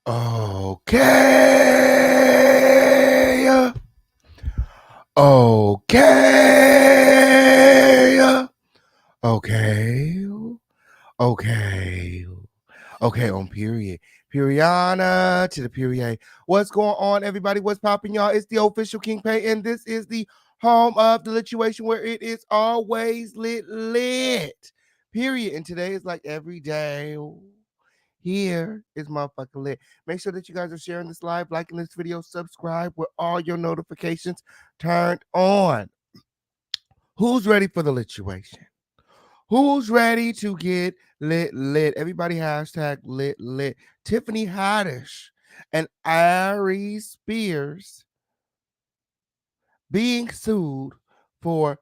Okay. Okay. Okay. Okay. Okay, on period. Periana to the period. What's going on, everybody? What's popping, y'all? It's the official King Pay, and this is the home of the lituation where it is always lit. Period. And today is like every day. Here is motherfucking lit. Make sure that you guys are sharing this live, liking this video, subscribe with all your notifications turned on. Who's ready for the lituation? Who's ready to get lit? Everybody hashtag lit. Tiffany Haddish and AIRES Spears being sued for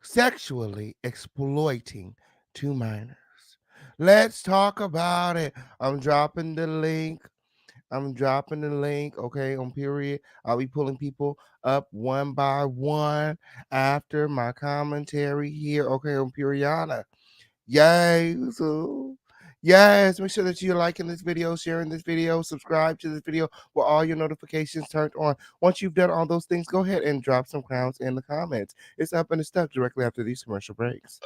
sexually exploiting two minors. Let's talk about it. I'm dropping the link. Okay, on period. I'll be pulling people up one by one after my commentary here, okay, on Periana. Yay. So, yes, make sure that you're liking this video, sharing this video, subscribe to this video with all your notifications turned on. Once you've done all those things, go ahead and drop some crowns in the comments. It's up and it's stuck directly after these commercial breaks.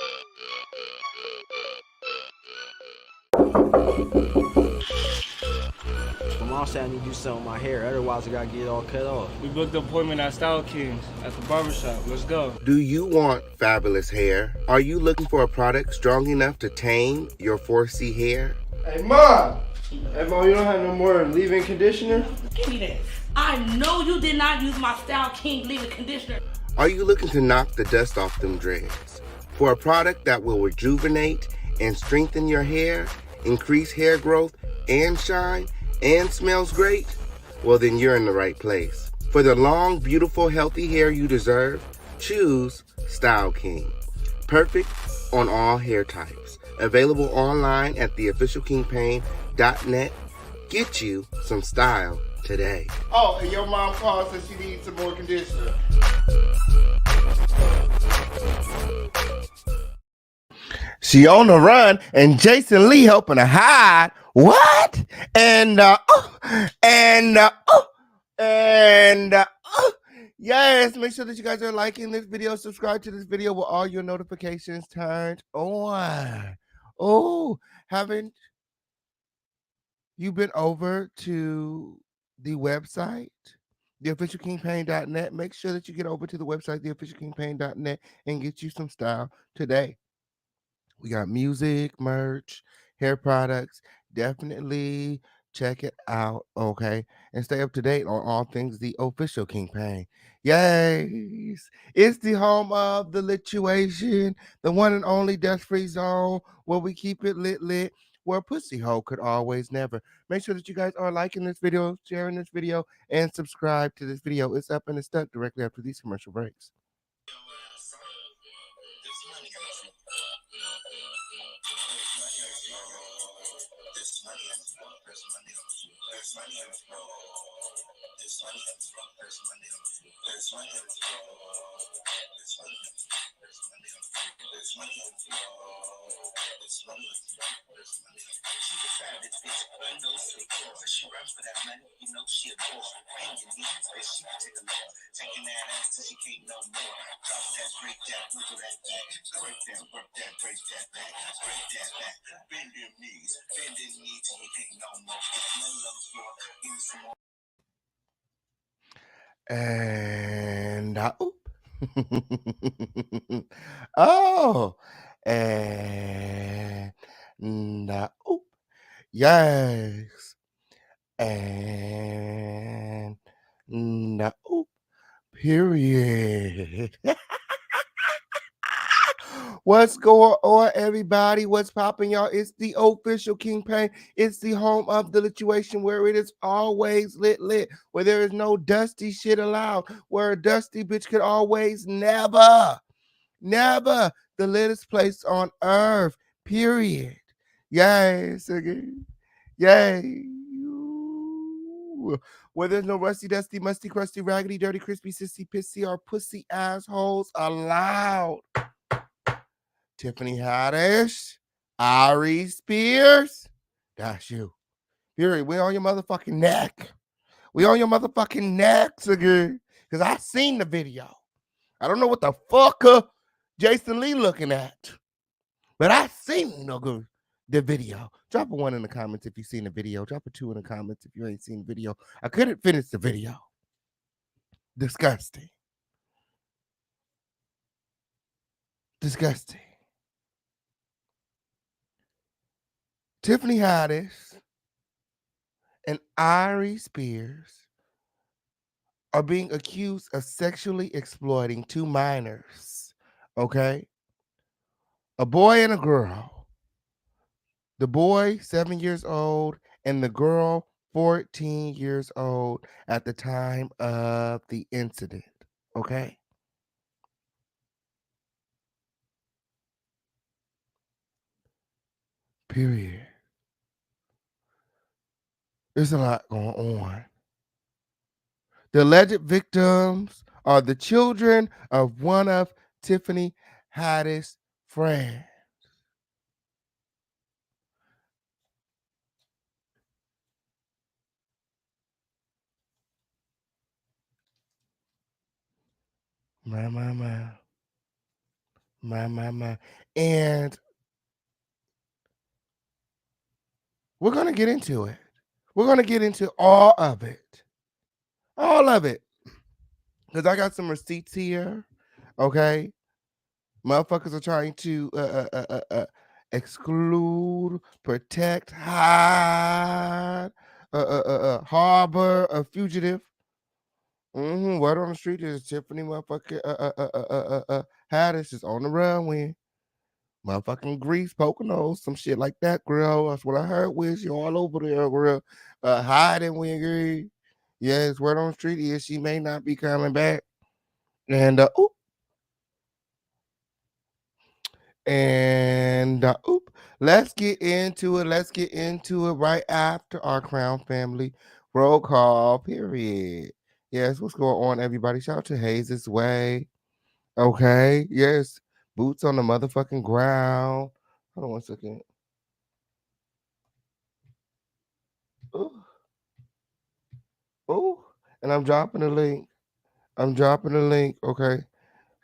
From Mom said I need to do something with my hair, otherwise I gotta get it all cut off. We booked an appointment at Style Kings at the barbershop. Let's go. Do you want fabulous hair? Are you looking for a product strong enough to tame your 4C hair? Hey, Mom! Hey, Mom, you don't have no more leave-in conditioner? Give me that. I know you did not use my Style King leave-in conditioner. Are you looking to knock the dust off them dreads? For a product that will rejuvenate and strengthen your hair, increase hair growth and shine, and smells great? Well, then you're in the right place. For the long, beautiful, healthy hair you deserve, choose Style King. Perfect on all hair types. Available online at theofficialkingpain.net. Get you some style today. Oh, and your mom called says she needs some more conditioner. She on the run, and Jason Lee helping her hide. What? Yes, make sure that you guys are liking this video, subscribe to this video with all your notifications turned on. Oh, haven't you been over to the website, theofficialkingpain.net? Make sure that you get over to the website, theofficialkingpain.net, and get you some style today. We got music, merch, hair products. Definitely check it out, okay? And stay up to date on all things The Official King Pain. Yes, it's the home of the lituation, the one and only death-free zone where we keep it lit, where a pussy hole could always never. Make sure that you guys are liking this video, sharing this video, and subscribe to this video. It's up and it's stuck directly after these commercial breaks. And oh, and yes, and period. What's going on, everybody? What's popping, y'all? It's the official King Pain. It's the home of the lituation where it is always lit, where there is no dusty shit allowed, where a dusty bitch could always never the littest place on earth, period. Yes, again. Yay. Where there's no rusty, dusty, musty, crusty, raggedy, dirty, crispy, sissy, pissy, or pussy assholes allowed. Tiffany Haddish, AIRES Spears, that's you. Period. We on your motherfucking neck. We on your motherfucking necks again. Because I seen the video. I don't know what the fuck Jason Lee looking at. But I seen the video. Drop a 1 in the comments if you seen the video. Drop a 2 in the comments if you ain't seen the video. I couldn't finish the video. Disgusting. Disgusting. Tiffany Haddish and AIRES Spears are being accused of sexually exploiting 2 minors, okay? A boy and a girl. The boy, 7 years old, and the girl, 14 years old at the time of the incident, okay? Period. There's a lot going on. The alleged victims are the children of one of Tiffany Haddish's friends. My. And we're going to get into it. We're gonna get into all of it. All of it. Because I got some receipts here. Okay. Motherfuckers are trying to exclude, protect, hide, harbor a fugitive. Word on the street is Tiffany motherfucking Haddish is on the runway. Motherfucking Greece, Poconos, some shit like that, girl. That's what I heard. Wiz, you all over there, girl. Hiding, wiggy. Yes, word on the street is she may not be coming back. And let's get into it. Let's get into it right after our Crown Family roll call. Period. Yes, what's going on, everybody? Shout out to Hayes' Way. Okay, yes, boots on the motherfucking ground. Hold on one second. Ooh, ooh, and I'm dropping the link. I'm dropping the link. Okay,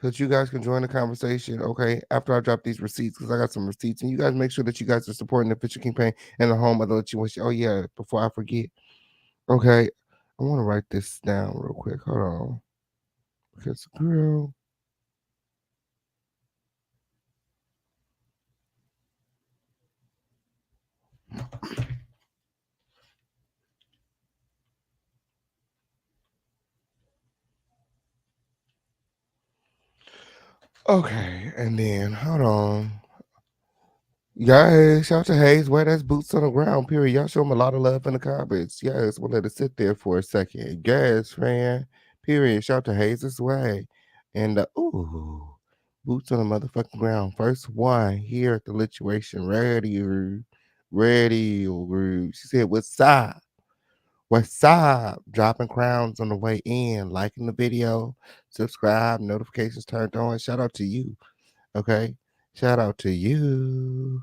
so that you guys can join the conversation, okay, after I drop these receipts, because I got some receipts. And you guys make sure that you guys are supporting the Fisher campaign and the home of the let you wish. Oh, yeah, before I forget. Okay, I want to write this down real quick. Hold on. Because, girl. Okay, and then, hold on. Yes, shout out to Hayes. Where that's boots on the ground, period. Y'all show him a lot of love in the comments. Yes, we'll let it sit there for a second. Yes, man. Period. Shout out to Hayes' way. And boots on the motherfucking ground. First one here at the lituation. Ready. She said, what's up? What's up? Dropping crowns on the way in, liking the video, subscribe, notifications turned on. Shout out to you. Okay. Shout out to you.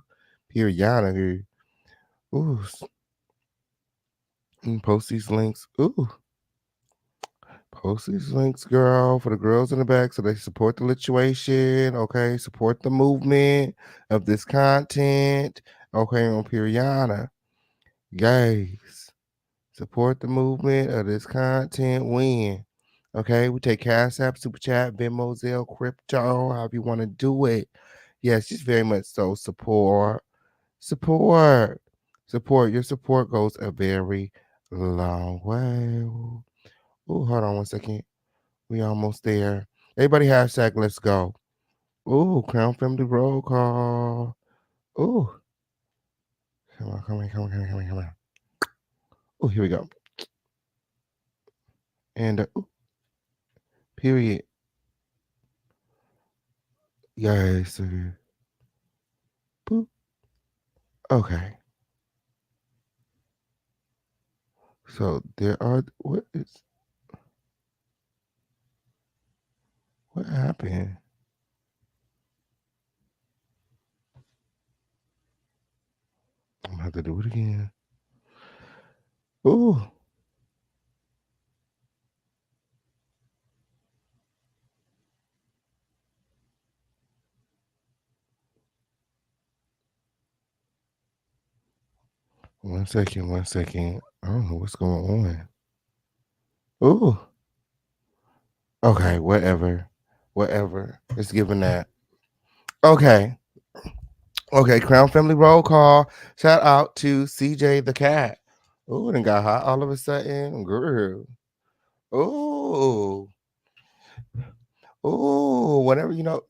Periana here. Ooh. Post these links. Ooh. Post these links, girl, for the girls in the back so they support the lituation. Okay. Support the movement of this content. Okay. On Periana. Guys. Support the movement of this content. Win. Okay. We take Cash App, Super Chat, Venmo, Zelle, Crypto, however you want to do it. Yes, just very much so support. Support. Your support goes a very long way. Oh, hold on one second. We almost there. Everybody hashtag let's go. Oh, Crown Family roll call. Oh, come on. Oh, here we go. And period. Yes. Boop. Okay. So there are what happened? I'm gonna have to do it again. Ooh. One second. I don't know what's going on. Ooh. Okay, whatever. It's given that. Okay. Crown Family roll call. Shout out to CJ the cat. Ooh, it got hot all of a sudden. Girl. Ooh. Whenever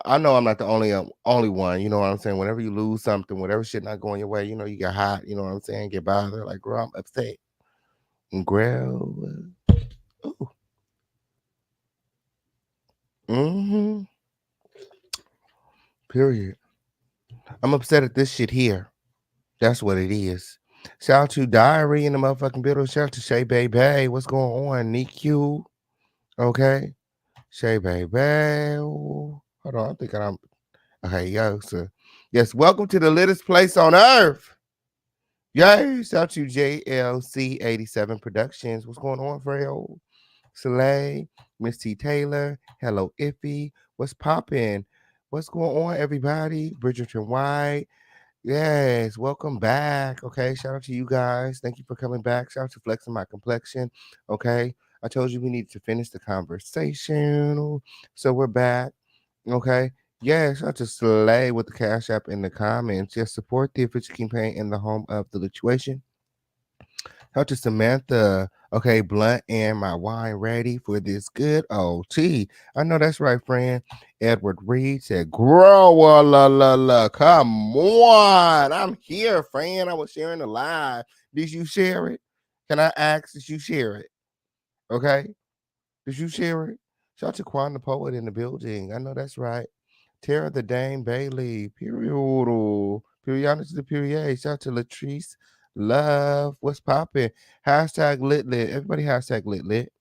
I know I'm not the only one. You know what I'm saying? Whenever you lose something, whatever shit not going your way, you get hot. You know what I'm saying? Get bothered. Like, girl, I'm upset. Girl. Ooh. Mm-hmm. Period. I'm upset at this shit here. That's what it is. Shout out to Diary in the motherfucking building. Shout out to Shay Baby. What's going on? NICU. Okay. Shay Baby. Hold on. I think I'm okay, yo. So yes, welcome to the littest place on earth. Yay. Shout out to JLC87 Productions. What's going on, Freyo? Soleil, Miss T. Taylor. Hello, Iffy. What's poppin'? What's going on, everybody? Bridgerton White. Yes, welcome back. Okay, shout out to you guys. Thank you for coming back. Shout out to Flexing My Complexion. Okay, I told you we needed to finish the conversation, so we're back. Okay, yeah, shout out to Slay with the Cash App in the comments. Just support the official campaign in the home of the lituation. Shout out to Samantha. Okay, blunt and my wine ready for this good old tea. I know that's right, friend. Edward Reed said, "Grow la la la. Come on, I'm here, friend. I was sharing the live. Did you share it? Can I ask? Did you share it? Okay, did you share it? Shout out to Quan the poet in the building. I know that's right. Tara the Dame Bailey. Period. Period to the period. Shout out to Latrice. Love. What's popping? Hashtag lit lit. Everybody hashtag lit lit.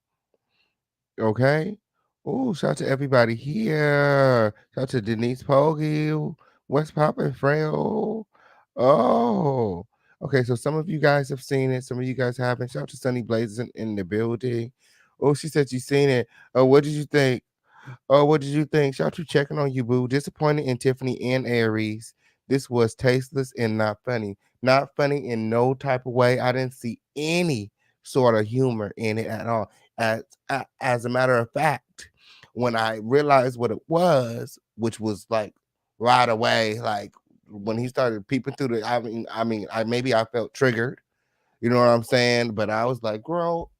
Okay. Oh, shout out to everybody here. Shout out to Denise Poggy. What's popping, Frail? Oh. Okay, so some of you guys have seen it, some of you guys haven't. Shout out to Sunny Blazes in the building. Oh, she said you seen it. Oh, what did you think? Oh, what did you think? Shout out to checking on you, boo. Disappointed in Tiffany and Aries. This was tasteless and not funny. Not funny in no type of way. I didn't see any sort of humor in it at all. As a matter of fact, when I realized what it was, which was like right away, like when he started peeping through the, I maybe I felt triggered. You know what I'm saying? But I was like, girl,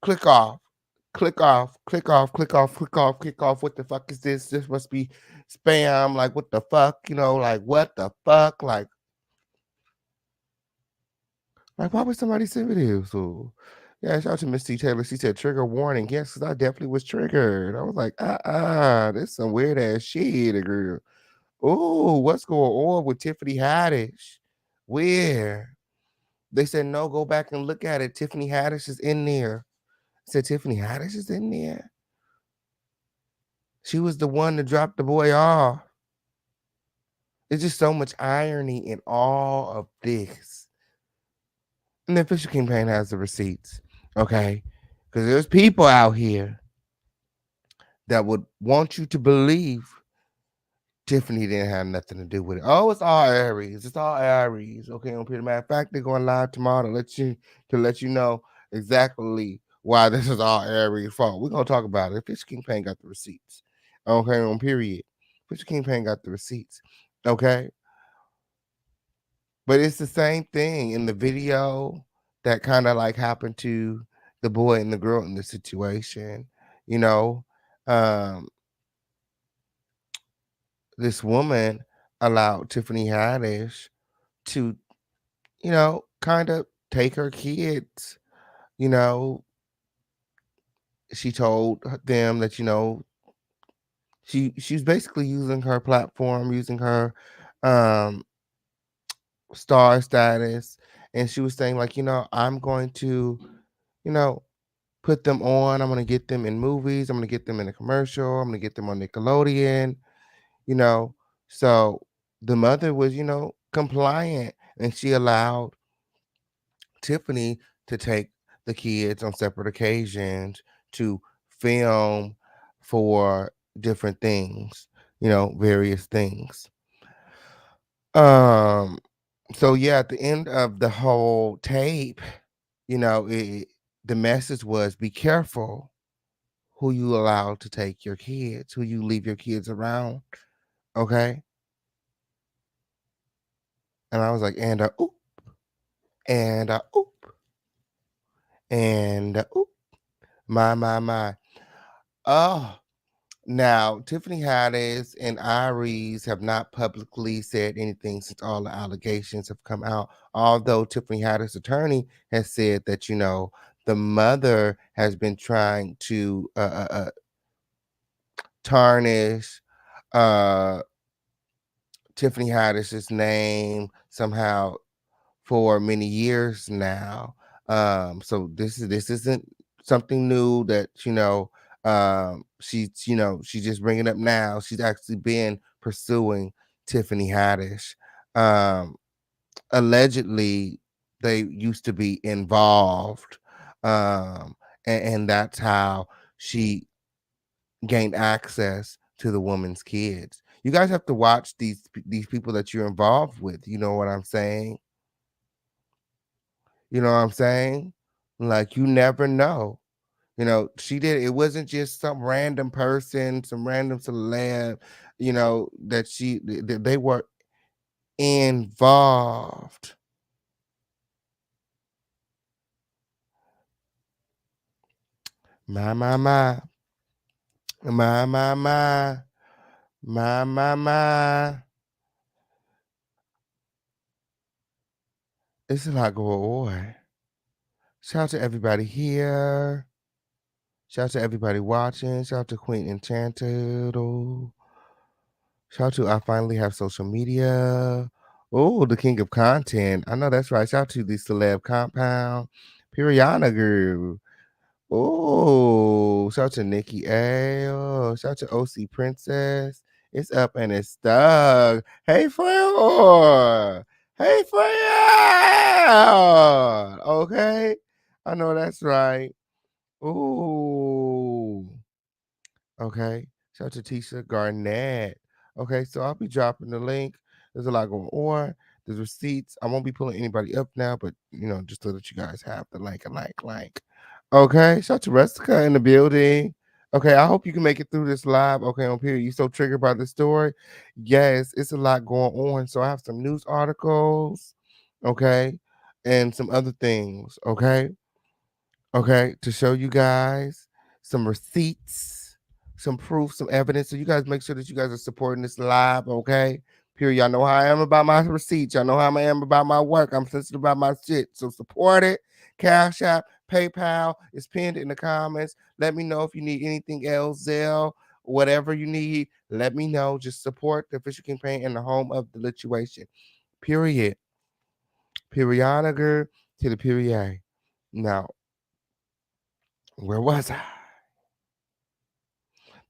click off, click off, click off, click off, click off, click off. What the fuck is this? This must be spam. Like, what the fuck? You know, like, what the fuck? Like, why would somebody send me this? So, yeah, shout out to Miss T. Taylor. She said, trigger warning. Yes, because I definitely was triggered. I was like, this is some weird ass shit, girl. Oh, what's going on with Tiffany Haddish? Where? They said, no, go back and look at it. Tiffany Haddish is in there. I said, Tiffany Haddish is in there. She was the one that dropped the boy off. There's just so much irony in all of this. And the official campaign has the receipts, okay? Because there's people out here that would want you to believe Tiffany didn't have nothing to do with it. Oh, it's all Aries. It's all Aries. Okay, on Peter. Matter of fact, they're going live tomorrow to let you know exactly why this is all Aries' fault. We're gonna talk about it. Official campaign got the receipts. Okay, on period. Official campaign got the receipts. Okay. But it's the same thing in the video that kind of like happened to the boy and the girl in the situation. You know, um, this woman allowed Tiffany Haddish to, kind of take her kids. You know, she told them that, she's basically using her platform, using her um star status, and she was saying like, I'm going to, you know, put them on. I'm gonna get them in movies. I'm gonna get them in a commercial. I'm gonna get them on Nickelodeon. You know, so the mother was, compliant, and she allowed Tiffany to take the kids on separate occasions to film for different things. Various things. Um. So yeah, at the end of the whole tape, the message was be careful who you allow to take your kids, who you leave your kids around. Okay. And I was like, oop, oop, oop, my. Oh, now Tiffany Haddish and Iris have not publicly said anything since all the allegations have come out. Although Tiffany Haddish's attorney has said that, the mother has been trying to tarnish uh Tiffany Haddish's name somehow for many years now. So this isn't something new that she's just bringing up now. She's actually been pursuing Tiffany Haddish. Um, Allegedly, they used to be involved, and that's how she gained access to the woman's kids. You guys have to watch these people that you're involved with. You know what I'm saying? You know what I'm saying? Like you never know. You know, she did it wasn't just some random person, some random celeb, you know, that they were involved. My my my. My my my. My my my. It's a lot going on. Shout out to everybody here. Shout out to everybody watching. Shout out to Queen Enchanted. Oh. Shout out to I finally have social media. Oh, the king of content. I know that's right. Shout out to the celeb compound. Periana girl. Oh, shout out to Nikki A. Oh, shout out to OC Princess. It's up and it's stuck. Hey, friend. Hey, friend. Okay. I know that's right. Ooh. Okay. Shout out to Tisha Garnett. Okay, so I'll be dropping the link. There's a lot going on. There's receipts. I won't be pulling anybody up now, but you know, just so that you guys have the like. Okay, shout out to Restica in the building. Okay, I hope you can make it through this live. Okay, on period. You so triggered by the story? Yes, it's a lot going on. So I have some news articles, okay, and some other things. Okay, to show you guys some receipts, some proof, some evidence. So you guys make sure that you guys are supporting this live, okay? Period. Y'all know how I am about my receipts. Y'all know how I am about my work. I'm sensitive about my shit. So support it. Cash App, PayPal is pinned in the comments. Let me know if you need anything else, Zelle, whatever you need. Let me know. Just support the official campaign and the home of the lituation. Period. Periodiger to the period. Now, where was I?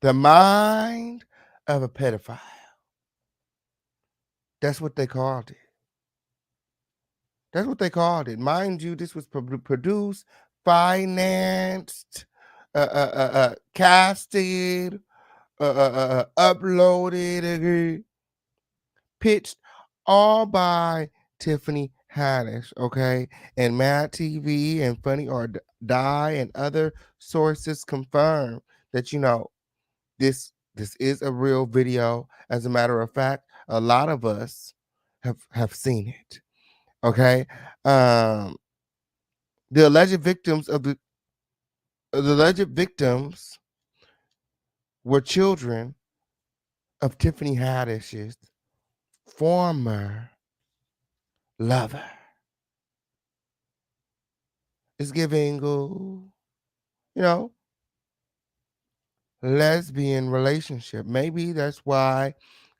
The mind of a pedophile. That's what they called it. That's what they called it. Mind you, this was produced, financed, casted, uploaded, pitched, all by Tiffany Haddish, okay? And Mad TV and Funny or Die and other sources confirm that, you know, this is a real video. As a matter of fact, a lot of us have seen it. Okay. The alleged victims of the alleged victims were children of Tiffany Haddish's former lover. It's giving, you know, lesbian relationship. Maybe that's why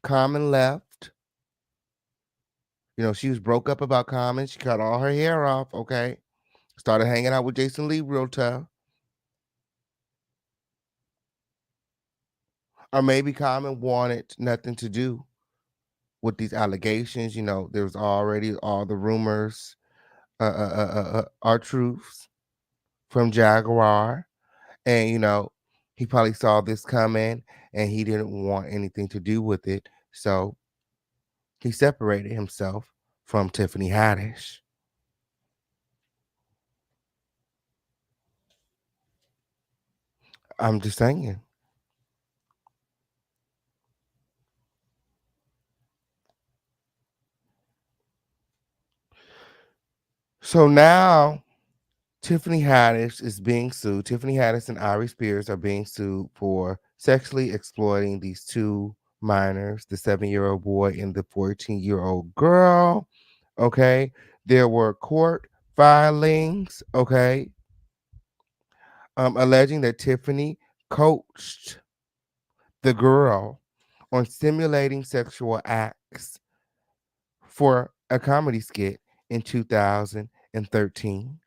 Common left. You know, she was broke up about Common. She cut all her hair off. Okay. Started hanging out with Jason Lee real tough. Or maybe Common wanted nothing to do with these allegations. You know, there was already all the rumors are truths from Jaguar. And, you know, he probably saw this coming and he didn't want anything to do with it. So he separated himself from Tiffany Haddish. I'm just saying. So now Tiffany Haddish is being sued. Tiffany Haddish and Iris Spears are being sued for sexually exploiting these two minors, the 7-year-old boy and the 14-year-old girl. Okay. There were court filings, okay, alleging that Tiffany coached the girl on simulating sexual acts for a comedy skit in 2013.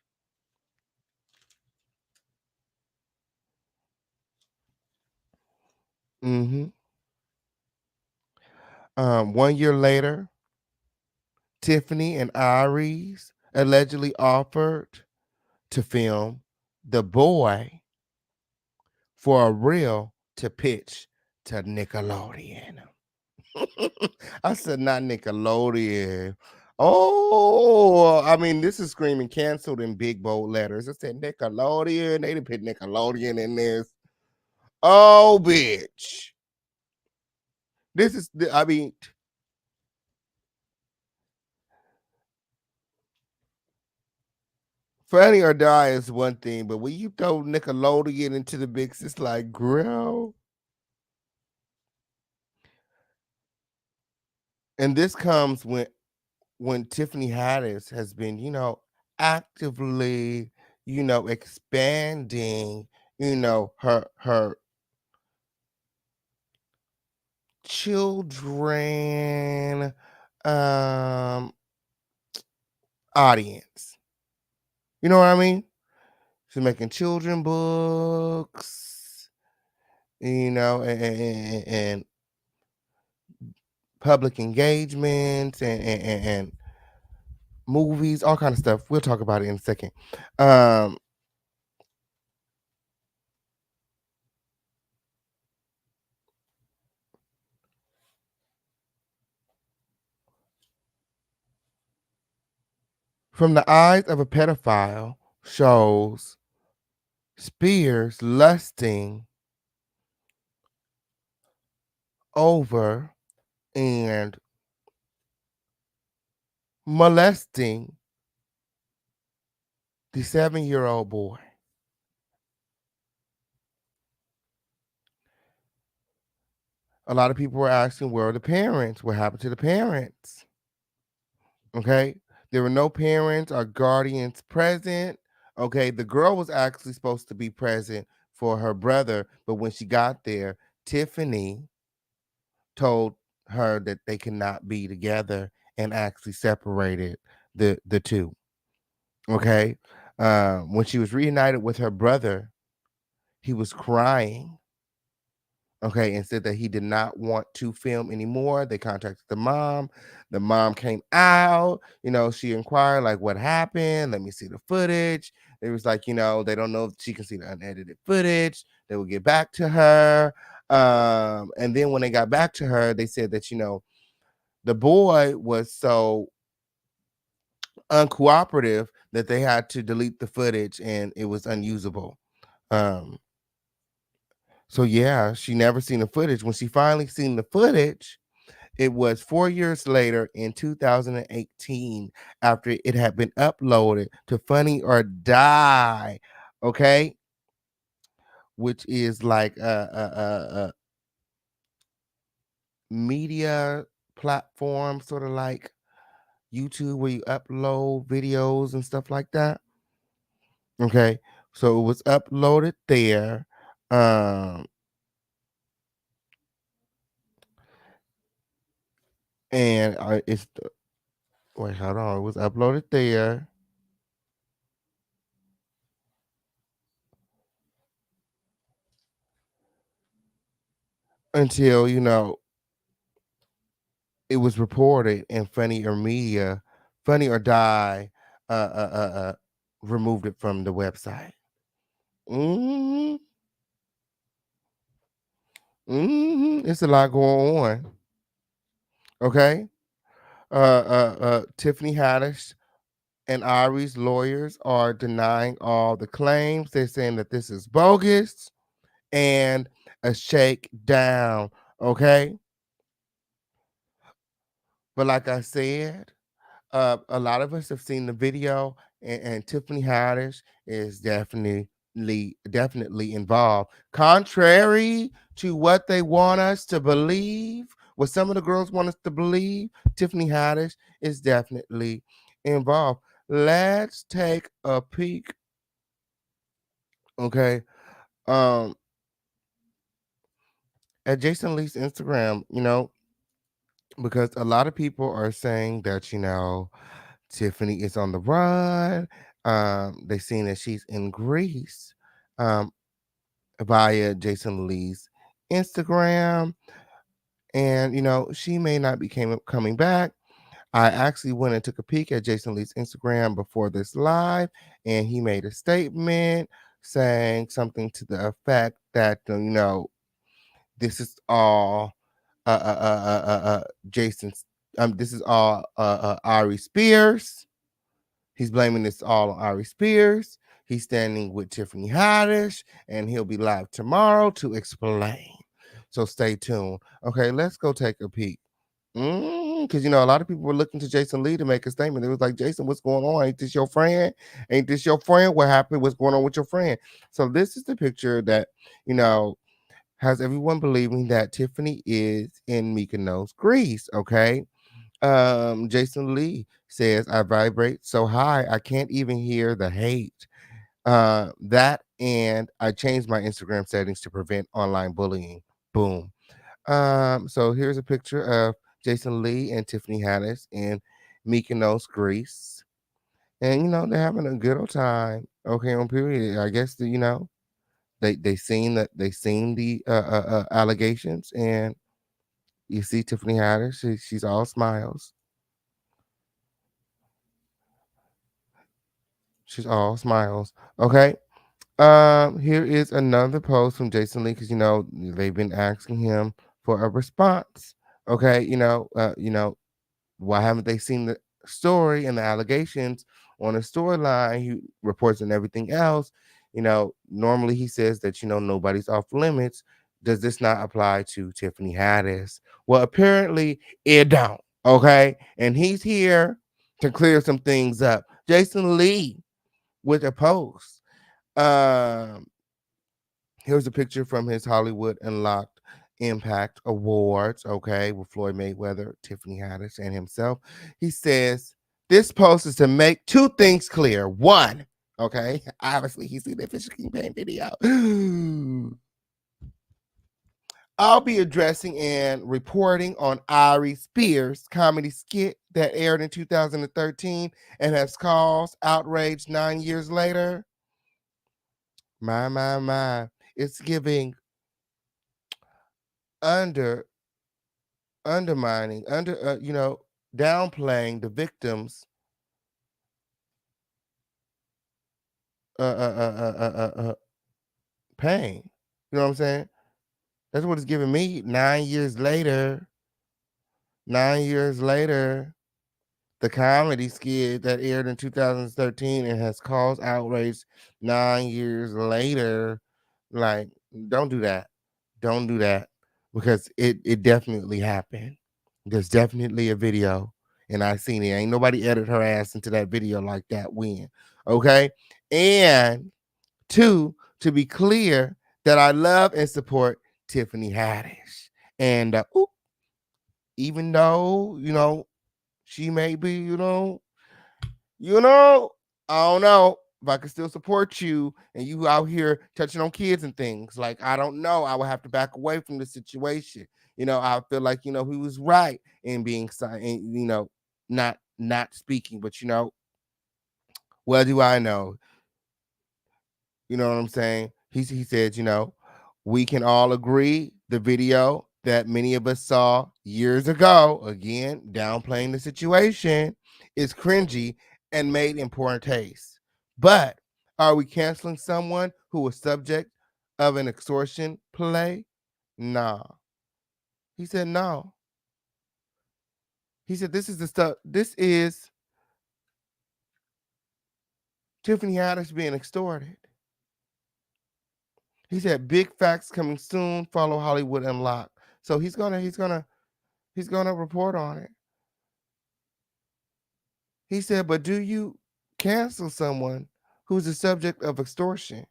Mm-hmm. 1 year later, Tiffany and Aries allegedly offered to film the boy for a reel to pitch to Nickelodeon. I said not Nickelodeon. Oh, I mean, this is screaming canceled in big bold letters. I said Nickelodeon. They didn't put Nickelodeon in this. Oh, bitch. This is I mean, Funny or Die is one thing, but when you throw Nickelodeon into the mix, it's like, grill. And this comes when Tiffany Haddish has been, actively, expanding, her children um audience. You know what I mean? She's making children books, and public engagements and movies, all kind of stuff. We'll talk about it in a second. Um, from the eyes of a pedophile shows Spears lusting over and molesting the 7-year-old boy. A lot of people were asking where are the parents? What happened to the parents? Okay. There were no parents or guardians present. Okay. The girl was actually supposed to be present for her brother, but when she got there, Tiffany told her that they cannot be together and actually separated the two. Okay. When she was reunited with her brother, he was crying. Okay, and said that he did not want to film anymore. They contacted the mom. The mom came out. She inquired, like, what happened? Let me see the footage. It was like, they don't know if she can see the unedited footage. They will get back to her. And then when they got back to her, they said that, the boy was so uncooperative that they had to delete the footage and it was unusable. Um, so yeah, she never seen the footage. When she finally seen the footage, it was 4 years later in 2018 after it had been uploaded to Funny or Die, okay? Which is like a media platform, sort of like YouTube, where you upload videos and stuff like that. Okay, so it was uploaded there. Um, and it's wait, hold on. It was uploaded there until it was reported in Funny or Die, removed it from the website. hmm It's a lot going on. Okay. Tiffany Haddish and AIRES lawyers are denying all the claims. They're saying that this is bogus and a shakedown. Okay. But like I said, a lot of us have seen the video, and Tiffany Haddish is definitely involved. Contrary to what they want us to believe, what some of the girls want us to believe, Tiffany Haddish is definitely involved. Let's take a peek. Okay. Um, at Jason Lee's Instagram, because a lot of people are saying that, Tiffany is on the run. They seen that she's in Greece um, via Jason Lee's Instagram, and she may not be coming back. I actually went and took a peek at Jason Lee's Instagram before this live, and he made a statement saying something to the effect that this is all Jason's. This is all Ari Spears. He's blaming this all on Ari Spears. He's standing with Tiffany Haddish, and he'll be live tomorrow to explain. So stay tuned. Okay, let's go take a peek. Because a lot of people were looking to Jason Lee to make a statement. It was like, Jason, what's going on? Ain't this your friend? Ain't this your friend? What happened? What's going on with your friend? So this is the picture that has everyone believing that Tiffany is in Mykonos, Greece. Okay. Jason Lee says, I vibrate so high I can't even hear the hate. That and I changed my Instagram settings to prevent online bullying. Boom. So here's a picture of Jason Lee and Tiffany Haddish in Mykonos, Greece. And they're having a good old time. Okay, on period. I guess they seen the allegations, and you see Tiffany Haddish, she's all smiles. She's all smiles. Okay. Here is another post from Jason Lee because they've been asking him for a response. Okay, why haven't they seen the story and the allegations on the storyline? He reports on everything else. Normally he says that nobody's off limits. Does this not apply to Tiffany Haddish? Well, apparently it don't. Okay, and he's here to clear some things up. Jason Lee with a post. Um, Here's a picture from his Hollywood Unlocked Impact Awards, okay, with Floyd Mayweather, Tiffany Haddish, and himself. He says, this post is to make two things clear. One, okay, obviously he's seen the official campaign video. I'll be addressing and reporting on Ari Spears' comedy skit that aired in 2013 and has caused outrage 9 years later. My. It's giving undermining, downplaying the victims' pain. You know what I'm saying? That's what it's giving me. 9 years later, 9 years later, the comedy skit that aired in 2013 and has caused outrage 9 years later. Like, don't do that. Don't do that. Because it definitely happened. There's definitely a video, and I seen it. Ain't nobody edited her ass into that video like that when. Okay. And two, to be clear, that I love and support Tiffany Haddish. And even though, she may be, I don't know if I can still support you and you out here touching on kids and things. Like, I don't know. I would have to back away from the situation. I feel like, he was right in being silent, not speaking, but what do I know? You know what I'm saying? He said, we can all agree the video that many of us saw years ago, again, downplaying the situation, is cringy and made in poor taste. But are we canceling someone who was subject of an extortion play? Nah. He said no. He said this is Tiffany Haddish being extorted. He said big facts coming soon, follow Hollywood Unlocked. So he's gonna report on it. He said, but do you cancel someone who's the subject of extortion?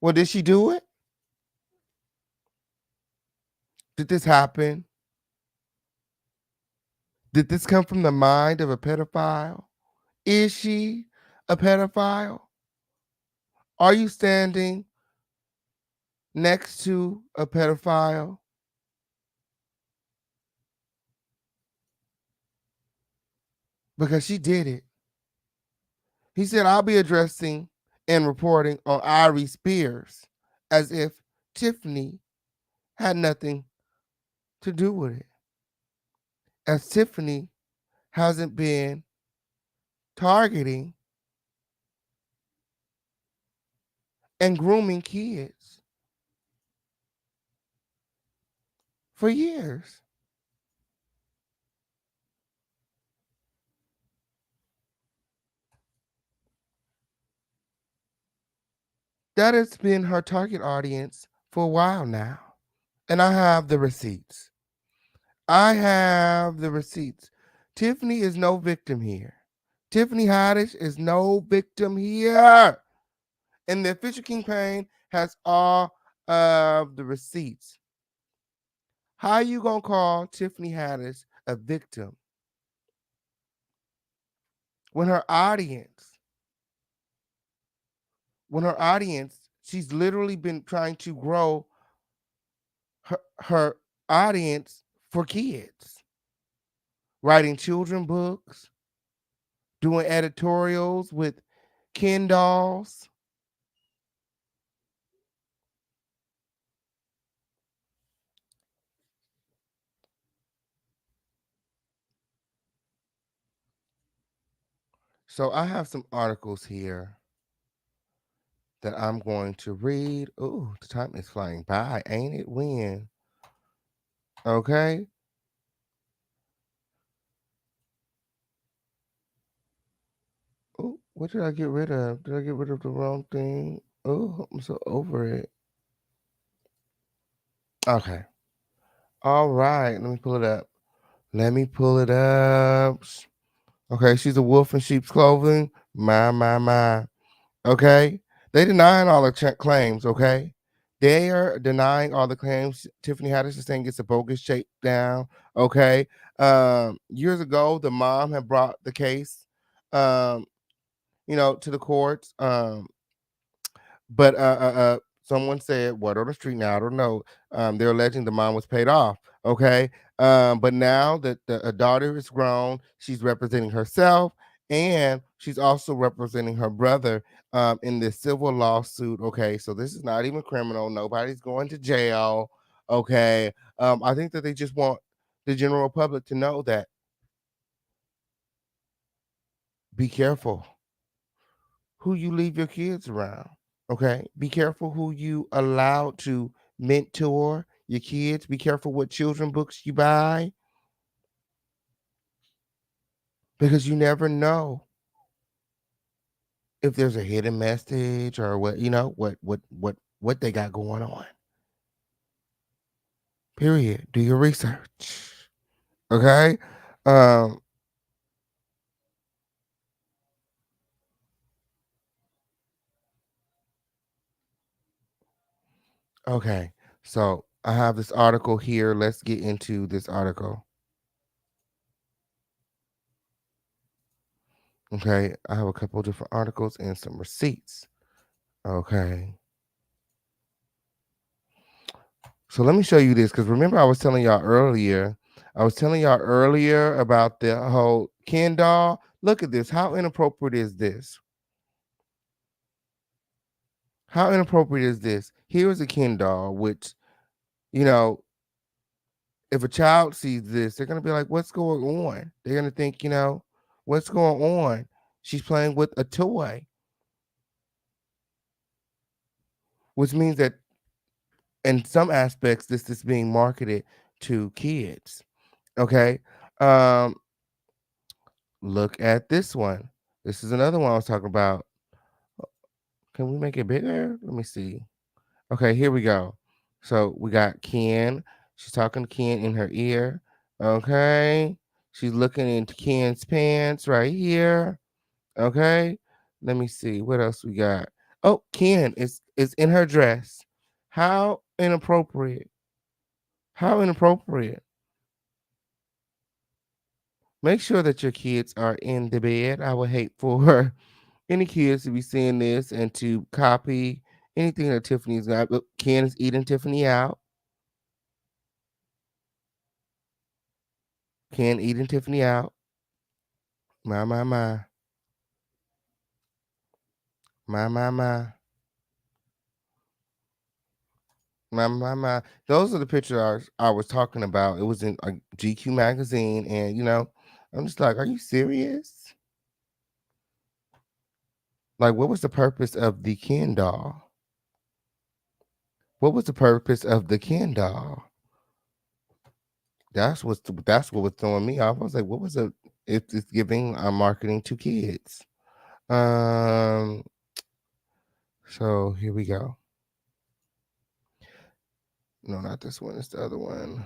Well, did she do it? Did this happen? Did this come from the mind of a pedophile? Is she a pedophile? Are you standing next to a pedophile? Because she did it. He said, I'll be addressing and reporting on Ari Spears as if Tiffany had nothing to do with it. As Tiffany hasn't been targeting and grooming kids for years. That has been her target audience for a while now. And I have the receipts. I have the receipts. Tiffany is no victim here. Tiffany Haddish is no victim here. And the official campaign has all of the receipts. How you gonna call Tiffany Haddish a victim when her audience, she's literally been trying to grow her audience for kids, writing children books, doing editorials with Ken dolls. So I have some articles here that I'm going to read. Ooh, the time is flying by, ain't it? When? Okay. Oh, what did I get rid of? Did I get rid of the wrong thing? Oh, I'm so over it. Okay. All right. Let me pull it up. Let me pull it up. Okay, she's a wolf in sheep's clothing. My. Okay. They denying all the claims, okay? They are denying all the claims. Tiffany Haddish is saying it's a bogus shakedown, okay? Years ago, the mom had brought the case, um, to the courts. But someone said, "What on the street?" Now I don't know. They're alleging the mom was paid off. Okay, but now that the daughter is grown, she's representing herself, and she's also representing her brother in this civil lawsuit. Okay, so this is not even criminal. Nobody's going to jail. Okay, I think that they just want the general public to know that be careful who you leave your kids around. Okay. Be careful who you allow to mentor your kids. Be careful what children books you buy because you never know if there's a hidden message or what they got going on. Period. Do your research. Okay. Um, okay. So I have this article here. Let's get into this article. Okay. I have a couple different articles and some receipts. Okay. So let me show you this because remember I was telling y'all earlier. About the whole Ken doll. Look at this. How inappropriate is this? How inappropriate is this? Here is a Ken doll, which, you know, if a child sees this, they're gonna be like, what's going on? They're gonna think, what's going on? She's playing with a toy, which means that in some aspects, this is being marketed to kids. Okay. Um, Look at this one. This is another one I was talking about. Can we make it bigger? Let me see. Okay, here we go. So we got Ken. She's talking to Ken in her ear. Okay. She's looking into Ken's pants right here. Okay. Let me see. What else we got? Oh, Ken is in her dress. How inappropriate. How inappropriate. Make sure that your kids are in the bed. I would hate for any kids to be seeing this and to copy anything that Tiffany's got. Look, Ken is eating Tiffany out. Ken eating Tiffany out. My, my, my. My, my, my. My. Those are the pictures I was talking about. It was in a GQ magazine. And, I'm just like, are you serious? Like, what was the purpose of the Ken doll? What was the purpose of the Ken doll? That's what was throwing me off. I was like, what was it? It's giving marketing to kids. Um, so here we go. No, not this one. It's the other one.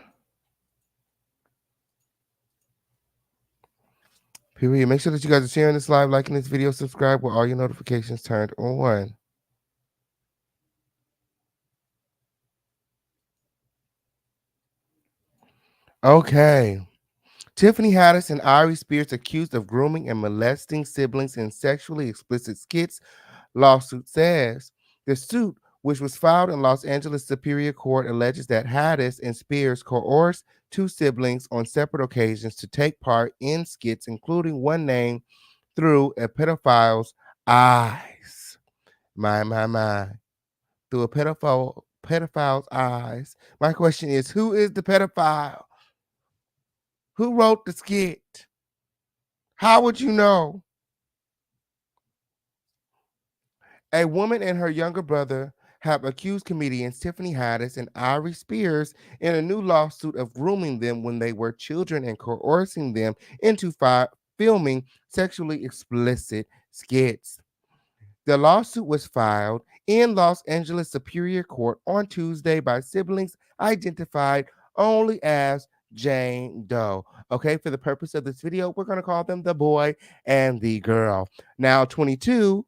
Period. Make sure that you guys are sharing this live, liking this video, subscribe with all your notifications turned on. Okay. Tiffany Haddish and Ari Spears accused of grooming and molesting siblings in sexually explicit skits, lawsuit says. The suit, which was filed in Los Angeles Superior Court, alleges that Haddish and Spears coerced two siblings on separate occasions to take part in skits, including one named through a pedophile's eyes. My. Through a pedophile's eyes. My question is, who is the pedophile? Who wrote the skit? How would you know? A woman and her younger brother have accused comedians Tiffany Haddish and Ari Spears in a new lawsuit of grooming them when they were children and coercing them into filming sexually explicit skits. The lawsuit was filed in Los Angeles Superior Court on Tuesday by siblings identified only as Jane Doe. Okay, for the purpose of this video, we're going to call them the boy and the girl. Now, 22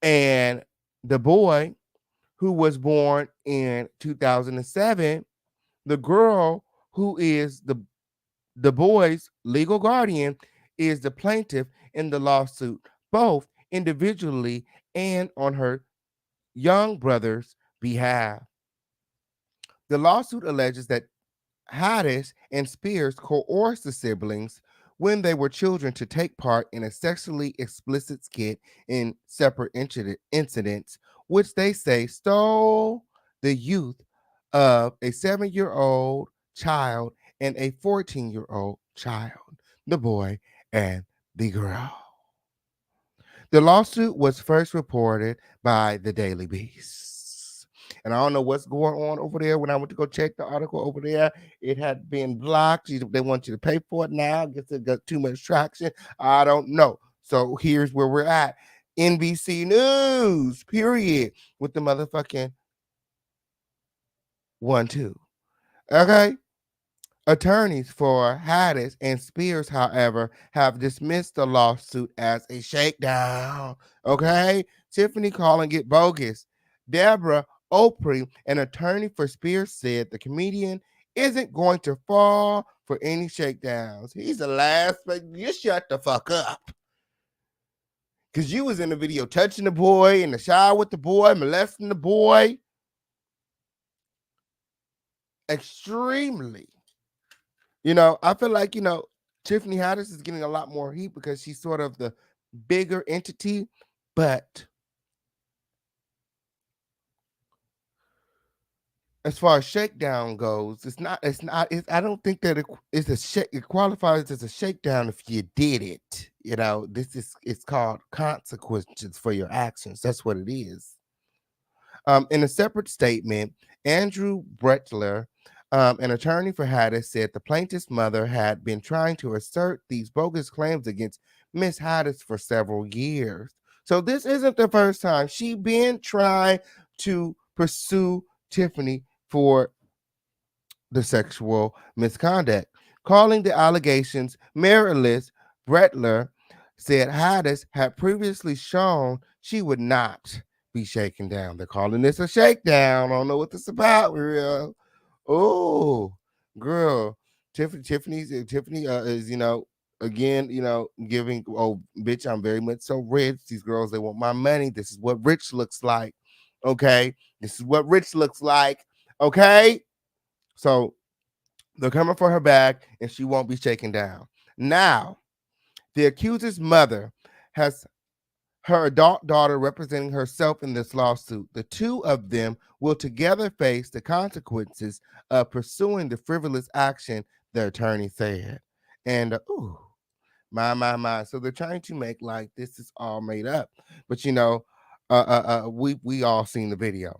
and the boy who was born in 2007, the girl who is the boy's legal guardian is the plaintiff in the lawsuit, both individually and on her young brother's behalf. The lawsuit alleges that Haddish and Spears coerced the siblings when they were children to take part in a sexually explicit skit in separate incidents, which they say stole the youth of a 7-year-old child and a 14-year-old child, the boy and the girl. The lawsuit was first reported by the Daily Beast. And I don't know what's going on over there. When I went to go check the article over there, it had been blocked. They want you to pay for it now. I guess it got too much traction. I don't know. So here's where we're at. NBC News, period, with the motherfucking 1-2. Okay. Attorneys for Haddish and Spears, however, have dismissed the lawsuit as a shakedown. Okay? Tiffany calling it bogus. Deborah Opry, an attorney for Spears, said the comedian isn't going to fall for any shakedowns. He's the last, but you shut the fuck up. Because you was in the video touching the boy, in the shower with the boy, molesting the boy. Extremely. I feel like, Tiffany Haddish is getting a lot more heat because she's sort of the bigger entity, but as far as shakedown goes, I don't think that it qualifies as a shakedown if you did it. It's called consequences for your actions. That's what it is. In a separate statement, Andrew Bretler, an attorney for Haddish, said the plaintiff's mother had been trying to assert these bogus claims against Miss Haddish for several years. So this isn't the first time. She been trying to pursue Tiffany for the sexual misconduct. Calling the allegations meritless, Bretler said Haddish had previously shown she would not be shaken down. They're calling this a shakedown. I don't know what this about, real. Oh, girl, Tiffany is again, giving. Oh, bitch, I'm very much so rich. These girls, they want my money. This is what rich looks like. Okay, this is what rich looks like. Okay, so they're coming for her back, and she won't be shaken down. Now, the accuser's mother has her adult daughter representing herself in this lawsuit. The two of them will together face the consequences of pursuing the frivolous action, the attorney said. And my. So they're trying to make like this is all made up. But we all seen the video.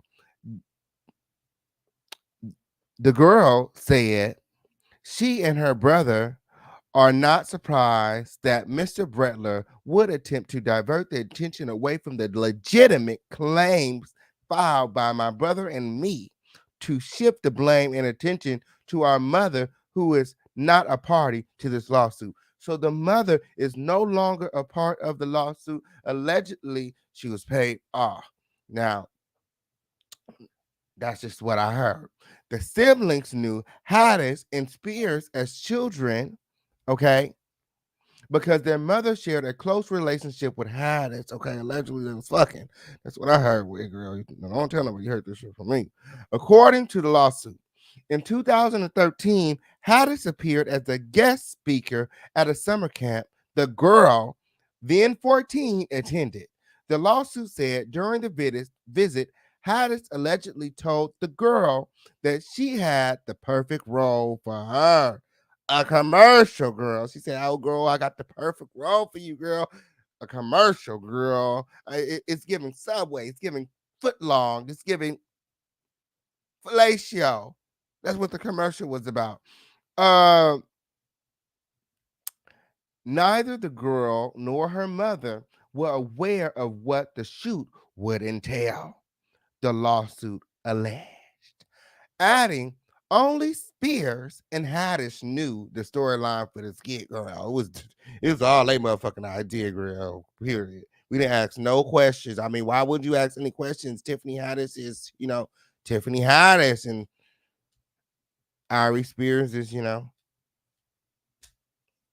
The girl said she and her brother are not surprised that Mr. Bretler would attempt to divert the attention away from the legitimate claims filed by my brother and me to shift the blame and attention to our mother, who is not a party to this lawsuit. So the mother is no longer a part of the lawsuit. Allegedly, she was paid off. Now, that's just what I heard. The siblings knew Haddish and Spears as children, okay, because their mother shared a close relationship with Haddish. Okay, allegedly they was fucking. That's what I heard, with girl. Don't tell nobody you heard this shit from me. According to the lawsuit, in 2013, Haddish appeared as a guest speaker at a summer camp the girl, then 14, attended. The lawsuit said during the visit, Haddish allegedly told the girl that she had the perfect role for her, a commercial, girl. She said, "Oh, girl, I got the perfect role for you, girl. A commercial, girl. It's giving Subway. It's giving Footlong. It's giving fellatio." That's what the commercial was about. Uh, Neither the girl nor her mother were aware of what the shoot would entail, the lawsuit alleged. Adding, only Spears and Haddish knew the storyline for the skit. Girl, it was all they motherfucking idea, girl. Period. We didn't ask no questions. I mean, why would you ask any questions? Tiffany Haddish is, Tiffany Haddish, and Ari Spears is,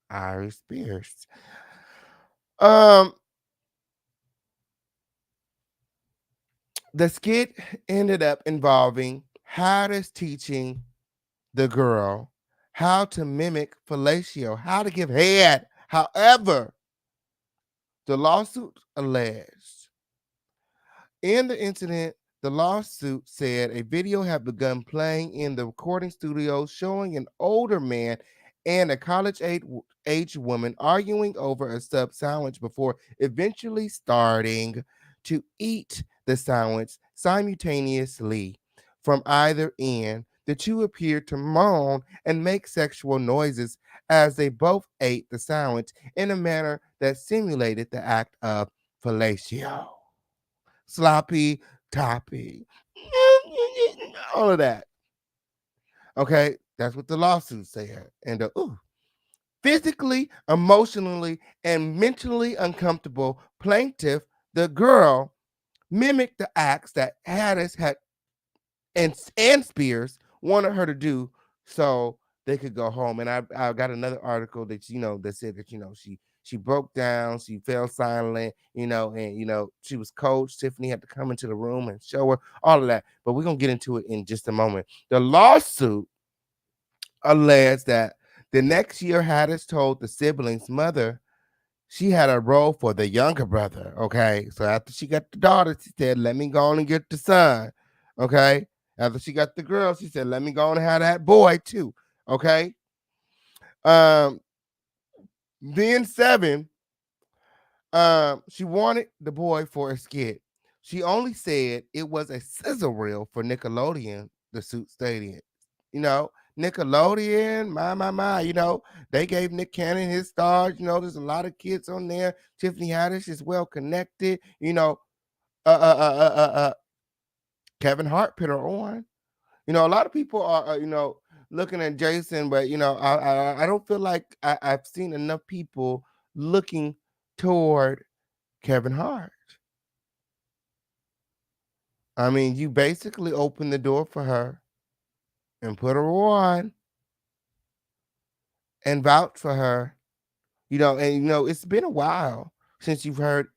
Ari Spears. Um, the skit ended up involving Haddish teaching the girl how to mimic fellatio, how to give head. However, the lawsuit alleged in the incident, the lawsuit said a video had begun playing in the recording studio showing an older man and a college-age woman arguing over a sub sandwich before eventually starting to eat the sandwich simultaneously from either end. The two appeared to moan and make sexual noises as they both ate the sandwich in a manner that simulated the act of fellatio. Sloppy toppy. All of that. Okay, that's what the lawsuit said. And physically, emotionally, and mentally uncomfortable plaintiff, the girl, mimicked the acts that Haddish had and Spears wanted her to do so they could go home. And I got another article that that said that she broke down, she fell silent, and she was coached. Tiffany had to come into the room and show her all of that. But we're gonna get into it in just a moment. The lawsuit alleged that the next year Haddish told the siblings' mother she had a role for the younger brother. Okay. So after she got the daughter, she said, "Let me go on and get the son." Okay. After she got the girl, she said, "Let me go on and have that boy too." Okay. Um, then 7, she wanted the boy for a skit. She only said it was a sizzle reel for Nickelodeon, the suit stated. Nickelodeon, my, they gave Nick Cannon his stars. There's a lot of kids on there. Tiffany Haddish is well connected. Kevin Hart put her on. A lot of people are looking at Jason, but I don't feel like I've seen enough people looking toward Kevin Hart. I mean, you basically opened the door for her and put her on and vouch for her. It's been a while since you've heard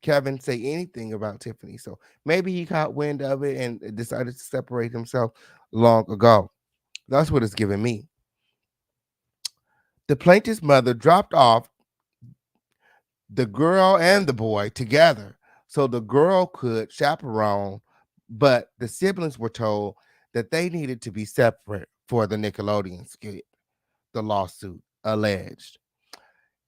Kevin say anything about Tiffany. So maybe he caught wind of it and decided to separate himself long ago. That's what it's giving me. The plaintiff's mother dropped off the girl and the boy together so the girl could chaperone, but the siblings were told that they needed to be separate for the Nickelodeon skit, the lawsuit alleged.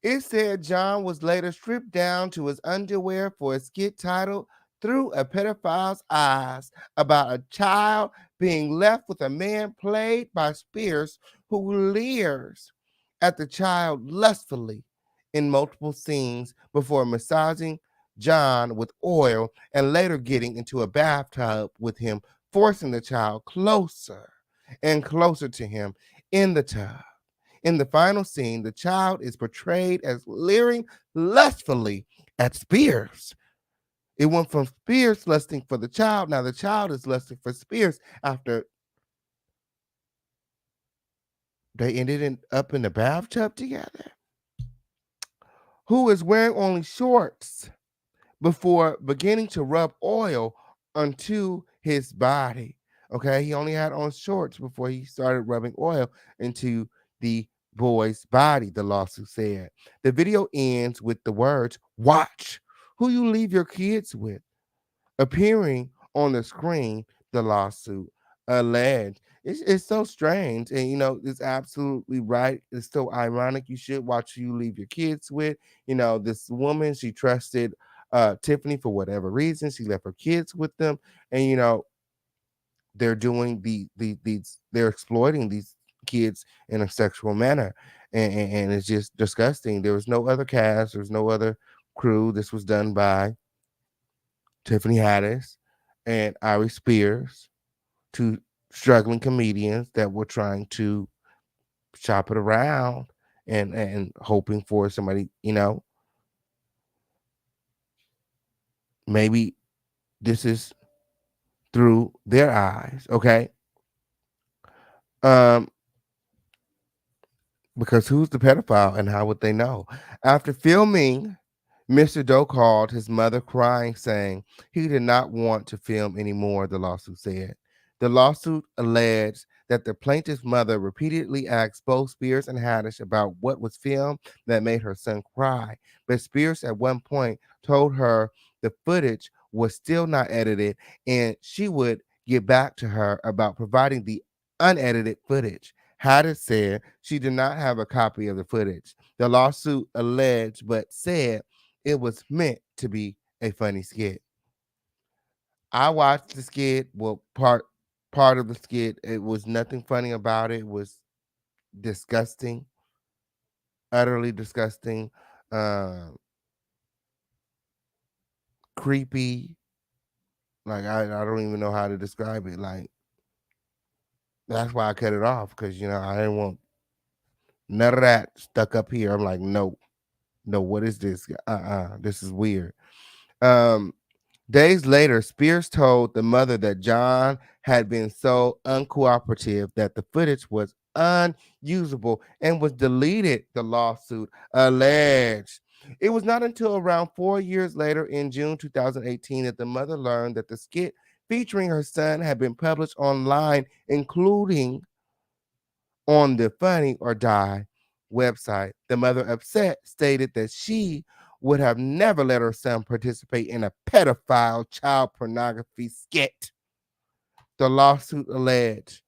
It said John was later stripped down to his underwear for a skit titled through a pedophile's eyes about a child being left with a man played by Spears who leers at the child lustfully in multiple scenes before massaging John with oil and later getting into a bathtub with him, forcing the child closer and closer to him in the tub. In the final scene, the child is portrayed as leering lustfully at Spears. It went from Spears lusting for the child. Now the child is lusting for Spears after they up in the bathtub together. Who is wearing only shorts before beginning to rub oil onto his body. Okay, he only had on shorts before he started rubbing oil into the boy's body, the lawsuit said. The video ends with the words, "Watch who you leave your kids with," appearing on the screen, the lawsuit alleged. It's so strange. And, it's absolutely right. It's so ironic. You should watch who you leave your kids with. This woman, she trusted Tiffany for whatever reason. She left her kids with them. And, they're doing they're exploiting these kids in a sexual manner. And it's just disgusting. There was no other cast, there was no other crew. This was done by Tiffany Haddish and Iris Spears, two struggling comedians that were trying to shop it around and hoping for somebody, maybe this is through their eyes, okay? Um, because who's the pedophile and how would they know? After filming, Mr. Doe called his mother crying, saying he did not want to film anymore, the lawsuit said. The lawsuit alleged that the plaintiff's mother repeatedly asked both Spears and Haddish about what was filmed that made her son cry. But Spears at one point told her the footage was still not edited and she would get back to her about providing the unedited footage. Haddish said she did not have a copy of the footage. The lawsuit alleged but said it was meant to be a funny skit. I watched the skit, well, part of the skit. It was nothing funny about it. It was disgusting, utterly disgusting, uh, creepy. Like I don't even know how to describe it. Like that's why I cut it off because I didn't want none of that stuck up here. I'm like, no, no, what is this? This is weird. Um, Days later, Spears told the mother that John had been so uncooperative that the footage was unusable and was deleted, the lawsuit alleged. It was not until around 4 years later, in June 2018, that the mother learned that the skit featuring her son had been published online, including on the Funny or Die website. The mother, upset, stated that she would have never let her son participate in a pedophile child pornography skit. The lawsuit alleged.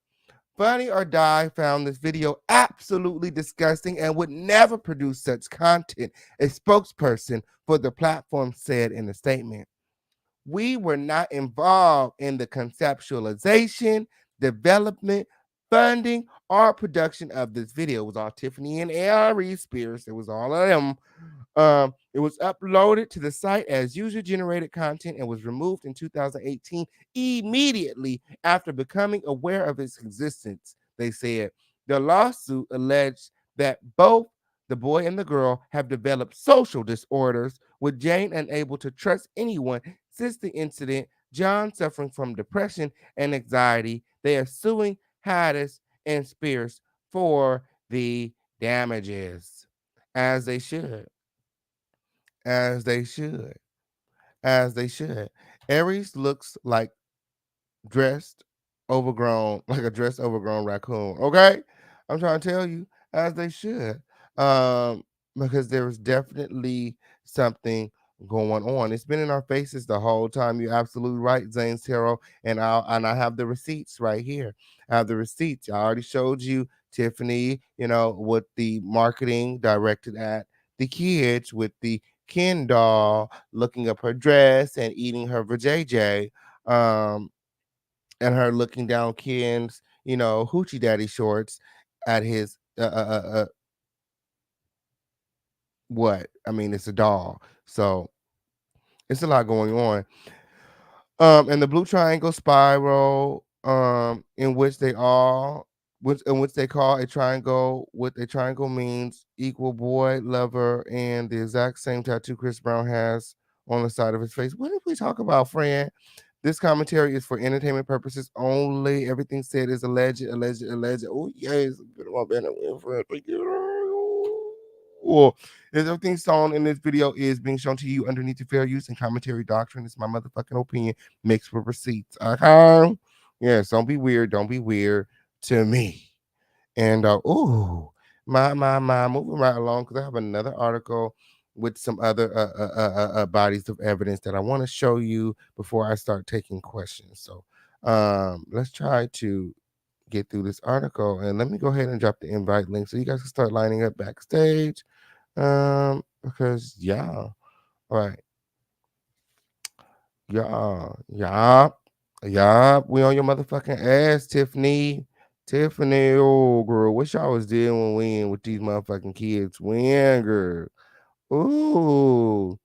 Funny or Die found this video absolutely disgusting and would never produce such content, a spokesperson for the platform said in a statement. We were not involved in the conceptualization, development, funding, or production of this video. It was all Tiffany and AIRES Spears. It was all of them. It was uploaded to the site as user-generated content and was removed in 2018 immediately after becoming aware of its existence, they said. The lawsuit alleged that both the boy and the girl have developed social disorders, with Jane unable to trust anyone since the incident. John suffering from depression and anxiety. They are suing Haddish and Spears for the damages, as they should. As they should. As they should. Aries looks like dressed, overgrown, like a dressed, overgrown raccoon. Okay, I'm trying to tell you, as they should, because there is definitely something going on. It's been in our faces the whole time. You're absolutely right, Zane Zero, and I have the receipts right here. I have the receipts. I already showed you Tiffany. With the marketing directed at the kids with the Ken doll, looking up her dress and eating her vajayjay, and her looking down Ken's, hoochie daddy shorts at his what? I mean, it's a doll, so it's a lot going on. And the blue triangle spiral, in which they call a triangle, what a triangle means equal boy, lover, and the exact same tattoo Chris Brown has on the side of his face. What did we talk about, friend? This commentary is for entertainment purposes only. Everything said is alleged, alleged, alleged. Oh, yes. Thank you. Well, everything shown in this video is being shown to you underneath the fair use and commentary doctrine. It's my motherfucking opinion mixed with receipts. Okay? Yes, don't be weird. Don't be weird to me. And moving right along because I have another article with some other bodies of evidence that I want to show you before I start taking questions. So let's try to get through this article, and let me go ahead and drop the invite link so you guys can start lining up backstage. Because yeah, all right, yeah, we on your motherfucking ass, Tiffany. Tiffany, oh girl, what y'all was doing when we in with these motherfucking kids? When, girl? Ooh.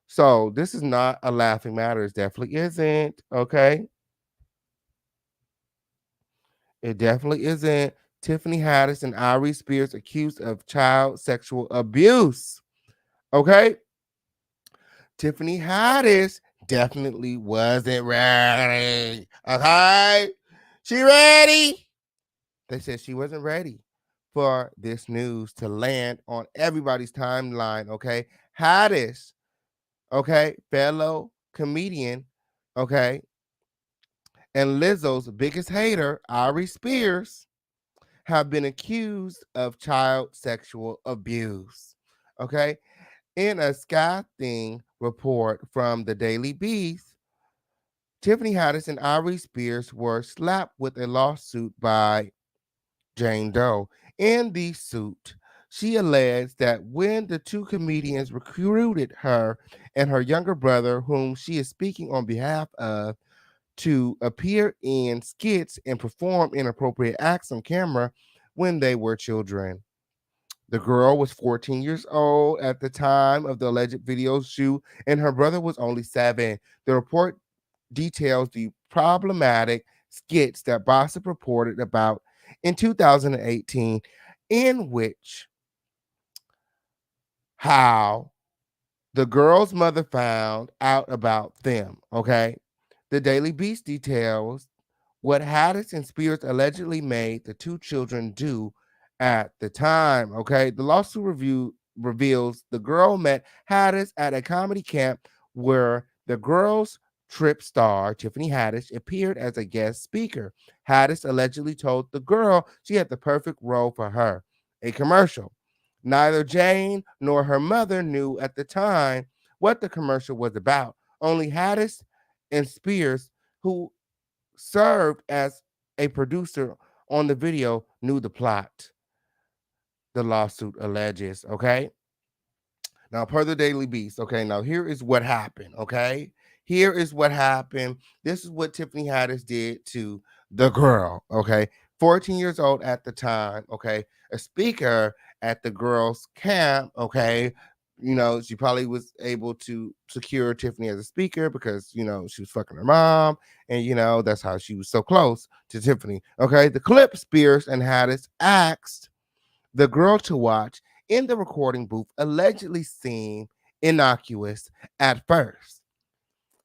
So this is not a laughing matter. It definitely isn't. Okay. It definitely isn't. Tiffany Haddish and Iris Spears accused of child sexual abuse. Okay. Tiffany Haddish definitely wasn't ready. Okay. She ready? They said she wasn't ready for this news to land on everybody's timeline. Okay. Haddish, okay, fellow comedian, okay, and Lizzo's biggest hater, Ari Spears, have been accused of child sexual abuse. Okay. In a scathing report from the Daily Beast, Tiffany Haddish and Ari Spears were slapped with a lawsuit by Jane Doe. In the suit, she alleged that when the two comedians recruited her and her younger brother, whom she is speaking on behalf of, to appear in skits and perform inappropriate acts on camera when they were children. The girl was 14 years old at the time of the alleged video shoot, and her brother was only 7. The report details the problematic skits that Gossip reported about in 2018, in which how the girl's mother found out about them. Okay. The Daily Beast details what Haddish and Spears allegedly made the two children do at the time. Okay. The lawsuit reveals the girl met Haddish at a comedy camp where the girl's trip star, Tiffany Haddish, appeared as a guest speaker. Haddish allegedly told the girl she had the perfect role for her, a commercial. Neither Jane nor her mother knew at the time what the commercial was about. Only Haddish and Spears, who served as a producer on the video, knew the plot. The lawsuit alleges, okay? Now, per the Daily Beast, okay, now here is what happened, okay? Here is what happened. This is what Tiffany Haddish did to the girl, okay? 14 years old at the time, okay? A speaker at the girls' camp, okay? She probably was able to secure Tiffany as a speaker because, she was fucking her mom. And, that's how she was so close to Tiffany, okay? The clip Spears and Haddish asked the girl to watch in the recording booth allegedly seemed innocuous at first,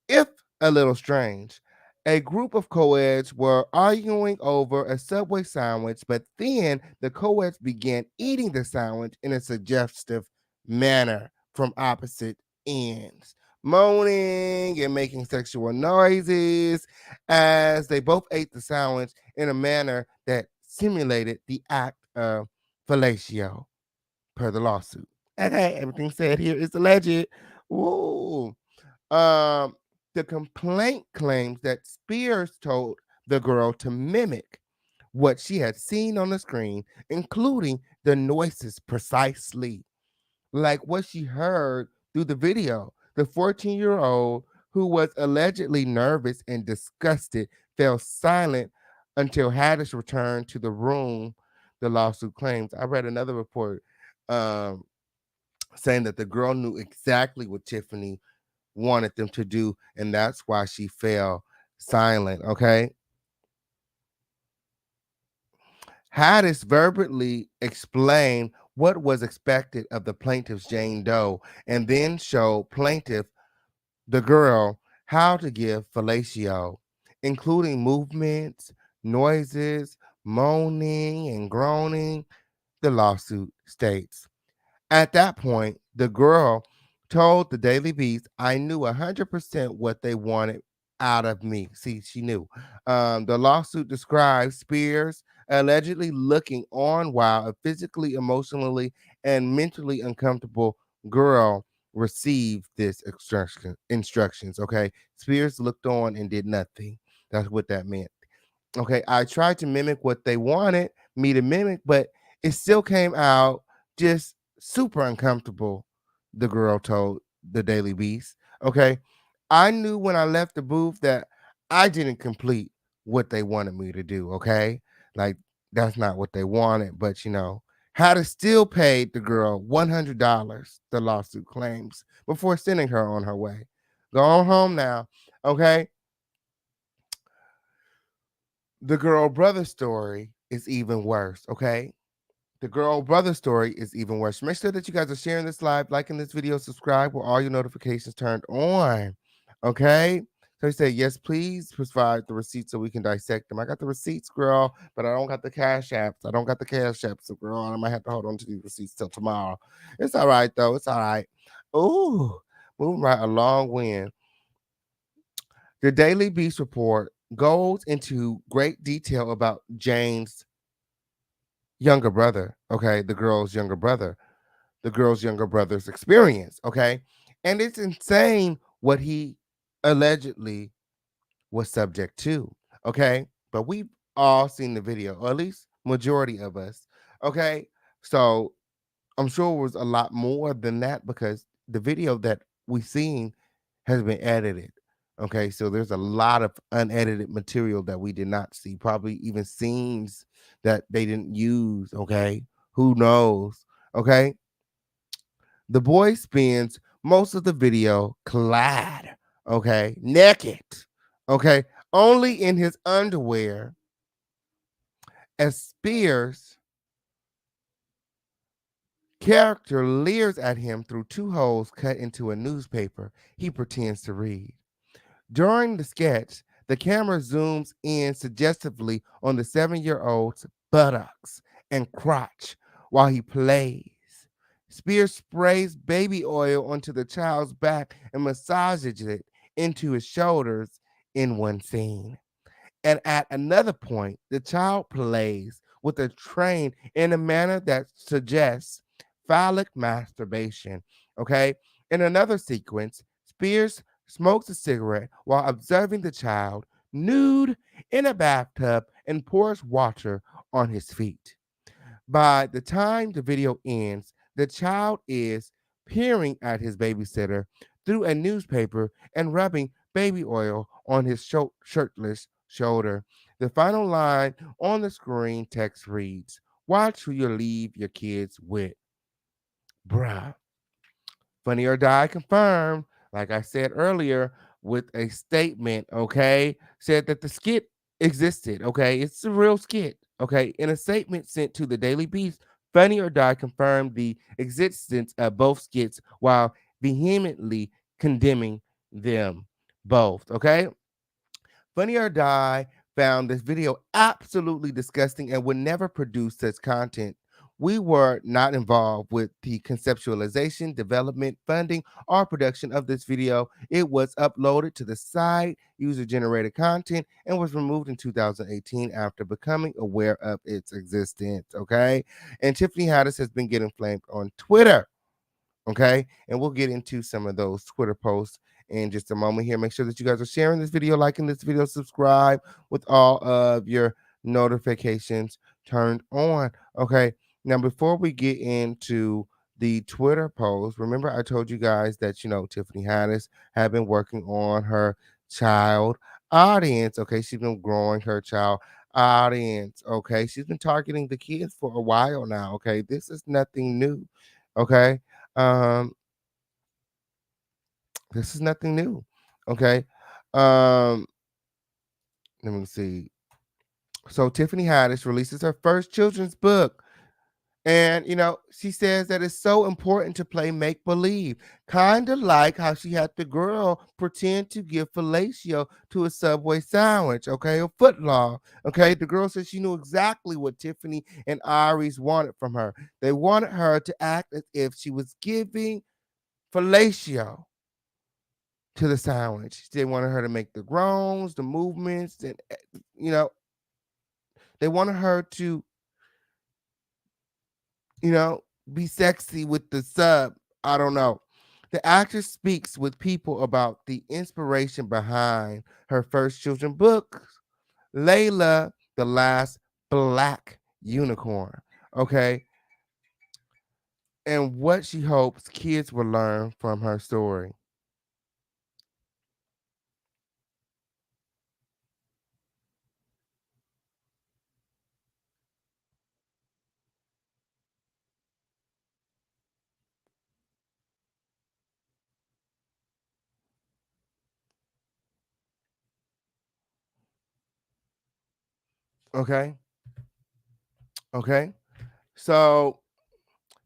if a little strange. A group of co-eds were arguing over a Subway sandwich, but then the co-eds began eating the sandwich in a suggestive manner from opposite ends, moaning and making sexual noises as they both ate the sandwich in a manner that simulated the act of fellatio, per the lawsuit. Okay, everything said here is alleged. Ooh. The complaint claims that Spears told the girl to mimic what she had seen on the screen, including the noises precisely. like what she heard through the video. The 14-year-old, who was allegedly nervous and disgusted, fell silent until Haddish returned to the room, the lawsuit claims. I read another report um, saying that the girl knew exactly what Tiffany wanted them to do, and that's why she fell silent. Okay. Haddish verbally explained what was expected of the plaintiff's Jane Doe and then showed plaintiff, the girl, how to give fellatio, including movements, noises, moaning, and groaning, the lawsuit states. At that point, the girl told the Daily Beast, I knew 100% what they wanted out of me. See, she knew. The lawsuit describes Spears allegedly looking on while a physically, emotionally, and mentally uncomfortable girl received this instructions. Okay. Spears looked on and did nothing. That's what that meant. Okay, I tried to mimic what they wanted me to mimic, but it still came out just super uncomfortable, the girl told the Daily Beast. Okay, I knew when I left the booth that I didn't complete what they wanted me to do. Okay, like that's not what they wanted, but had to still paid the girl $100, the lawsuit claims, before sending her on her way. Go on home now. Okay, the girl brother story is even worse. Okay. The girl brother story is even worse. Make sure that you guys are sharing this live, liking this video, subscribe with all your notifications turned on. Okay. So he said, yes, please provide the receipts so we can dissect them. I got the receipts, girl, but I don't got the cash apps. I don't got the cash apps. So, girl, I might have to hold on to these receipts till tomorrow. It's all right, though. It's all right. Ooh, moving right along when the Daily Beast report goes into great detail about Jane's younger brother, okay, the girl's younger brother's experience, okay? And it's insane what he allegedly was subject to, okay? But we've all seen the video, or at least majority of us, okay? So I'm sure it was a lot more than that because the video that we've seen has been edited. Okay, so there's a lot of unedited material that we did not see, probably even scenes that they didn't use. Okay, who knows? Okay, the boy spends most of the video clad, okay, naked, okay, only in his underwear as Spears character leers at him through two holes cut into a newspaper he pretends to read. During the sketch, the camera zooms in suggestively on the 7-year-old's buttocks and crotch while he plays. Spears sprays baby oil onto the child's back and massages it into his shoulders in one scene. And at another point, the child plays with a train in a manner that suggests phallic masturbation. Okay. In another sequence, Spears smokes a cigarette while observing the child nude in a bathtub and pours water on his feet. By the time the video ends, the child is peering at his babysitter through a newspaper and rubbing baby oil on his shirtless shoulder. The final line on the screen text reads, watch who you leave your kids with. Bruh. Funny or Die confirmed, like I said earlier, with a statement, okay, said that the skit existed, okay? It's a real skit, okay? In a statement sent to the Daily Beast, Funny or Die confirmed the existence of both skits while vehemently condemning them both, okay? Funny or Die found this video absolutely disgusting and would never produce such content. We were not involved with the conceptualization, development, funding, or production of this video. It was uploaded to the site, user generated content, and was removed in 2018 after becoming aware of its existence. Okay. And Tiffany Haddish has been getting flamed on Twitter. Okay. And we'll get into some of those Twitter posts in just a moment here. Make sure that you guys are sharing this video, liking this video, subscribe with all of your notifications turned on. Okay. Now, before we get into the Twitter post. Remember, I told you guys that, Tiffany Haddish had been working on her child audience. Okay. She's been growing her child audience. Okay. She's been targeting the kids for a while now. Okay. This is nothing new. Okay. Um, this is nothing new. Okay. Um, Let me see. So Tiffany Haddish releases her first children's book. And, she says that it's so important to play make believe, kind of like how she had the girl pretend to give fellatio to a Subway sandwich, okay, a foot long, okay. The girl said she knew exactly what Tiffany and Iris wanted from her. They wanted her to act as if she was giving fellatio to the sandwich. They wanted her to make the groans, the movements, and, you know, they wanted her to you know, be sexy with the sub. I don't know. The actress speaks with people about the inspiration behind her first children's book, Layla, the Last Black Unicorn. Okay. And what she hopes kids will learn from her story. Okay. Okay. So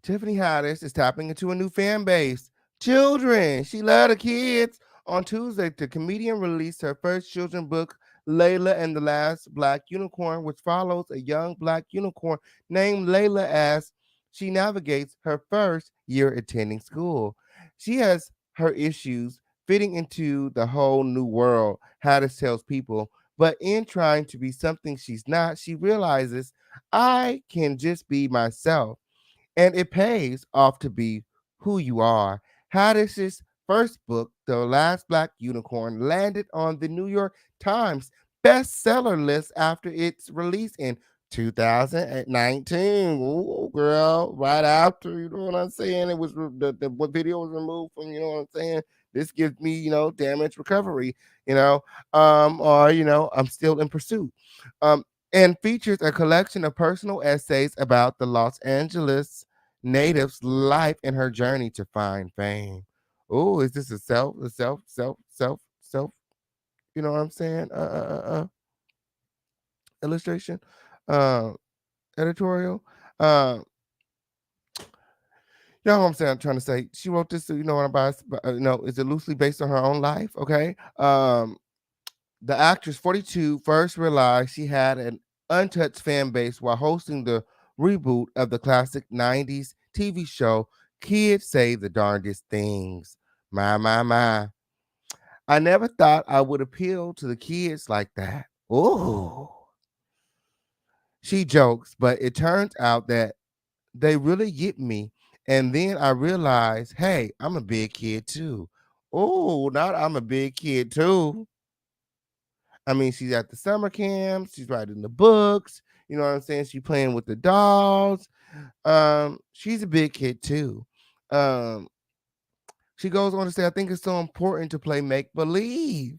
Tiffany Haddish is tapping into a new fan base. Children. She love the kids. On Tuesday, the comedian released her first children's book, Layla and the Last Black Unicorn, which follows a young black unicorn named Layla as she navigates her first year attending school. She has her issues fitting into the whole new world, Haddish tells people, but in trying to be something she's not, she realizes I can just be myself and it pays off to be who you are. Haddish's first book, The Last Black Unicorn, landed on the New York Times bestseller list after its release in 2019. Ooh, girl, right after, you know what I'm saying? It was the what video was removed from, you know what I'm saying? This gives me, damage recovery, or I'm still in pursuit. Um, and features a collection of personal essays about the Los Angeles native's life and her journey to find fame. Oh, is this a self, you know what I'm saying? Illustration, uh, editorial. Uh, you know what I'm saying? I'm trying to say she wrote this, you know what I'm about, is it loosely based on her own life? Okay. The actress 42 first realized she had an untouched fan base while hosting the reboot of the classic 90s TV show Kids Say the Darndest Things. My. I never thought I would appeal to the kids like that. Ooh. She jokes, but it turns out that they really get me. And then I realized, hey, I'm a big kid too. Oh, not I'm a big kid too. I mean, she's at the summer camps, she's writing the books, you know what I'm saying? She's playing with the dolls. She's a big kid too. Um, she goes on to say, I think it's so important to play make believe.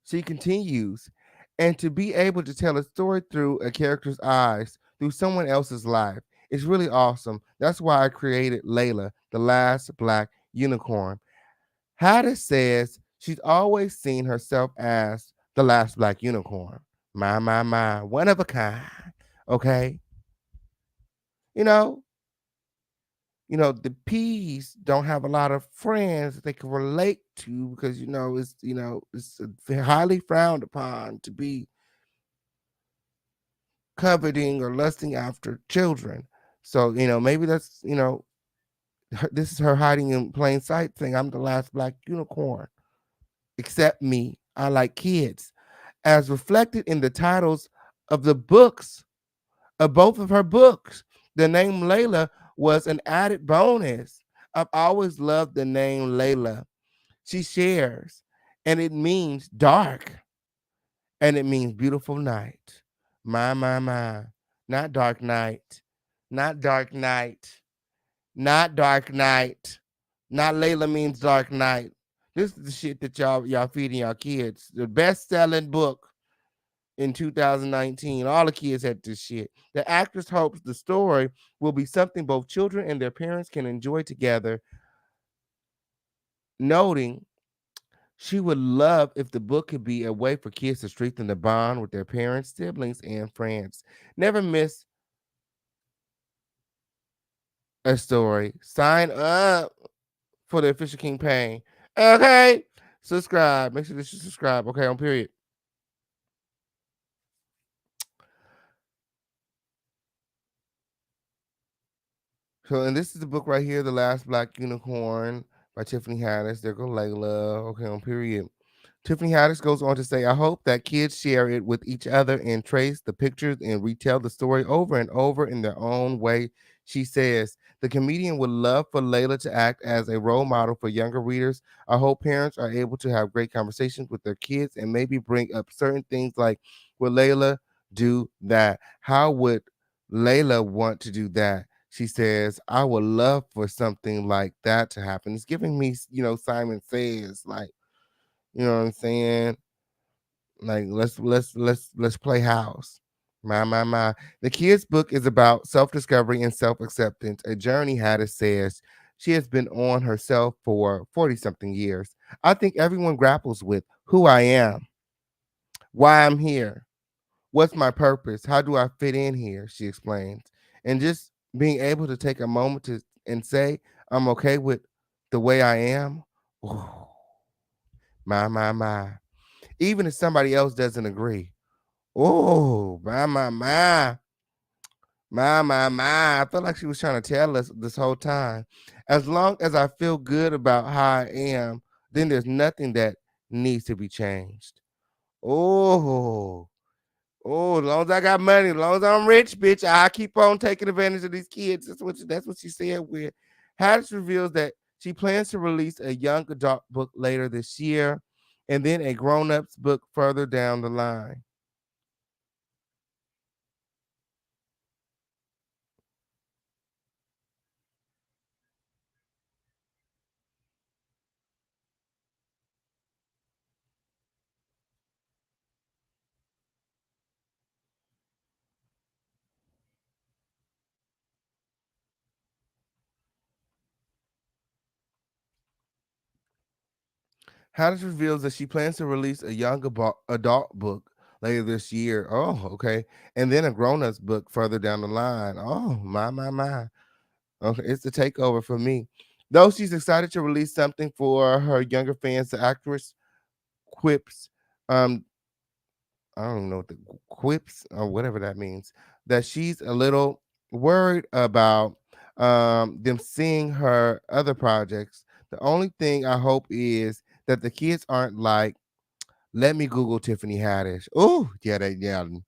She continues, and to be able to tell a story through a character's eyes, through someone else's life. It's really awesome. That's why I created Layla, the last black unicorn. Haddish says she's always seen herself as the last black unicorn. My, one of a kind. Okay. You know, the P's don't have a lot of friends that they can relate to because it's highly frowned upon to be coveting or lusting after children. So, maybe that's, this is her hiding in plain sight saying, I'm the last black unicorn. Accept me. I like kids. As reflected in the titles of the books, of both of her books. The name Layla was an added bonus. I've always loved the name Layla. She shares, and it means dark, and it means beautiful night. My. Not dark night. Not dark night. not Dark Knight. Not Layla means Dark Knight. This is the shit that y'all feeding y'all kids. The best-selling book in 2019. All the kids had this shit. The actress hopes the story will be something both children and their parents can enjoy together, noting she would love if the book could be a way for kids to strengthen the bond with their parents, siblings, and friends. Never miss a story. Sign up for the official campaign. Okay. Subscribe. Make sure that you subscribe. Okay, on period. So, and this is the book right here, The Last Black Unicorn by Tiffany Haddish. There go Layla. Okay, on period. Tiffany Haddish goes on to say, I hope that kids share it with each other and trace the pictures and retell the story over and over in their own way. She says, the comedian would love for Layla to act as a role model for younger readers. I hope parents are able to have great conversations with their kids and maybe bring up certain things like, would Layla do that? How would Layla want to do that? She says, I would love for something like that to happen. It's giving me, Simon Says, like, you know what I'm saying? Like let's play house. My. The kids' book is about self-discovery and self-acceptance, a journey Haddish says she has been on herself for 40-something years. I think everyone grapples with who I am, why I'm here, what's my purpose, how do I fit in here, she explains. And just being able to take a moment to and say, I'm okay with the way I am. Oh, my. Even if somebody else doesn't agree. Oh, my. I felt like she was trying to tell us this whole time. As long as I feel good about how I am, then there's nothing that needs to be changed. Oh, as long as I got money, as long as I'm rich, bitch, I keep on taking advantage of these kids. That's what she said. With Haddish reveals that she plans to release a young adult book later this year, and then a grown-ups book further down the line. Haddish reveals that she plans to release a young adult book later this year. Oh, okay. And then a grown-ups book further down the line. Oh, my. Okay, it's the takeover for me. Though she's excited to release something for her younger fans, the actress quips, um, I don't even know what the quips or whatever that means, that she's a little worried about them seeing her other projects. The only thing I hope is that the kids aren't like, let me Google Tiffany Haddish. Oh, yeah, they don't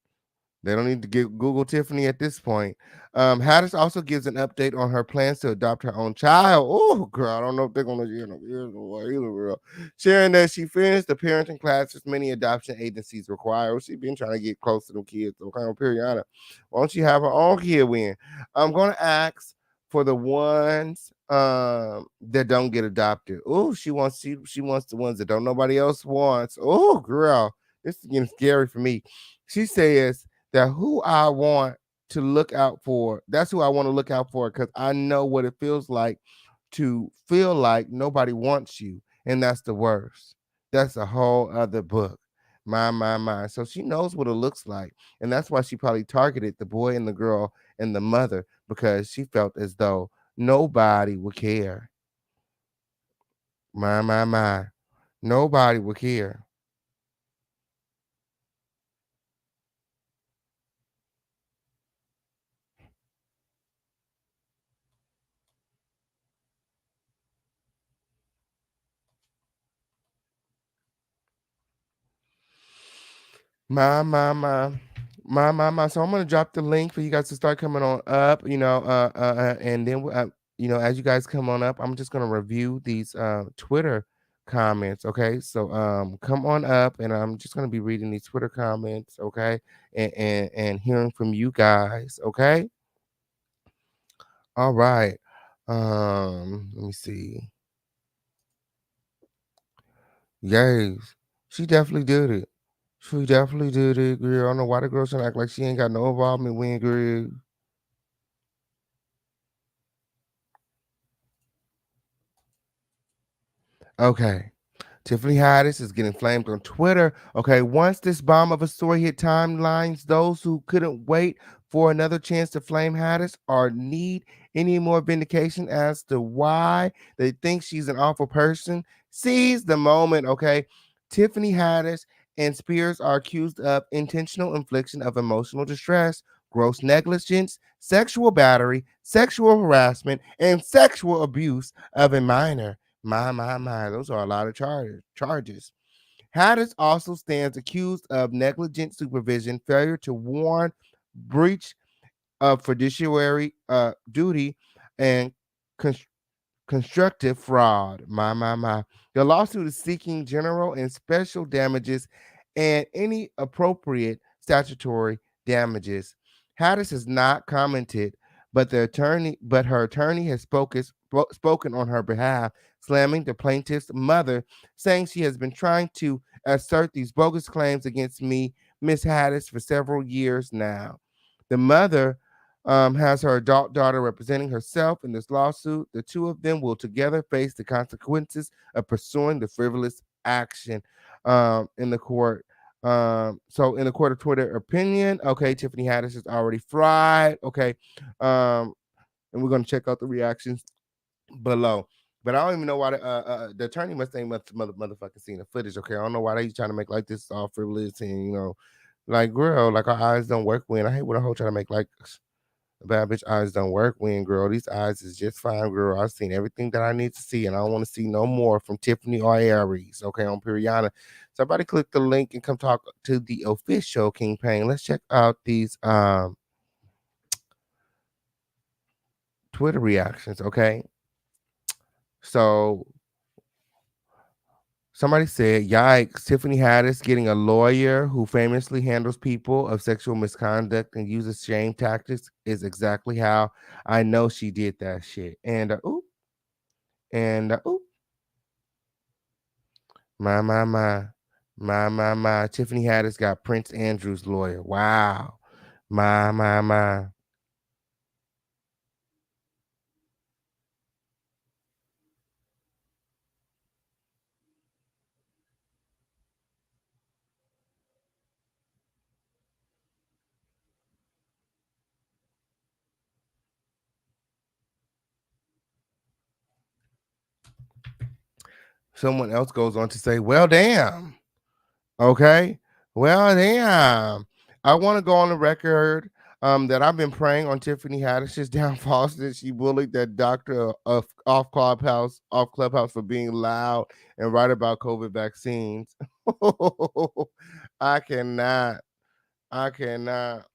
need to get Google Tiffany at this point. Haddish also gives an update on her plans to adopt her own child. Oh, girl, I don't know if they're going to either, girl. Sharing that she finished the parenting classes many adoption agencies require. She's been trying to get close to them kids. Okay, Periana. Why don't she have her own kid win? I'm going to ask for the ones that don't get adopted. Oh, she wants the ones that don't nobody else wants. Oh, girl, this is getting scary for me. She says that who I want to look out for, that's who I want to look out for because I know what it feels like to feel like nobody wants you. And that's the worst. That's a whole other book. My. So she knows what it looks like. And that's why she probably targeted the boy and the girl and the mother because she felt as though nobody would care. My. Nobody would care. My. So I'm gonna drop the link for you guys to start coming on up. And then as you guys come on up, I'm just gonna review these Twitter comments. Okay, so come on up, and I'm just gonna be reading these Twitter comments. Okay, and hearing from you guys. Okay, all right. Let me see. Yes, she definitely did it. She definitely did it, girl. I don't know why the girl trying to act like she ain't got no involvement with Greg. Okay. Tiffany Haddish is getting flamed on Twitter. Okay, once this bomb of a story hit timelines, those who couldn't wait for another chance to flame Haddish or need any more vindication as to why they think she's an awful person, seize the moment. Okay, Tiffany Haddish and Spears are accused of intentional infliction of emotional distress, gross negligence, sexual battery, sexual harassment, and sexual abuse of a minor. My. Those are a lot of charges. Haddish also stands accused of negligent supervision, failure to warn, breach of fiduciary duty, and constructive fraud. My. The lawsuit is seeking general and special damages and any appropriate statutory damages. Haddish has not commented, but her attorney has spoken on her behalf, slamming the plaintiff's mother, saying she has been trying to assert these bogus claims against me, Miss Haddish, for several years now. The mother has her adult daughter representing herself in this lawsuit. The two of them will together face the consequences of pursuing the frivolous action in the court. So in the court of Twitter opinion, okay, Tiffany Haddish is already fried. Okay, and we're gonna check out the reactions below. But I don't even know why the attorney must ain't motherfucking seen the footage. Okay, I don't know why they trying to make like this all frivolous and like girl, like our eyes don't work when I hate when a whole trying to make like bad bitch eyes don't work when, girl. These eyes is just fine, girl. I've seen everything that I need to see, and I don't want to see no more from Tiffany or Aries. Okay, on Periana. Somebody click the link and come talk to the official King Pain. Let's check out these Twitter reactions. Okay, so somebody said, "Yikes! Tiffany Haddish getting a lawyer who famously handles people of sexual misconduct and uses shame tactics is exactly how I know she did that shit." And oop, and oop, my, my. Tiffany Haddish got Prince Andrew's lawyer. Wow, my. Someone else goes on to say, "Well, damn." Okay. Well, damn. I want to go on the record that I've been praying on Tiffany Haddish's downfall since she bullied that doctor of off Clubhouse for being loud and right about COVID vaccines. I cannot. I cannot.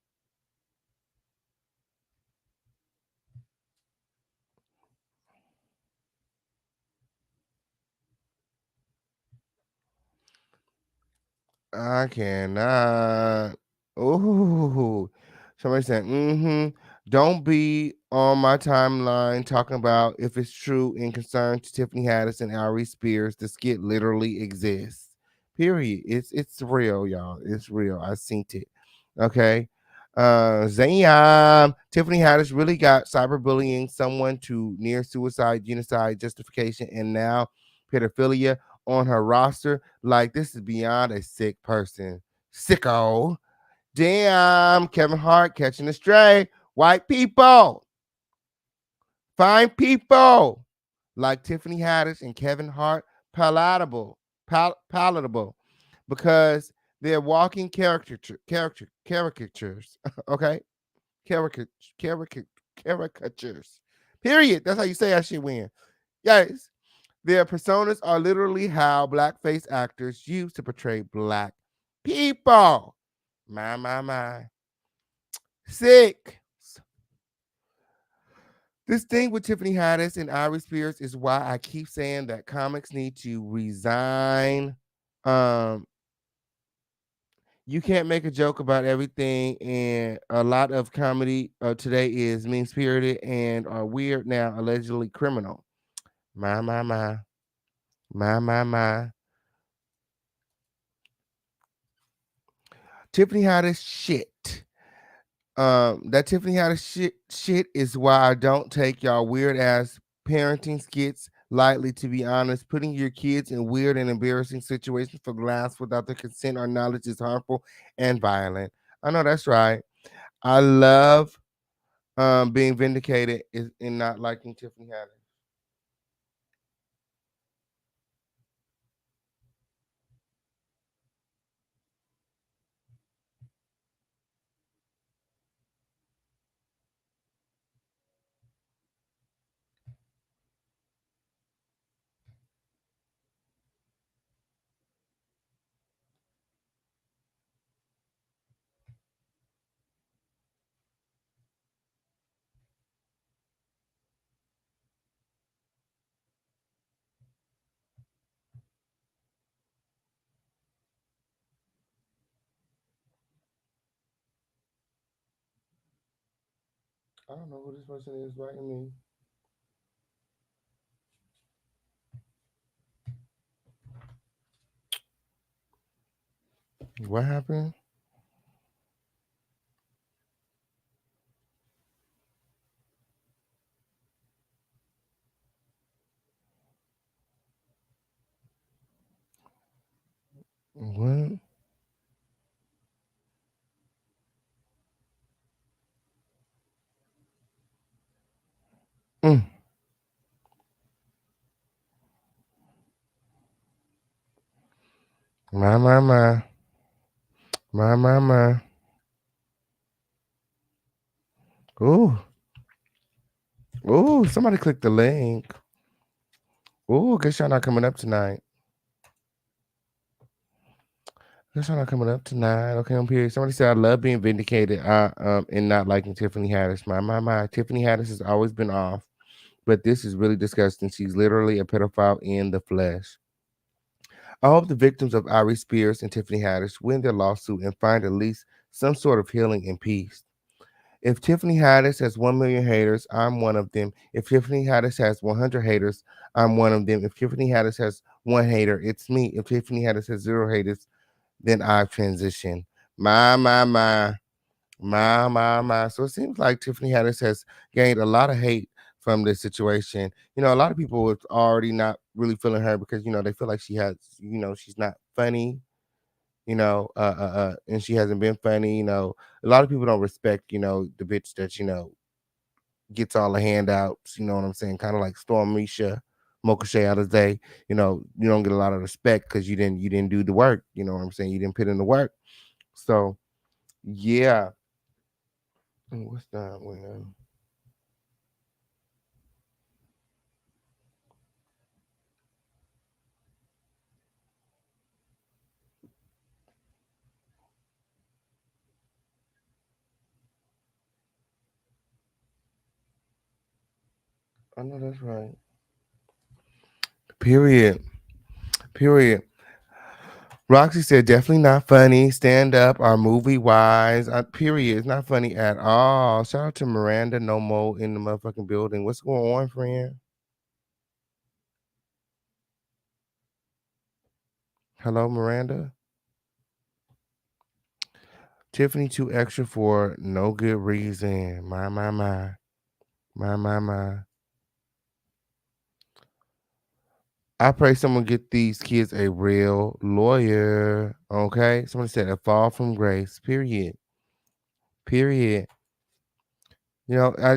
I cannot. Ooh. Somebody said, don't be on my timeline talking about if it's true in concern to Tiffany Haddish and Ari Spears. The skit literally exists. Period. It's real, y'all. It's real. I seen it. Okay. Zayam. Tiffany Haddish really got cyberbullying someone to near suicide, genocide justification, and now pedophilia on her roster. Like, this is beyond a sick person. Sicko. Damn, Kevin Hart catching a stray. White people, fine people like Tiffany Haddish and Kevin Hart palatable because they're walking caricatures. Okay, caricature, caricatures. Period. That's how you say that shit. Win. Yes, their personas are literally how blackface actors use to portray black people. My. Sick. This thing with Tiffany Haddish and Iris Spears is why I keep saying that comics need to resign. Um, You can't make a joke about everything, and a lot of comedy today is mean spirited and are weird now, allegedly criminal. My, my, my, my. Tiffany Haddish shit. That Tiffany Haddish shit is why I don't take y'all weird ass parenting skits lightly. To be honest, putting your kids in weird and embarrassing situations for laughs without their consent or knowledge is harmful and violent. I know that's right. I love being vindicated is in not liking Tiffany Haddish. I don't know who this person is writing me. What happened? What? Mm. My. My. Ooh. Ooh, somebody click the link. Ooh, guess y'all not coming up tonight. Guess y'all not coming up tonight. Okay, I'm here. Somebody said I love being vindicated. And not liking Tiffany Haddish. My. Tiffany Haddish has always been off, but this is really disgusting. She's literally a pedophile in the flesh. I hope the victims of Iris Spears and Tiffany Haddish win their lawsuit and find at least some sort of healing and peace. If Tiffany Haddish has 1 million haters, I'm one of them. If Tiffany Haddish has 100 haters, I'm one of them. If Tiffany Haddish has one hater, it's me. If Tiffany Haddish has 0 haters, then I've transitioned. My. My. So it seems like Tiffany Haddish has gained a lot of hate from this situation. A lot of people was already not really feeling her because they feel like she has, she's not funny. And she hasn't been funny. A lot of people don't respect, the bitch that gets all the handouts. You know what I'm saying? Kind of like Storm Misha, Mocha out of day. You don't get a lot of respect because you didn't do the work. You know what I'm saying? You didn't put in the work. So yeah. What's that? I know that's right. Period. Period. Roxy said, definitely not funny. Stand up or movie wise. Period. It's not funny at all. Shout out to Miranda No Mo in the motherfucking building. What's going on, friend? Hello, Miranda. Tiffany too extra for no good reason. My. My. I pray someone get these kids a real lawyer. Okay. Somebody said a fall from grace. Period. Period. I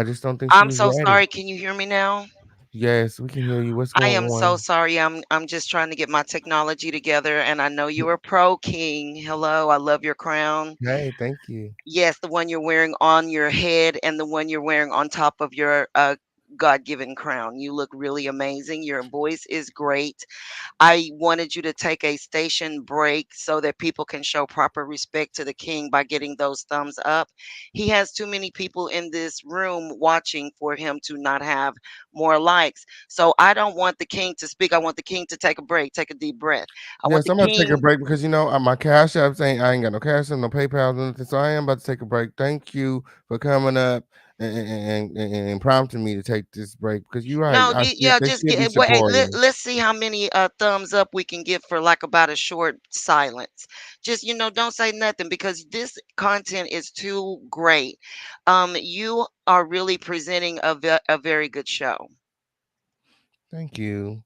just don't think she I'm was so ready. sorry. Can you hear me now? Yes, we can hear you. What's I going am so on? sorry. I'm just trying to get my technology together, and I know you're a pro king. Hello, I love your crown. Hey, thank you. Yes, the one you're wearing on your head and the one you're wearing on top of your God-given crown. You look really amazing. Your voice is great. I wanted you to take a station break so that people can show proper respect to the king by getting those thumbs up. He has too many people in this room watching for him to not have more likes. So I don't want the king to speak. I want the king to take a break, take a deep breath. I want Yes, the I'm about to take a king. break because my Cash App saying I ain't got no cash and no PayPal, nothing. So I am about to take a break. Thank you for coming up and prompting me to take this break because you're right. No, yeah, They just should be get. Wait, supporting. let's see how many thumbs up we can get for like about a short silence. Just don't say nothing because this content is too great. You are really presenting a very good show. Thank you.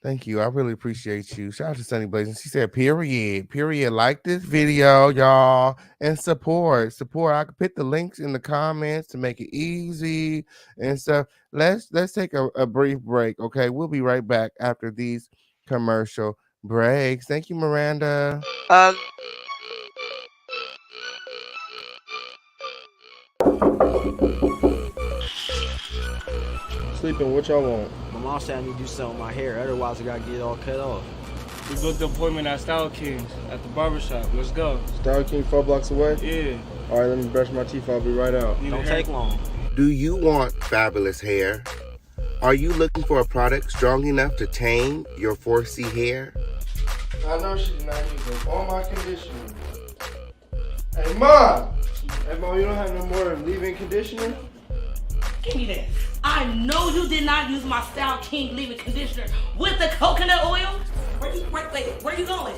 Thank you. I really appreciate you. Shout out to Sunny Blazing. She said, period. Period. Like this video, y'all. And support. Support. I could put the links in the comments to make it easy and stuff. Let's take a brief break. Okay. We'll be right back after these commercial breaks. Thank you, Miranda. Uh, Sleeping, what y'all want? My mom said I need to do something with my hair, otherwise I gotta get it all cut off. We booked the appointment at Style Kings at the barbershop. Let's go. Star King 4 blocks away? Yeah. All right, let me brush my teeth. I'll be right out. Need a Don't hair- take long. Do you want fabulous hair? Are you looking for a product strong enough to tame your 4C hair? I know she did not use all my conditioner. Hey, Mom! Hey, Mom, you don't have no more leave-in conditioner? Give me that. I know you did not use my Style King leave-in conditioner with the coconut oil. Where you going?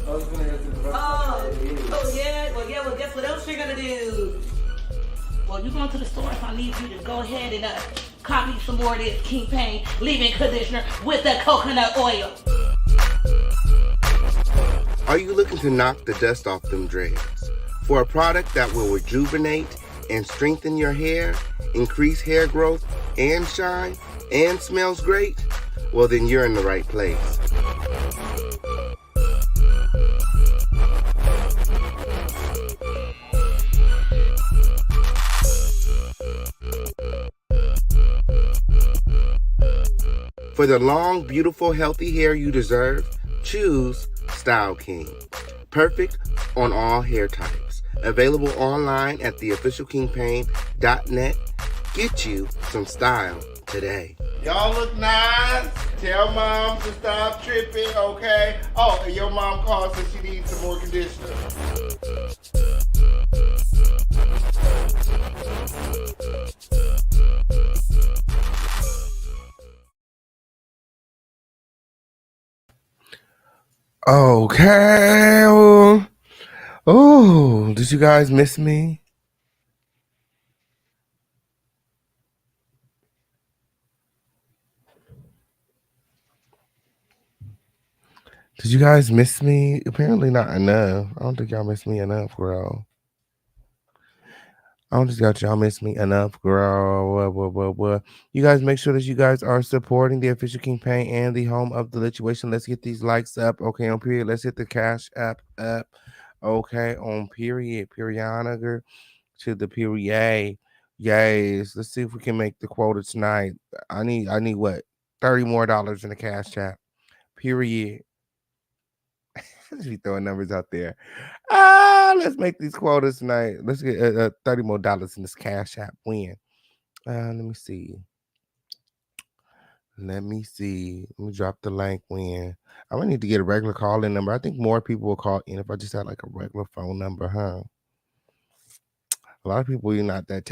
I was gonna go to the restaurant. Well, guess what else you're gonna do? Well, you're going to the store, so I need you to go ahead and cop me some more of this King Pain leave-in conditioner with the coconut oil. Are you looking to knock the dust off them dreads? For a product that will rejuvenate and strengthen your hair, increase hair growth and shine, and smells great? Well, then you're in the right place. For the long, beautiful, healthy hair you deserve, choose Style King. Perfect on all hair types. Available online at theofficialkingpain.net. Get you some style today. Y'all look nice. Tell mom to stop tripping, okay? Oh, and your mom calls and she needs some more conditioner. Okay. Oh, did you guys miss me? Did you guys miss me? Apparently not enough. I don't think y'all miss me enough, girl. I don't just got y'all miss me enough, girl. What? You guys make sure that you guys are supporting the official King Pain and the home of the lituation. Let's get these likes up. Okay, on period. Let's hit the Cash App up. Okay, on period. Periodic to the period. Yes. Let's see if we can make the quota tonight. I need what? $30 more in the Cash App. Period. Just be throwing numbers out there. Let's make these quotas tonight. Let's get $30 more in this Cash App win. Let me see. Let me drop the link win. I might need to get a regular call-in number. I think more people will call in if I just had like a regular phone number, huh? A lot of people, you're not that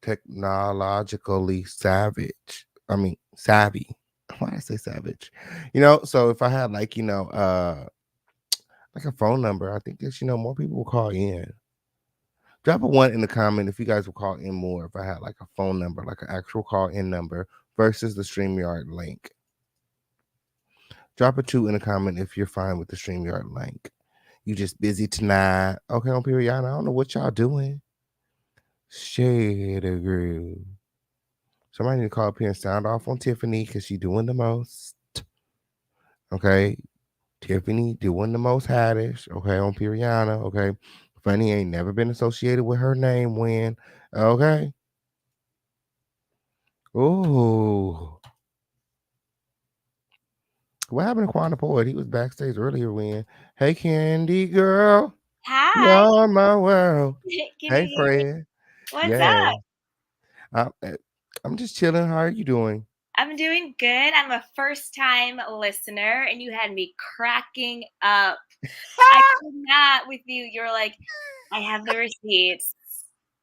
technologically savage. I mean, savvy. Why did I say savage? So if I had like a phone number, I think that more people will call in. Drop a 1 in the comment if you guys will call in more. If I had like a phone number, like an actual call in number versus the StreamYard link. Drop a 2 in the comment if you're fine with the StreamYard link. You just busy tonight? Okay, on period. I don't know what y'all doing. Shade of groove. Somebody need to call up here and sound off on Tiffany because she's doing the most. Okay. Tiffany doing the most Haddish. Okay, on Periana. Okay. Funny ain't never been associated with her name when. Okay. Oh, what happened to Quanah Poet? He was backstage earlier when, hey, Candy Girl, Hi. you're my world. Can Hey, you hear me? Fred. What's Yeah. up? I'm just chilling. How are you doing? I'm doing good. I'm a first time listener and you had me cracking up. I could not with you. You're like, I have the receipts,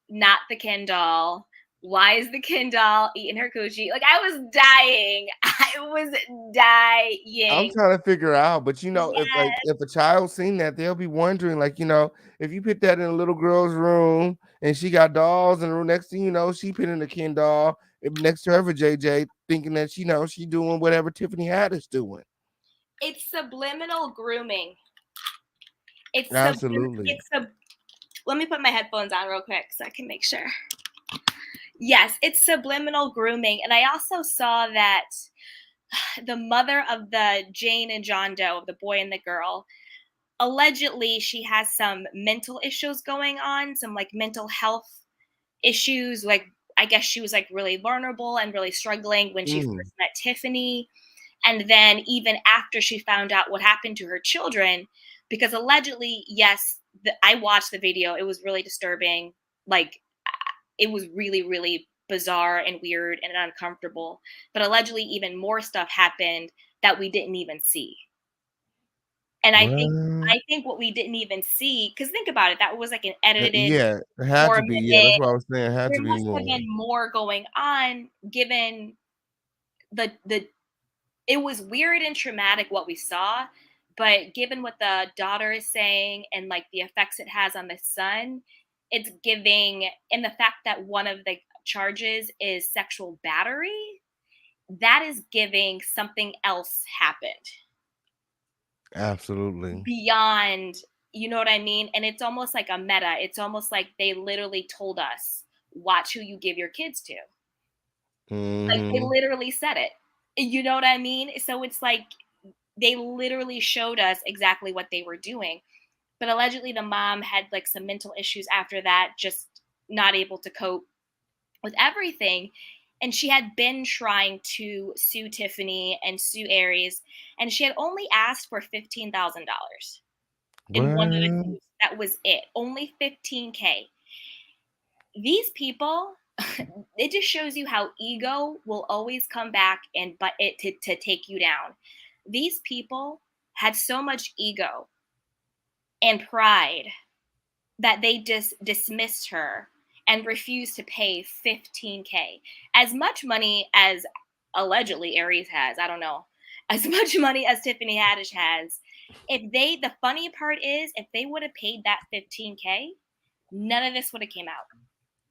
not the Ken doll. Why is the Ken doll eating her coochie? Like, I was dying. I was I'm dying. trying to figure out, but Yes. if a child seen that, they'll be wondering, if you put that in a little girl's room and she got dolls in the room, next thing you know, she put in a Ken doll next to her for JJ, thinking that she doing whatever Tiffany Haddish doing. It's subliminal grooming. It's Absolutely. let me put my headphones on real quick so I can make sure. Yes, it's subliminal grooming. And I also saw that the mother of the Jane and John Doe, of the boy and the girl, allegedly she has some mental issues going on, some like mental health issues. Like, I guess she was like really vulnerable and really struggling when she Mm. first met Tiffany. And then even after she found out what happened to her children, because allegedly, yes, I watched the video. It was really disturbing. Like, it was really, really bizarre and weird and uncomfortable. But allegedly, even more stuff happened that we didn't even see. And What? I think what we didn't even see, because think about it, that was like an edited Yeah, it had to be. Yeah, that's 4 minute. what I was saying. It had There to be must have more. been more going on, given the it was weird and traumatic what we saw, but given what the daughter is saying and like the effects it has on the son, it's giving, and the fact that one of the charges is sexual battery, that is giving something else happened Absolutely. beyond, you know what I mean? And it's almost like a meta. It's almost like they literally told us, watch who you give your kids to. Like, they Mm-hmm. literally said it. You know what I mean? So it's like they literally showed us exactly what they were doing. But allegedly the mom had like some mental issues after that, just not able to cope with everything. And she had been trying to sue Tiffany and sue AIRES, and she had only asked for $15,000 in one of the What? suits. That was it. Only 15K. These people, it just shows you how ego will always come back and but it to take you down. These people had so much ego and pride that they just dismissed her and refused to pay 15K. As much money as allegedly AIRES has, I don't know, as much money as Tiffany Haddish has. The funny part is, if they would have paid that 15K, none of this would have came out.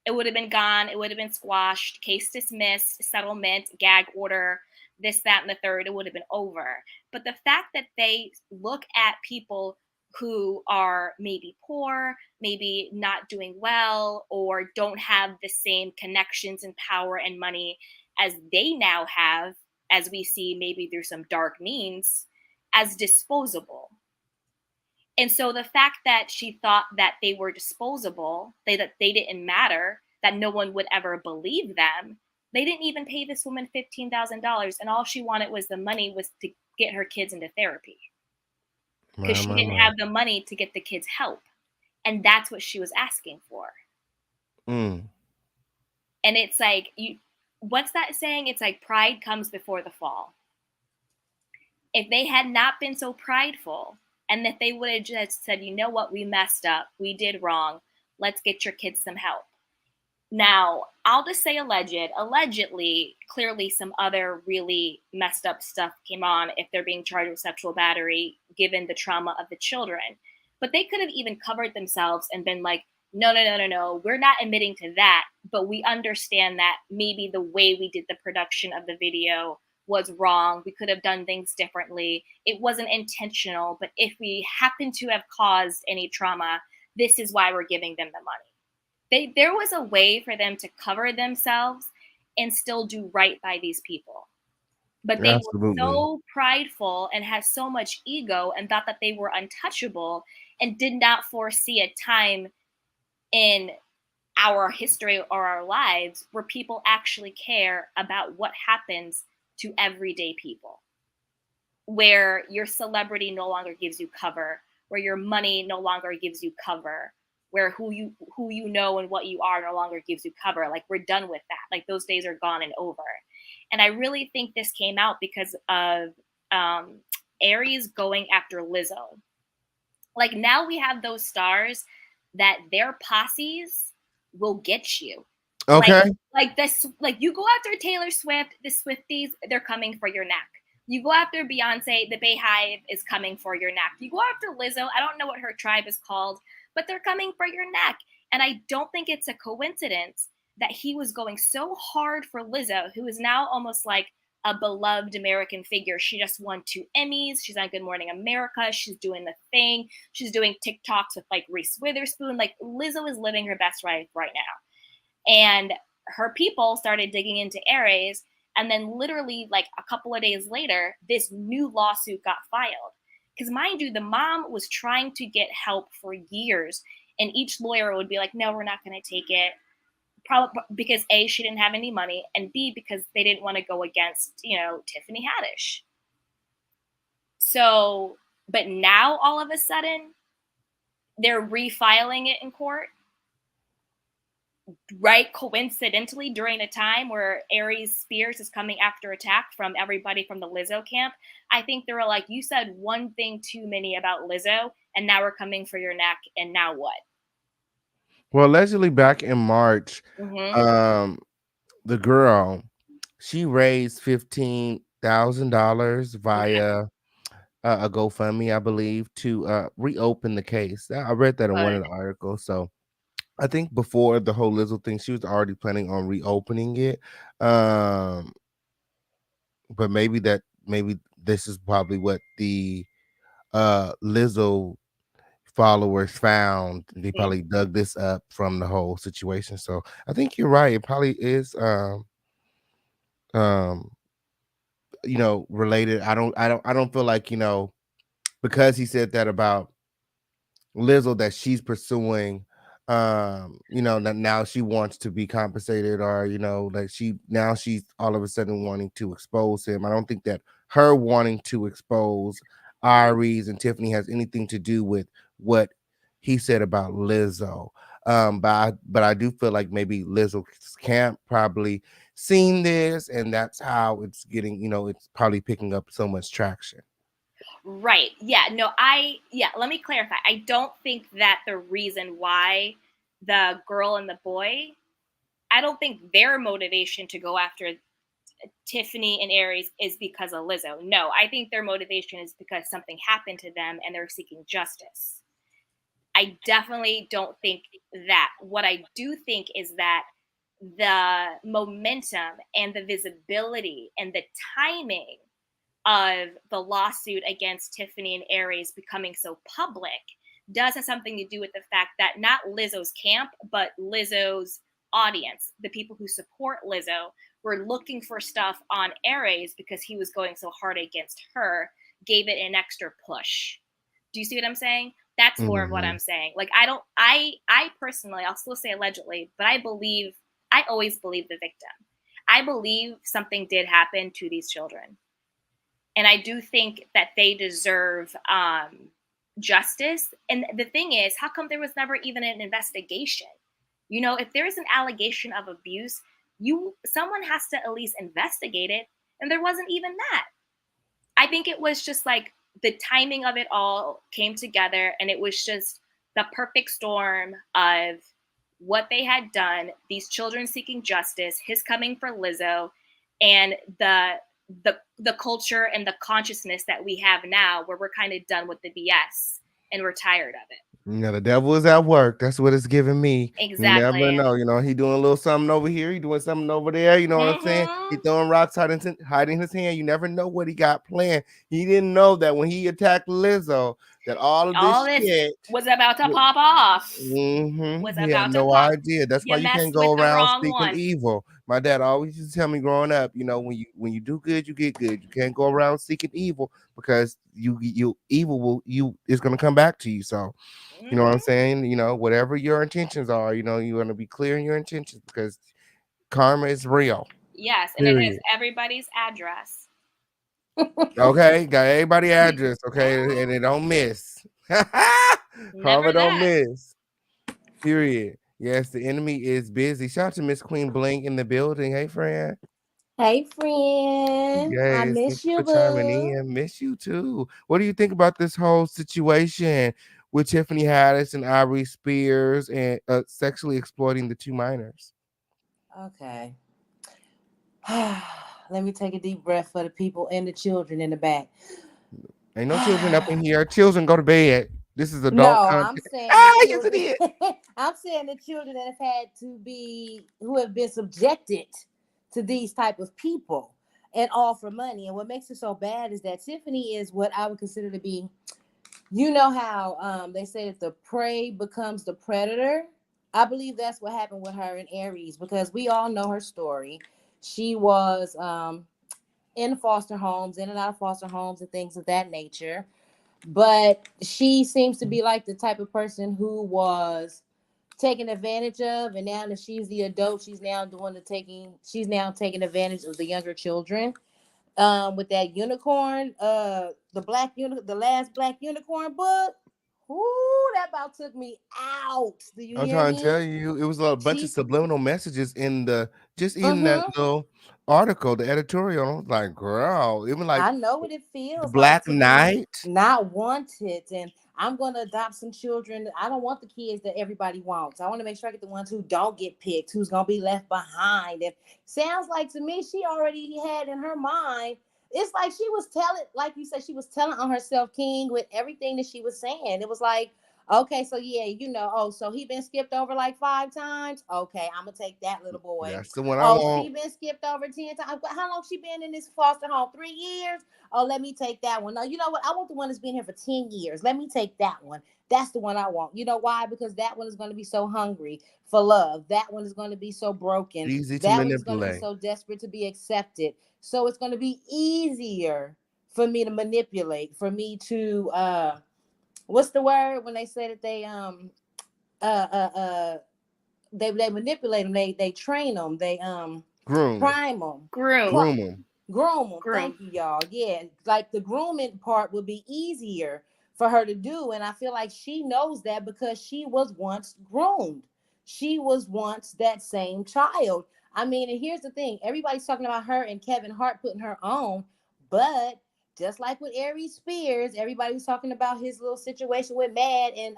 It would have been gone. It would have been squashed, case dismissed, settlement, gag order, this, that, and the third. It would have been over. But the fact that they look at people who are maybe poor, maybe not doing well, or don't have the same connections and power and money as they now have, as we see maybe through some dark means, as disposable. And so the fact that she thought that they were disposable, that they didn't matter, that no one would ever believe them, they didn't even pay this woman $15,000, and all she wanted was the money was to get her kids into therapy because My, she my, didn't my. have the money to get the kids help, and that's what she was asking for. Mm. And it's like, what's that saying? It's like pride comes before the fall. If they had not been so prideful, and that they would have just said, you know what, we messed up, we did wrong, let's get your kids some help. Now, I'll just say allegedly, clearly some other really messed up stuff came on if they're being charged with sexual battery, given the trauma of the children. But they could have even covered themselves and been like, no, no, no, no, no, we're not admitting to that, but we understand that maybe the way we did the production of the video was wrong. We could have done things differently. It wasn't intentional, but if we happen to have caused any trauma, this is why we're giving them the money. There was a way for them to cover themselves and still do right by these people. But they were Absolutely. so prideful and had so much ego and thought that they were untouchable and did not foresee a time in, our history or our lives where people actually care about what happens to everyday people, where your celebrity no longer gives you cover, where your money no longer gives you cover, where who you know and what you are no longer gives you cover. Like, we're done with that. Like, those days are gone and over. And I really think this came out because of Aries going after Lizzo. Like, now we have those stars that their posses will get you. Okay. Like this, like, you go after Taylor Swift, the Swifties, they're coming for your neck. You go after Beyonce, the Bayhive is coming for your neck. You go after Lizzo, I don't know what her tribe is called, but they're coming for your neck. And I don't think it's a coincidence that he was going so hard for Lizzo, who is now almost like a beloved American figure. She just won 2 Emmys. She's on Good Morning America. She's doing the thing. She's doing TikToks with like Reese Witherspoon. Like, Lizzo is living her best life right now. And her people started digging into Aries. And then literally like a couple of days later, this new lawsuit got filed. Because mind you, the mom was trying to get help for years. And each lawyer would be like, no, we're not going to take it. Probably because A, she didn't have any money, and B, because they didn't want to go against, Tiffany Haddish. So, but now all of a sudden, they're refiling it in court, right? Coincidentally, during a time where Aries Spears is coming after attack from everybody from the Lizzo camp. I think they were like, you said one thing too many about Lizzo, and now we're coming for your neck, and now what? Well, allegedly back in March, Mm-hmm. the girl, she raised $15,000 via a GoFundMe, I believe, to reopen the case. I read that in one of the articles. So I think before the whole Lizzo thing, she was already planning on reopening it. But maybe this is probably what the Lizzo followers found. They probably dug this up from the whole situation. So I think you're right. It probably is related. I don't feel like, because he said that about Lizzo, that she's pursuing that now she wants to be compensated, or like she's all of a sudden wanting to expose him. I don't think that her wanting to expose Aries and Tiffany has anything to do with what he said about Lizzo. But I do feel like maybe Lizzo's camp probably seen this, and that's how it's getting, it's probably picking up so much traction. Right. Yeah. No, let me clarify. I don't think that the reason why the girl and the boy, I don't think their motivation to go after Tiffany and Aries is because of Lizzo. No, I think their motivation is because something happened to them and they're seeking justice. I definitely don't think that. What I do think is that the momentum and the visibility and the timing of the lawsuit against Tiffany and Aries becoming so public does have something to do with the fact that not Lizzo's camp, but Lizzo's audience, the people who support Lizzo, were looking for stuff on Aries because he was going so hard against her, gave it an extra push. Do you see what I'm saying? That's more of what I'm saying. Like, I personally, I'll still say allegedly, but I always believe the victim. I believe something did happen to these children. And I do think that they deserve justice. And the thing is, how come there was never even an investigation? If there is an allegation of abuse, someone has to at least investigate it. And there wasn't even that. I think it was just like the timing of it all came together, and it was just the perfect storm of what they had done, these children seeking justice, his coming for Lizzo, and the culture and the consciousness that we have now, where we're kind of done with the BS and we're tired of it. The devil is at work. That's what it's giving me. Exactly. You never know. He doing a little something over here. He doing something over there. You know what I'm saying? He throwing rocks, hiding his hand. You never know what he got planned. He didn't know that when he attacked Lizzo, that all this shit was about to pop off. He had no idea. That's why you can't go around speaking evil. My dad always used to tell me growing up, when you do good, you get good. You can't go around seeking evil because you evil will you is gonna come back to you. So you know what I'm Mhm. saying? Whatever your intentions are, you're gonna be clear in your intentions because karma is real. Yes, and it is Period. everybody's address. Okay, got everybody address, okay, and it don't miss. Never Karma don't that. miss. Period. Yes, the enemy is busy. Shout out to Miss Queen Bling in the building. Hey, friend. Hey, friend. I Yes, thank miss you you, for chiming boo. in. Miss you too. What do you think about this whole situation with Tiffany Haddish and Ivory Spears and sexually exploiting the two minors? Okay. Let me take a deep breath for the people and the children in the back. Ain't no children up in here. Children go to bed. This is adult No, I'm content. saying the Ah, yes, it children. is. I'm saying the children that have had who have been subjected to these type of people, and all for money. And what makes it so bad is that Tiffany is what I would consider to be. You know how they say that the prey becomes the predator. I believe that's what happened with her and Aries because we all know her story. She was in foster homes, in and out of foster homes, and things of that nature. But she seems to be like the type of person who was taken advantage of, and now that she's the adult, she's now taking advantage of the younger children. With that unicorn, the last black unicorn book. Ooh, that about took me out. Do you I'm hear trying to me? tell you, it was a bunch of She, subliminal messages in the just in that mm-hmm. little article, the editorial. I was like, girl, even like I know what it the feels like Black to be Knight. not wanted, and I'm gonna adopt some children. I don't want the kids that everybody wants. I want to make sure I get the ones who don't get picked, who's gonna be left behind. And sounds like to me she already had in her mind. It's like she was telling, like you said, she was telling on herself, King, with everything that she was saying. It was like, okay, so yeah, oh, so he been skipped over like 5 times. Okay, I'm gonna take that little boy. That's the one I Oh, want. she been skipped over 10 times. How long she been in this foster home? 3 years. Oh, let me take that one. No, you know what? I want the one that's been here for 10 years. Let me take that one. That's the one I want. You know why? Because that one is going to be so hungry for love. That one is going to be so broken. Easy to That one is going to be manipulate. so desperate to be accepted. So it's going to be easier for me to manipulate, for me to what's the word when they say that uh uh uh they manipulate them, they train them, they Groom. prime them, Groom. Groom them. groom them. Groom. Thank you, y'all. Yeah, like the grooming part would be easier for her to do, and I feel like she knows that because she was once groomed. She was once that same child. I mean, and here's the thing: everybody's talking about her and Kevin Hart putting her on, but just like with Aries Spears, everybody was talking about his little situation with Mad and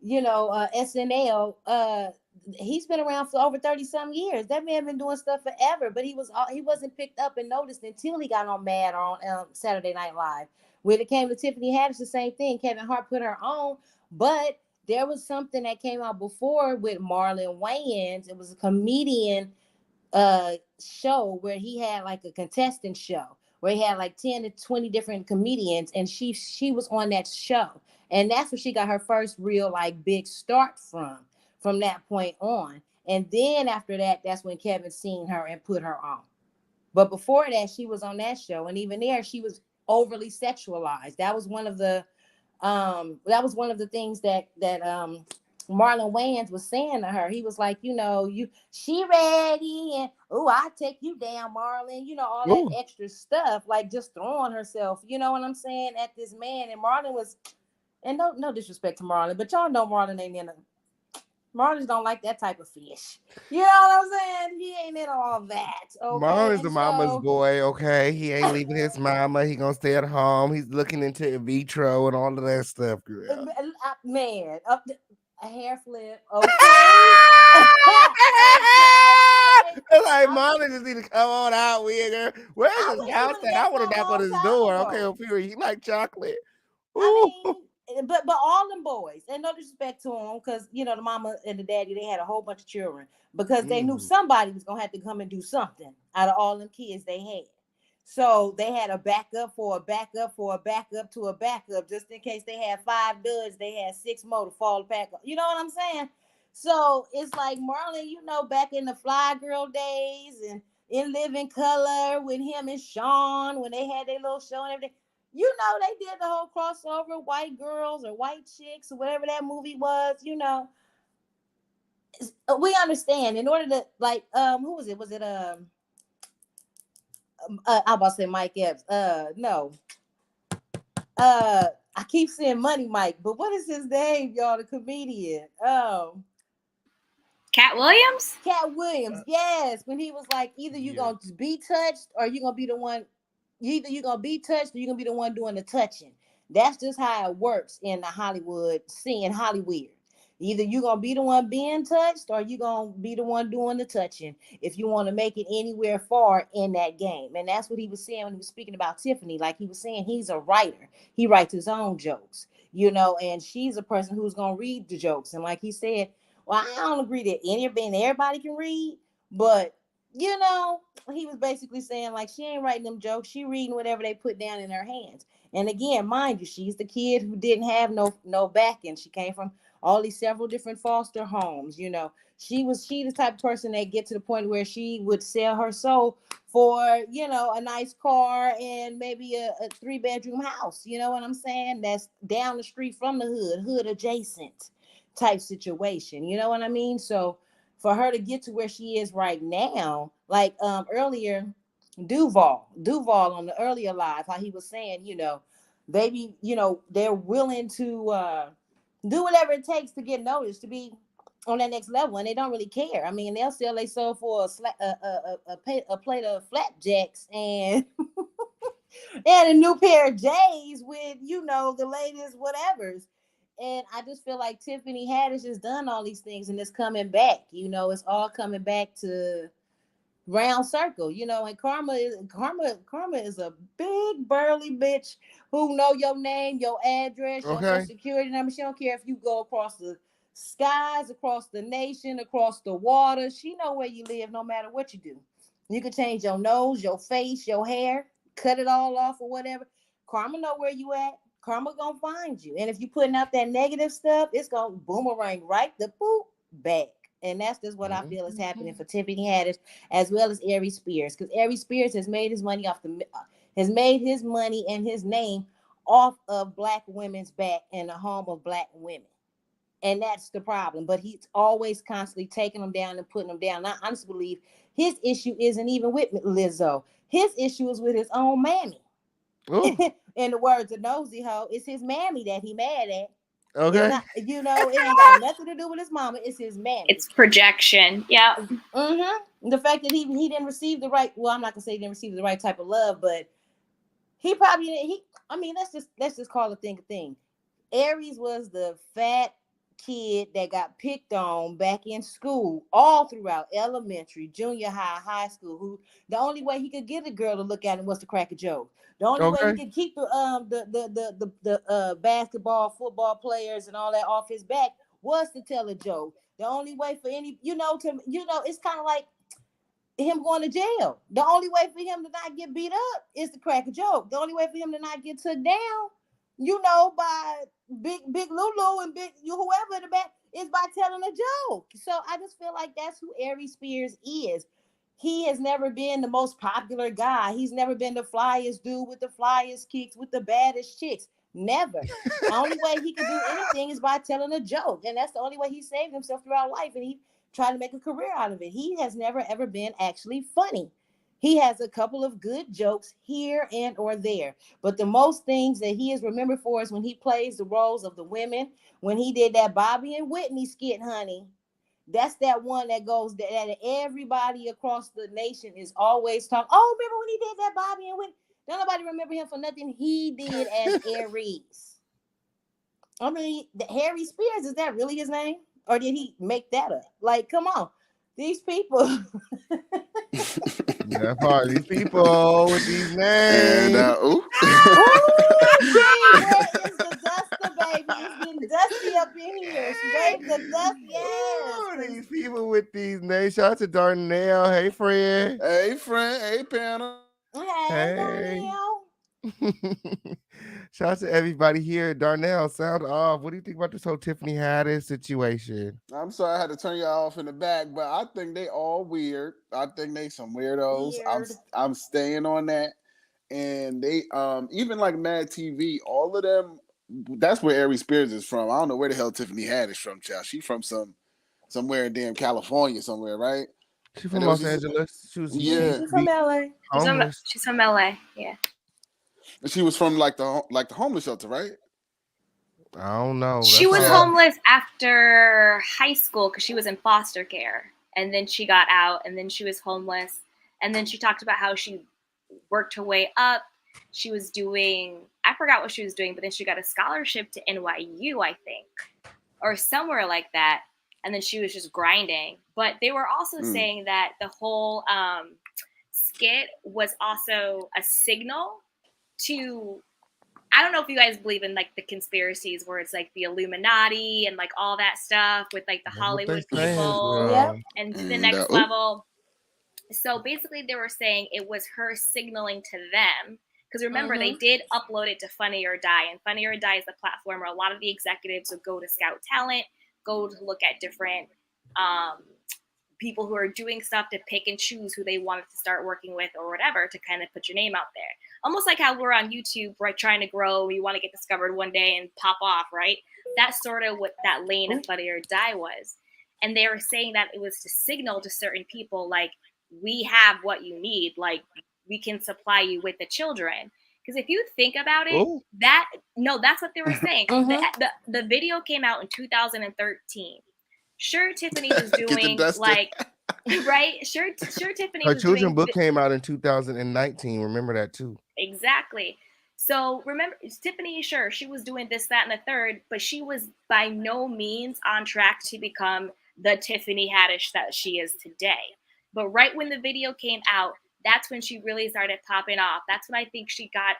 SNL. He's been around for over 30 some years. That man been doing stuff forever, but he wasn't picked up and noticed until he got on Mad or on Saturday Night Live. When it came to Tiffany Haddish, the same thing. Kevin Hart put her on, but there was something that came out before with Marlon Wayans. It was a comedian show where he had like a contestant show where he had like 10 to 20 different comedians, and she was on that show, and that's where she got her first real like big start from that point on. And then after that, that's when Kevin seen her and put her on. But before that, she was on that show, and even there she was overly sexualized. That was one of the things that Marlon Wayans was saying to her. He was like, she ready, and oh, I take you down, Marlon. All that Ooh. extra stuff, like just throwing herself. You know what I'm saying, at this man. And Marlon was, and no disrespect to Marlon, but y'all know Marlon ain't in a. Marlins don't like that type of fish. You know what I'm saying? He ain't in all that. Okay, Marlon's a and mama's so boy, okay? He ain't leaving his mama. He gonna stay at home. He's looking into in vitro and all of that stuff, girl. man, a hair flip. Okay, okay. Like Marlon just need to come on out with her. I Where's his wish he house would have at? I left want her to a knock on long his time door. Okay, ago. Ophelia, you like chocolate? I Ooh. mean, but all them boys, and no disrespect to them, because the mama and the daddy, they had a whole bunch of children because they knew Mhm. somebody was gonna have to come and do something out of all them kids they had. So they had a backup for a backup for a backup to a backup, just in case they had 5 duds, they had 6 more to fall back. You know what I'm saying? So it's like Marlon, back in the Fly Girl days and in Living Color with him and Sean when they had their little show and everything. They did the whole crossover, white girls or white chicks or whatever that movie was. We understand in order to like who was it? Was it I'm about to say Mike Epps. No. I keep saying Money Mike, but what is his name, y'all? The comedian. Cat Williams? Cat Williams, yes. When he was like, either you gonna be touched or you gonna be the one. Either you gonna be touched or you gonna be the one doing the touching. That's just how it works in the Hollywood scene, Hollywood. Either you gonna be the one being touched or you gonna be the one doing the touching if you want to make it anywhere far in that game. And that's what he was saying when he was speaking about Tiffany. Like he was saying, he's a writer. He writes his own jokes, and she's a person who's gonna read the jokes. And like he said, well, I don't agree that everybody can read, but he was basically saying like she ain't writing them jokes, she reading whatever they put down in her hands. And again, mind you, she's the kid who didn't have no backing. She came from all these several different foster homes. She the type of person that get to the point where she would sell her soul for a nice car and maybe a 3-bedroom house. You know what I'm saying? That's down the street from the hood adjacent type situation. You know what I mean? So for her to get to where she is right now, like earlier, Duval on the earlier live, how he was saying, they they're willing to do whatever it takes to get noticed, to be on that next level, and they don't really care. I mean, they'll sell their soul for a plate of flapjacks and and a new pair of J's with the latest whatevers. And I just feel like Tiffany Haddish has done all these things and it's coming back. It's all coming back to round circle. And Karma is a big burly bitch who know your name, your address, your social security number. She don't care if you go across the skies, across the nation, across the water. She know where you live no matter what you do. You can change your nose, your face, your hair, cut it all off or whatever. Karma know where you at. Karma gonna find you. And if you putting out that negative stuff, it's gonna boomerang right the boop back. And that's just what I feel is happening for Tiffany Haddish as well as Aries Spears, because Aries Spears has made his money and his name off of Black women's back in the home of Black women. And that's the problem. But he's always constantly taking them down and putting them down. And I honestly believe his issue isn't even with Lizzo. His issue is with his own mammy. In the words of Nosy Ho, it's his mammy that he mad at. Okay. Not, it ain't got nothing to do with his mama. It's his mammy. It's projection. Yeah. The fact that he didn't receive the right. Well, I'm not gonna say he didn't receive the right type of love, but he probably let's just call a thing a thing. Aries was the fat kid that got picked on back in school, all throughout elementary, junior high, high school. Who the only way he could get a girl to look at him was to crack a joke. The only way he could keep the basketball, football players and all that off his back was to tell a joke. The only way for any, it's kind of like him going to jail. The only way for him to not get beat up is to crack a joke. The only way for him to not get took down, by big Lulu and big whoever in the back is by telling a joke. So I just feel like that's who Aries Spears is. He has never been the most popular guy. He's never been the flyest dude with the flyest kicks with the baddest chicks. Never. The only way he can do anything is by telling a joke. And that's the only way he saved himself throughout life. And he tried to make a career out of it. He has never, ever been actually funny. He has a couple of good jokes here and or there. But the most things that he is remembered for is when he plays the roles of the women. When he did that Bobby and Whitney skit, honey. That's that one that goes that everybody across the nation is always talking. Oh, remember when he did that Bobby and Whitney? Don't nobody remember him for nothing he did as Aries. I mean, Harry Spears, is that really his name? Or did he make that up? Like, come on. These people. That part, these people with these names. Where is the duster, baby? It's getting dusty up in here. Wave the dust, yes. These people with these names. Shout out to Darnell. Hey, friend. Hey, friend. Hey, panel. Hey. Darnell. Shout out to everybody here. Darnell, sound off. What do you think about this whole Tiffany Haddish situation? I'm sorry I had to turn y'all off in the back, but I think they all weird. I think they some weirdos. Weird. I'm staying on that. And they even like Mad TV, all of them. That's where Aries Spears is from. I don't know where the hell Tiffany Haddish from, child. She from somewhere in damn California somewhere, right? She from Los Angeles. She was yeah. She's from LA. She's from LA. Yeah. And she was from like the homeless shelter, right? I don't know. She was homeless after high school because she was in foster care, and then she got out, and then she was homeless, and then she talked about how she worked her way up. She was doing, I forgot what she was doing, but then she got a scholarship to NYU, I think, or somewhere like that. And then she was just grinding. But they were also saying that the whole skit was also a signal to, I don't know if you guys believe in like the conspiracies where it's like the Illuminati and like all that stuff with like the Hollywood people and the next level. So basically they were saying it was her signaling to them. Because remember, they did upload it to Funny or Die. And Funny or Die is the platform where a lot of the executives would go to scout talent, go to look at different people who are doing stuff to pick and choose who they wanted to start working with or whatever to kind of put your name out there. Almost like how we're on YouTube, right, trying to grow. You want to get discovered one day and pop off, right? That's sort of what that lane of Funny or Die was. And they were saying that it was to signal to certain people, like, we have what you need. Like, we can supply you with the children. Because if you think about it, that's what they were saying. The video came out in 2013. Sure, Tiffany was doing like, right? Sure, Tiffany. Her children's book came out in 2019. Remember that too. Exactly. So remember, Tiffany, sure, she was doing this, that, and the third, but she was by no means on track to become the Tiffany Haddish that she is today. But right when the video came out, that's when she really started popping off. That's when I think she got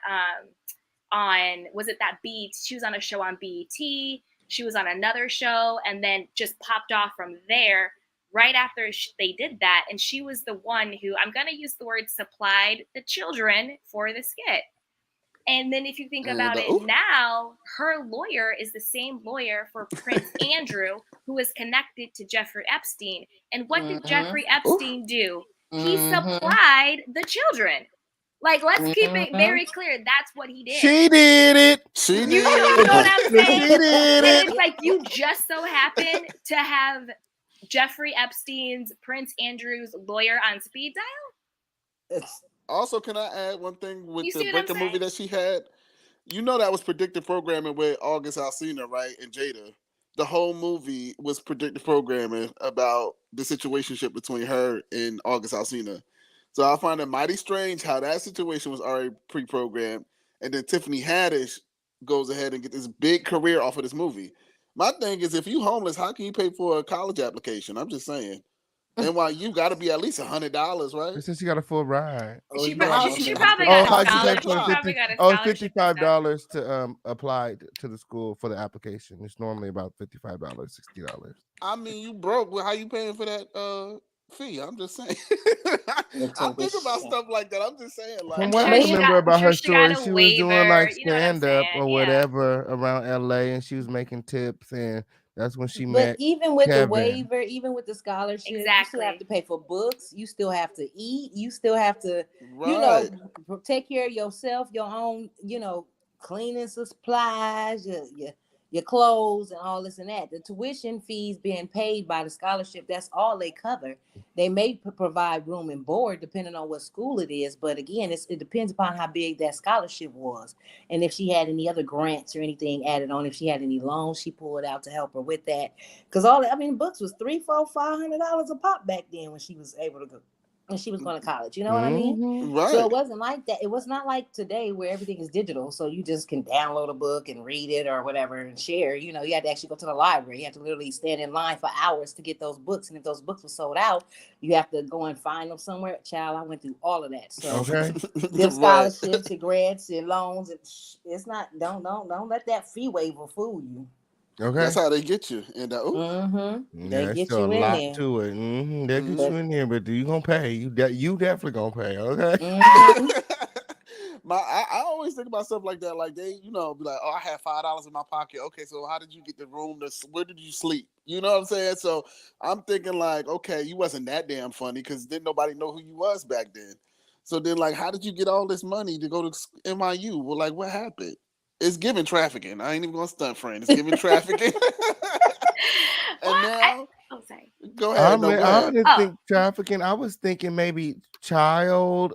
on, was it that BET? She was on a show on BET. She was on another show and then just popped off from there right after they did that. And she was the one who, I'm going to use the word, supplied the children for the skit. And then if you think about it now, her lawyer is the same lawyer for Prince Andrew, who is connected to Jeffrey Epstein. And what did Jeffrey Epstein do? He supplied the children. Like, let's keep it very clear. That's what he did. She did it. She did. You know what I'm saying? She did it. And it's like you just so happen to have Jeffrey Epstein's Prince Andrew's lawyer on speed dial. Also, can I add one thing with the Breaker movie that she had? You know that was predictive programming with August Alsina, right? And Jada. The whole movie was predictive programming about the situationship between her and August Alsina. So I find it mighty strange how that situation was already pre-programmed, and then Tiffany Haddish goes ahead and get this big career off of this movie. My thing is, if you homeless, how can you pay for a college application? I'm just saying. NYU got to be at least $100, right? Since she got a full ride. She probably got a scholarship. $55 to apply to the school for the application. It's normally about $55, $60. I mean, you broke. Well, how you paying for that fee? I'm just saying. I think about stuff like that. I'm just saying. Like, from what I remember about her story, she was doing like stand up or whatever around LA, and she was making tips, and that's when she met. But even with Kevin. the waiver, even with the scholarship, you still have to pay for books. You still have to eat. You still have to, take care of yourself, your own, cleaning supplies, your clothes and all this and that. The tuition fees being paid by the scholarship, that's all they cover. They may provide room and board depending on what school it is. But again, it depends upon how big that scholarship was. And if she had any other grants or anything added on, if she had any loans, she pulled out to help her with that. Because books was $300, $400, $500 a pop back then when she was able to go. When she was going to college, you know what I mean? Right. So it wasn't like that. It was not like today where everything is digital. So you just can download a book and read it or whatever and share. You had to actually go to the library. You have to literally stand in line for hours to get those books. And if those books were sold out, you have to go and find them somewhere. Child, I went through all of that. So them scholarships and grants and loans, it's not. Don't let that fee waiver fool you. Okay, that's how they get you. And they get you in there. To it. They get you in there, but you gonna pay. You definitely gonna pay. Okay. I always think about stuff like that. Like they, be like, oh, I had $5 in my pocket. Okay, so how did you get the room? Where did you sleep? You know what I'm saying? So I'm thinking like, okay, you wasn't that damn funny because didn't nobody know who you was back then. So then, like, how did you get all this money to go to MIU? Well, like, what happened? It's giving trafficking. I ain't even gonna stunt, friend. It's giving trafficking. And now, sorry. Go ahead. No, go I ahead. didn't think trafficking. I was thinking maybe child.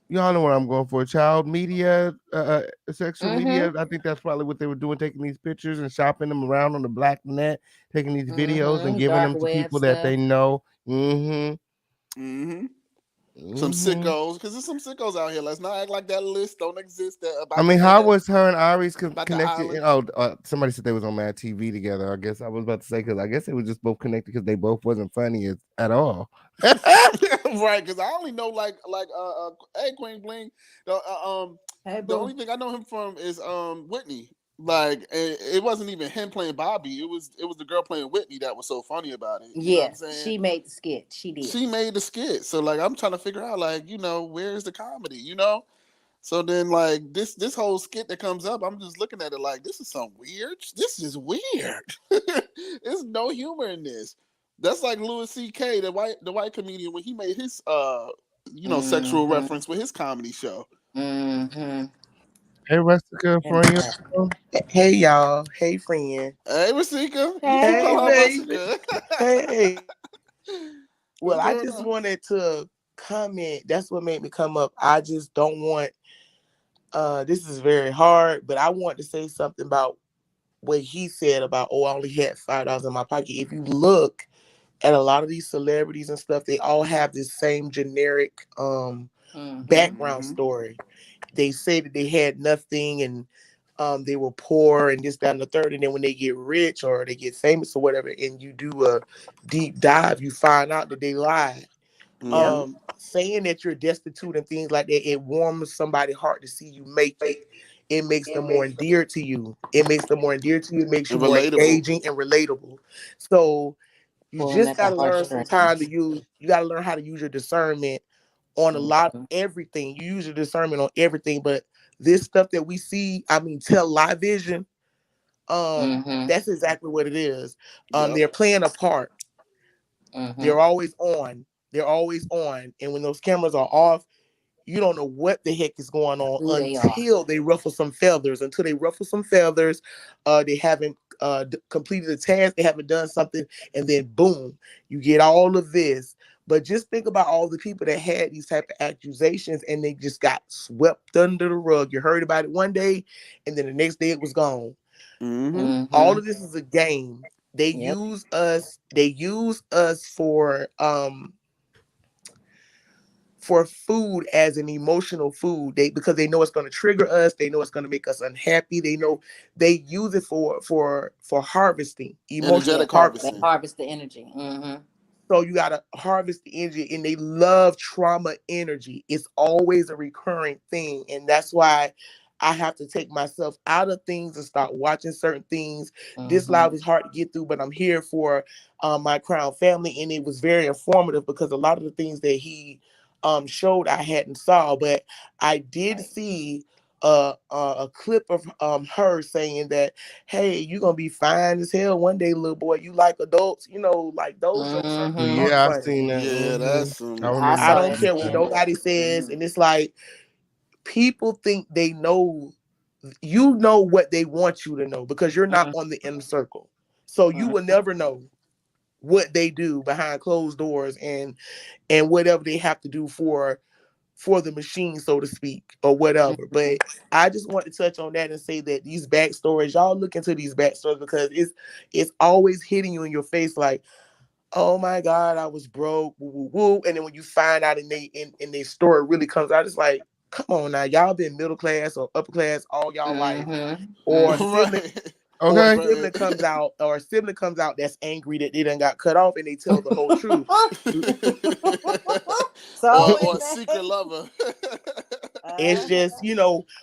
Y'all know what I'm going for. Child media, sexual media. I think that's probably what they were doing, taking these pictures and shopping them around on the black net, taking these videos and giving Dark them to web people that stuff. they know. Some sickos, because there's some sickos out here. Let's not act like that list don't exist. That I about mean, the how was her and Iris about the connected? island. Somebody said they was on Mad TV together. I guess I was about to say because I guess they were just both connected because they both wasn't funny at all. Right, because I only know hey Queen Bling. Hey, The boo. only thing I know him from is Whitney. Like it wasn't even him playing Bobby. It was the girl playing Whitney that was so funny about it. You know what Yeah, I'm saying? she made the skit. She did. She made the skit. So like I'm trying to figure out like, where's the comedy, So then like this whole skit that comes up, I'm just looking at it like this is some weird. This is weird. There's no humor in this. That's like Louis C.K., the white comedian when he made his sexual reference with his comedy show. Hey, Rustica, friend. Hey y'all. Hey friend. Hey Rasika. You Hey call her baby. Rustica. Hey. What's Well, I going just on? wanted to comment. That's what made me come up. I just don't want this is very hard, but I want to say something about what he said about, oh, I only had $5 in my pocket. If you look at a lot of these celebrities and stuff, they all have this same generic background Mm-hmm. story. They say that they had nothing and they were poor and this, that, and the third. And then when they get rich or they get famous or whatever, and you do a deep dive, you find out that they lied. Mm-hmm. Saying that you're destitute and things like that, it warms somebody's heart to see you make it. It makes them more endeared to you. It makes them more endeared to you. It makes you And more relatable. engaging and relatable. So you Pulling just at the gotta learn some time to heartstrings. use. You gotta learn how to use your discernment on a lot everything. You use your discernment on everything, but this stuff that we see, I mean, television, that's exactly what it is. Yep. They're playing a part. They're always on. They're always on. And when those cameras are off, you don't know what the heck is going on Who they are. until they ruffle some feathers. Until they ruffle some feathers, they haven't completed the task. They haven't done something, and then boom, you get all of this. But just think about all the people that had these type of accusations, and they just got swept under the rug. You heard about it one day, and then the next day it was gone. Mm-hmm. All of this is a game. They Yep. use us. They use us for food as an emotional food. Because they know it's going to trigger us. They know it's going to make us unhappy. They know they use it for harvesting, emotional Energetic Yep. They harvesting. harvesting. harvest the energy. So you gotta harvest the energy, and they love trauma energy. It's always a recurring thing, and that's why I have to take myself out of things and start watching certain things. This live is hard to get through, but I'm here for my Crown family, and it was very informative because a lot of the things that he showed I hadn't saw, but I did see a clip of her saying that, hey, you're gonna be fine as hell one day, little boy. You like adults, like those jokes aren't Yeah, I funny. seen that. Yeah, that's I some. I I remember saw don't that care what that. too. nobody says, and it's like people think they know, you know what they want you to know because you're not on the inner circle, so you will never know what they do behind closed doors and whatever they have to do for the machine, so to speak, or whatever. But I just want to touch on that and say that these backstories, y'all look into these backstories because it's always hitting you in your face like, oh my God, I was broke, woo, woo, woo. And then when you find out and their story really comes out, it's like, come on now, y'all been middle class or upper class all y'all life. Or a sibling Right. or a Okay. sibling comes out that's angry that they done got cut off and they tell the whole truth. So Or is a secret lover. It's just,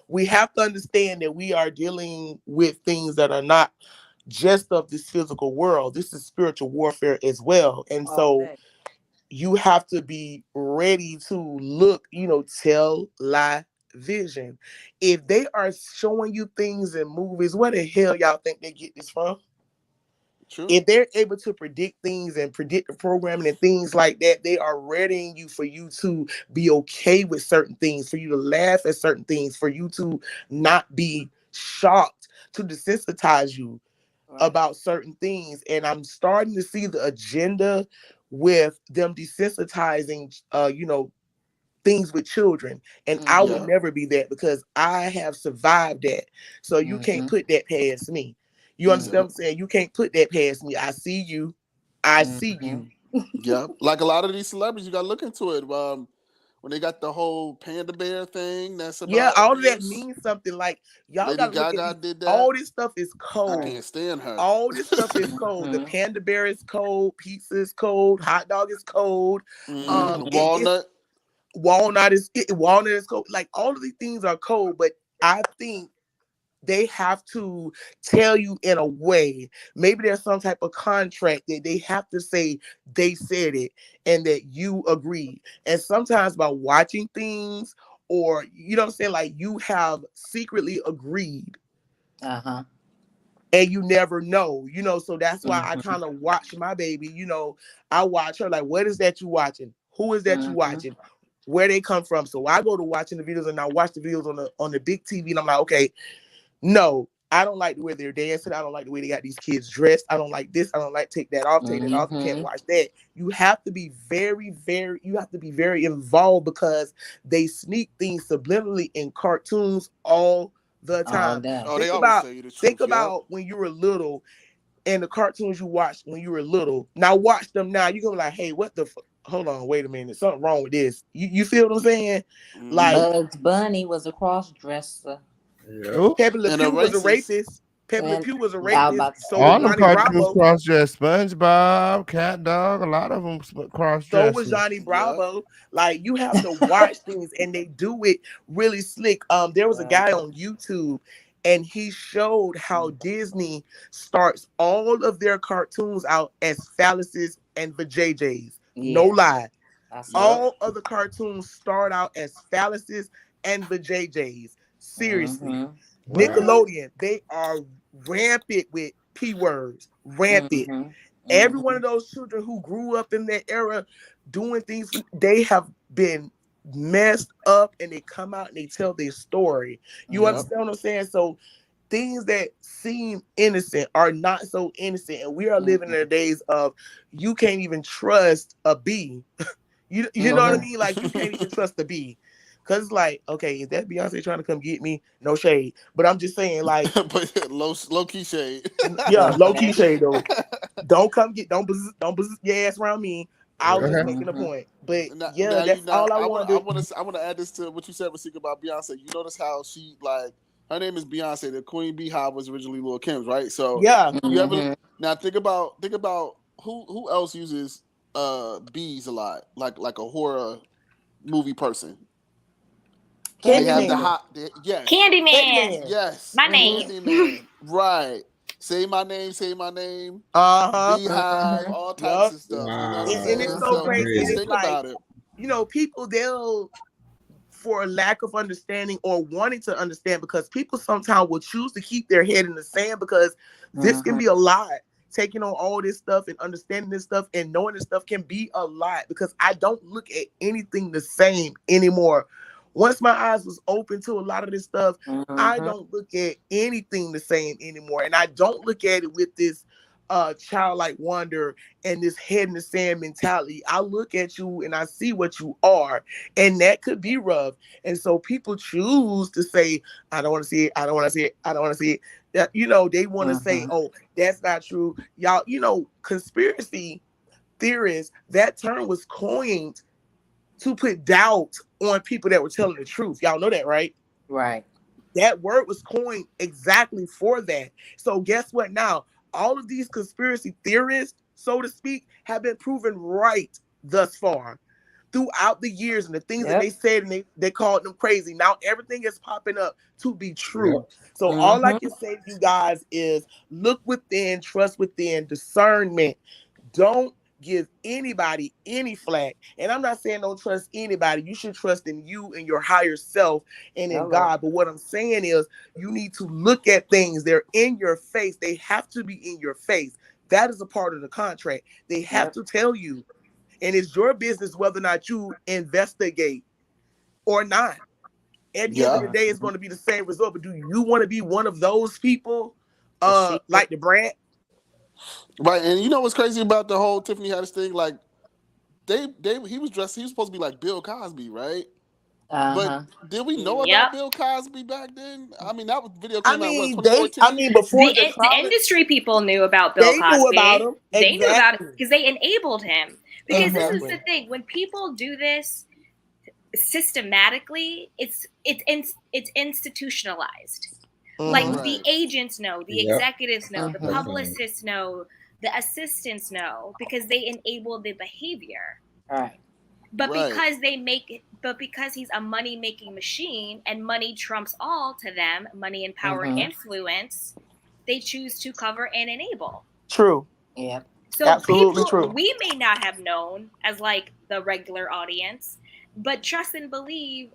we have to understand that we are dealing with things that are not just of this physical world. This is spiritual warfare as well. And all so day. you have to be ready to look, tell, lie, vision. If they are showing you things in movies, where the hell y'all think they get this from? True. If they're able to predict things and predict the programming and things like that, they are readying you for you to be okay with certain things, for you to laugh at certain things, for you to not be shocked, to desensitize you about certain things. And I'm starting to see the agenda with them desensitizing, things with children. And I would Yeah. never be that because I have survived that. So you can't put that past me. You understand what I'm saying? You can't put that past me. I see you. I see you. Yeah. Like a lot of these celebrities, you got to look into it. When they got the whole panda bear thing, that's Yeah, about all of that abuse. means something. Like y'all Lady gotta look at Gaga these. did that. All this stuff is I cold. can't stand her. All this stuff is cold. The panda bear is cold. Pizza is cold. Hot dog is cold. It's walnut is cold. Like all of these things are cold, but I think they have to tell you in a way. Maybe there's some type of contract that they have to say they said it and that you agree. And sometimes by watching things, or you know what I'm saying, like you have secretly agreed. And you never know, so that's why I kind of watch my baby, I watch her like, what is that you watching? Who is that you watching? Where they come from? So I go to watching the videos and I watch the videos on the big TV and I'm like, okay, no, I don't like the way they're dancing. I don't like the way they got these kids dressed. I don't like this. I don't like take that off. I can't watch that. You have to be very involved because they sneak things subliminally in cartoons all the time. Oh, they always tell you the truth. Think about when you were little and the cartoons you watched when you were little. Now watch them now. You're gonna be like, hey, what the hold on, wait a minute. Something wrong with this. You feel what I'm saying? Like Bugs Bunny was a cross dresser. Pepe Le And a Pew was a racist. rapist. Pepe Le Pew was a I was rapist. about to So was All them Johnny cartoons Bravo. cross dress. SpongeBob, Cat Dog, a lot of them cross So was dressing. Johnny Bravo. Like you have to watch things, and they do it really slick. There was a guy on YouTube, and he showed how Disney starts all of their cartoons out as phalluses and vajayjays. No lie. All of the cartoons start out as phalluses and vajayjays. Seriously. Nickelodeon, they are rampant with P words. Rampant. Every one of those children who grew up in that era doing things, they have been messed up and they come out and they tell their story. You understand what I'm saying? So things that seem innocent are not so innocent. And we are living in the days of you can't even trust a bee. You know what I mean? Like you can't even trust a bee. Cause it's like, okay, is that Beyonce trying to come get me? No shade. But I'm just saying, like, but low key shade. Yeah, low key shade though. Don't buzz your ass around me. I was just making a point. But now, that's all I want to do. I want to add this to what you said, Rasika, about Beyonce. You notice how she her name is Beyonce. The Queen Beehive was originally Lil Kim's, right? So you ever now think about who else uses bees a lot, like a horror movie person. They have the yes. Candyman. Yes. My name. Candyman. Right. Say my name. Beehive. All types of stuff. Wow. You know what I'm And saying? it's so crazy. Just It's think like, about it. People, they'll, for a lack of understanding or wanting to understand, because people sometimes will choose to keep their head in the sand because this can be a lot. Taking on all this stuff and understanding this stuff and knowing this stuff can be a lot because I don't look at anything the same anymore. Once my eyes was open to a lot of this stuff, I don't look at anything the same anymore. And I don't look at it with this childlike wonder and this head in the sand mentality. I look at you and I see what you are. And that could be rough. And so people choose to say, I don't want to see it. I don't want to see it. I don't want to see it. That, they want to say, oh, that's not true. Y'all, conspiracy theorists, that term was coined to put doubt on people that were telling the truth. Y'all know that, right? Right. That word was coined exactly for that. So guess what now? All of these conspiracy theorists, so to speak, have been proven right thus far throughout the years, and the things that they said, and they called them crazy. Now everything is popping up to be true. So all I can say to you guys is look within, trust within, discernment. Don't give anybody any flack. And I'm not saying don't trust anybody. You should trust in you and your higher self and in God. But what I'm saying is you need to look at things. They're in your face. They have to be in your face. That is a part of the contract. They have to tell you. And it's your business whether or not you investigate or not. At the end of the day, it's going to be the same result. But do you want to be one of those people? Like the brand? Right. And you know what's crazy about the whole Tiffany Haddish thing? Like he was supposed to be like Bill Cosby, right? But did we know about Bill Cosby back then? I mean, that video came out what, 2014? Before the industry people knew about Bill Cosby. Knew about him. They knew about it because they enabled him. Because this is Exactly. the thing: when people do this systematically, it's institutionalized. Like the agents know, the executives know, the publicists know, the assistants know, because they enable the behavior. Right. But because he's a money-making machine and money trumps all to them, money and power and influence, they choose to cover and enable. True. Yeah. So absolutely people, true. We may not have known as like the regular audience, but trust and believe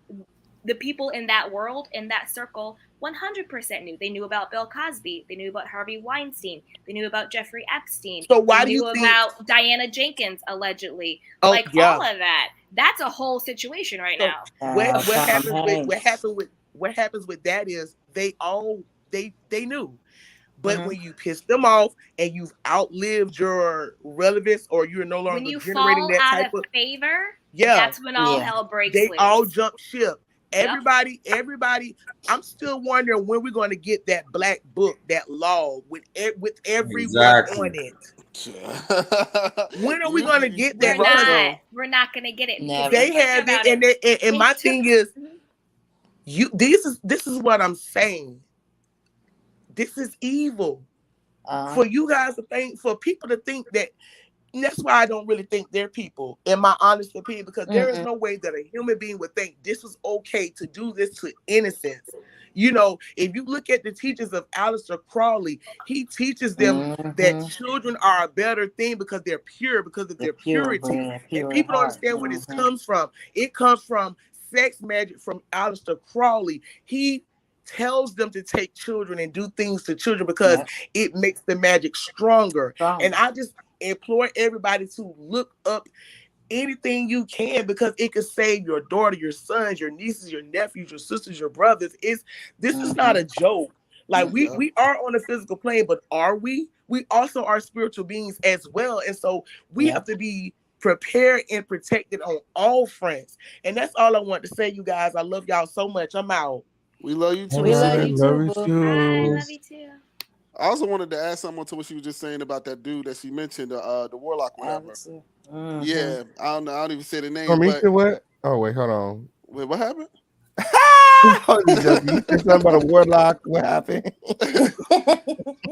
the people in that world, in that circle, 100% knew. They knew about Bill Cosby. They knew about Harvey Weinstein. They knew about Jeffrey Epstein. So why they do knew you think about Diana Jenkins, allegedly. Oh, like yeah. all of that. That's a whole situation right So now. what happens with that is they knew. But when you piss them off and you've outlived your relevance or you're no longer when you generating fall that out type of favor, yeah, that's when all hell breaks they loose. all jump ship. Everybody, I'm still wondering when we're going to get that black book, that law with everyone on it. When are we going to get that? We're not going to get it. They have it, and my thing is, this is what I'm saying. This is evil for you guys to think, for people to think that. And that's why I don't really think they're people, in my honest opinion, because there is no way that a human being would think this was okay to do this to innocence. You know, if you look at the teachings of Aleister Crowley, he teaches them that children are a better thing because they're pure, because of their purity. And people don't understand where this comes from. It comes from sex magic from Aleister Crowley. He tells them to take children and do things to children because it makes the magic stronger. And I just implore everybody to look up anything you can because it could save your daughter, your sons, your nieces, your nephews, your sisters, your brothers. This is not a joke. Like we are on a physical plane, but are we? We also are spiritual beings as well. And so we have to be prepared and protected on all fronts. And that's all I want to say, you guys. I love y'all so much. I'm out. We love you too. We love you too. I love you too. I also wanted to add something to what she was just saying about that dude that she mentioned, the warlock, whatever. Yeah, I don't even say the name. But... what? Oh wait, hold on. Wait, what happened? You said something about a warlock. What happened?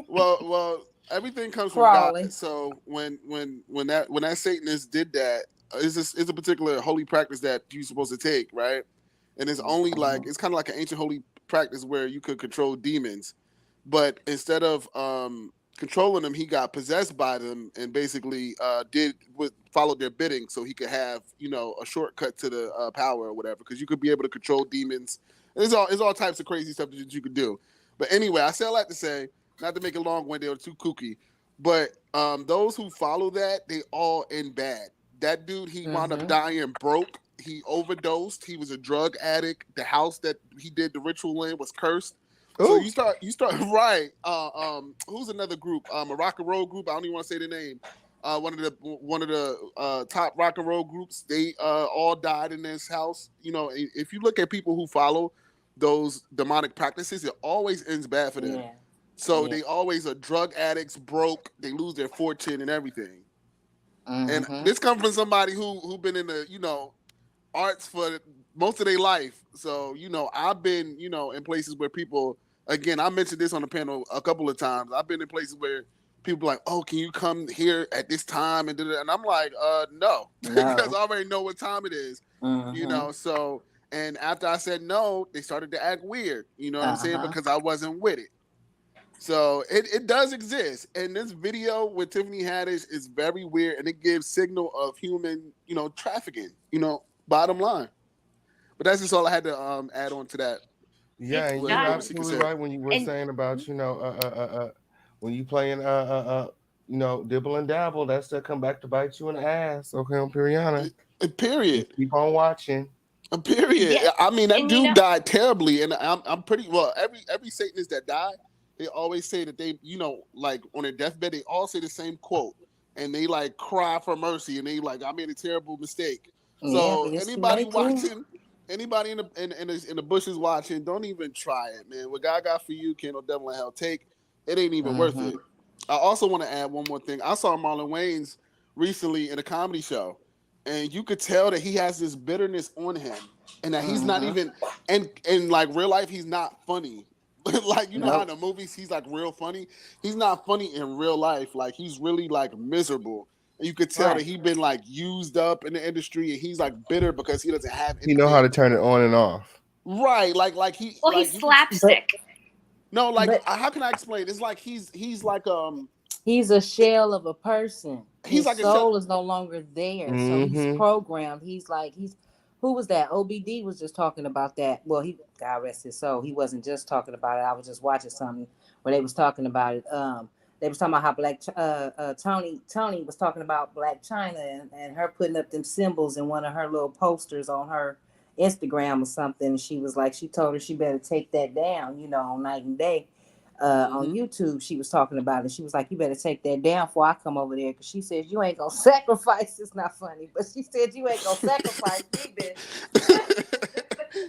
well, everything comes from God. So when that Satanist did that, it's a particular holy practice that you're supposed to take, right? And it's only like it's kind of like an ancient holy practice where you could control demons. But instead of controlling them, he got possessed by them and basically followed their bidding, so he could have a shortcut to the power or whatever. Because you could be able to control demons. There's all types of crazy stuff that you could do. But anyway, I like to say, not to make it long-winded or too kooky, but those who follow that, they all end bad. That dude, he wound up dying broke. He overdosed. He was a drug addict. The house that he did the ritual in was cursed. So you start right. Who's another group? A rock and roll group. I don't even want to say the name. One of the top rock and roll groups. They all died in this house. If you look at people who follow those demonic practices, it always ends bad for them. Yeah. So they always are drug addicts, broke. They lose their fortune and everything. And this comes from somebody who been in the arts for most of their life. So, I've been, in places where people, again, I mentioned this on the panel a couple of times. I've been in places where people are like, oh, can you come here at this time? And I'm like, no. Because I already know what time it is, so, and after I said no, they started to act weird, what I'm saying? Because I wasn't with it. So it does exist. And this video with Tiffany Haddish is very weird, and it gives signal of human, trafficking, bottom line. But that's just all I had to add on to that. Yeah, and you're absolutely right when you were saying about, when you playing dibble and dabble, that's that come back to bite you in the ass. Okay, on Periana. Period. Just keep on watching. Period. Yeah. I mean, that dude died terribly, and I'm pretty well. Every Satanist that died, they always say that they, like on their deathbed, they all say the same quote, and they like cry for mercy, and they like, I made a terrible mistake. So anybody watching, anybody in the bushes watching, don't even try it, man. What God got for you, can no devil in hell take. It ain't even worth it. I also want to add one more thing. I saw Marlon Wayans recently in a comedy show, and you could tell that he has this bitterness on him, and that he's not even, and in like real life, he's not funny. Like, you know how in the movies he's like real funny? He's not funny in real life. Like, he's really like miserable. And you could tell that he's been like used up in the industry, and he's like bitter because he doesn't have anything. He know how to turn it on and off. Right. Like he. Well, like, he's slapstick. No, like how can I explain? It's like he's like he's a shell of a person. His like soul is no longer there, so he's programmed. Who was that? OBD was just talking about that. Well, God rest his soul. He wasn't just talking about it. I was just watching something where they was talking about it. They was talking about how Tony was talking about Black China and her putting up them symbols in one of her little posters on her Instagram or something. She was like, she told her she better take that down, on Night and Day. On YouTube, she was talking about it. She was like, you better take that down before I come over there. Because she said, you ain't going to sacrifice. It's not funny. But she said, you ain't going to sacrifice me, bitch.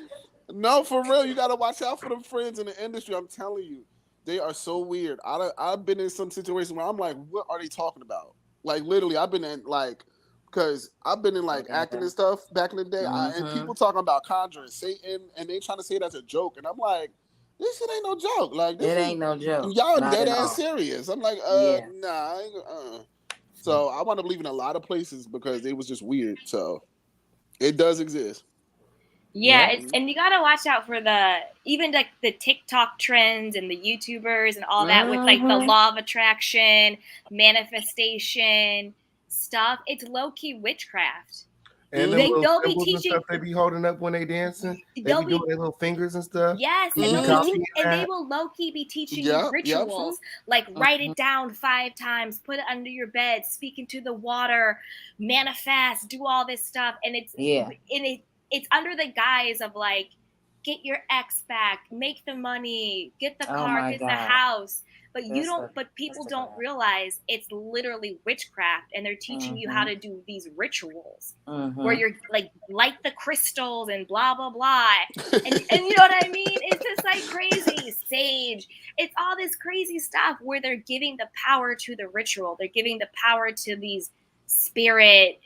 No, for real. You got to watch out for them friends in the industry. I'm telling you. They are so weird. I've been in some situations where I'm like, what are they talking about? Like, literally, I've been in, like, because I've been in, like, acting and stuff back in the day. And people talking about conjuring Satan, and they trying to say it as a joke. And I'm like, this shit ain't no joke. Like, this ain't no joke. Y'all dead ass serious. I'm like, nah. So I want to believe in a lot of places because it was just weird. So it does exist. Yeah, and you gotta watch out for even like the TikTok trends and the YouTubers and all that with like the law of attraction, manifestation stuff. It's low key witchcraft. And they'll be teaching stuff they be holding up when they dancing. They be doing their little fingers and stuff. Yes, and they will low key be teaching you rituals, like write it down 5 times, put it under your bed, speak into the water, manifest, do all this stuff, and it's under the guise of like, get your ex back, make the money, get the car, get the house. But people don't realize it's literally witchcraft, and they're teaching you how to do these rituals where you're like light the crystals and blah blah blah, and you know what I mean? It's just like crazy sage. It's all this crazy stuff where they're giving the power to the ritual. They're giving the power to these spirit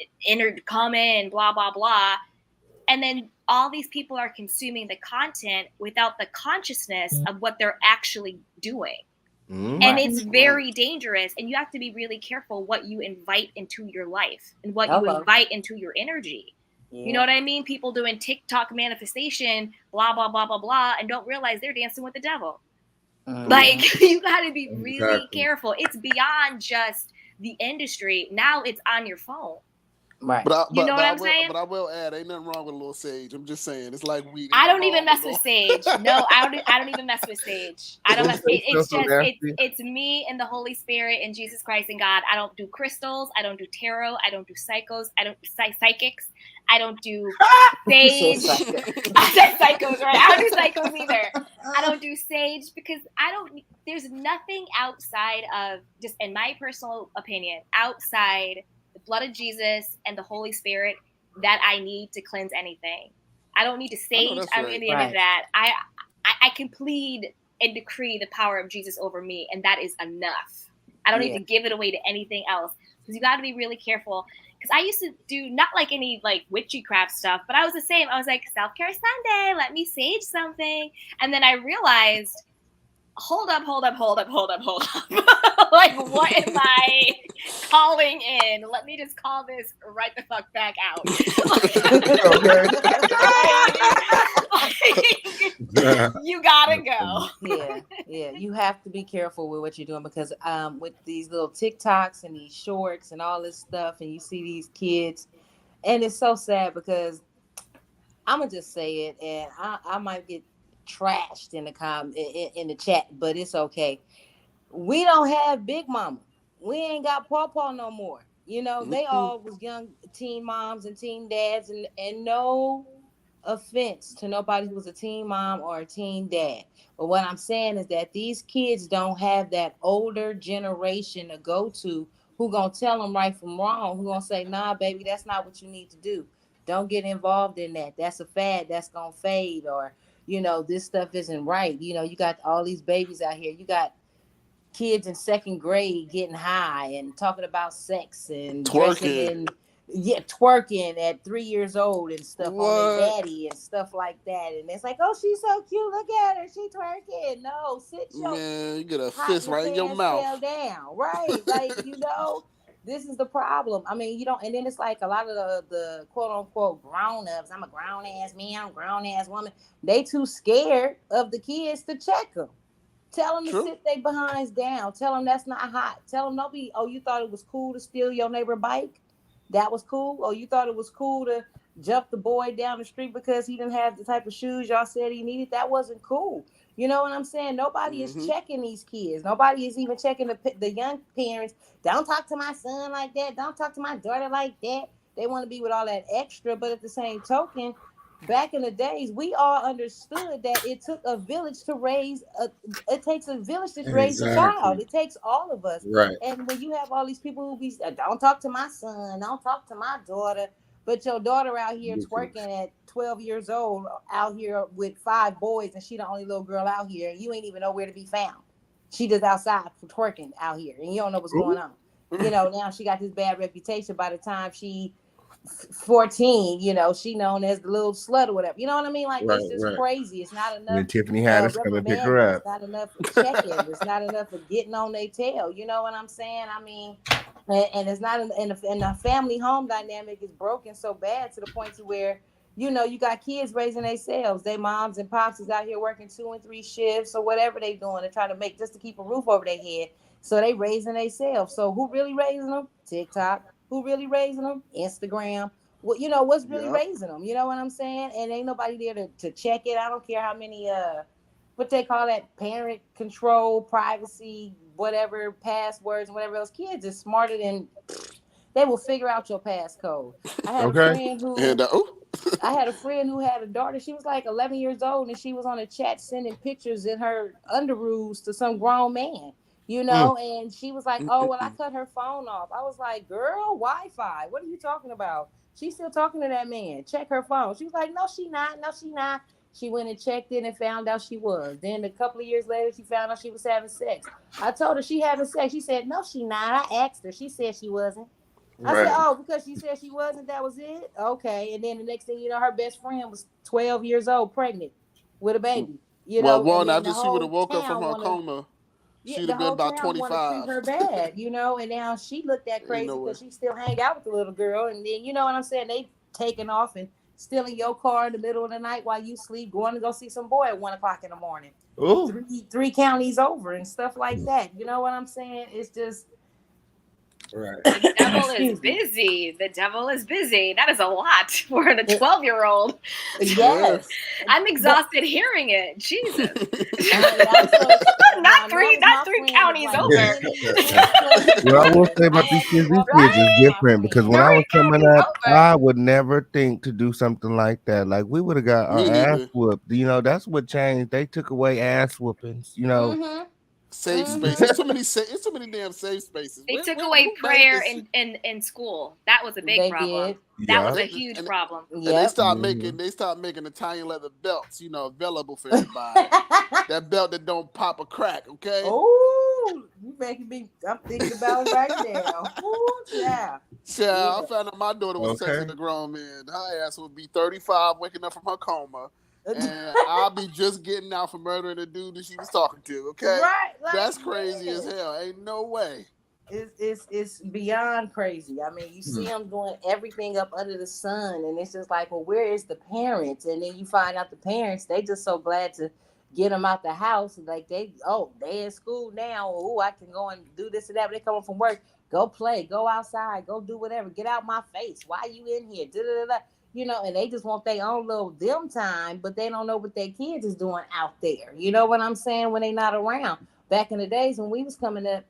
come in, blah blah blah, and then all these people are consuming the content without the consciousness of what they're actually doing. And it's very dangerous, and you have to be really careful what you invite into your life and what you invite into your energy. You know what I mean? People doing TikTok manifestation, blah, blah, blah, blah, blah, and don't realize they're dancing with the devil. Like, you got to be really careful. It's beyond just the industry. Now it's on your phone. Right. You know what I'm saying? But I will add, ain't nothing wrong with a little sage. I'm just saying, it's like weed. I don't even mess with sage. No, I don't even mess with sage. I don't mess. It's me and the Holy Spirit and Jesus Christ and God. I don't do crystals. I don't do tarot. I don't do psychos. I don't do psychics. I don't do sage. I said psychos, right? I don't do psychos either. I don't do sage because there's nothing outside of, just in my personal opinion, outside the blood of Jesus and the Holy Spirit that I need to cleanse anything. I don't need to sage. I don't need any of that. I can plead and decree the power of Jesus over me, and that is enough. I don't need to give it away to anything else, because you got to be really careful. Because I used to do not like any like witchcraft stuff, but I was the same. I was like, self-care Sunday, let me sage something. And then I realized, hold up. Like, what am I calling in? Let me just call this right the fuck back out. You gotta go. Yeah. Yeah, you have to be careful with what you're doing because with these little TikToks and these shorts and all this stuff, and you see these kids, and it's so sad because I'm gonna just say it, and I might get trashed in the chat, but it's okay. We don't have Big Mama. We ain't got Pawpaw no more. You know, they all was young teen moms and teen dads, and no offense to nobody who was a teen mom or a teen dad. But what I'm saying is that these kids don't have that older generation to go to who gonna tell them right from wrong, who gonna say, nah, baby, that's not what you need to do. Don't get involved in that. That's a fad that's gonna fade, or this stuff isn't right. You got all these babies out here. You got kids in second grade getting high and talking about sex and dressing in twerking at 3 years old and stuff on their daddy and stuff like that. And it's like, oh, she's so cute. Look at her. She twerking. No, sit your man, you get a fist right in your mouth. Down. Right. Like, this is the problem. I mean, and then it's like a lot of the quote unquote grown-ups. I'm a grown ass man, I'm a grown ass woman. They too scared of the kids to check them. Tell them to sit their behinds down. Tell them that's not hot. Tell them don't be, oh, you thought it was cool to steal your neighbor's bike? That was cool? Oh, you thought it was cool to jump the boy down the street because he didn't have the type of shoes y'all said he needed? That wasn't cool. You know what I'm saying? Nobody is checking these kids. Nobody is even checking the young parents. Don't talk to my son like that. Don't talk to my daughter like that. They want to be with all that extra, but at the same token, back in the days, we all understood that it took a village to raise it takes a village to raise a child. It takes all of us. Right. And when you have all these people who be, don't talk to my son, don't talk to my daughter, but your daughter out here twerking at 12 years old out here with 5 boys, and she the only little girl out here, and you ain't even know where to be found. She just outside for twerking out here, and you don't know what's going on. Now she got this bad reputation. By the time she 14, she known as the little slut or whatever. You know what I mean? Like, it's just crazy. It's not enough. And Tiffany Haddish coming to pick her up. It's not enough for checking. It's not enough for getting on their tail. You know what I'm saying? I mean, and it's not, and the family home dynamic is broken so bad to the point to where, you got kids raising themselves. Their moms and pops is out here working 2 and 3 shifts or whatever they doing to try to make just to keep a roof over their head. So they raising themselves. So who really raising them? TikTok. Who really raising them? Instagram. Well, what's really raising them? You know what I'm saying? And ain't nobody there to check it. I don't care how many what they call that, parent control, privacy, whatever, passwords and whatever else. Kids is smarter than they will figure out your passcode. I had a friend who I had a friend who had a daughter. She was like 11 years old, and she was on a chat sending pictures in her underoos to some grown man. And she was like, oh, well, I cut her phone off. I was like, girl, Wi-Fi. What are you talking about? She's still talking to that man. Check her phone. She was like, no, she not. No, she not. She went and checked in and found out she was. Then a couple of years later, she found out she was having sex. I told her she having sex. She said, no, she not. I asked her. She said she wasn't. I said, oh, because she said she wasn't, that was it? Okay. And then the next thing you know, her best friend was 12 years old, pregnant with a baby. One, after she would have woke up from her coma, she'd have been about 25. Treat her bad, and now she looked that crazy because she still hang out with the little girl. And then, you know what I'm saying? They taking off and stealing your car in the middle of the night while you sleep, going to go see some boy at 1 o'clock in the morning. Three counties over and stuff like that. You know what I'm saying? It's just. Right. The devil is busy. The devil is busy. That is a lot for a 12-year-old. Yes. I'm exhausted hearing it. Jesus. not three counties over. Well, I will say about these kids is different because when I was coming up, I would never think to do something like that. Like, we would have got our ass whooped. That's what changed. They took away ass whoopings. Safe space. It's too many damn safe spaces. They took away prayer in school. That was a big problem. That was a huge problem. And they stopped making Italian leather belts, available for everybody. That belt that don't pop a crack, okay? Oh, you making me. I'm thinking about it right now. Ooh, yeah. I found out my daughter was sexing a grown man. Her ass would be 35, waking up from her coma. And I'll be just getting out for murdering the dude that she was talking to. Okay, right? Like, that's crazy as hell. Ain't no way. It's beyond crazy. I mean, you see them doing everything up under the sun, and it's just like, well, where is the parents? And then you find out the parents, they just so glad to get them out the house. Like they in school now. Oh, I can go and do this and that. When they come home from work, go play, go outside, go do whatever. Get out my face. Why you in here? Da-da-da-da. You know, and they just want their own little them time, but they don't know what their kids is doing out there. You know what I'm saying? When they not around. Back in the days when we was coming up,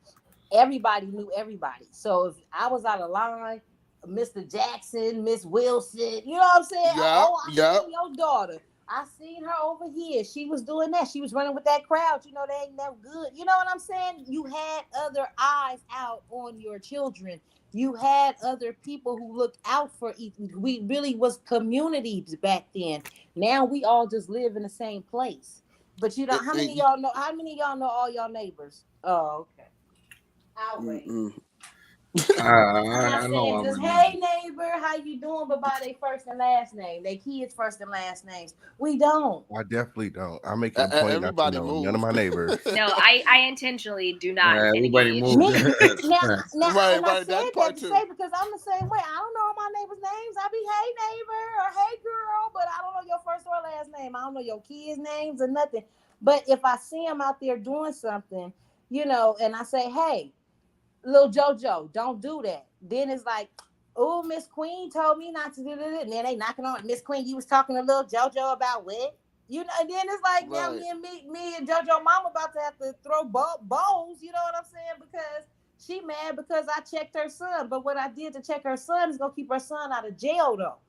everybody knew everybody. So if I was out of line, Mr. Jackson, Miss Wilson, you know what I'm saying? Yep, I yep. seen your daughter. I seen her over here. She was doing that. She was running with that crowd. You know, they ain't that good. You know what I'm saying? You had other eyes out on your children. You had other people who looked out for each. We really was communities back then. Now we all just live in the same place. But you know, how many of y'all know? How many of y'all know all y'all neighbors? Oh, okay. I'll wait. I'm not I know saying all just my hey neighbors. neighbor, how you doing, but by their first and last name, they kids first and last names. We don't. I definitely don't. I make it a point not to Everybody know none of move. my neighbors. No, I intentionally do not Everybody engage. moved. Me now, Right, and I right. That said that part to too. say because I'm the same way. I don't know all my neighbors' names. I be hey neighbor or hey girl, but I don't know your first or last name. I don't know your kids' names or nothing. But if I see them out there doing something, you know, and I say, hey, little JoJo, don't do that. Then it's like, oh, Miss Queen told me not to do that. And then they knocking on Miss Queen. You was talking to little JoJo about what? You know, and then it's like now Right. me and JoJo mama about to have to throw bowls. You know what I'm saying? Because she mad because I checked her son. But what I did to check her son is gonna keep her son out of jail though.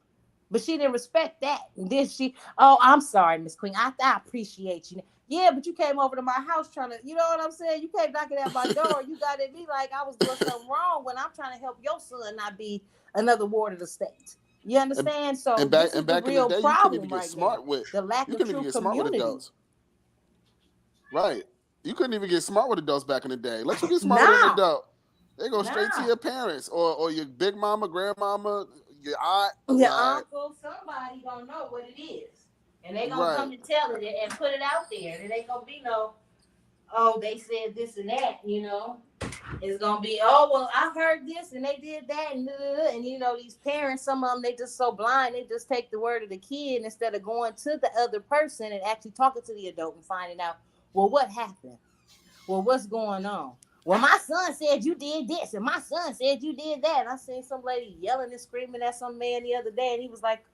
But she didn't respect that. And then she, oh, I'm sorry, Miss Queen. I appreciate you. Yeah, but you came over to my house trying to, you know what I'm saying? You came knocking at my door. You got at me like I was doing something wrong when I'm trying to help your son not be another ward of the state. You And, understand? So and this back is and the back in the real day, you couldn't even problem get right now. smart with The lack you of couldn't even true get smart with community. adults. Right. You couldn't even get smart with adults back in the day. Let you get smart with an Now, adult. They go straight to now, your parents or your big mama, grandmama, your aunt. your Like, uncle, somebody gonna know what it is. And they gonna right. come and tell it and put it out there. And it ain't gonna be no, oh, they said this and that, you know. It's gonna be, oh well, I heard this and they did that and you know these parents, some of them they just so blind they just take the word of the kid instead of going to the other person and actually talking to the adult and finding out, well, what happened? Well, what's going on? Well, my son said you did this and my son said you did that. And I seen some lady yelling and screaming at some man the other day and he was like,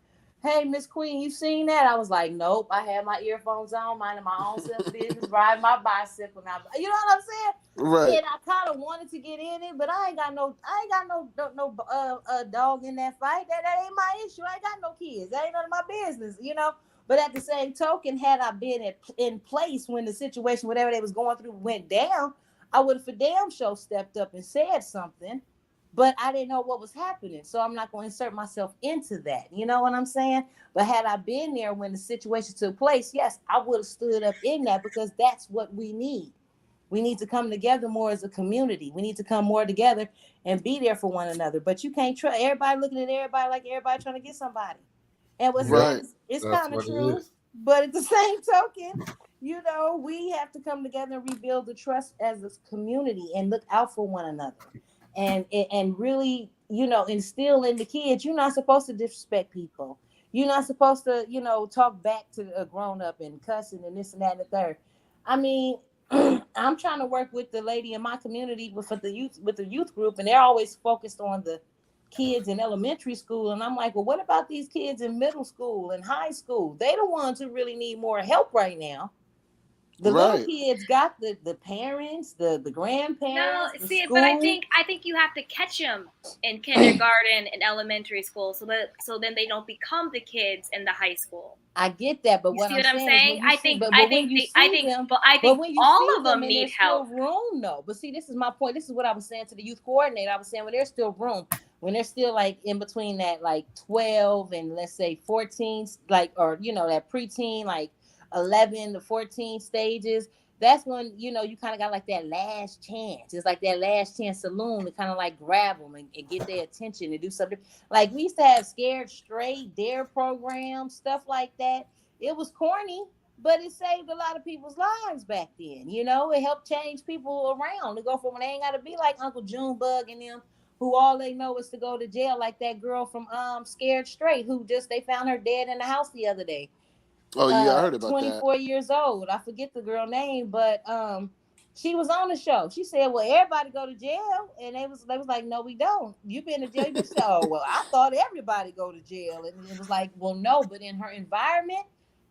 hey, Miss Queen, you seen that? I was like, nope. I had my earphones on, minding my own self business, riding my bicycle. Now, you know what I'm saying? Right. And I kind of wanted to get in it, but I ain't got no dog in that fight. That ain't my issue. I ain't got no kids. That ain't none of my business, you know. But at the same token, had I been in place when the situation, whatever they was going through, went down, I would have for damn sure stepped up and said something. But I didn't know what was happening, so I'm not going to insert myself into that. You know what I'm saying? But had I been there when the situation took place, yes, I would have stood up in that because that's what we need. We need to come together more as a community. We need to come more together and be there for one another. But you can't trust everybody looking at everybody like everybody trying to get somebody. And what's Yep, sad Right. is it's that's kind of what it true, is. but at the same token, you know, we have to come together and rebuild the trust as a community and look out for one another, and really, you know, instill in the kids. You're not supposed to disrespect people. You're not supposed to, you know, talk back to a grown up and cussing and this and that and the third. I mean, I'm trying to work with the lady in my community with the youth group, and they're always focused on the kids in elementary school. And I'm like, well, what about these kids in middle school and high school? They the ones who really need more help right now. The little Right. kids got the parents, the No, grandparents, the see, but I school. think you have to catch them in kindergarten and elementary school, so then they don't become the kids in the high school. I get that, but You what see I'm what I'm saying is saying? when you see, but when you see them, I but think when you all see of them them and need there's still help. room, though. But see, this is my point. This is what I was saying to the youth coordinator. I was saying when there's still room, when there's still like in between that like 12 and let's say 14, like or you know that preteen like 11 to 14 stages. That's when you know you kind of got like that last chance. It's like that last chance saloon to kind of like grab them and get their attention and do something. Like we used to have scared straight dare programs, stuff like that. It was corny, but it saved a lot of people's lives back then. You know, it helped change people around to go from when they ain't got to be like Uncle Junebug and them, who all they know is to go to jail, like that girl from Scared Straight, who just they found her dead in the house the other day. Oh yeah, I heard about 24 years old. I forget the girl name, but she was on the show. She said, "Well, everybody go to jail," and they was like, "No, we don't. You been to jail?" She said, "Oh, well, I thought everybody go to jail," and it was like, "Well, no, but in her environment,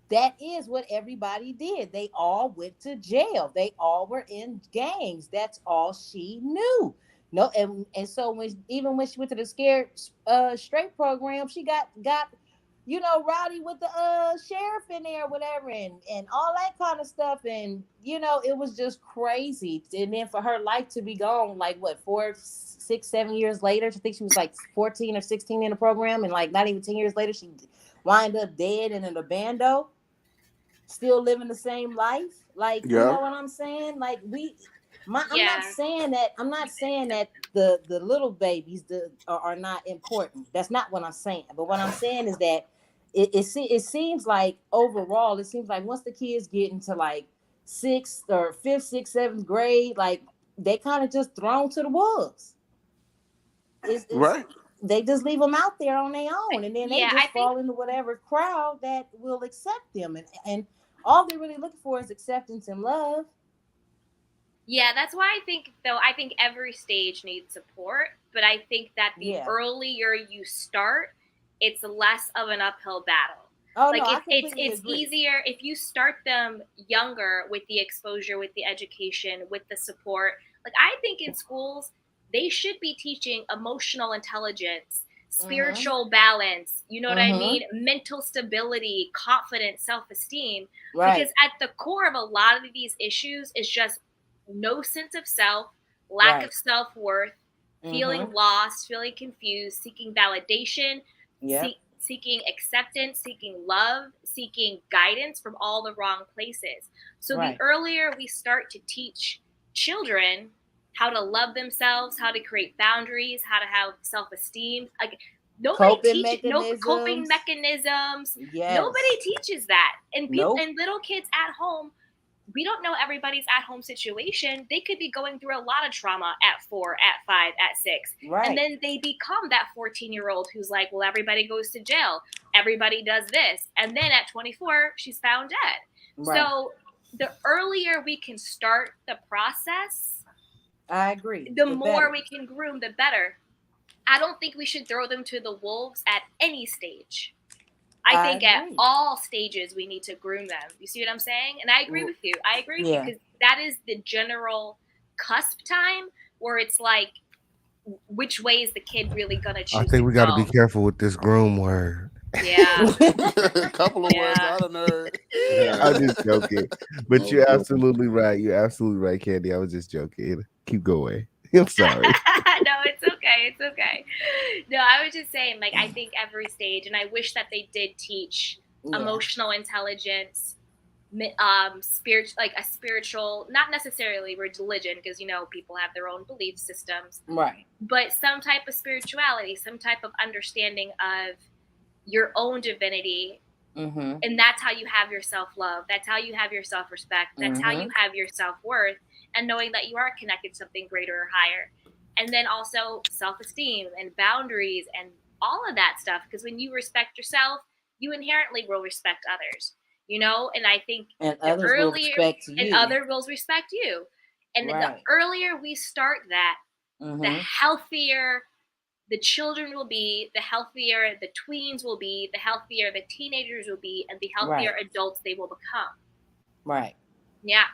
that is what everybody did. They all went to jail. They all were in gangs. That's all she knew." No, and so when she went to the Scared Straight program, she got rowdy with the sheriff in there or whatever, and all that kind of stuff. And it was just crazy. And then for her life to be gone, like what, 4, 6, 7 years later, I think she was like 14 or 16 in the program, and like not even 10 years later she wind up dead in an abando, still living the same life. Like, you know what I'm saying? Like I'm not saying that the little babies are not important. That's not what I'm saying. But what I'm saying is that it seems like overall, it seems like once the kids get into like 6th or 5th, 6th, 7th grade, like they kind of just thrown to the wolves. Right. They just leave them out there on their own, and then they just fall into whatever crowd that will accept them, and all they're really looking for is acceptance and love. Yeah, that's why I think every stage needs support, but I think that the earlier you start, it's less of an uphill battle. Oh, like no, it's easier if you start them younger with the exposure, with the education, with the support. Like I think in schools, they should be teaching emotional intelligence, spiritual balance, you know what I mean? Mental stability, confidence, self-esteem. Right. Because at the core of a lot of these issues is just no sense of self, lack of self-worth, feeling lost, feeling confused, seeking validation, seeking acceptance, seeking love, seeking guidance from all the wrong places. So the earlier we start to teach children how to love themselves, how to create boundaries, how to have self-esteem, like coping mechanisms. Yes. Nobody teaches that. And people and little kids at home, we don't know everybody's at-home situation. They could be going through a lot of trauma at 4, at 5, at 6. Right. And then they become that 14-year-old who's like, well, everybody goes to jail. Everybody does this. And then at 24, she's found dead. Right. So the earlier we can start the process, I agree. The more we can groom, the better. I don't think we should throw them to the wolves at any stage. I think at all stages we need to groom them. You see what I'm saying? And I agree with you. I agree with you because that is the general cusp time where it's like, which way is the kid really gonna choose? I think we got to be careful with this groom word. Yeah, a couple of words I don't know. I'm just joking, but you're absolutely right. You're absolutely right, Candy. I was just joking. Keep going. I'm sorry. No, it's okay. It's okay. No, I was just saying, like, I think every stage, and I wish that they did teach emotional intelligence, spiritual, not necessarily religion, because, people have their own belief systems. Right. But some type of spirituality, some type of understanding of your own divinity. Mm-hmm. And that's how you have your self-love. That's how you have your self-respect. That's how you have your self-worth. And knowing that you are connected to something greater or higher. And then also self-esteem and boundaries and all of that stuff. Because when you respect yourself, you inherently will respect others. And I think others will respect you. And others will respect you. And the earlier we start that, the healthier the children will be, the healthier the tweens will be, the healthier the teenagers will be, and the healthier adults they will become. Right. Yeah.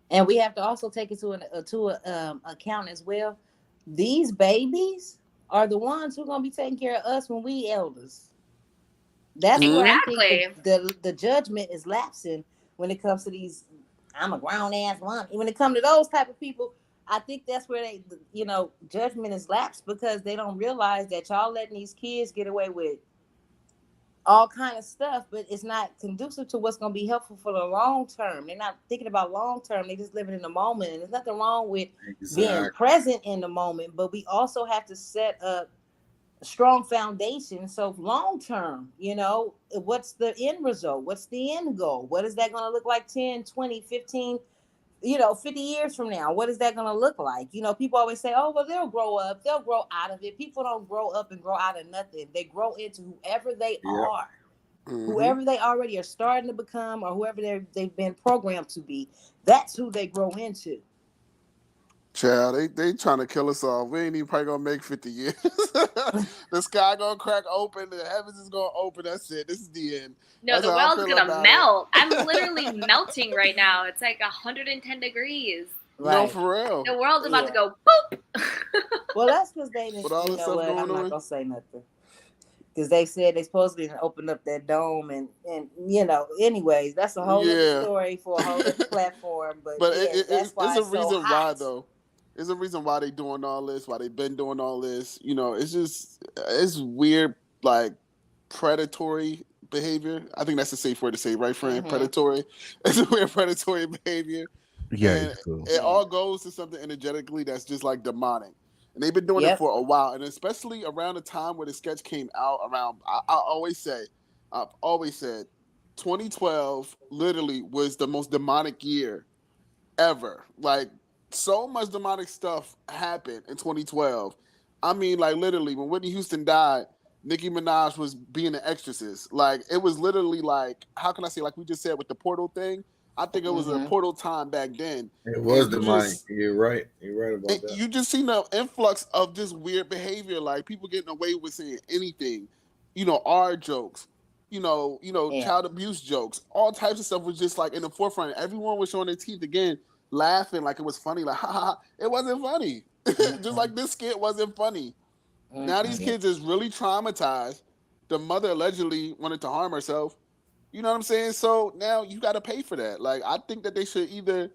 And we have to also take it to account as well. These babies are the ones who are going to be taking care of us when we elders. That's where I think the judgment is lapsing when it comes to these. I'm a grown ass woman. When it comes to those type of people, I think that's where judgment is lapsed because they don't realize that y'all letting these kids get away with all kind of stuff, but it's not conducive to what's going to be helpful for the long term. They're not thinking about long term. They're just living in the moment. And there's nothing wrong with being present in the moment, but we also have to set up a strong foundation. So long term, what's the end result? What's the end goal? What is that going to look like 10, 20, 15, 50 years from now? What is that going to look like? People always say, oh, well, they'll grow up. They'll grow out of it. People don't grow up and grow out of nothing. They grow into whoever they are. Whoever they already are starting to become, or whoever they've been programmed to be, that's who they grow into. Child, they trying to kill us all. We ain't even probably gonna make 50 years. The sky gonna crack open, the heavens is gonna open. That's it. This is the end. No, That's the how I world's feel gonna about melt. I'm literally melting right now. It's like 110 degrees. No, for real. The world's about to Yeah. go boop. Well, that's because they didn't. With all You this know stuff what? going I'm not on. gonna say nothing because they said they supposedly didn't open up that dome, and you know. Anyways, that's a whole other story for a whole other platform. But yeah, that's why it's a it's so reason why hot. though. There's a reason why they doing all this, why they've been doing all this. You know, it's weird, like predatory behavior. I think that's a safe word to say, right, friend? Predatory. It's a weird predatory behavior. Yeah, And it's cool. it all goes to something energetically that's just like demonic. And they've been doing it for a while. And especially around the time where the sketch came out, I've always said 2012 literally was the most demonic year ever. Like, so much demonic stuff happened in 2012. I mean, like, literally, when Whitney Houston died, Nicki Minaj was being an exorcist. Like, it was literally like, how can I say, like we just said with the portal thing? I think it was a portal time back then. It was demonic. You're right. You're right about that. You just seen the influx of this weird behavior, like people getting away with saying anything. You know, our jokes. Child abuse jokes. All types of stuff was just like in the forefront. Everyone was showing their teeth again, laughing like it was funny. Like, ha ha, it wasn't funny. Just like this skit wasn't funny. Now these kids is really traumatized. The mother allegedly wanted to harm herself. You know what I'm saying? So now you got to pay for that. Like, I think that they should either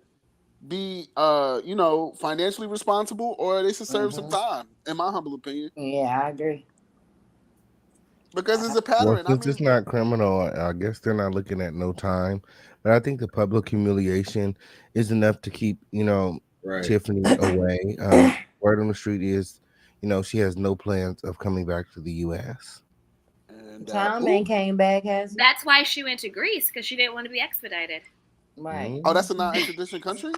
be, financially responsible, or they should serve some time, in my humble opinion. Yeah, I agree. Because it's a Well, pattern. since it's not criminal, I guess they're not looking at no time. But I think the public humiliation is enough to keep, Tiffany away. Word on the street is, she has no plans of coming back to the U.S. And Tom ain't came back, has he? That's why she went to Greece, because she didn't want to be expedited. Right. Oh, that's a non-extradition country?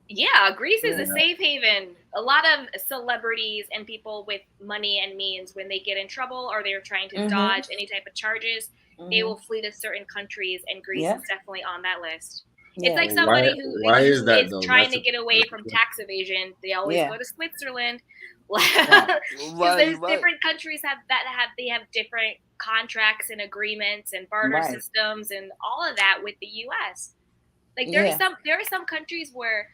Yeah, Greece is a safe haven. A lot of celebrities and people with money and means, when they get in trouble or they're trying to dodge any type of charges, they will flee to certain countries, and Greece is definitely on that list. It's like somebody who is trying to get away from tax evasion. They always go to Switzerland. Because there's different countries have different contracts and agreements and barter systems and all of that with the U.S. Like there are some countries where,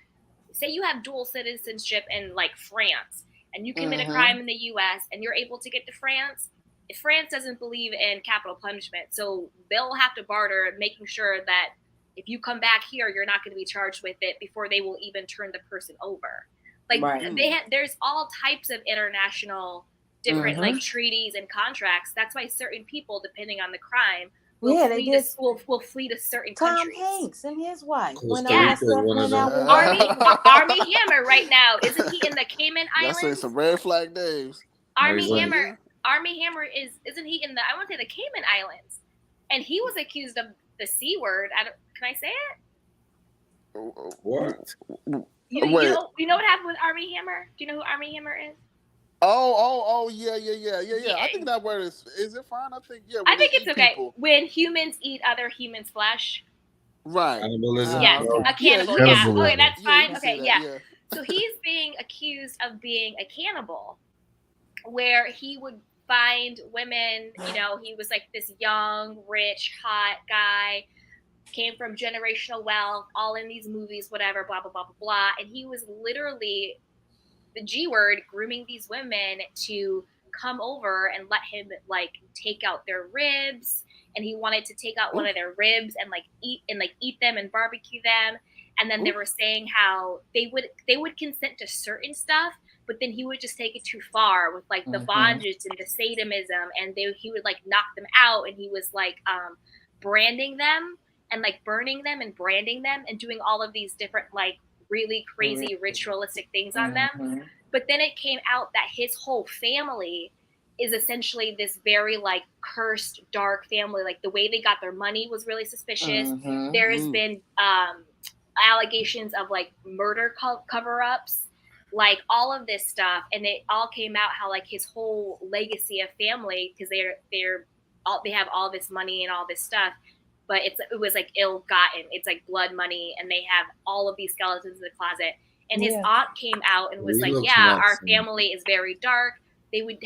say you have dual citizenship in like France, and you commit a crime in the U.S. and you're able to get to France. If France doesn't believe in capital punishment, so they'll have to barter, making sure that if you come back here, you're not going to be charged with it before they will even turn the person over. Like there's all types of international different like treaties and contracts. That's why certain people, depending on the crime, will flee to certain countries. Tom Hanks and his wife. Army Hammer right now, isn't he in the Cayman Islands? That's saying some red flag names. Army Hammer isn't he in the, I want to say, the Cayman Islands, and he was accused of the C word. Can I say it? What? You know what happened with Army Hammer? Do you know who Army Hammer is? Oh, yeah. I think that word is it fine? I think it's okay. People. When humans eat other humans' flesh. Right. Cannibalism. Yes, a cannibal. Yeah. Okay, that's fine. Okay, yeah. So he's being accused of being a cannibal, where he would find women, he was like this young, rich, hot guy, came from generational wealth, all in these movies, whatever, blah, blah, blah, blah, blah. And he was literally, the G word, grooming these women to come over and let him like take out their ribs. And he wanted to take out one of their ribs and eat them and barbecue them. And then they were saying how they would consent to certain stuff, but then he would just take it too far with like the bondage and the satanism, and he would like knock them out, and he was like branding them and like burning them and branding them and doing all of these different like really crazy ritualistic things on them. But then it came out that his whole family is essentially this very like cursed, dark family. Like the way they got their money was really suspicious. There has been allegations of like murder cover-ups, like all of this stuff, and it all came out how like his whole legacy of family, because they're they have all this money and all this stuff, but it was like ill-gotten. It's like blood money, and they have all of these skeletons in the closet. And his aunt came out and was like, "Yeah, our family is very dark. They would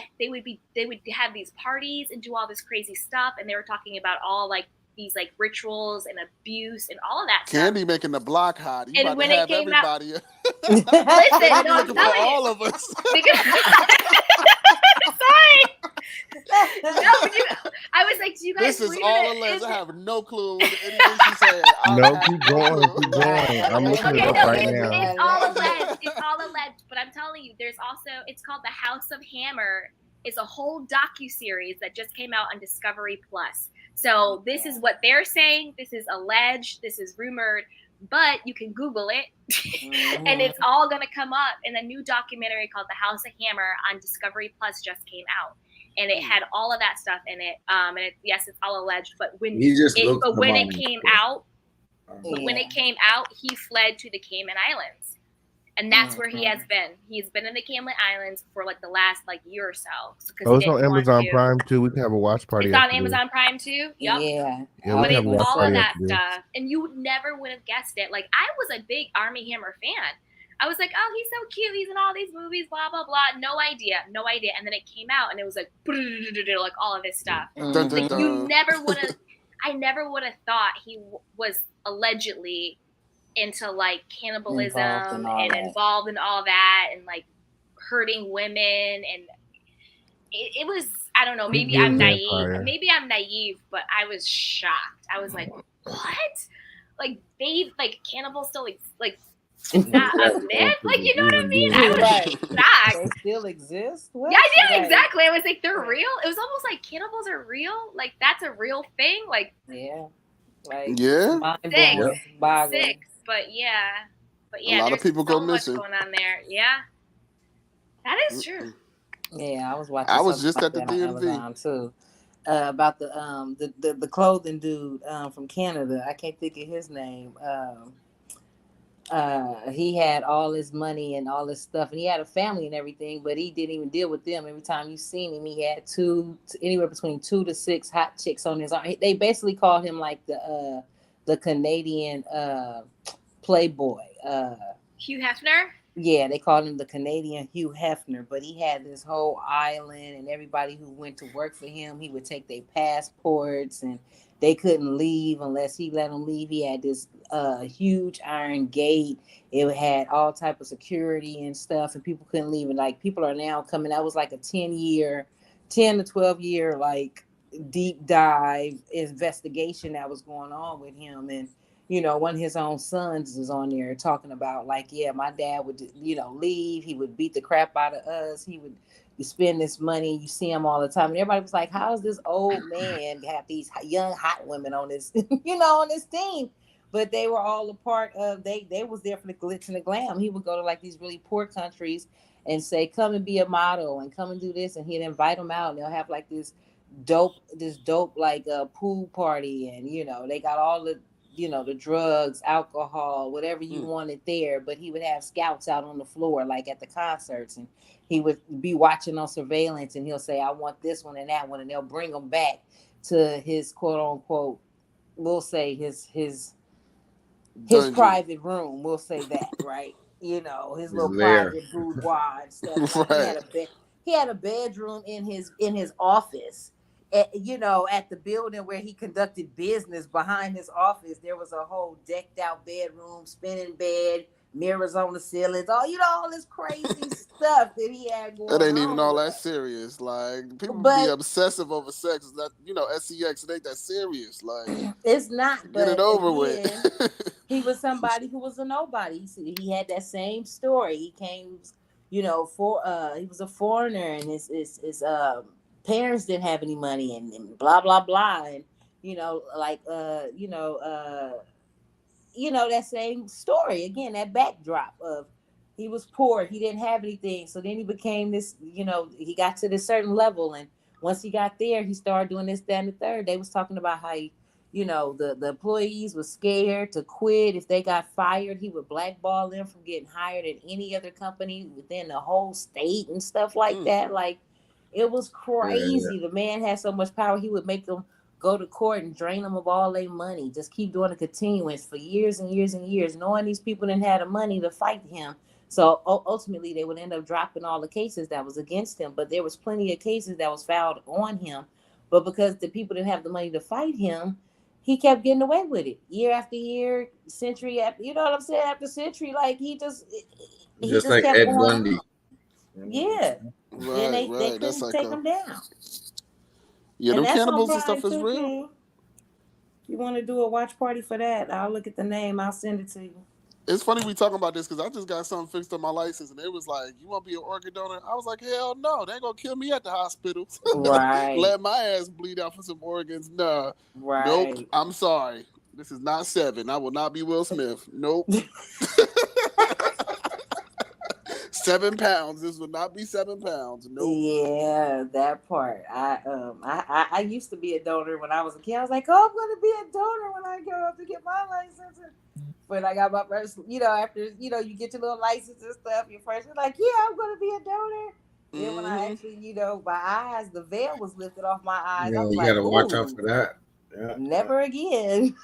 have these parties and do all this crazy stuff." And they were talking about all like these like rituals and abuse and all of that Candy stuff. making the block hot. You And about when to it have came everybody. listen, no, I'm looking for telling you. all of us. Sorry. No, but I was like, do you guys This is believe all in it? alleged. I have no clue what anything she said. No, keep going, keep going. I'm looking it up right now. It's all alleged. It's all alleged. But I'm telling you, there's also, it's called The House of Hammer. It's a whole docuseries that just came out on Discovery Plus. So this is what they're saying. This is alleged. This is rumored. But you can Google it, and it's all going to come up. And a new documentary called The House of Hammer on Discovery Plus just came out. And it had all of that stuff in it. And yes, it's all alleged. But when it came out, he fled to the Cayman Islands, and that's where he has been. He's been in the Cayman Islands for like the last like year or so. Oh, it's on Amazon Prime too. We can have a watch party. It's on Amazon Prime too. Yep. Yeah. But it's all of that stuff, and you never would have guessed it. Like I was a big Armie Hammer fan. I was like, oh, he's so cute. He's in all these movies, blah, blah, blah. No idea. And then it came out and it was like all of this stuff. Like you never would have, I never would have thought he was allegedly into like cannibalism and involved in all that and like hurting women. And it was, I don't know, maybe I'm naive, but I was shocked. I was like, what? Like cannibals still like, not a myth, like you know what I mean? I was shocked. They still exist. Exactly. I was like, they're real. It was almost like cannibals are real. Like that's a real thing. Like six. But yeah. A lot of people go missing. Going on there. Yeah, that is true. Yeah, I was watching. I was just at the DMV too. About the clothing dude from Canada. I can't think of his name. He had all his money and all this stuff, and he had a family and everything, but he didn't even deal with them. Every time you seen him, he had anywhere between 2 to 6 hot chicks on his arm. They basically called him like the Canadian playboy. Hugh Hefner? Yeah, they called him the Canadian Hugh Hefner, but he had this whole island, and everybody who went to work for him, he would take their passports, and they couldn't leave unless he let them leave. He had this huge iron gate. It had all type of security and stuff, and people couldn't leave. And like people are now coming. That was like a 10 to 12 year like deep dive investigation that was going on with him. And you know, one of his own sons was on there talking about like, yeah, my dad would, leave. He would beat the crap out of us. He would spend this money. You see him all the time. And everybody was like, how does this old man have these young, hot women on this, on this team? But they were all a part of, they was there for the glitz and the glam. He would go to like these really poor countries and say, come and be a model and come and do this. And he'd invite them out and they'll have like this dope like pool party. And, they got all the drugs, alcohol, whatever you wanted there. But he would have scouts out on the floor, like at the concerts, and he would be watching on surveillance, and he'll say, I want this one and that one. And they'll bring him back to his quote unquote, we'll say his private room. We'll say that, right? His little private boudoir and stuff. Like he had a bedroom in his office. At the building where he conducted business, behind his office, there was a whole decked out bedroom, spinning bed, mirrors on the ceilings, all this crazy stuff that he had going on. It ain't even all that serious. Like people be obsessive over sex. That sex, it ain't that serious. Like it's not. But get it over with. He was somebody who was a nobody. He had that same story. He came, he was a foreigner, and his parents didn't have any money and blah blah blah, and that same story again, that backdrop of he was poor, he didn't have anything, so then he became this, he got to this certain level, and once he got there, he started doing this, that, and the third. They was talking about how he, the employees were scared to quit. If they got fired, he would blackball them from getting hired at any other company within the whole state and stuff like that. Like It was crazy. The man had so much power, he would make them go to court and drain them of all their money. Just keep doing a continuance for years and years and years, knowing these people didn't have the money to fight him. So ultimately, they would end up dropping all the cases that was against him. But there was plenty of cases that was filed on him. But because the people didn't have the money to fight him, he kept getting away with it year after year, century after, you know what I'm saying, after century. Like he just like kept Ed going. Bundy. Yeah. Right, They right. couldn't That's like take him down. yeah, And them that's on cannibals and Prime stuff is too, real. King. If you want to do a watch party for that, I'll look at the name. I'll send it to you. It's funny we talking about this because I just got something fixed on my license, and it was like, "You want to be an organ donor?" I was like, "Hell no, they ain't gonna kill me at the hospital. Right. Let my ass bleed out for some organs. Nah, Right. nope. I'm sorry. This is not 7. I will not be Will Smith. Nope. 7 pounds. This will not be 7 pounds. Nope. Yeah, that part. I used to be a donor when I was a kid. I was like, oh, I'm gonna be a donor when I grow up to get my license. When I got my first, after you get your little license and stuff, your first, you're like, yeah, I'm gonna be a donor. Then when I actually, my eyes, the veil was lifted off my eyes. I was You like, gotta watch out for that. Yeah. Never again.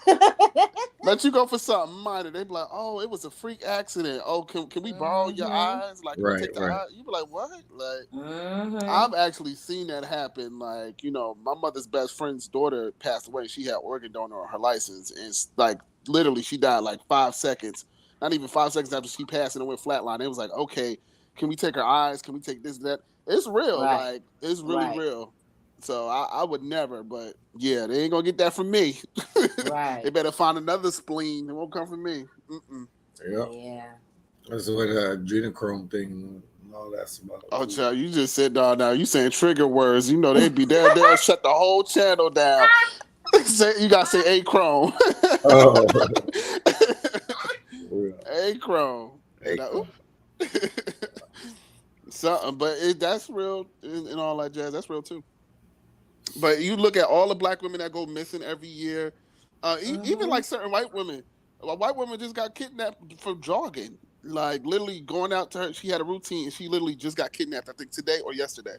Let you go for something minor. They be like, "Oh, it was a freak accident. Oh, can we borrow your eyes? Like, can we take the eyes?" You be like, "What?" Like, I've actually seen that happen. Like, my mother's best friend's daughter passed away. She had organ donor on her license, and like literally, she died like 5 seconds. Not even 5 seconds after she passed, and it went flatline. It was like, "Okay, can we take her eyes? Can we take this, that?" It's real. Right. Like, it's really real. So I would never, but yeah, they ain't gonna get that from me. Right. They better find another spleen. It won't come from me. Yep. Yeah. That's what adrenochrome thing and all that's about. Oh, child, you just said now. You saying trigger words. They'd be there. They'll shut the whole channel down. You gotta say achrome. Oh. Achrome. Something, but that's real and all that jazz. That's real too. But you look at all the black women that go missing every year, even like certain white women. A white woman just got kidnapped for jogging, like literally going out to her. She had a routine, and she literally just got kidnapped. I think today or yesterday.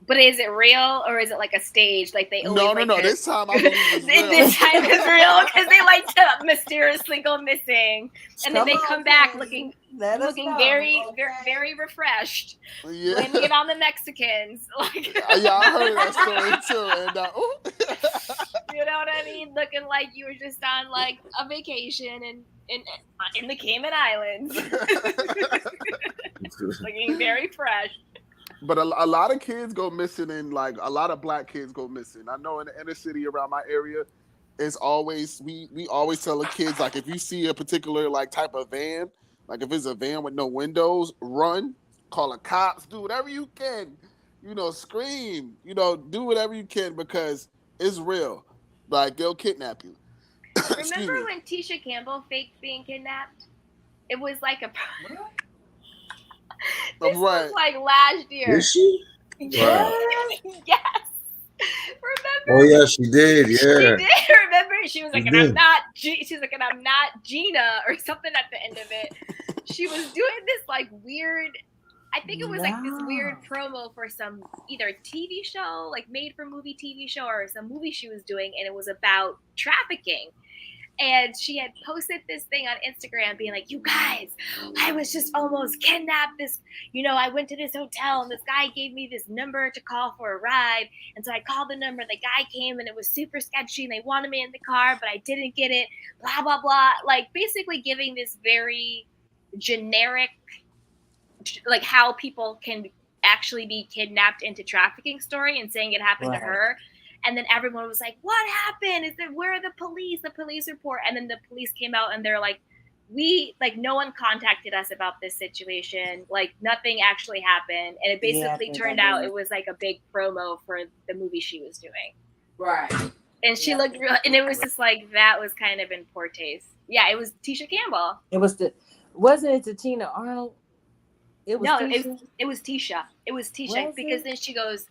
But is it real or is it like a stage? Like they always no. This time I believe it's real. This time is real because they like to mysteriously go missing, and then they come back looking very, very, very refreshed. Yeah. Blaming it on the Mexicans. Yeah, I heard that story too. And you know what I mean? Looking like you were just on like a vacation in the Cayman Islands, looking very fresh. But a lot of kids go missing, and like a lot of black kids go missing. I know in the inner city around my area, it's always we always tell the kids, like, if you see a particular like type of van, like if it's a van with no windows, run, call the cops, do whatever you can, scream, do whatever you can because it's real. Like they'll kidnap you. Remember when Tisha Campbell faked being kidnapped? It was like a. This was like last year. Did she? Yes. Wow. Yes. Remember? Oh yeah, she did. Yeah. She did. Remember? She was like, and I'm not. She's like, and I'm not Gina or something at the end of it. She was doing this like weird. I think it was like this weird promo for some either TV show, like made for movie TV show, or some movie she was doing, and it was about trafficking. And she had posted this thing on Instagram being like, you guys, I was just almost kidnapped. I went to this hotel and this guy gave me this number to call for a ride. And so I called the number. The guy came and it was super sketchy and they wanted me in the car, but I didn't get it. Blah, blah, blah. Like basically giving this very generic, like how people can actually be kidnapped into trafficking story and saying it happened to her. And then everyone was like, what happened? Where are the police? The police report. And then the police came out and they're like, no one contacted us about this situation. Like nothing actually happened. And it basically turned out it was like a big promo for the movie she was doing. Right. And she looked real, and it was just like, that was kind of in poor taste. Yeah, it was Tisha Campbell. Wasn't it Tina Arnold? It was Tisha. It was Tisha because then she goes,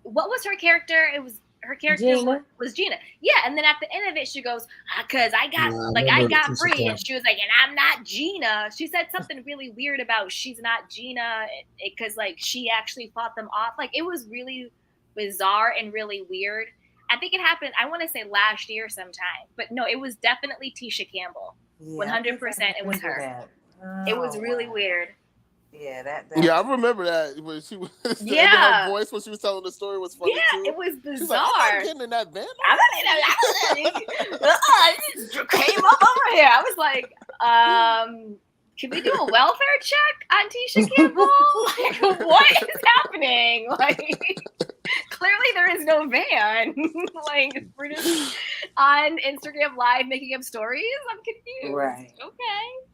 what was her character? It was her character Gina. was Gina. Yeah, and then at the end of it, she goes, "Cause I got I I got Tisha free," Campbell. and she was like, "And I'm not Gina." She said something really weird about she's not Gina because like she actually fought them off. Like it was really bizarre and really weird. I think it happened. I want to say last year sometime, but no, it was definitely Tisha Campbell. 100%, it was her. It was really weird. Yeah, that. Yeah, I remember that when she was. Yeah. Her voice when she was telling the story was funny too. It was bizarre. She's like, I'm not getting in that van. Came up over here. I was like, can we do a welfare check on Tisha Campbell? Like, what is happening? Like, clearly there is no van. Like, we're just on Instagram Live making up stories. I'm confused. Right. Okay.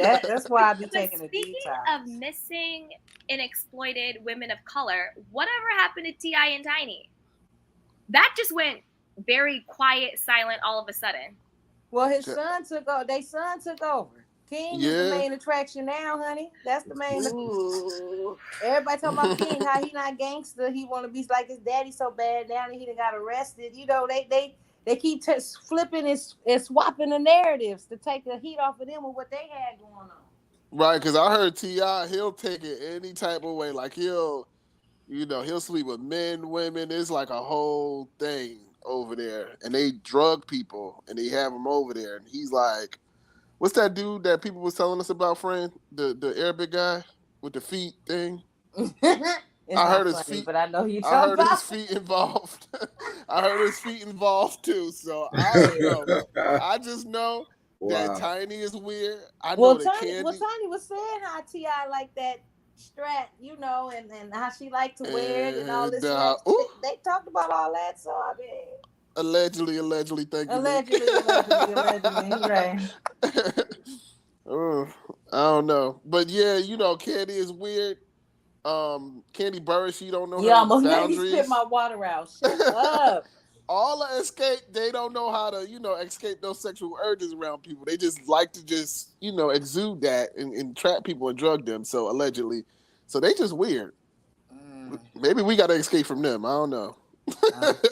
That's why I be taking a Speaking detox. of missing and exploited women of color, whatever happened to T.I. and Tiny? That just went very quiet, silent all of a sudden. Well, his son took over. Their son took over. King is the main attraction now, honey. That's the main. Ooh. Everybody talking about King, how he not gangster. He want to be like his daddy so bad now that he done got arrested. You know, they keep flipping and swapping the narratives to take the heat off of them with what they had going on. Right, because I heard T.I., he'll take it any type of way. Like he'll sleep with men, women. It's like a whole thing over there. And they drug people and they have them over there. And he's like, what's that dude that people was telling us about, friend? The Arabic guy with the feet thing? I heard his feet, but I know you. I heard his feet involved. I heard his feet involved too. So I don't know. I just know that Tiny is weird. I know that Candy. Well, Tiny was saying how T.I. like that strap, you know, and how she liked to wear it and all this stuff. They talked about all that. So I mean, allegedly, thank you. Allegedly, right. I don't know, but yeah, you know, Candy is weird. Candy Burris, she don't know her almost boundaries. made me spit my water out. Shut up. All the escape, they don't know how to, escape those sexual urges around people. They just like to exude that and trap people and drug them. So allegedly, so they just weird. Maybe we got to escape from them. I don't know.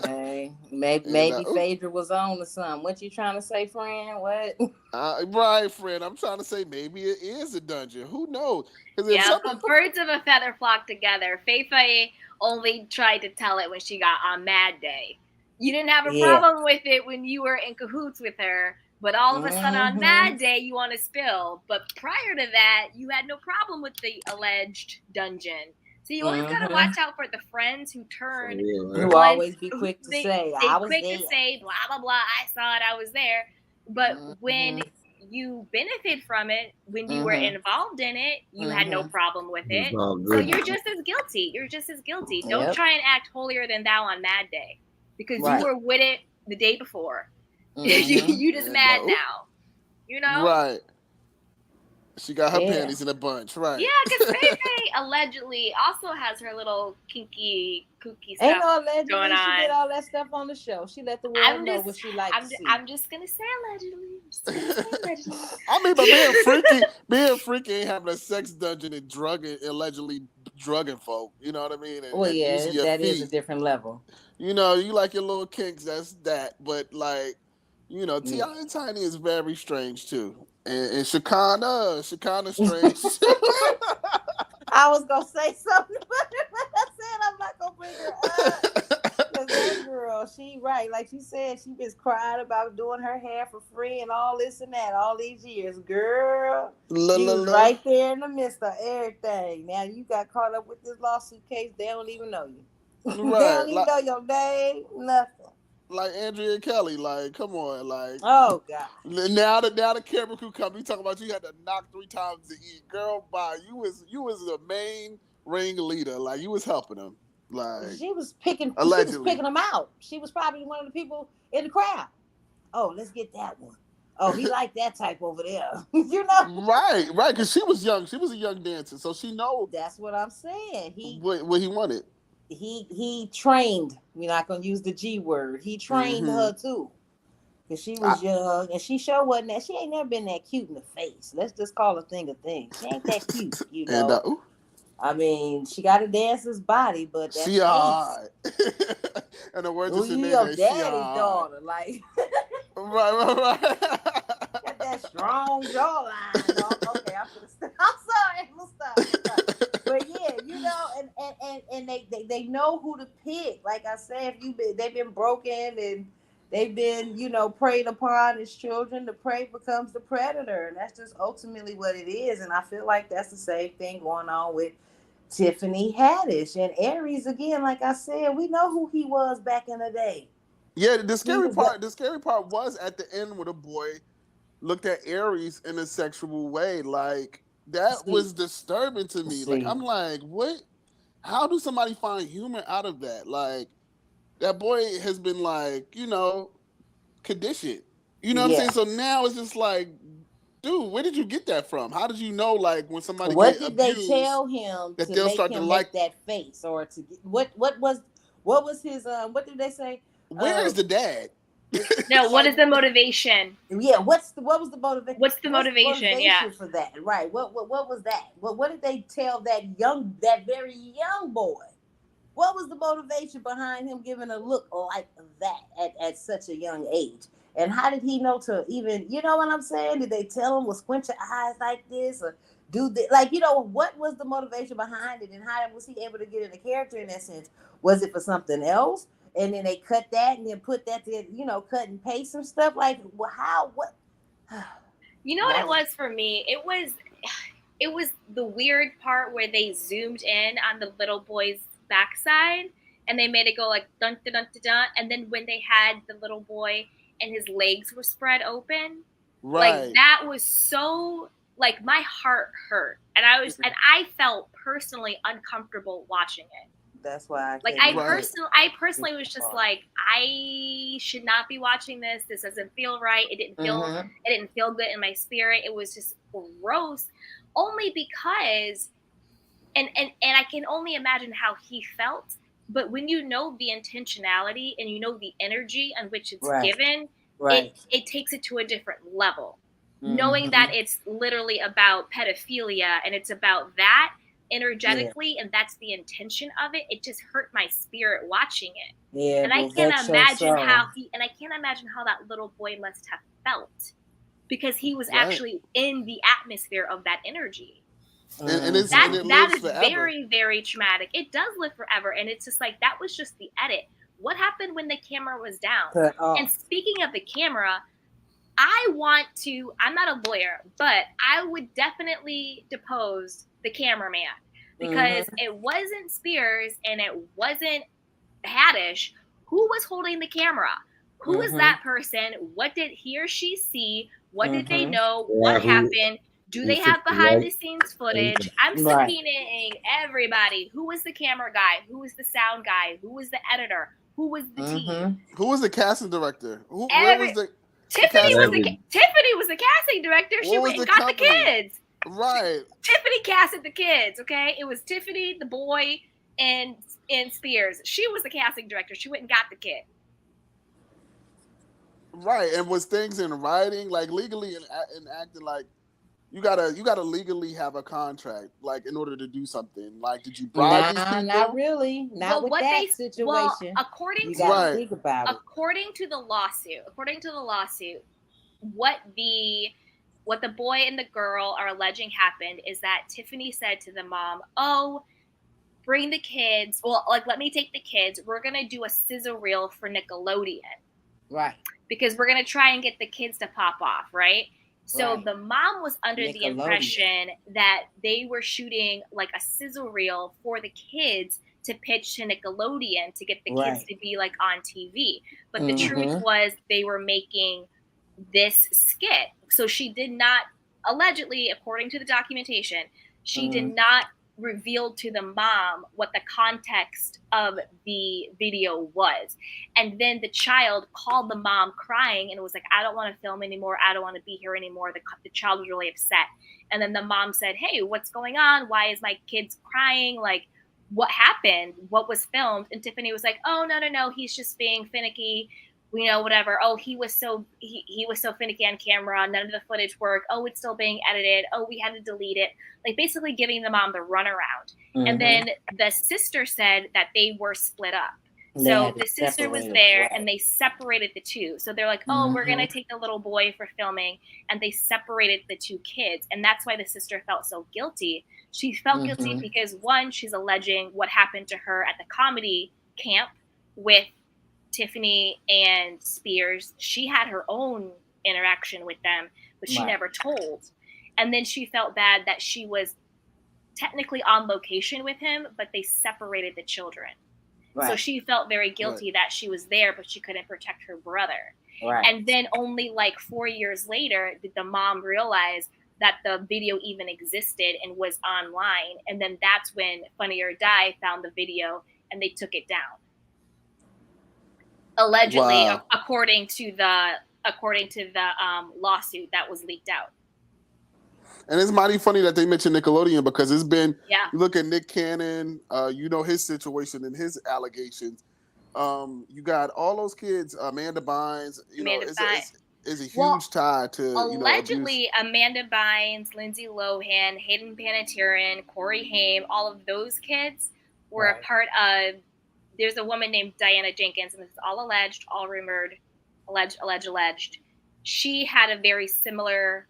Okay, maybe Phaedra was on to something. What you trying to say, friend? What? Right, friend. I'm trying to say maybe it is a dungeon. Who knows? Yeah, but birds of a feather flock together. Faye only tried to tell it when she got on Mad Day. You didn't have a problem with it when you were in cahoots with her, but all of a sudden on Mad Day you want to spill. But prior to that, you had no problem with the alleged dungeon. So you always gotta watch out for the friends who turn. You always be quick to say, "I was there." To say, "Blah blah blah." I saw it. I was there. But when you benefit from it, when you were involved in it, you had no problem with it. So you're just as guilty. Don't try and act holier than thou on Mad Day because you were with it the day before. You just mad now. You know? Right. She got her panties in a bunch, right? Yeah, because Faye allegedly also has her little kooky stuff Ain't no allegedly going on. She did all that stuff on the show. She let the world know what she likes to see. I'm just gonna say allegedly. I mean, but being freaky ain't having a sex dungeon and allegedly drugging folk. You know what I mean? Well, yeah, that is a different level. You know, you like your little kinks, that's that. But like, T.I. and Tiny is very strange too. And Shekinah strange. I was gonna say something, but I said I'm not gonna bring her up. Cause that girl, she right, like she said, she been crying about doing her hair for free and all this and that all these years. Girl, she was right there in the midst of everything. Now you got caught up with this lawsuit case. They don't even know you. Right. They don't even know your name, nothing. Like Andrea Kelly, like, come on, like. Oh God. Now the camera crew come. You talking about you had to knock 3 times to eat, girl. Bye. You was the main ringleader. Like you was helping them. Like she was picking. Allegedly. She was picking them out. She was probably one of the people in the crowd. Oh, let's get that one. Oh, he liked that type over there. You know. Right. Because she was young. She was a young dancer, so she knows. That's what I'm saying. What he wanted. He trained. We're not gonna use the G word. He trained her too, because she was young and she sure wasn't that. She ain't never been that cute in the face. Let's just call a thing a thing. She ain't that cute, you know. I mean, she got a dancer's body, but that She alright. And the words Ooh, is you in your there, she daddy's alright. daughter, like Right. got that strong jawline, dog. Okay, I'm gonna stop. I'm sorry, I'm gonna stop. But yeah, you know, and they know who to pick. Like I said, they've been broken and they've been, you know, preyed upon as children. The prey becomes the predator, and that's just ultimately what it is. And I feel like that's the same thing going on with Tiffany Haddish and Aries again. Like I said, we know who he was back in the day. Yeah, the scary part was at the end when a boy looked at Aries in a sexual way. Like that was disturbing to me. Like I'm like, what? How do somebody find humor out of that? Like that boy has been like, you know, conditioned. You know what I'm saying? So now it's just like, dude, where did you get that from? How did you know, like, when somebody What get did they abused, tell him that to they'll make start to him like? make that face, or to get, what was his what did they say? Where is the dad? No, what is the motivation? Yeah, what was the motivation? What's the motivation? Yeah, for that, right? What was that? What did they tell that very young boy? What was the motivation behind him giving a look like that at such a young age? And how did he know to even, you know what I'm saying? Did they tell him, well, squint your eyes like this, or do this? Like, you know, what was the motivation behind it, and how was he able to get in the character in that sense? Was it for something else? And then they cut that and then put that to, you know, cut and paste some stuff. Like, well, how? What? You know what it was for me? It was the weird part where they zoomed in on the little boy's backside and they made it go like dun dun dun dun, dun. And then when they had the little boy and his legs were spread open, like that was so, like, my heart hurt, and I felt personally uncomfortable watching it. That's why I personally was just like, I should not be watching this. This doesn't feel right. It didn't feel good in my spirit. It was just gross, only because, and I can only imagine how he felt. But when you know the intentionality and you know the energy on which it's given, it takes it to a different level. Knowing that it's literally about pedophilia and it's about that energetically, and that's the intention of it, it just hurt my spirit watching it. Yeah, and I can't imagine how that little boy must have felt, because he was actually in the atmosphere of that energy. And that is forever. very, very traumatic. It does live forever, and it's just like, that was just the edit. What happened when the camera was down? And speaking of the camera, I'm not a lawyer, but I would definitely depose the cameraman, because it wasn't Spears and it wasn't Haddish. Who was holding the camera? Who was that person? What did he or she see? What did they know? What happened? Do they have behind the scenes footage? I'm subpoenaing everybody. Who was the camera guy? Who was the sound guy? Who was the editor? Who was the team? Who was the casting director? Tiffany was the casting director. She went and got the kids. Right. Tiffany casted the kids, okay? It was Tiffany, the boy, and Spears. She was the casting director. She went and got the kid. Right. And was things in writing, like legally and acting, like you gotta legally have a contract, like, in order to do something. Like, did you bribe these people? Not really. Not with that situation. Well, according to the lawsuit, what the boy and the girl are alleging happened is that Tiffany said to the mom, "Oh, bring the kids. Well, like, let me take the kids. We're gonna do a sizzle reel for Nickelodeon, right? Because we're gonna try and get the kids to pop off, right?" So the mom was under the impression that they were shooting like a sizzle reel for the kids to pitch to Nickelodeon to get the kids to be like on TV. But the truth was they were making this skit. So she did not, allegedly, according to the documentation, she did not reveal to the mom what the context of the video was. And then the child called the mom crying and was like, "I don't want to film anymore. I don't want to be here anymore." The child was really upset. And then the mom said, "Hey, what's going on? Why is my kid's crying? Like, what happened? What was filmed?" And Tiffany was like, "Oh, no. He's just being finicky. you know, whatever. Oh, he was so finicky on camera. None of the footage worked. Oh, it's still being edited. Oh, we had to delete it. Like basically giving the mom the runaround. Mm-hmm. And then the sister said that they were split up. So the sister was there and they separated the two. So they're like, oh, we're going to take the little boy for filming. And they separated the two kids. And that's why the sister felt so guilty. She felt guilty because, one, she's alleging what happened to her at the comedy camp with Tiffany and Spears. She had her own interaction with them, but she never told. And then she felt bad that she was technically on location with him, but they separated the children. Right. So she felt very guilty that she was there, but she couldn't protect her brother. Right. And then only like 4 years later did the mom realize that the video even existed and was online. And then that's when Funny or Die found the video and they took it down. Allegedly, according to the lawsuit that was leaked out. And it's mighty funny that they mentioned Nickelodeon because it's been, you look at Nick Cannon, you know his situation and his allegations. You got all those kids, Amanda Bynes, is a huge tie to, allegedly, Amanda Bynes, Lindsay Lohan, Hayden Panettiere, Corey Haim, all of those kids were a part of, there's a woman named Diana Jenkins, and this is all alleged, all rumored, alleged. She had a very similar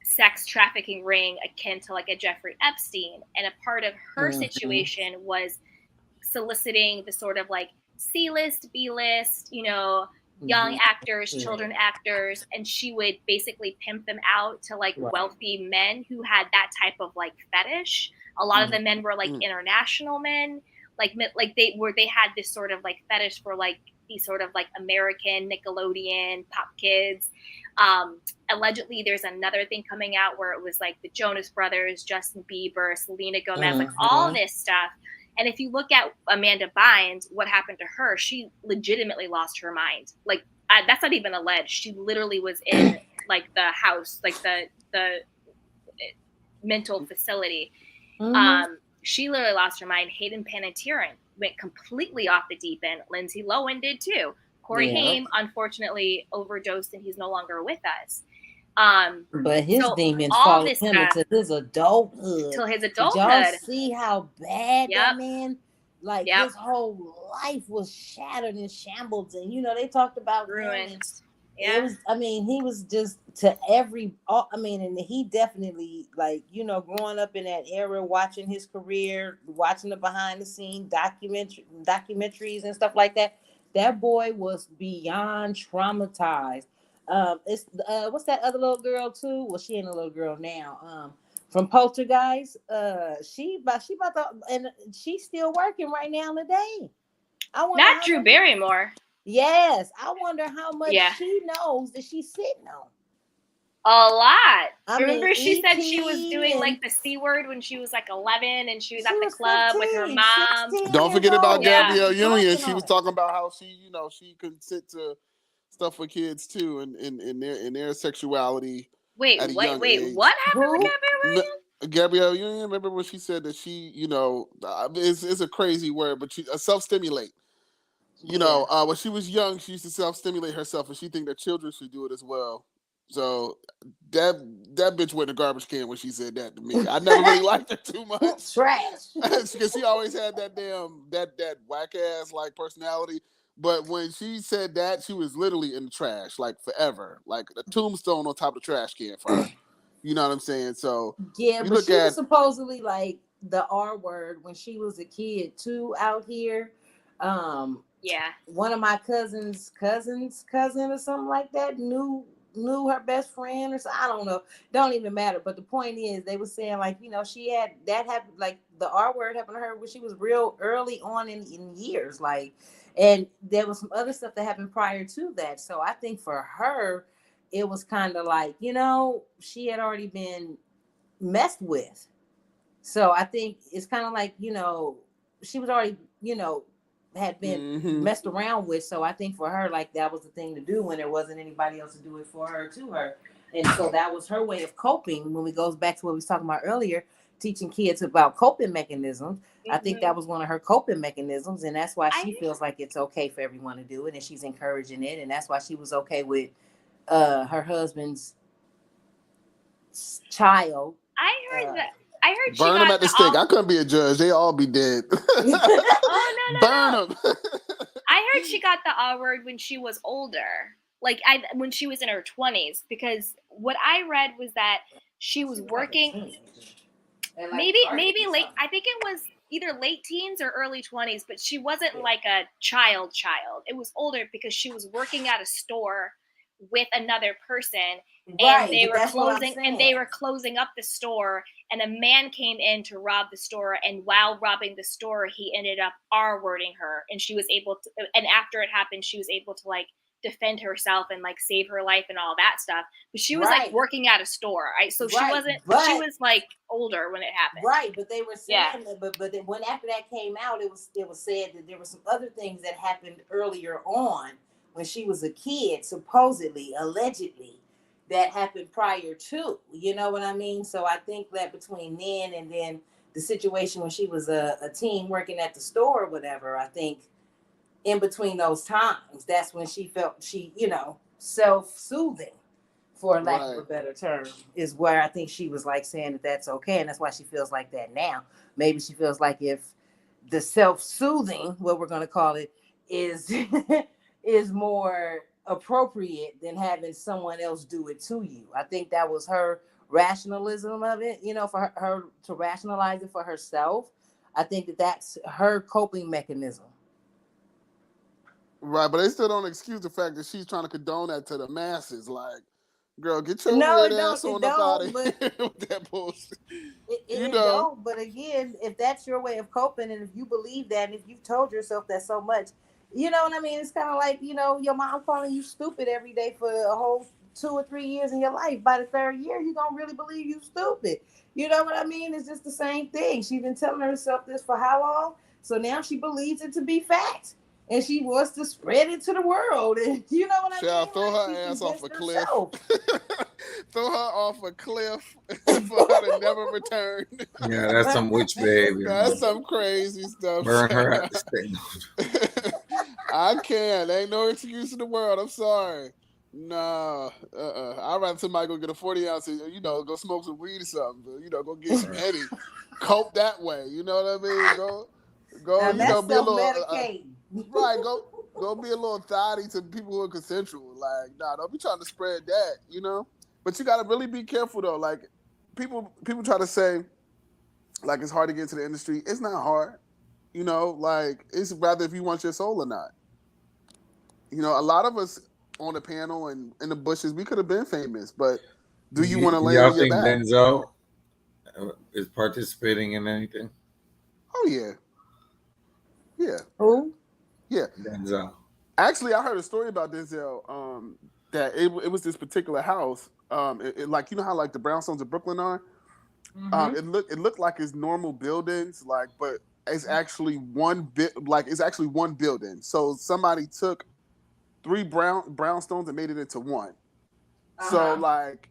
sex trafficking ring akin to like a Jeffrey Epstein, and a part of her situation was soliciting the sort of like C-list, B-list, you know, young actors, children actors, and she would basically pimp them out to like wealthy men who had that type of like fetish. A lot of the men were like international men, like they had this sort of like fetish for like these sort of like American Nickelodeon pop kids. Allegedly, there's another thing coming out where it was like the Jonas Brothers, Justin Bieber, Selena Gomez, like all this stuff. And if you look at Amanda Bynes, what happened to her, she legitimately lost her mind. Like that's not even alleged. She literally was in like the house, like the mental facility. She literally lost her mind. Hayden Panettiere went completely off the deep end. Lindsay Lohan did too. Corey Haim, unfortunately, overdosed and he's no longer with us. But his demons followed him into his adulthood. Till his adulthood. Did y'all see how bad that man, like his whole life was shattered and shambled, and you know they talked about ruined. It was, I mean, he was just to and he definitely, like, you know, growing up in that era, watching his career, watching the behind the scenes documentaries and stuff like that. That boy was beyond traumatized. It's what's that other little girl too? Well, she ain't a little girl now. From Poltergeist. She about to, and she's still working right now today. Not Drew Barrymore. Yes, I wonder how much she knows that she's sitting on. A lot. Remember she said she was doing like the C word when she was like 11 and she was at the club 15, with her mom. Don't forget about Gabrielle Union. She was talking about how she, you know, she consent to stuff for kids too, and in their sexuality. Wait, what happened with Gabrielle Union? Gabrielle Union, remember when she said that she, you know, it's a crazy word, but she self-stimulate. You know, when she was young, she used to self-stimulate herself, and she think that children should do it as well. So that bitch went in the garbage can when she said that to me. I never really liked her too much. Trash. Because she always had that that whack ass like personality. But when she said that, she was literally in the trash, like forever, like a tombstone on top of the trash can for her. You know what I'm saying? So yeah, but she was supposedly like the R word when she was a kid too out here. One of my cousin's cousin or something like that knew her best friend or so. I don't know. Don't even matter. But the point is, they were saying like, you know, she had that happened, like the R word happened to her when she was real early on in years, like, and there was some other stuff that happened prior to that. So I think for her, it was kind of like, you know, she had already been messed with. So I think it's kind of like, you know, she was already, you know, had been messed around with. So I think for her, like, that was the thing to do when there wasn't anybody else to do it for her, to her. And so that was her way of coping when we goes back to what we was talking about earlier. teaching kids about coping mechanisms. I think that was one of her coping mechanisms, and that's why she feels like it's okay for everyone to do it, and she's encouraging it, and that's why she was okay with her husband's child. I heard that. I heard she burn them got at the stake. I couldn't be a judge. They all be dead. Oh no, burn them. I heard she got the R word when she was older, like when she was in her 20s. Because what I read was that she was working. Maybe late. I think it was either late teens or early 20s, but she wasn't like a child. It was older because she was working at a store with another person, and they were closing up the store, and a man came in to rob the store, and while robbing the store he ended up R-wording her, and she was able to, and after it happened she was able to like defend herself and like save her life and all that stuff. But she was like working at a store, right? So she was like older when it happened, right? But they were saying that, but then when after that came out, it was said that there were some other things that happened earlier on when she was a kid, supposedly, allegedly, that happened prior to, you know what I mean? So I think that between then and then the situation when she was a teen working at the store or whatever, I think in between those times, that's when she felt self-soothing, for lack of a better term, is where I think she was like saying that that's okay. And that's why she feels like that now. Maybe she feels like if the self-soothing, what we're going to call it, is is more appropriate than having someone else do it to you. I think that was her rationalism of it, for her to rationalize it for herself. I think that that's her coping mechanism. Right, but they still don't excuse the fact that she's trying to condone that to the masses. Like, girl, get your weird ass on up out of here with that bullshit. It don't, but again, if that's your way of coping, and if you believe that, and if you've told yourself that so much, you know what I mean? It's kind of like, your mom calling you stupid every day for a whole 2 or 3 years in your life. By the third year, you're going to really believe you stupid. You know what I mean? It's just the same thing. She's been telling herself this for how long? So now she believes it to be fact. And she wants to spread it to the world. And you know what I mean? Throw her ass off a cliff. Throw her off a cliff for her to never return. Yeah, that's some witch behavior. That's some crazy stuff. Burn her at the stake. I can't. Ain't no excuse in the world. I'm sorry. No. I'd rather somebody go get a 40 ounce, go smoke some weed or something. But, go get some Eddie. Cope that way. You know what I mean? Go be a little right, go be a little thotty to people who are consensual. Like, nah, don't be trying to spread that, But you gotta really be careful though. Like, people try to say, like, it's hard to get into the industry. It's not hard. Like, it's rather if you want your soul or not. A lot of us on the panel and in the bushes, we could have been famous, but do you want to lay on your back? Y'all think Denzel is participating in anything? Oh yeah. Yeah. Who? Yeah. Denzel. Actually, I heard a story about Denzel. That it was this particular house. Like, how like the brownstones of Brooklyn are. Mm-hmm. It looked like it's normal buildings, like, but it's actually one building. So somebody took 3 brownstones and made it into one. So like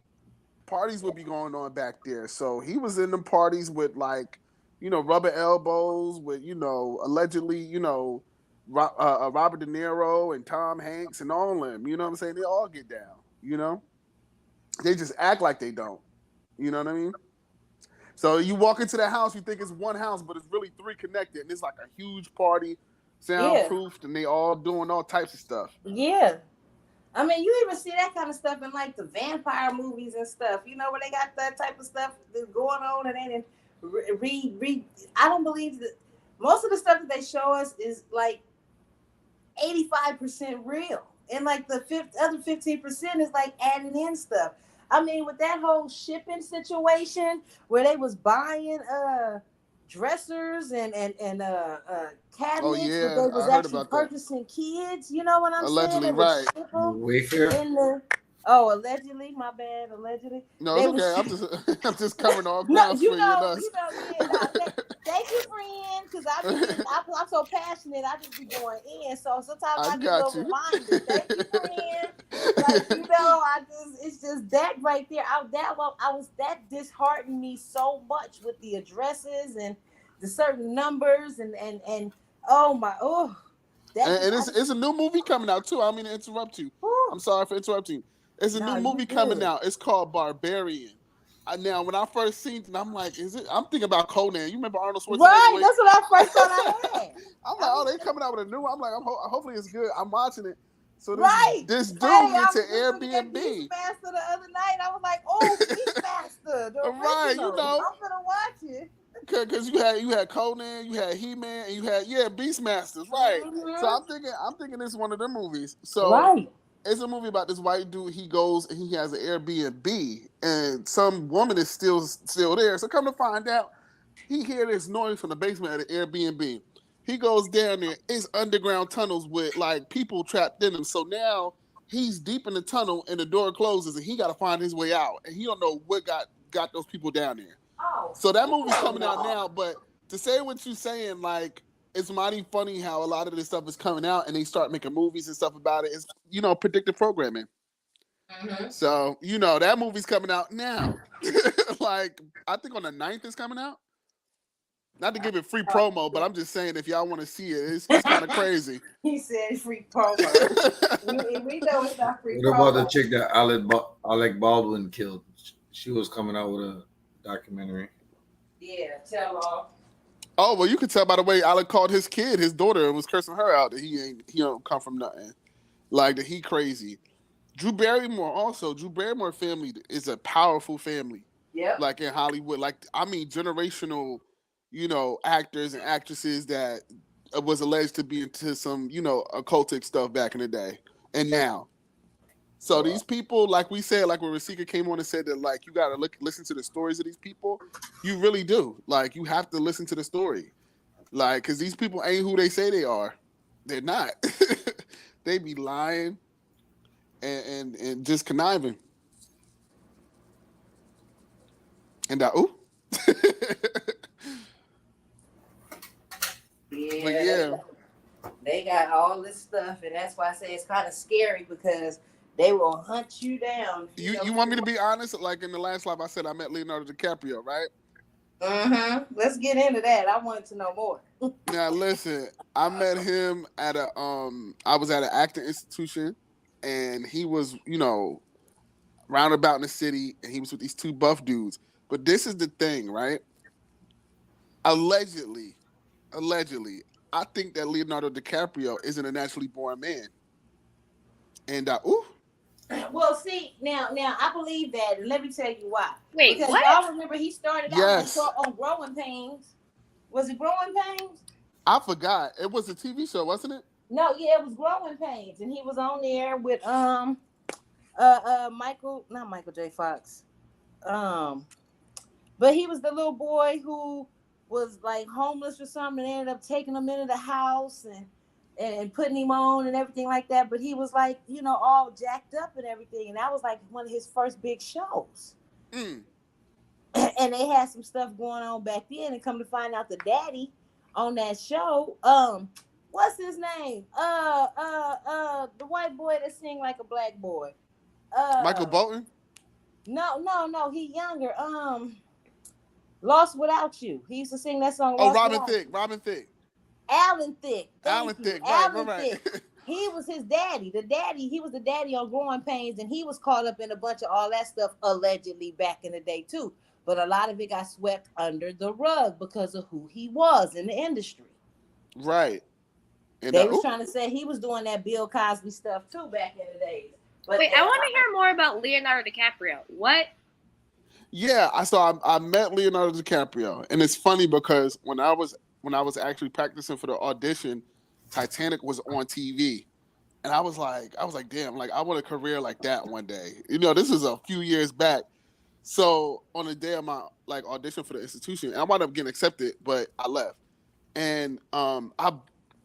parties would be going on back there. So he was in them parties with like, rubber elbows with, allegedly, Robert De Niro and Tom Hanks and all of them. You know what I'm saying? They all get down, They just act like they don't. You know what I mean? So you walk into the house, you think it's one house, but it's really 3 connected. And it's like a huge party, soundproofed, and they all doing all types of stuff. Yeah. I mean, you even see that kind of stuff in like the vampire movies and stuff, where they got that type of stuff that's going on, and then I don't believe that most of the stuff that they show us is like 85% real. And like the other 15% is like adding in stuff. I mean, with that whole shipping situation where they was buying dressers and cabinets, but they was actually purchasing kids. You know what I'm allegedly, saying? Right. Wayfair. Allegedly, my bad. Allegedly. No, it's okay. I'm just covering all grounds for you. Thank you, friend, because I'm so passionate. I just be going in. So sometimes I get a little reminded. Thank you, friend. Like, it's just that right there, that disheartened me so much with the addresses and the certain numbers and that just And it's a new movie coming out too. I mean to interrupt you. whew, I'm sorry for interrupting. It's a no, new you movie coming good. out. It's called Barbarian. Now, when I first seen it, I'm like, is it? I'm thinking about Conan. You remember Arnold Schwarzenegger? Right, that's what I first thought I had. I'm like, oh, they coming out with a new one. I'm like, hopefully it's good. I'm watching it. So Right. this dude Hey, went I to was just looking at Airbnb. Beastmaster the other night. I was like, oh, Beastmaster, the original. Right, you know. I'm gonna watch it. Because you had Conan, you had He-Man, and you had Beastmasters, right? So I'm thinking this is one of them movies. So Right. it's a movie about this white dude. He goes and he has an Airbnb, and some woman is still there. So come to find out, he hear this noise from the basement of the Airbnb. He goes down there. It's underground tunnels with like people trapped in them. So now he's deep in the tunnel, and the door closes, and he got to find his way out, and he don't know what got those people down there. Oh. So that movie's coming out now, but to say what you're saying, like, it's mighty funny how a lot of this stuff is coming out and they start making movies and stuff about it. It's, predictive programming. Mm-hmm. So, that movie's coming out now. Like, I think on the 9th it's coming out. Not to give it free promo, but I'm just saying if y'all want to see it, it's kind of crazy. He said free promo. we know it's not free promo. What about the chick that Alec Baldwin killed? She was coming out with a documentary. Yeah, tell all. Oh, well, you could tell by the way Alec called his daughter, and was cursing her out that he don't come from nothing. Like, that he crazy. Drew Barrymore family is a powerful family. Yeah. Like in Hollywood. Like, I mean, generational, actors and actresses that was alleged to be into some, occultic stuff back in the day. And now. So these people, like we said, like when Rasika came on and said that, like, you got to listen to the stories of these people. You really do. Like, you have to listen to the story. Like, because these people ain't who they say they are. They're not. They be lying and just conniving. And ooh. Yeah. But yeah. They got all this stuff, and that's why I say it's kind of scary because they will hunt you down. You want me to be honest? Like in the last live, I said I met Leonardo DiCaprio, right? Mm-hmm. Let's get into that. I wanted to know more. Now listen, I met him at I was at an acting institution, and he was, roundabout in the city, and he was with these two buff dudes. But this is the thing, right? Allegedly, I think that Leonardo DiCaprio isn't a naturally born man. And well, see, now I believe that, and let me tell you why. Wait, because what? y'all remember he started Yes. out on Growing Pains. Was it Growing Pains? I forgot. It was a TV show, wasn't it? No, yeah, it was Growing Pains, and he was on there with not Michael J. Fox, but he was the little boy who was like homeless or something, and ended up taking him into the house and putting him on and everything like that. But he was like, all jacked up and everything, and that was like one of his first big shows. Mm. And they had some stuff going on back then, and come to find out the daddy on that show, what's his name? The white boy that sing like a black boy. Michael Bolton? No, he younger. Lost Without You. He used to sing that song. Oh, Robin Thicke. Alan Thicke. Alan Thicke, right. He was his daddy. He was the daddy on Growing Pains, and he was caught up in a bunch of all that stuff allegedly back in the day too. But a lot of it got swept under the rug because of who he was in the industry. Right. And they was trying to say he was doing that Bill Cosby stuff too back in the days. But wait, I want to hear more about Leonardo DiCaprio. What? Yeah, I met Leonardo DiCaprio, and it's funny because when I was actually practicing for the audition, Titanic was on TV, and I was like, damn, like I want a career like that one day. This is a few years back. So on the day of my audition for the institution, I wound up getting accepted, but I left, and I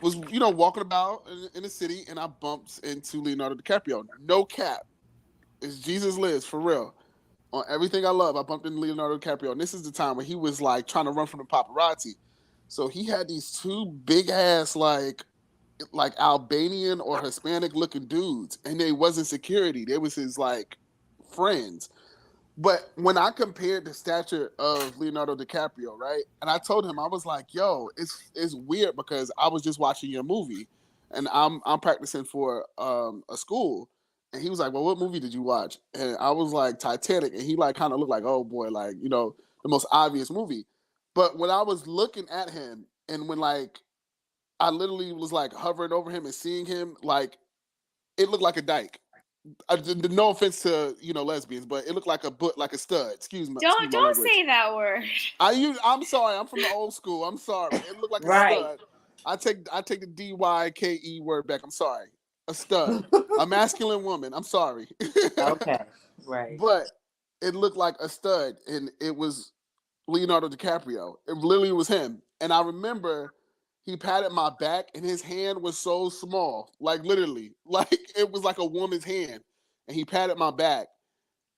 was walking about in the city, and I bumped into Leonardo DiCaprio. No cap, it's Jesus lives for real. On everything I love, I bumped into Leonardo DiCaprio, and this is the time where he was trying to run from the paparazzi. So he had these two big ass like Albanian or Hispanic looking dudes, and they wasn't security. They was his friends. But when I compared the stature of Leonardo DiCaprio, right, and I told him, I was like, "Yo, it's weird because I was just watching your movie, and I'm practicing for a school." And he was like, "Well, what movie did you watch?" And I was like, "Titanic." And he like kind of looked like, "Oh boy, like the most obvious movie." But when I was looking at him, and when like I literally was like hovering over him and seeing him, like it looked like a dyke. No offense to lesbians, but it looked like a stud. Excuse my Don't language. say that word. I'm sorry. I'm from the old school. I'm sorry. It looked like a stud. I take the DYKE word back. I'm sorry. A stud, a masculine woman. I'm sorry. Okay, right. But it looked like a stud, and it was Leonardo DiCaprio. It literally was him. And I remember he patted my back, and his hand was so small, like literally, like it was like a woman's hand. And he patted my back,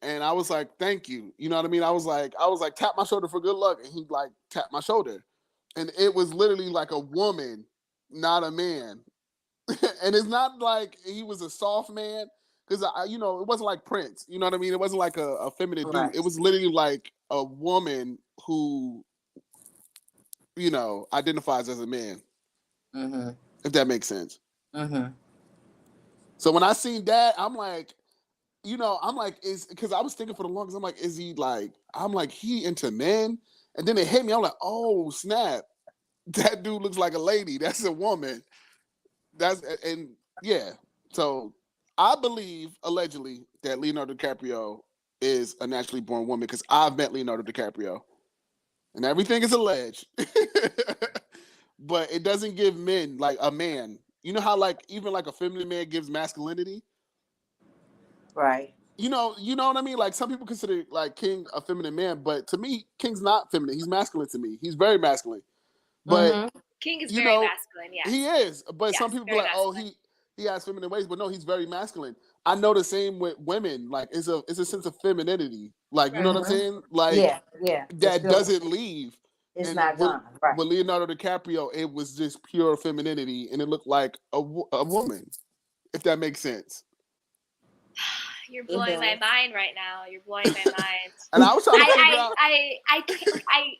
and I was like, "Thank you." You know what I mean? I was like, tap my shoulder for good luck, and he like tapped my shoulder, and it was literally like a woman, not a man. And it's not like he was a soft man, because it wasn't like Prince. You know what I mean? It wasn't like a feminine dude. It was literally like a woman who identifies as a man. Mm-hmm. If that makes sense. Mm-hmm. So when I seen that, I'm like, is because I was thinking for the longest, I'm like, is he like? I'm like, he into men, and then it hit me. I'm like, oh snap, that dude looks like a lady. That's a woman. Yeah. So I believe allegedly that Leonardo DiCaprio is a naturally born woman because I've met Leonardo DiCaprio, and everything is alleged. But it doesn't give men like a man. You know how like even like a feminine man gives masculinity? Right. You know what I mean? Like some people consider like King a feminine man, but to me, King's not feminine. He's masculine to me. He's very masculine. But King is very masculine, yes. He is. But yes, some people be like, masculine. Oh, he has feminine ways, but no, he's very masculine. I know the same with women. Like it's a sense of femininity. Like, you know what I'm saying? Like that doesn't leave. It's not gone. Right. With Leonardo DiCaprio, it was just pure femininity, and it looked like a woman, if that makes sense. You're blowing my mind right now. You're blowing my mind. And I was trying to figure out. I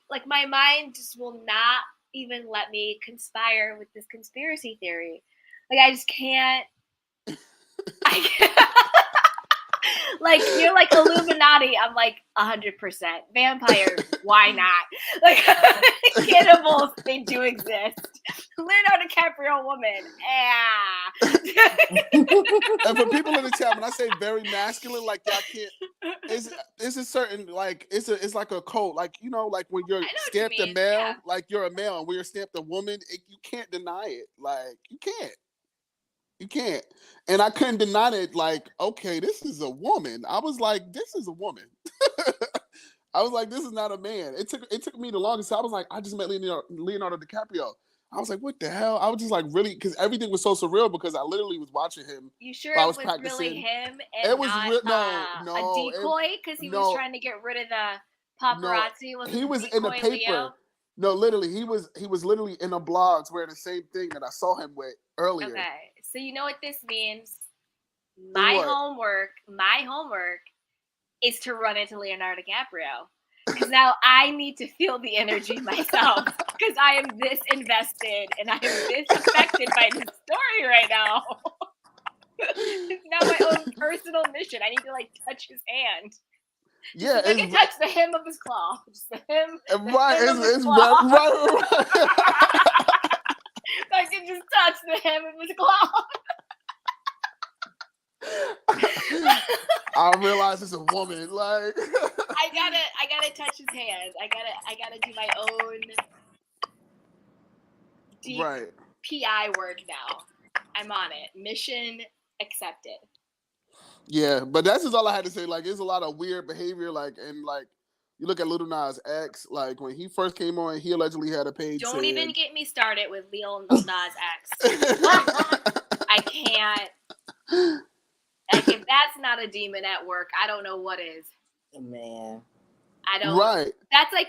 like my mind just will not even let me conspire with this conspiracy theory. Like I just can't. I can't. Like you're like Illuminati. I'm like 100%. Vampires, why not? Like cannibals, they do exist. Leonardo DiCaprio woman, And for people in the chat, when I say very masculine, like y'all can't. It's a certain like it's like a code. Like like when you're stamped a male, like you're a male, and when you're stamped a woman, you can't deny it. Like you can't. And I couldn't deny it. Like, okay, this is a woman. I was like, this is a woman. I was like, this is not a man. It took me the longest. I was like, I just met Leonardo DiCaprio. I was like, what the hell? I was just like, really, because everything was so surreal because I literally was watching him. You sure it was really him and it was not a decoy? Because he was trying to get rid of the paparazzi. No, he was in the paper. Leo? No, literally, he was literally in the blogs wearing the same thing that I saw him with earlier. Okay, so you know what this means? My homework is to run into Leonardo DiCaprio. Because now I need to feel the energy myself. Because I am this invested and I am this affected by this story right now. It's now my own personal mission. I need to like touch his hand. Yeah, I can touch the hem of his claw. Just the hem. Right, it's right. I can just touch the hem of his claw. I realize it's a woman. Like I gotta touch his hand. I gotta do my own deep PI work now. I'm on it. Mission accepted. Yeah, but that's just all I had to say. Like, there's a lot of weird behavior. Like, and like, you look at Lil Nas X. Like, when he first came on, he allegedly had a page. Don't even get me started with Lil Nas X. I can't. Like, if that's not a demon at work, I don't know what is. Man. I don't. Right. That's like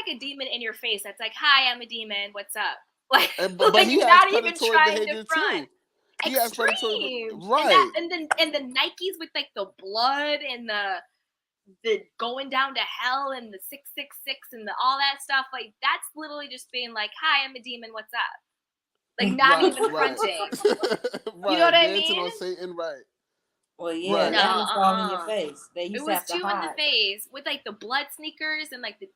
a demon in your face. That's like, hi, I'm a demon. What's up? Like, but like he not even trying to front. Too. He has predatory, extreme. right? And the Nikes with like the blood and the going down to hell and the 666 and all that stuff. Like that's literally just being like, "Hi, I'm a demon. What's up?" Like not even fronting. Right. You know what I Dancing mean? on Satan, right? Well, yeah, Right. that was all in your face. They used It to was have to too in the hide. face with like the blood sneakers and like they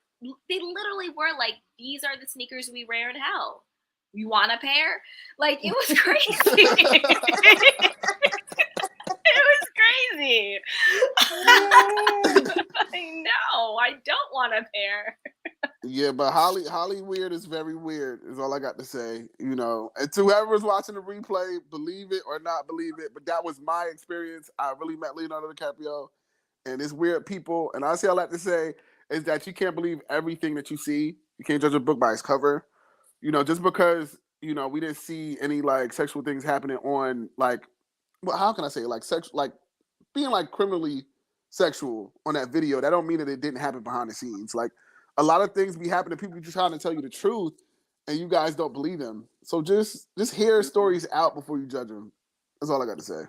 literally were like, "These are the sneakers we wear in hell. You want a pair?" Like it was crazy. It was crazy. I know. I don't want a pair. Yeah, but Holly weird is very weird. Is all I got to say. You know, and to whoever's watching the replay, believe it or not believe it, but that was my experience. I really met Leonardo DiCaprio, and it's weird people. And honestly, I like to say is that you can't believe everything that you see. You can't judge a book by its cover. You know, just because we didn't see any like sexual things happening on like, well, how can I say it? Like sex, like being like criminally sexual on that video. That don't mean that it didn't happen behind the scenes. Like a lot of things be happening. People just trying to tell you the truth, and you guys don't believe them. So just hear stories out before you judge them. That's all I got to say.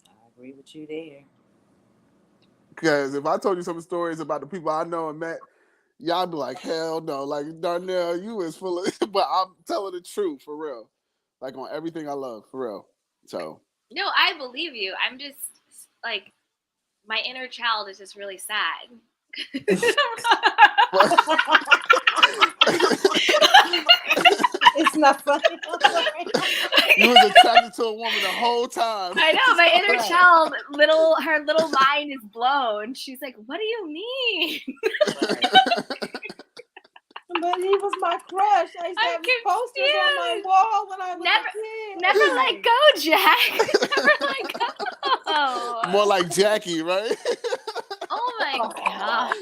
I agree with you there. Because if I told you some stories about the people I know and met, y'all be like, hell no. Like, Darnell, you is full of but I'm telling the truth for real. Like on everything I love, for real. So No, I believe you. I'm just like my inner child is just really sad. It's not funny. You was attracted to a woman the whole time. I know my inner child, her little mind is blown. She's like, "What do you mean?" But he was my crush. I used to have posters on my wall when I was a kid. Never let go, Jack. Never let go. More like Jackie, right? Oh my god.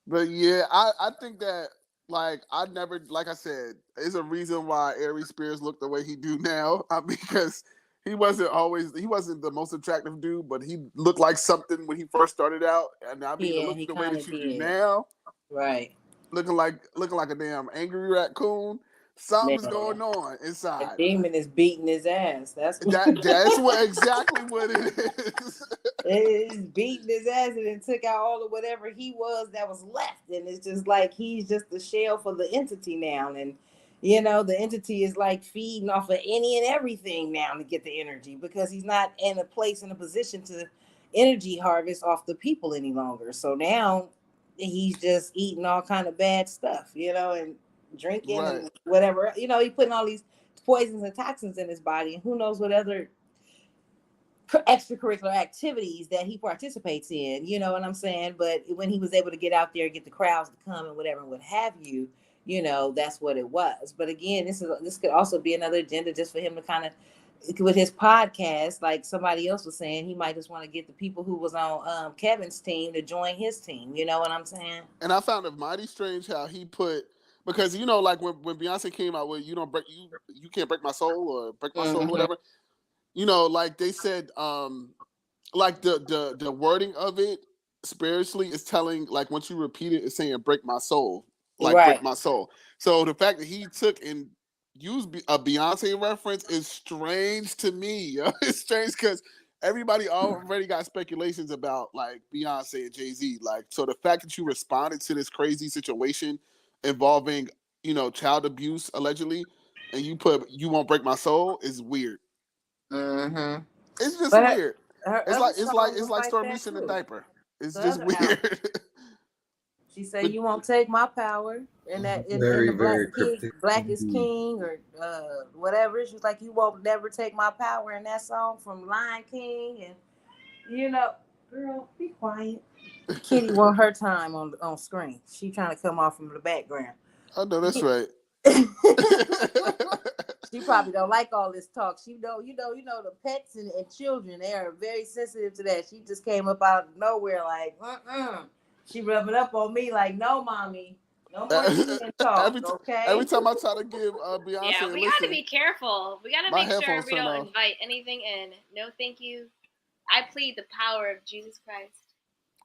But yeah, I think that like I said, there's a reason why Aries Spears looked the way he do now. Because he wasn't the most attractive dude, but he looked like something when he first started out. And I mean, look the way that you do now. Right. Looking like a damn angry raccoon. Something's going on inside. The demon is beating his ass. That's exactly what it is. It's beating his ass and it took out all of whatever he was that was left. And it's just like he's just the shell for the entity now. And the entity is like feeding off of any and everything now to get the energy because he's not in a position to energy harvest off the people any longer. So now he's just eating all kind of bad stuff, and drinking and whatever. He putting all these poisons and toxins in his body, and who knows what other extracurricular activities that he participates in. You know what I'm saying? But when he was able to get out there and get the crowds to come and whatever and what have you, that's what it was. But again, this could also be another agenda just for him to kind of, with his podcast, like somebody else was saying, he might just want to get the people who was on Kevin's team to join his team. You know what I'm saying? And I found it mighty strange how he put, because like when Beyonce came out with you can't break my soul or break my soul or whatever, like they said, like the wording of it spiritually is telling, like once you repeat it, it's saying break my soul, like break my soul. So the fact that he took and used a Beyonce reference is strange to me. It's strange because everybody already got speculations about like Beyonce and Jay-Z. Like, so the fact that you responded to this crazy situation involving, child abuse allegedly, and you put "you won't break my soul" is weird. Mm-hmm. It's just weird. It's like Stormy in the diaper. It's just weird. She said, "You won't take my power," and that in the Black is King or whatever. She's like, "You won't never take my power," in that song from Lion King, and girl, be quiet. Kitty want her time on screen. She trying to come off from the background. I know that's right. She probably don't like all this talk. She the pets and children, they are very sensitive to that. She just came up out of nowhere like, She rubbing up on me like, no, mommy, no more talk. Okay. Every time I try to give Beyonce, yeah, we got to be careful. We got to make sure we don't invite anything in. No, thank you. I plead the power of Jesus Christ.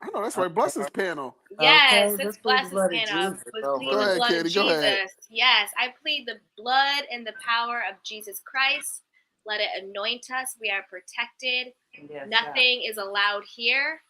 I know that's right. Blessings panel. Yes, Okay, it's let's plead the Bless's blood of panel. Jesus Let's over plead Go the it. ahead, blood of Katie. Go ahead. Jesus. Yes, I plead the blood and the power of Jesus Christ. Let it anoint us. We are protected. Yes, Nothing is allowed here.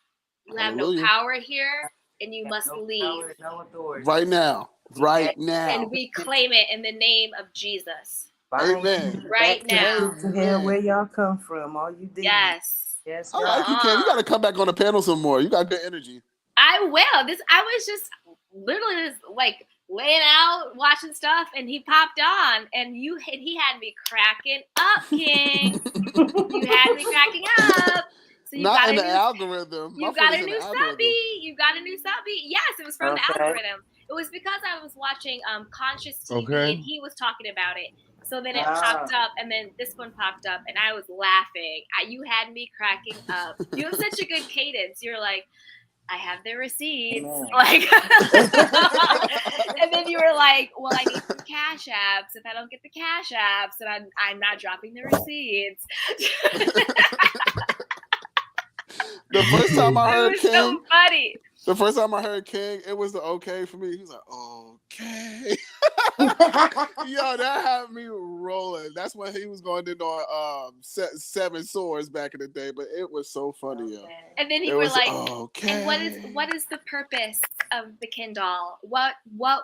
You have no Hallelujah. power here, and you God. must No leave. power, no authority. Right now. Right And now. we claim it in the name of Jesus. Bind Amen. you Right back to the now. pits of hell where Amen. y'all come from, all you demons. Yes. Yes, I God. like you, Ken. You got to come back on the panel some more. You got good energy. I will. I was just literally just like laying out, watching stuff, and he popped on, and he had me cracking up, King. You had me cracking up. So you Not got in a the new algorithm. My you friend got is a in new the algorithm. subby. You got a new subby. Yes, it was from the Okay. algorithm. It was because I was watching Conscious TV Okay. and he was talking about it. So then it Ah. popped up, and then this one popped up, and I was laughing. You had me cracking up. You have such a good cadence. You're like, I have the receipts. Amen. Like, and then you were like, well, I need some cash apps. If I don't get the cash apps, then I'm not dropping the receipts. The first time I It heard was King, so funny. the first time I heard King, it was the okay for me. He was like, okay. Yo, that had me rolling. That's when he was going in on Seven Swords back in the day, but it was so funny, yo. And then It you were was like, okay. and what is the purpose of the Kindle? What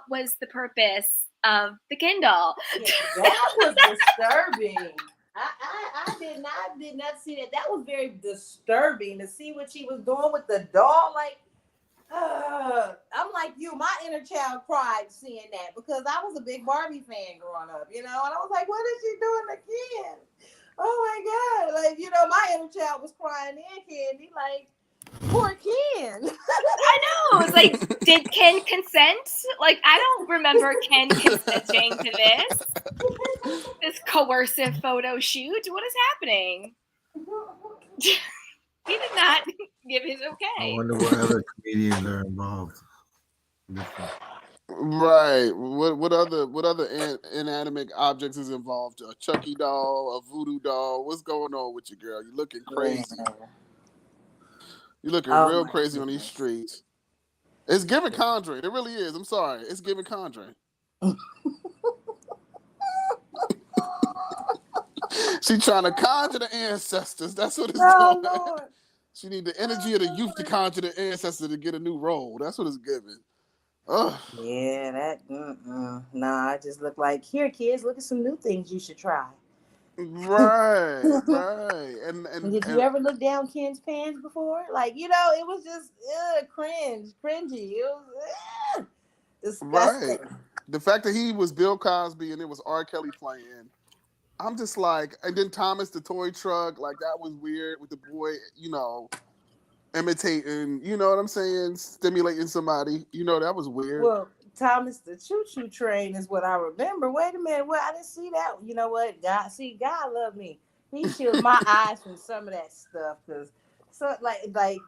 was the purpose of the Kindle? Yeah, that was disturbing. I did not see that. That was very disturbing to see what she was doing with the doll. Like, I'm like you. My inner child cried seeing that because I was a big Barbie fan growing up, and I was like, what is she doing again? Oh my God. Like, my inner child was crying in, Candy. Like, poor Ken. I know. It was like, did Ken consent? Like, I don't remember Ken consenting to this coercive photo shoot. What is happening? He did not give his I okay. wonder what other comedians are involved. Right. What other inanimate objects is involved? A Chucky doll, a voodoo doll. What's going on with you, girl? You looking crazy. You looking real crazy on these streets. It's giving Conjuring. It really is. I'm sorry. It's giving Conjuring. She trying to conjure the ancestors. That's what it's doing. Lord. She need the energy of the youth to conjure the ancestor to get a new role. That's what it's giving. Ugh. Yeah, that. Nah, I just look like, here, kids, look at some new things you should try. Right, right. And did you ever look down Ken's pants before? Like, it was just cringy. It was disgusting. Right. The fact that he was Bill Cosby and it was R. Kelly playing, I'm just like, and then Thomas the toy truck, like that was weird with the boy, imitating, you know what I'm saying, stimulating somebody. That was weird. Well, Thomas the choo-choo train is what I remember. Wait a minute, I didn't see that. You know what? God love me. He shielded my eyes from some of that stuff because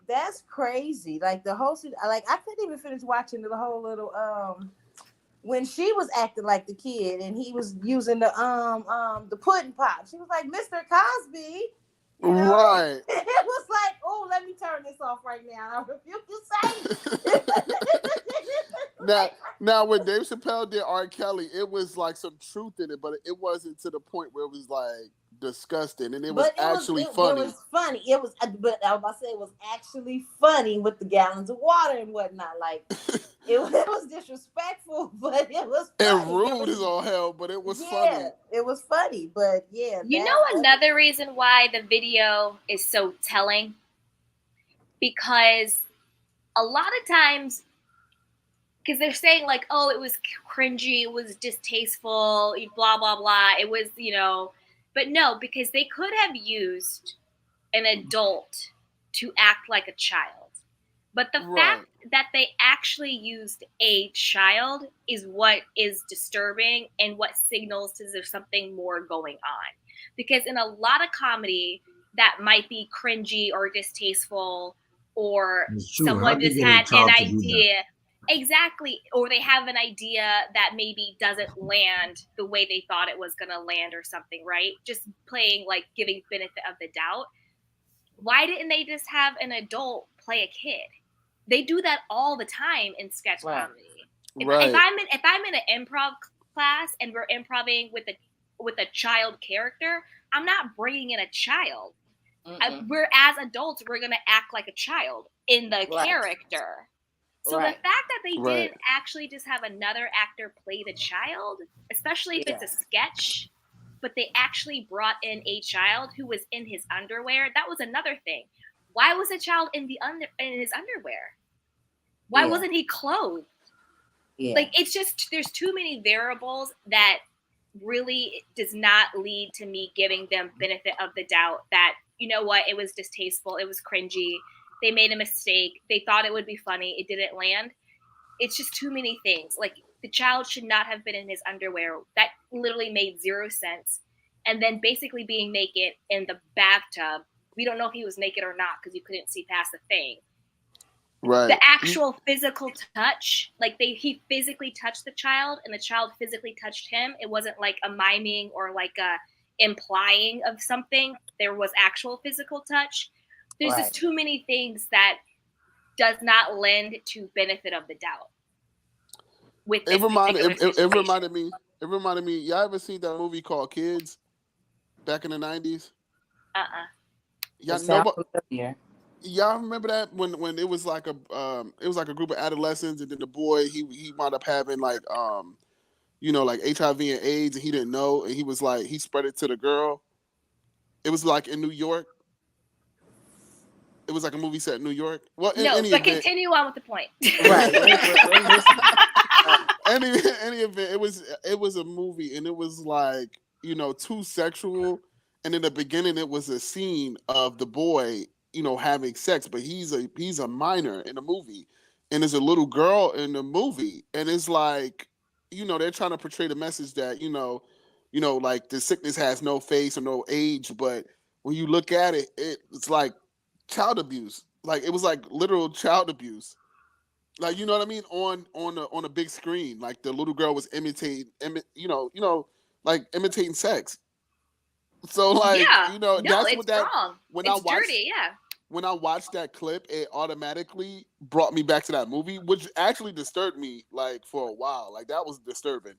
that's crazy. Like the whole, like I couldn't even finish watching the whole little when she was acting like the kid and he was using the pudding pop. She was like, Mr. Cosby. Right. It was like, oh, let me turn this off right now. I refuse to say. Now, when Dave Chappelle did R. Kelly, it was like some truth in it, but it wasn't to the point where it was like disgusting, and it was actually funny. It was funny. But I was about to say it was actually funny with the gallons of water and whatnot. Like it was disrespectful, but it was funny. And rude as all hell, but it was funny. It was funny, but yeah. Another reason why the video is so telling, because a lot of times, because they're saying like, oh, it was cringy, it was distasteful, blah, blah, blah. It was, but no, because they could have used an adult to act like a child. But the fact that they actually used a child is what is disturbing and what signals there's something more going on. Because in a lot of comedy that might be cringy or distasteful, or someone just had an idea. Exactly. Or they have an idea that maybe doesn't land the way they thought it was going to land or something, right? Just playing, like giving benefit of the doubt. Why didn't they just have an adult play a kid? They do that all the time in sketch comedy. If I'm in an improv class and we're improving with a child character, I'm not bringing in a child. We're as adults, we're gonna act like a child in the character. So the fact that they didn't actually just have another actor play the child, especially if it's a sketch, but they actually brought in a child who was in his underwear, that was another thing. Why was a child in his underwear? Why wasn't he clothed? Like, it's just, there's too many variables that really does not lead to me giving them benefit of the doubt that, you know what, it was distasteful, it was cringy, they made a mistake, they thought it would be funny, it didn't land. It's just too many things. Like, the child should not have been in his underwear. That literally made zero sense. And then basically being naked in the bathtub, we don't know if he was naked or not because you couldn't see past the thing. Right. The actual physical touch, like he physically touched the child and the child physically touched him. It wasn't like a miming or like a implying of something. There was actual physical touch. There's just too many things that does not lend to benefit of the doubt. It reminded me. Y'all ever seen that movie called Kids back in the 90s? Y'all remember that when it was like a group of adolescents, and then the boy he wound up having like like HIV and AIDS, and he didn't know, and he was like he spread it to the girl. It was like in New York. It was like a movie set in New York. Well, continue on with the point. Any event, it was a movie, and it was like too sexual, and in the beginning it was a scene of the boy having sex, but he's a minor in the movie, and there's a little girl in the movie, and it's like they're trying to portray the message that like the sickness has no face or no age, but when you look at it, it's like child abuse. Like it was like literal child abuse. Like, you know what I mean? On a big screen, like the little girl was imitating sex. So like, that's what that wrong. When it's dirty, when I watched that clip, it automatically brought me back to that movie, which actually disturbed me like for a while. Like that was disturbing.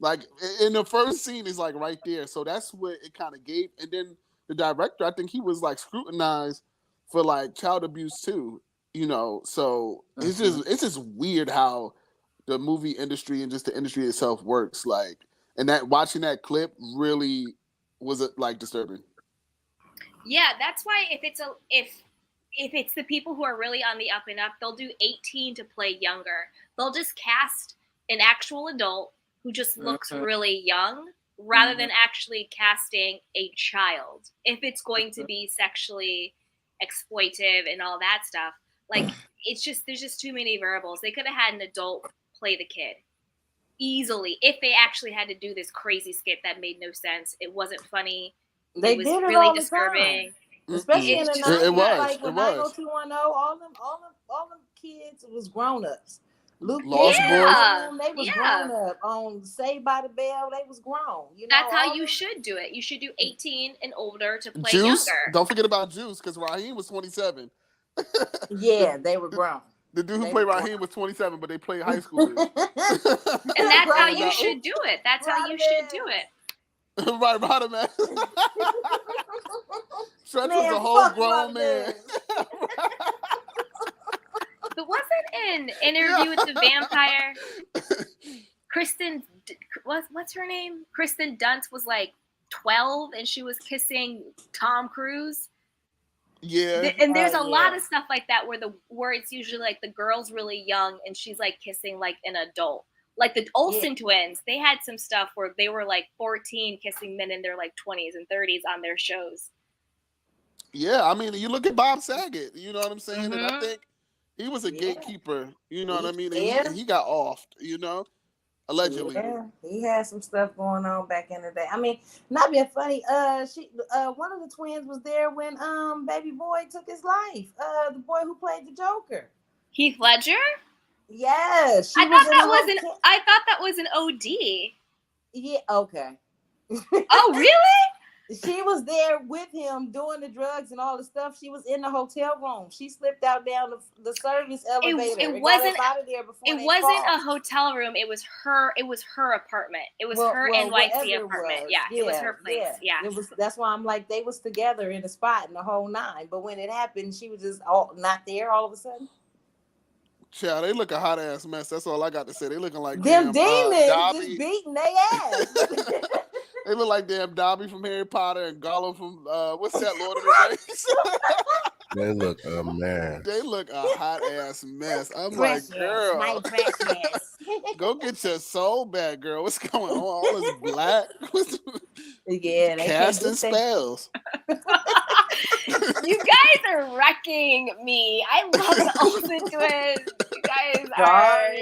Like in the first scene is like right there. So that's what it kind of gave. And then the director, I think he was like scrutinized for like child abuse too. So it's just weird how the movie industry and just the industry itself works. Like, and that watching that clip really was like disturbing. Yeah, that's why if it's the people who are really on the up and up, they'll do 18 to play younger. They'll just cast an actual adult who just looks really young rather than actually casting a child. If it's going to be sexually exploitive and all that stuff, like it's just there's just too many variables. They could have had an adult play the kid easily if they actually had to do this crazy skit that made no sense. It wasn't funny. They it was did it really all disturbing. The time. Especially in the 90s, it was. like when 90210, all them kids was grown ups. Luke, Lost Boys, they was grown up. On Saved by the Bell, they was grown. That's how you should do it. You should do 18 and older to play Juice, younger. don't forget about Juice, because Raheem was 27. Yeah, they were grown. The dude who played Raheem was 27, but they played high schoolers. And that's how you should do it. That's how you should do it. Right, Radaman. Stretch was a whole grown man. But wasn't in Interview with the Vampire, Kristen, what's her name? Kristen Dunst was like 12 and she was kissing Tom Cruise. Yeah. And there's a lot of stuff like that where it's usually like the girl's really young and she's like kissing like an adult. Like the Olsen twins, they had some stuff where they were like 14 kissing men in their like 20s and 30s on their shows. Yeah, I mean, you look at Bob Saget, you know what I'm saying? And I think he was a gatekeeper, you know what I mean? And he got offed, allegedly. Yeah, he had some stuff going on back in the day. I mean, not being funny, one of the twins was there when baby boy took his life. The boy who played the Joker. Heath Ledger? Yes. I thought that was an OD. Yeah, okay. Oh, really? She was there with him doing the drugs and all the stuff. She was in the hotel room. She slipped out down the service elevator. It and wasn't. got up out of there before It they wasn't called. a hotel room. It was her. It was her apartment. It was her whatever NYC it apartment. was. Yeah, it was her place. Yeah. It was. That's why I'm like, they was together in the spot and the whole nine. But when it happened, she was just not there all of a sudden. Child, they look a hot ass mess. That's all I got to say. They looking like Them demons Dobby. just beating their ass. They look like damn Dobby from Harry Potter and Gollum from what's that, Lord of the Rings? They look a mess. They look a hot ass mess. I'm Precious, like, girl, my precious. go get your soul back, girl. What's going on? All this black. Yeah, they casting spells. You guys are wrecking me. I love the Olsen twins. You guys are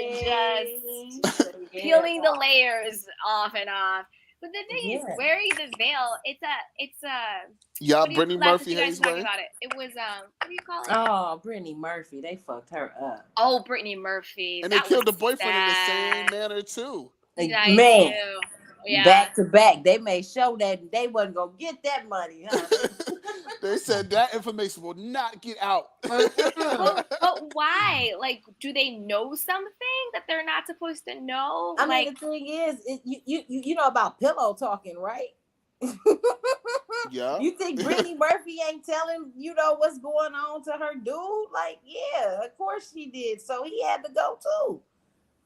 just peeling the layers off and off. But the thing is, wearing the veil, it's a. Yeah, Brittany Murphy you guys Hayes talking way. about it. It was what do you call it? Oh, Brittany Murphy. They fucked her up. Oh, Brittany Murphy. And they killed the boyfriend in the same manner too. Man. Too. Yeah. Back to back. They made sure that they wasn't gonna get that money, huh? They said that information will not get out. but why? Like, do they know something that they're not supposed to know? I mean, the thing is, you know about pillow talking, right? Yeah. You think Brittany Murphy ain't telling what's going on to her dude? Like, yeah, of course she did. So he had to go too.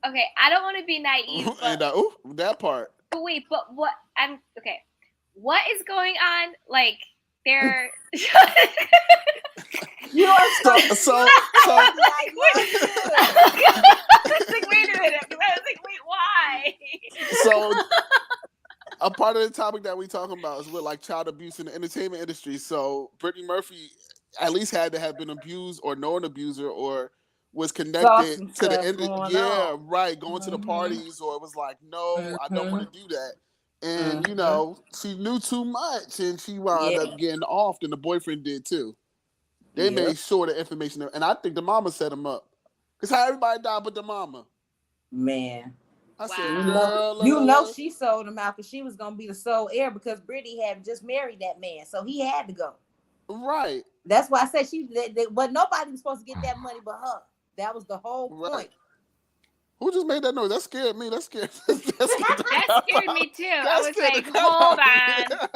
Okay, I don't want to be naive. But, and that part. But wait, but what? I'm okay. What is going on? Like, they're. You are so I was like, wait a minute. I was like, wait, why? So a part of the topic that we talking about is with like child abuse in the entertainment industry. So Brittany Murphy at least had to have been abused or know an abuser or was connected to the end. Yeah, right. Going to the parties, or it was like, no, I don't want to do that. And she knew too much, and she wound up getting off, and the boyfriend did too. They made sure the information, and I think the mama set him up. Cause how everybody died but the mama. Man. I said, she sold him out because she was gonna be the sole heir because Brittany had just married that man, so he had to go. Right. That I said but nobody was supposed to get that money but her. That was the whole point. Who just made that noise? That scared me. That scared me too. I was like, hold on.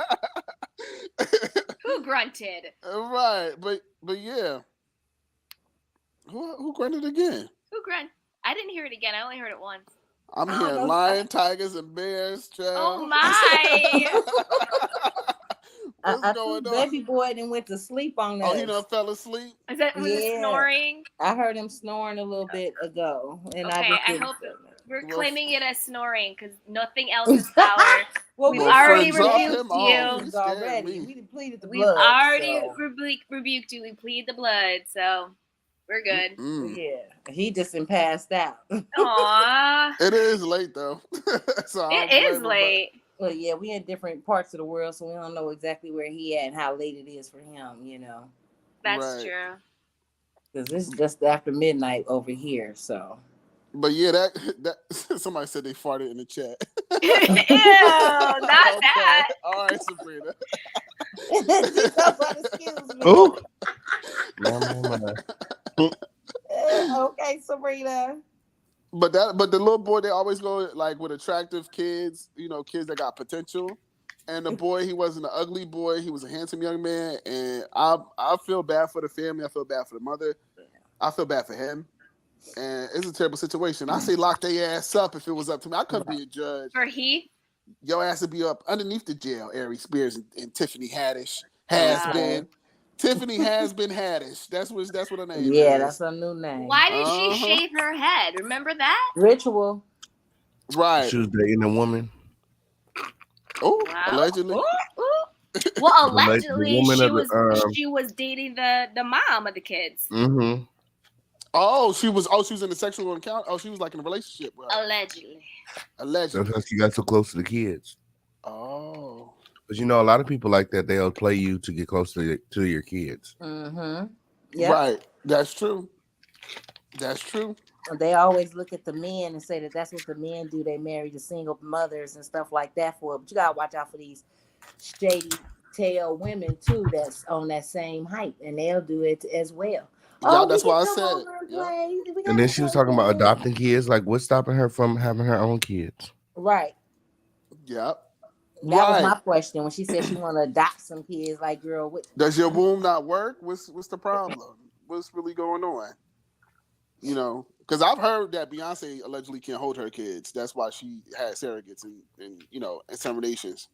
Who grunted? Right, but yeah. Who grunted again? Who grunted? I didn't hear it again. I only heard it once. I'm hearing lion, tigers, and bears. Child. Oh my! What's going on? Baby boy then went to sleep on us. Oh, he done fell asleep? Was it snoring? I heard him snoring a little bit ago. And I hope we're claiming it as snoring because nothing else is power. We've already rebuked you. We pleaded the blood. We've already rebuked you. We plead the blood, so we're good. Yeah, he just passed out. Aww. It is late though. So it is late. Well, yeah, we in different parts of the world, so we don't know exactly where he at and how late it is for him. That's true. Because it's just after midnight over here, so. But yeah, that somebody said they farted in the chat. Ew, not that. All right, Sabrina. Excuse me. Oh. Okay, Sabrina. But the little boy, they always go like with attractive kids, kids that got potential. And the boy, he wasn't an ugly boy. He was a handsome young man. And I feel bad for the family. I feel bad for the mother. I feel bad for him. And it's a terrible situation. I say lock their ass up if it was up to me. I couldn't be a judge. For he? Your ass would be up underneath the jail, Aries Spears and Tiffany Haddish has been. Tiffany has been Haddish. That's what her name is. Yeah, that's her new name. Why did she shave her head? Remember that? Ritual. Right. She was dating a woman. Oh, allegedly. Well, allegedly she was dating the mom of the kids. Mm-hmm. Oh, she was in a sexual encounter. Oh, she was like in a relationship. Right? Allegedly. That's how she got so close to the kids. Oh. But a lot of people like that, they'll play you to get close to your kids. Mm-hmm. Yep. Right. That's true. They always look at the men and say that's what the men do. They marry the single mothers and stuff like that for. But you gotta watch out for these shady tail women too that's on that same hype, and they'll do it as well. Yeah, Oh, we that's can why I come said. over and Yeah. play. We And gotta then she was play talking about with. adopting kids. Like, what's stopping her from having her own kids? Right. Yeah. That was Right. my question when she said she want to adopt some kids. Like, girl, what? Does your womb not work? What's the problem? What's really going on? You know, because I've heard that Beyonce allegedly can't hold her kids. That's why she had surrogates and inseminations.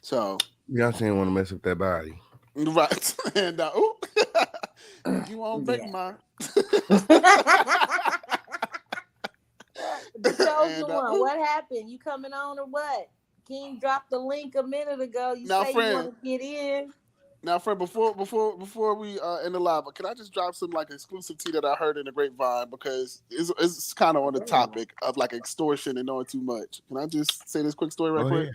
So Beyonce didn't want to mess up that body. right, and you won't break Yeah. my. The chosen and one. What happened? You coming on or what? King dropped the link a minute ago. You now, say friend. you want to get in. Now, friend, before we end the live, can I just drop some like exclusive tea that I heard in the grapevine, because it's kind of on the topic of like extortion and knowing too much. Can I just say this quick story right quick?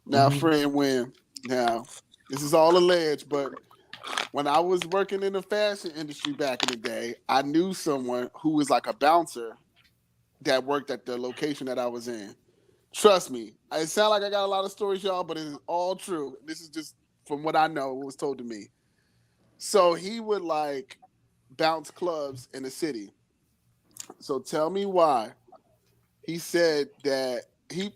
Now, friend, now this is all alleged, but when I was working in the fashion industry back in the day, I knew someone who was like a bouncer that worked at the location that I was in. Trust me, it sounds like I got a lot of stories, y'all, but it is all true. This is just from what I know, what was told to me. So he would like bounce clubs in the city. So tell me why. He said that he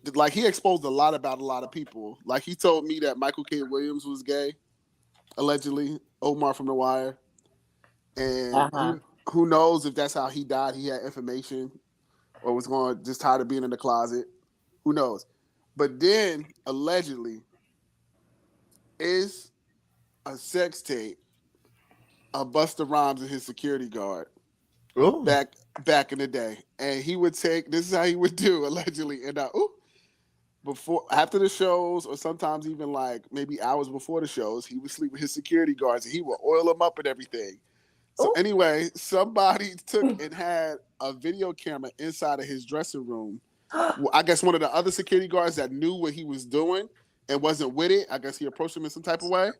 exposed a lot about a lot of people. Like he told me that Michael K. Williams was gay, allegedly, Omar from The Wire. And who knows if that's how he died. He had information or was going just tired of being in the closet. Who knows? But then allegedly is a sex tape of Busta Rhymes and his security guard back in the day. And he would take, this is how he would do allegedly, and before, after the shows, or sometimes even like maybe hours before the shows, he would sleep with his security guards and he would oil them up and everything. So anyway, somebody took and had a video camera inside of his dressing room. I guess one of the other security guards that knew what he was doing and wasn't with it, I guess he approached him in some type of way.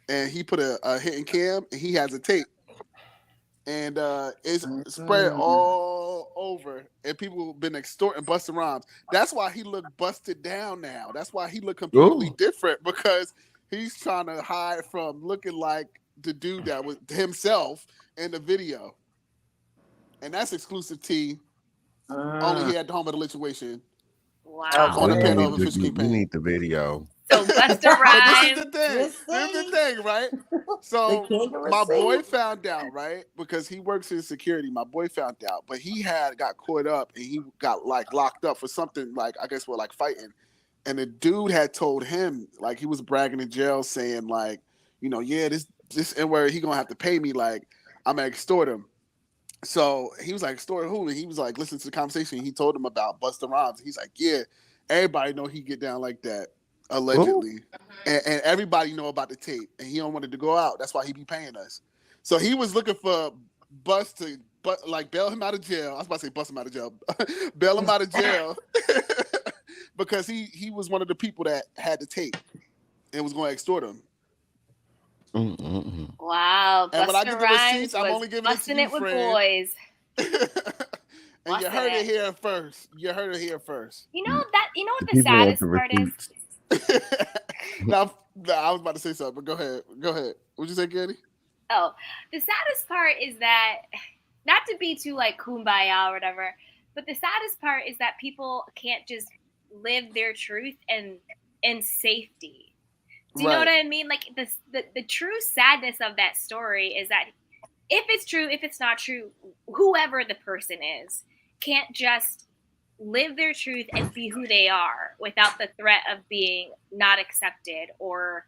And he put a hidden cam, and he has a tape. And it's spread all over. And people have been extorting Busta Rhymes. That's why he looked busted down now. That's why he looked completely different, because he's trying to hide from looking like the dude that was himself in the video. And that's exclusive tea. Only he had the home of the situation. Wow. On the panel of a fish king We need the video. So Busta Rhymes. This is the thing, right? So my boy found out, right? Because he works in security. My boy found out, but he got caught up and he got like locked up for something, like I guess we're like fighting. And the dude had told him, like he was bragging in jail, saying like, yeah, this N-word, he gonna have to pay me, like I'm gonna extort him. So he was like, extort who? And he was like, listen to the conversation. He told him about Busta Rhymes. He's like, yeah, everybody know he get down like that. Allegedly, and everybody know about the tape, and he don't want it to go out. That's why he be paying us. So he was looking for Bus to bail him out of jail. I was about to say bust him out of jail, bail him out of jail, because he was one of the people that had the tape and was going to extort him. Wow, and when I get the Rhymes receipts, I'm only giving it to you, with friend. Boys. And you heard it here first. You heard it here first. You know what the saddest part is? Now, I was about to say something, but go ahead. What'd you say, Katie? Oh, the saddest part is that, not to be too like kumbaya or whatever, but the saddest part is that people can't just live their truth in safety. Do you know what I mean? Like the true sadness of that story is that if it's true, if it's not true, whoever the person is can't just live their truth and be who they are without the threat of being not accepted or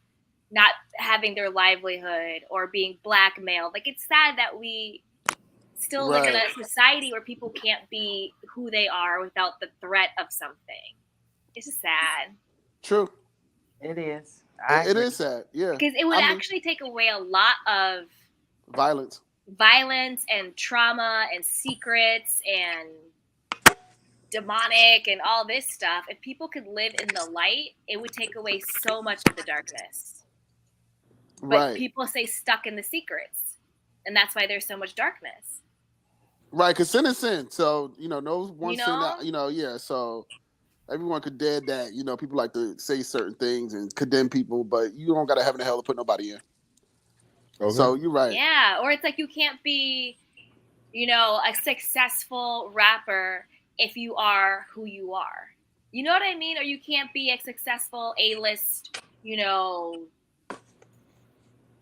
not having their livelihood or being blackmailed. Like, it's sad that we still live in a society where people can't be who they are without the threat of something. It's just sad. True. It is. It is sad, yeah. Because it would actually take away a lot of violence and trauma and secrets and demonic and all this stuff. If people could live in the light, it would take away so much of the darkness. But people stay stuck in the secrets, and that's why there's so much darkness. Right, because sin is sin. So, no one sin, yeah. So Everyone condemned that. You know, people like to say certain things and condemn people, but you don't got to heaven and hell to put nobody in. Okay. So you're right. Yeah, or it's like you can't be, a successful rapper if you are who you are. You know what I mean? Or you can't be a successful A-list,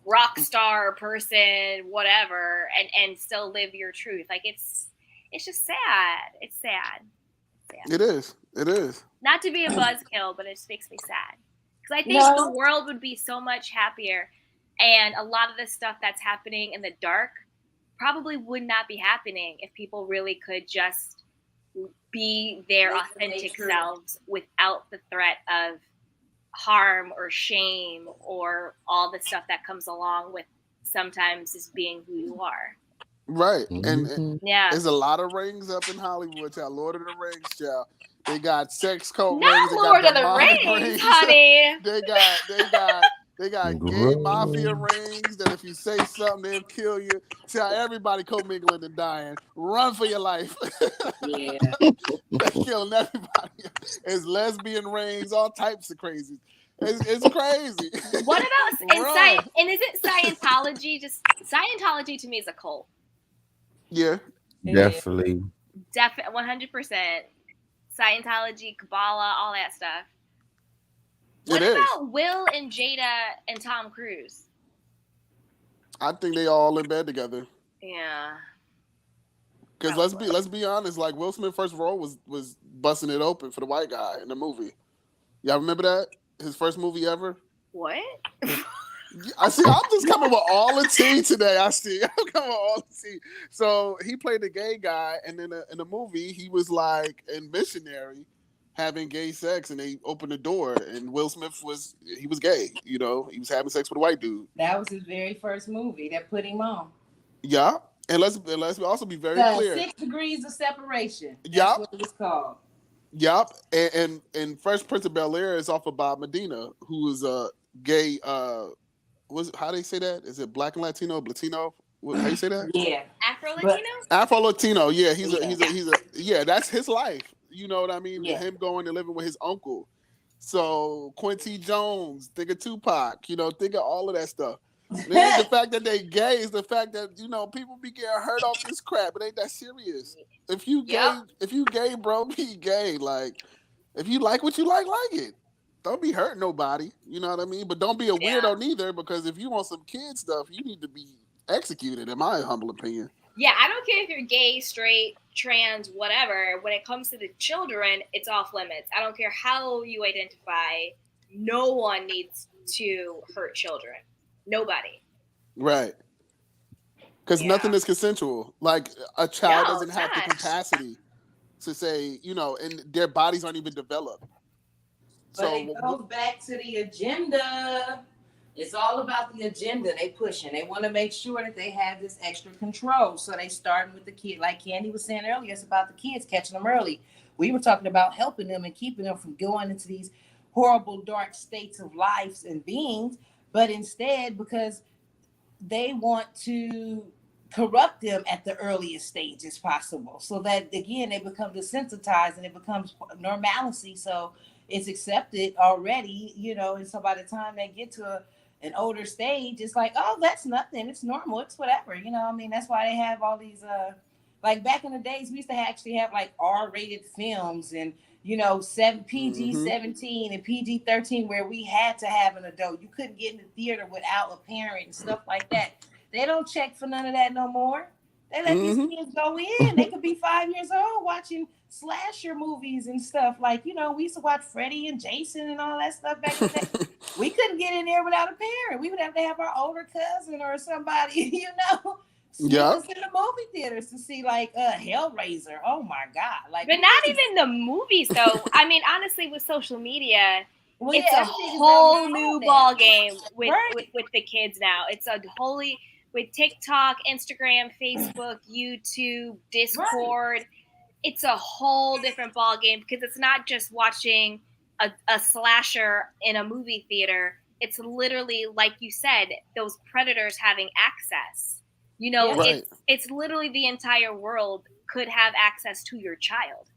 rock star person, whatever, and still live your truth. Like it's just sad. It's sad. It is. It is. Not to be a buzzkill, but it just makes me sad. Because I think the No. world would be so much happier, and a lot of the stuff that's happening in the dark probably would not be happening if people really could just be their authentic selves without the threat of harm or shame or all the stuff that comes along with sometimes just being who you are. Right. And Yeah. there's a lot of rings up in Hollywood, child. Lord of the Rings, child. They got sex cult Not rings. They Lord got of the demonic Rings, honey. They got gay mafia rings that if you say something, they'll kill you. See how everybody commingling and dying. Run for your life. Yeah. They're killing everybody. It's lesbian rings, all types of crazy. It's crazy. What about and is it Scientology? Just Scientology to me is a cult. Yeah. Definitely. 100%. Scientology, Kabbalah, all that stuff. What It about is. Will and Jada and Tom Cruise? I think they all in bed together. Yeah. Because let's be honest, like Will Smith's first role was busting it open for the white guy in the movie. Y'all remember that? His first movie ever? What? I see. I'm just coming with all the tea today. I'm coming with all the tea. So he played the gay guy, and then in the movie, he was like in Missionary, having gay sex, and they opened the door, and Will Smith was gay. He was having sex with a white dude. That was his very first movie that put him on. Yeah, and let's also be very clear. 6 Degrees of Separation. That's Yep. what it was called. Yep, and Fresh Prince of Bel-Air is off of Bob Medina, who is a gay. How do they say that? Is it Black and Latino? How you say that? Yeah, Afro-Latino. Afro-Latino. Yeah, he's a that's his life. You know what I mean? Yeah. Him going and living with his uncle. So Quincy Jones, think of Tupac. Think of all of that stuff. It ain't the fact that they gay, is the fact that people be getting hurt off this crap. It ain't that serious. If you gay, bro, be gay. Like, if you like what you like it. Don't be hurting nobody. You know what I mean? But don't be a weirdo neither, because if you want some kid stuff, you need to be executed, in my humble opinion. Yeah, I don't care if you're gay, straight, trans, whatever. When it comes to the children, it's off limits. I don't care how you identify. No one needs to hurt children. Nobody. Right. Because nothing is consensual. Like, a child doesn't have the capacity to say, and their bodies aren't even developed. But it goes back to the agenda. It's all about the agenda they pushing. They want to make sure that they have this extra control. So they starting with the kid. Like Candy was saying earlier, it's about the kids, catching them early. We were talking about helping them and keeping them from going into these horrible, dark states of lives and beings. But instead, because they want to corrupt them at the earliest stages possible. So that, again, they become desensitized and it becomes normalcy. So it's accepted already, and so by the time they get to an older stage, it's like, oh, that's nothing. It's normal. It's whatever. That's why they have all these, like back in the days, we used to actually have like R-rated films and, PG-17 and PG-13 where we had to have an adult. You couldn't get in the theater without a parent and stuff like that. They don't check for none of that no more. They let these kids go in. They could be 5 years old watching slasher movies and stuff. Like, we used to watch Freddy and Jason and all that stuff back in the day. We couldn't get in there without a parent. We would have to have our older cousin or somebody, sneak us in the movie theaters to see like Hellraiser. Oh my God. Like, but not even the movies though. I mean, honestly, with social media, it's yeah, a whole new ball game with the kids now. It's a wholly with TikTok, Instagram, Facebook, YouTube, Discord. Right. It's a whole different ball game because it's not just watching a slasher in a movie theater. It's literally, like you said, those predators having access. It's literally the entire world could have access to your child.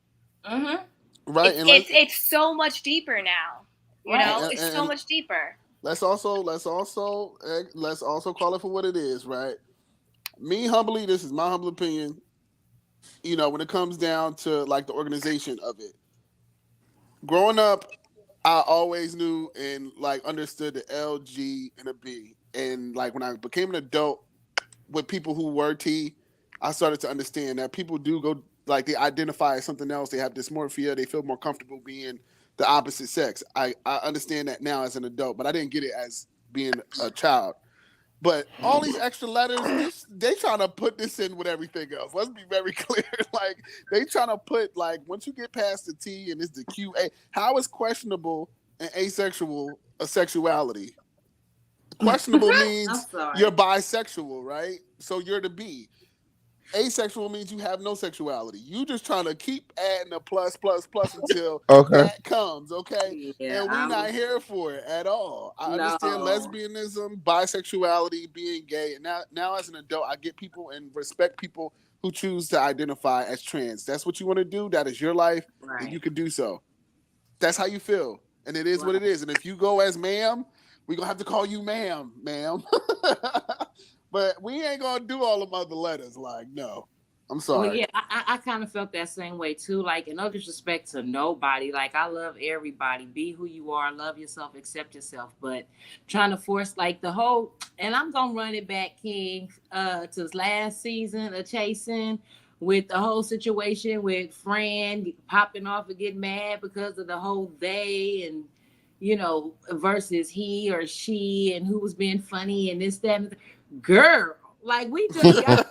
Mm-hmm. Right, it's so much deeper now. You Right. know, it's so much deeper. Let's also call it for what it is, right? Me humbly, this is my humble opinion. You know, when it comes down to like the organization of it, growing up, I always knew and like understood the L, G, and a B. And like when I became an adult with people who were T, I started to understand that people do go like they identify as something else. They have dysmorphia. They feel more comfortable being the opposite sex. I understand that now as an adult, but I didn't get it as being a child. But all these extra letters, they trying to put this in with everything else. Let's be very clear. Like they trying to put like once you get past the T and it's the Q A, how is questionable and asexual a sexuality? Questionable means you're bisexual, right? So you're the B. Asexual means you have no sexuality. You just trying to keep adding a plus until that comes, okay? Yeah, and we not here for it at all. I understand lesbianism, bisexuality, being gay. And now as an adult, I get people and respect people who choose to identify as trans. That's what you want to do. That is your life, and you can do so. That's how you feel, and it is what it is. And if you go as ma'am, we're gonna have to call you ma'am. But we ain't gonna do all them other letters. Like, no, I'm sorry. Well, yeah, I kind of felt that same way too. Like, in no disrespect to nobody, like I love everybody. Be who you are, love yourself, accept yourself. But trying to force like the whole, and I'm gonna run it back, King, to last season of Chasing, with the whole situation with Fran popping off and getting mad because of the whole they and versus he or she and who was being funny and this, that, and the, girl, like we just got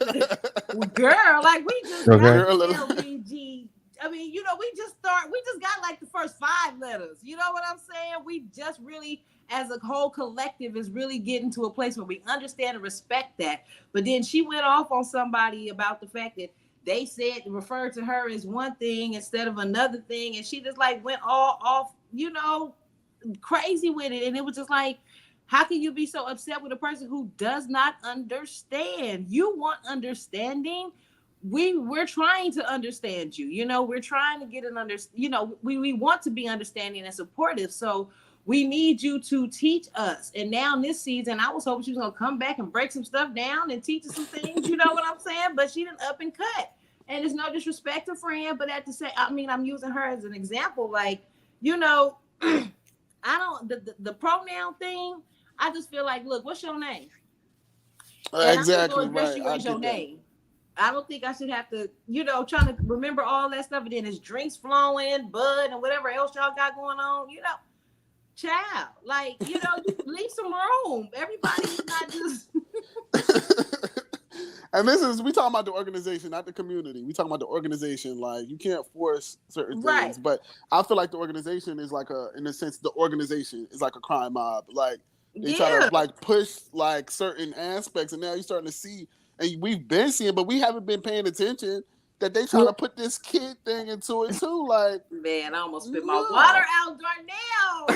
girl, like we just got LBG. I mean, we just got like the first 5 letters. You know what I'm saying? We just really, as a whole collective, is really getting to a place where we understand and respect that. But then she went off on somebody about the fact that they referred to her as one thing instead of another thing, and she just like went all off, crazy with it. And it was just like, how can you be so upset with a person who does not understand? You want understanding. We're trying to understand you. We're trying to get we want to be understanding and supportive. So we need you to teach us. And now in this season, I was hoping she was gonna come back and break some stuff down and teach us some things. You know what I'm saying? But she didn't up and cut. And it's no disrespect to Fran, but at the same, I'm using her as an example. Like, I don't the pronoun thing. I just feel like, look, what's your name? Exactly. I'm right. You as your name. I don't think I should have to, trying to remember all that stuff. And then it's drinks flowing, bud, and whatever else y'all got going on. Child, like, leave some room. Everybody's not just. And we talking about the organization, not the community. We talking about the organization. Like, you can't force certain things, but I feel like the organization is like in a sense, the organization is like a crime mob. Like they try to like push like certain aspects, and now you're starting to see, and we've been seeing, but we haven't been paying attention that they try to put this kid thing into it too. Like, man, I almost spit my water out, Darnell.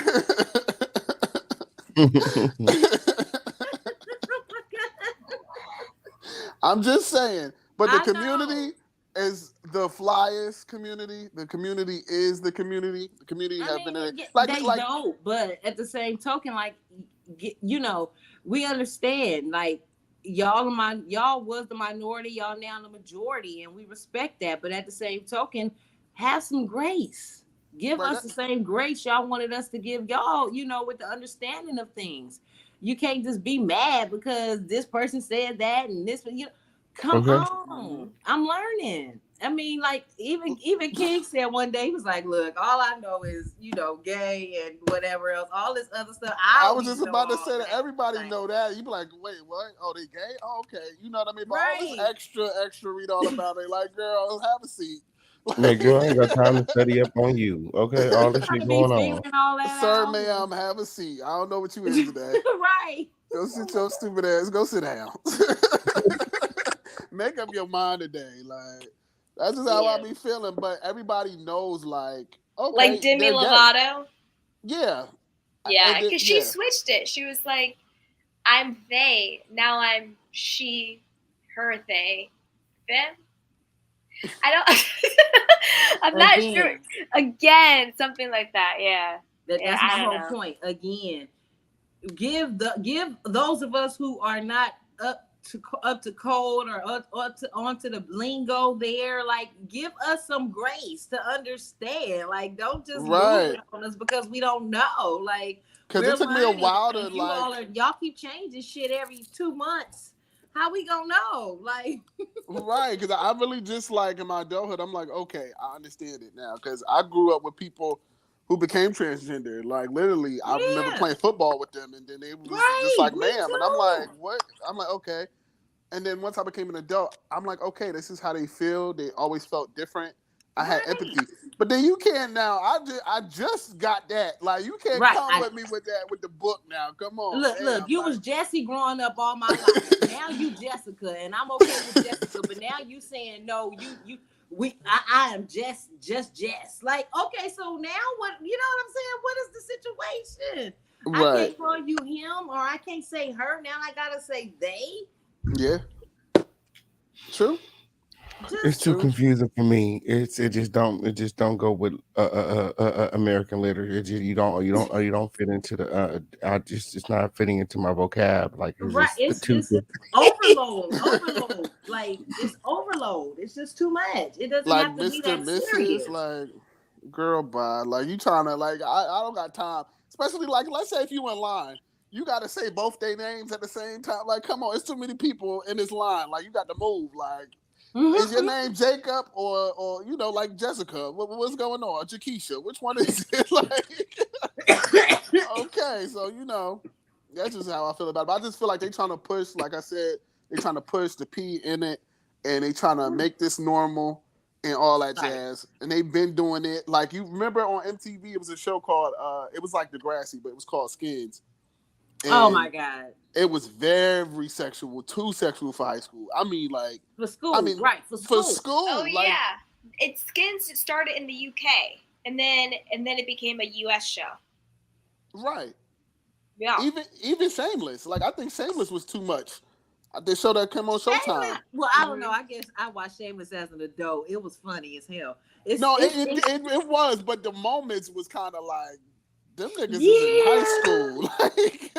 I'm just saying, but the community is the flyest community. The community is the community. The community have been in it. Like, don't, but at the same token, like, we understand, like, y'all was the minority, y'all now the majority, and we respect that. But at the same token, have some grace. Give us the same grace y'all wanted us to give y'all, with the understanding of things. You can't just be mad because this person said that and this, come on. I'm learning. I mean, like, even King said one day, he was like, look, all I know is, gay and whatever else, all this other stuff. I was just about to say that everybody know that. You be like, wait, what? Oh, they gay? Oh, okay. You know what I mean? But all this extra read all about it. Like, girl, have a seat. Like, girl, I ain't got time to study up on you. Okay, all this shit going on. Sir, ma'am, have a seat. I don't know what you is today. Right. Go sit your stupid ass. Go sit down. Make up your mind today. Like, that's just how I be feeling. But everybody knows, like, okay, like Demi Lovato. Yeah. Yeah, because she switched it. She was like, I'm they. Now I'm she, her, they, them. I don't. I'm not sure. Again, something like that. Yeah. That's my whole point. Again, give those of us who are not up to code or onto the lingo there, like, give us some grace to understand. Like, don't just move it on us because we don't know. Like, because it took me a while to y'all keep changing shit every 2 months. How we gonna know? Like, right? Because I really just, like, in my adulthood, I'm like, okay, I understand it now. Because I grew up with people who became transgender. Like, literally, I remember playing football with them, and then they was just like, ma'am, and I'm like, what? I'm like, okay. And then once I became an adult, I'm like, okay, this is how they feel. They always felt different. I had empathy. But then you can't now. I just got that. Like, you can't come with me with that, with the book now. Come on. Look, you was Jesse growing up all my life. Now you Jessica, and I'm okay with Jessica. But now you saying no, I am just Jess. Like, okay, so now what? You know what I'm saying? What is the situation? Right. I can't call you him, or I can't say her. Now I gotta say they. Yeah. True. It's too confusing for me. It just don't go with American literature. It just, you don't fit into the it's not fitting into my vocab. Like, it's just overload. Like, it's overload. It's just too much. It doesn't like have to Mr. be that Mrs. serious. Like, girl, bye. Like, you trying to, like, I don't got time. Especially, like, let's say if you in line, you got to say both their names at the same time. Like, come on, it's too many people in this line. Like, you got to move. Like, is your name Jacob or you know, like Jessica? What's going on? Jakeisha? Which one is it? Like, okay, so, you know, that's just how I feel about it. But I just feel like they trying to push, like I said, they trying to push the P in it, and they trying to make this normal and all that jazz. And they've been doing it. Like, you remember on MTV, it was a show called, it was like Degrassi, but it was called Skins. And oh my God. It was very sexual, too sexual for high school. I mean, like, for school, for school. Oh, like, yeah. Skins started in the UK, and then it became a US show. Right. Yeah. Even Shameless. Like, I think Shameless was too much. The show that came on Showtime. Well, I don't know. I guess I watched Shameless as an adult. It was funny as hell. It was, but the moments was kind of like, them niggas is in high school. Like,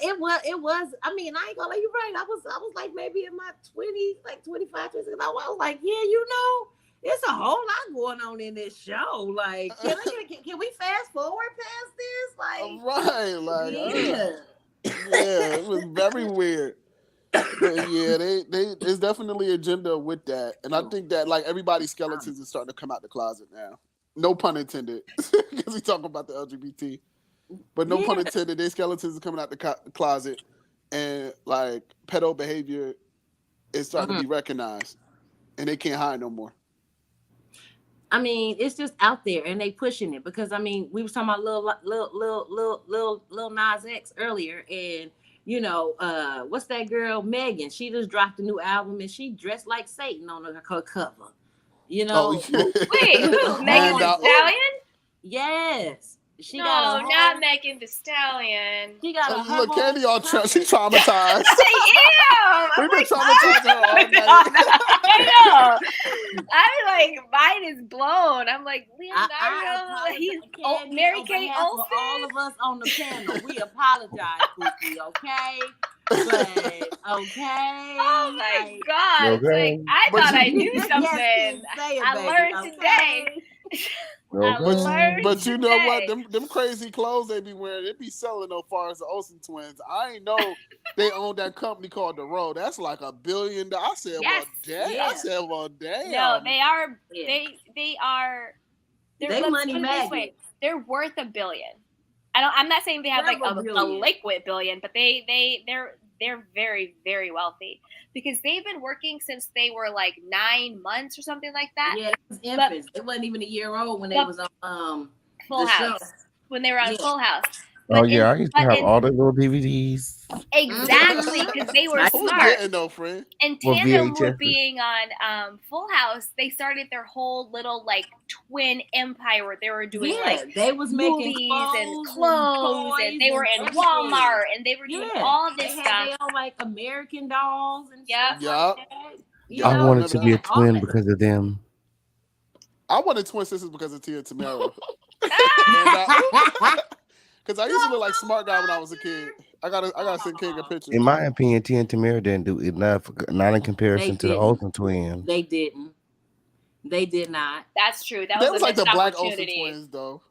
it was. I mean, I ain't gonna let you right. I was like maybe in my 20s, like 25, 26. I was like, yeah, you know, it's a whole lot going on in this show. Like, can we fast forward past this? Like, right, like, yeah, it was very weird. But yeah, there's definitely agenda with that, and I think that, like, everybody's skeletons is starting to come out the closet now. No pun intended, because we talking about the LGBT. But no pun intended, their skeletons are coming out the closet, and, like, pedo behavior is starting to be recognized, and they can't hide no more. I mean, it's just out there, and they pushing it because, I mean, we was talking about Lil Nas X earlier, and, you know, what's that girl, Megan? She just dropped a new album, and she dressed like Satan on her cover. You know, wait, who? Megan Thee Stallion? Yes, not Megan Thee Stallion. She got a look, Candy all she's traumatized. I am. We've been traumatizing her all night. I know. I'm like, mine is blown. I'm like, Leonardo. He's Mary Kate Olsen. For all of us on the panel, we apologize, Pookie. Okay. But okay. Oh my God! Okay. Like, I thought I knew something. I learned today. But you know what? Them crazy clothes they be wearing, they be selling as far as the Olsen twins. I ain't know they own that company called The Row. That's like $1 billion. I said, well, damn. Yeah. I said, well, damn. No, they are. They are. They money magnet. They're worth $1 billion. I'm not saying they have like a liquid billion, but they're very, very wealthy because they've been working since they were like 9 months or something like that. Yeah, it was infants. It wasn't even a year old when they was on Full House. Show. When they were on Full House. I used to have all the little DVDs. Exactly, because they were smart. In tandem with being on Full House, they started their whole little like twin empire where they were doing they was making clothes and they were in Walmart and they were doing all this stuff. They all like American Dolls and stuff. Like that. I wanted to be a twin because of them. I wanted twin sisters because of Tia and Tamara. Because I used to look like Smart Guy when I was a kid. I gotta send King a picture. In my opinion, Tia and Tamara didn't do enough, not in comparison to the Olsen twins. They didn't. They did not. That's true. That They was was a like the missed Black Olsen opportunity. twins, though.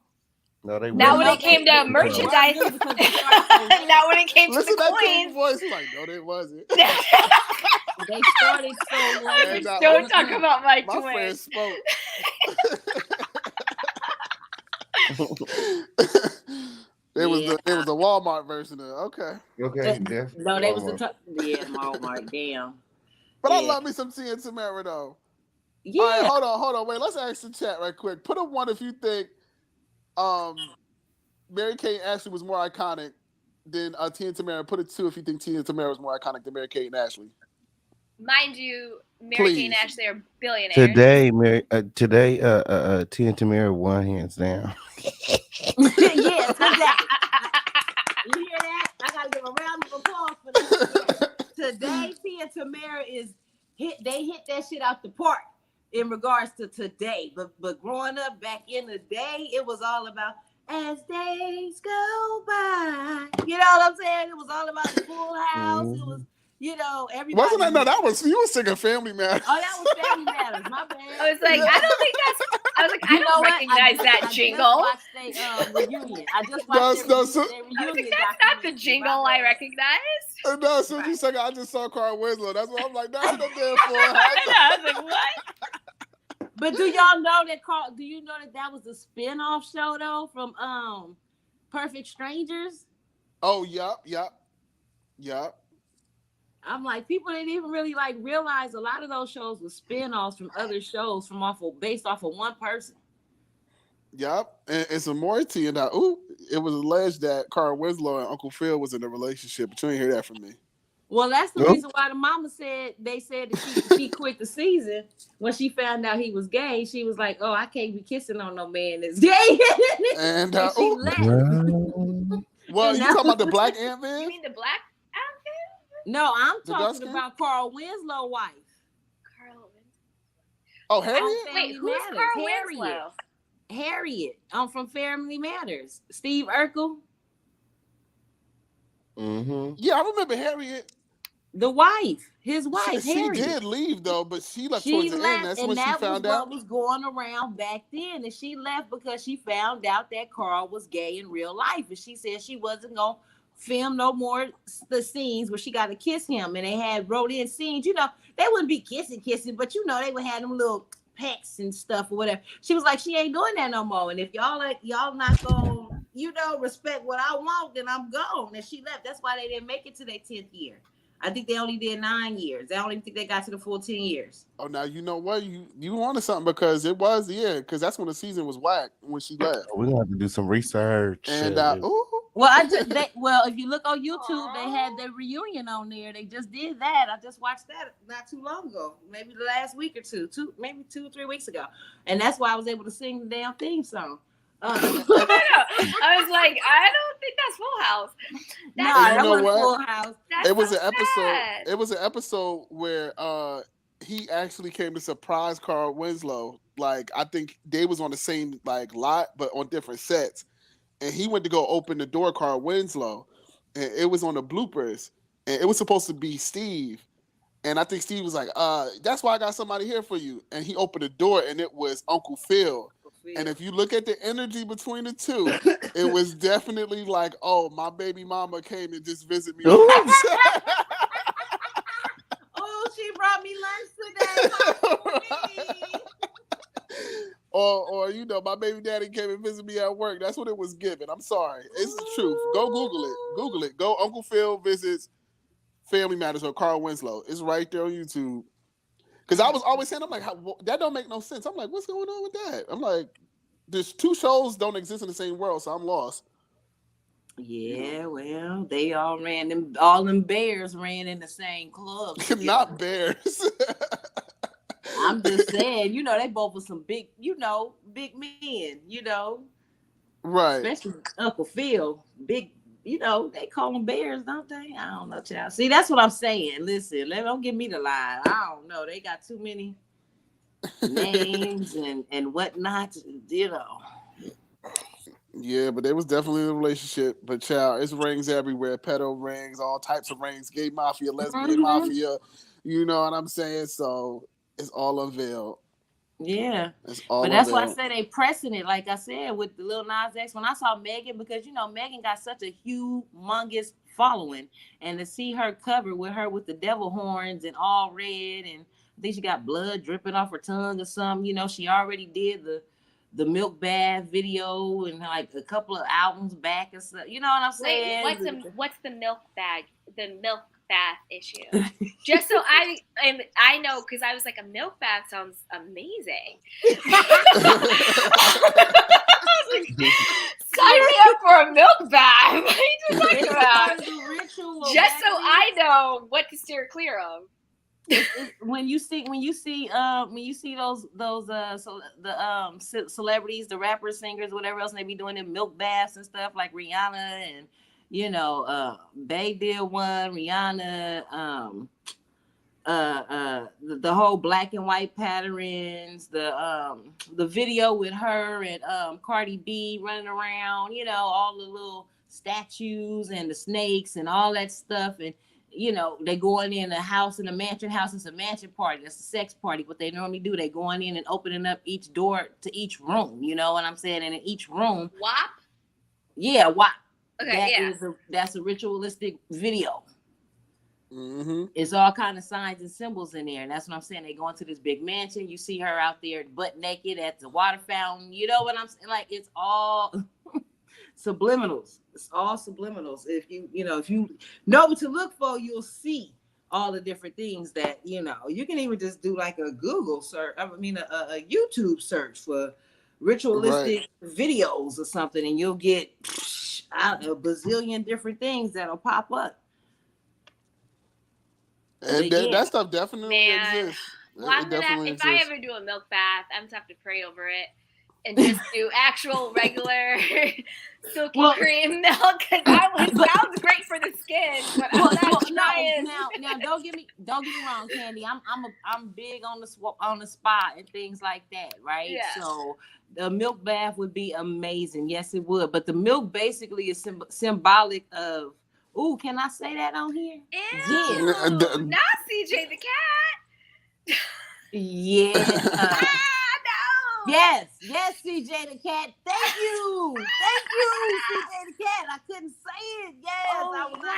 No, they Now weren't. when it came to merchandise, now when it came to Listen the to that King coins, voice. He's like, no, they wasn't. They started so late. Don't talk about my My friend twins. spoke. It was the Walmart version of okay. Okay, no, they was the Walmart. Damn. But I love me some Tia and Tamara though. Yeah. All right, hold on. Wait, let's ask the chat right quick. Put a 1 if you think Mary-Kate and Ashley was more iconic than Tia and Tamara. Put a 2 if you think Tia and Tamara was more iconic than Mary-Kate and Ashley. Mind you, Mary-Kate and Ashley are billionaires. Today, Tia and Tamara won hands down. Yeah, today. You hear that? I gotta give a round of applause for that. Today, Tia and Tamara they hit that shit out the park in regards to today. But growing up back in the day, it was all about as days go by. You know what I'm saying? It was all about the Full House. It was, everybody. Wasn't that? No, that was you were singing Family Matters. Oh, that was Family Matters. My bad. I was like, I don't think that's. I was like, I don't recognize that jingle. I just watched their reunion. I just watched their reunion. I was like, that's not the jingle I recognize. No, as soon as you sang it, I just saw Carl Winslow. That's what I'm like. That's the damn Full House. I was like, what? But do y'all know that Do you know that was a spin-off show though from Perfect Strangers? Oh, yep. I'm like, people didn't even really realize a lot of those shows were spin-offs from other shows based off of one person. Yep. And some more to you now. Ooh, it was alleged that Carl Winslow and Uncle Phil was in a relationship, but you ain't hear that from me. Well, that's the reason why the mama said that she quit the season when she found out he was gay. She was like, "Oh, I can't be kissing on no man that's gay." And she left. Well, you talking about the black Ant-Man? You mean the black Ant-Man? No, I'm talking about Carl Winslow's wife. Carl Winslow. Oh, Harriet? Wait, who's Carl Winslow? Harriet. From Family Matters. Steve Urkel. Mm-hmm. Yeah, I remember Harriet. The wife, his wife, she Harriet. did leave though, but she left towards the end. That's when she found out. What was going around back then, and she left because she found out that Carl was gay in real life, and she said she wasn't gonna film no more the scenes where she got to kiss him, and they had wrote in scenes. They wouldn't be kissing, but they would have them little pecks and stuff or whatever. She was like, she ain't doing that no more, and if y'all not gonna respect what I want, then I'm gone. And she left. That's why they didn't make it to their 10th year. I think they only did 9 years. I don't even think they got to the full 10 years. Oh, now you know what? You wanted something because it was, because that's when the season was whack when she left. We're gonna have to do some research. And if you look on YouTube, they had their reunion on there. They just did that. I just watched that not too long ago, maybe the last week or maybe 2 or 3 weeks ago. And that's why I was able to sing the damn theme song. I was like, I don't think that's Full House. That wasn't Full House. It was an episode. It was an episode where he actually came to surprise Carl Winslow. Like, I think they was on the same lot, but on different sets. And he went to go open the door, Carl Winslow, and it was on the bloopers. And it was supposed to be Steve. And I think Steve was like, that's why I got somebody here for you. And he opened the door, and it was Uncle Phil. And if you look at the energy between the two, it was definitely like, oh, my baby mama came to just visit me. Oh, she brought me lunch today. or my baby daddy came and visit me at work. That's what it was given. I'm sorry. It's the truth. Go Google it. Google it. Go Uncle Phil visits Family Matters or Carl Winslow. It's right there on YouTube. Because I was always saying, I'm like, that don't make no sense. I'm like, what's going on with that? I'm like, there's 2 shows don't exist in the same world, so I'm lost. Yeah, well, they all them bears ran in the same club. Not bears. I'm just saying, they both were some big, big men, Right. Especially Uncle Phil, big. They call them bears, don't they? I don't know, child. See, that's what I'm saying. Listen, don't give me the lie. I don't know. They got too many names and whatnot, you know. Yeah, but there was definitely a relationship. But child, it's rings everywhere. Pedo rings, all types of rings, gay mafia, lesbian mafia. You know what I'm saying? So it's all unveiled. Yeah. It's all But that's why I unveiled. said they pressing it, like I said, with the Lil Nas X. When I saw Megan, because Megan got such a humongous following, and to see her covered with her with the devil horns and all red, and I think she got blood dripping off her tongue or something. She already did the milk bath video and like a couple of albums back and stuff. You know what I'm saying? Wait, what's the milk bath issue? Just so I know, because I was like, a milk bath sounds amazing. Sign me up for a milk bath. What are you talking about? Just so I know what to steer clear of. When you see those celebrities, the rappers, singers, whatever else, and they be doing them milk baths and stuff like Rihanna and Bey did one, Rihanna, the whole black and white patterns, the video with her and Cardi B running around, all the little statues and the snakes and all that stuff, and they going in a house, in a mansion house. It's a mansion party. That's a sex party. What they normally do, they going in and opening up each door to each room. You know what I'm saying? And in each room, WAP. Yeah, WAP. Okay, That's a ritualistic video. Mm-hmm. It's all kind of signs and symbols in there, and that's what I'm saying. They go into this big mansion. You see her out there butt naked at the water fountain. You know what I'm saying? Like, it's all subliminals. It's all subliminals. If you know what to look for, you'll see all the different things that you can even just do like a Google search. I mean, a YouTube search for ritualistic videos or something, and you'll get a bazillion different things that'll pop up. And that stuff definitely exists. Well, if I ever do a milk bath, I'm gonna have to pray over it and just do actual regular silky cream milk, because that sounds great for the skin. But I'm not trying. Now, don't get me wrong, Candy. I'm big on the spa and things like that, right? Yeah. So the milk bath would be amazing. Yes, it would. But the milk basically is symbolic of. Ooh, can I say that on here? Ew, not CJ the cat. Yeah. No. Yes, CJ the cat. Thank you, CJ the cat. I couldn't say it. Yes, I was not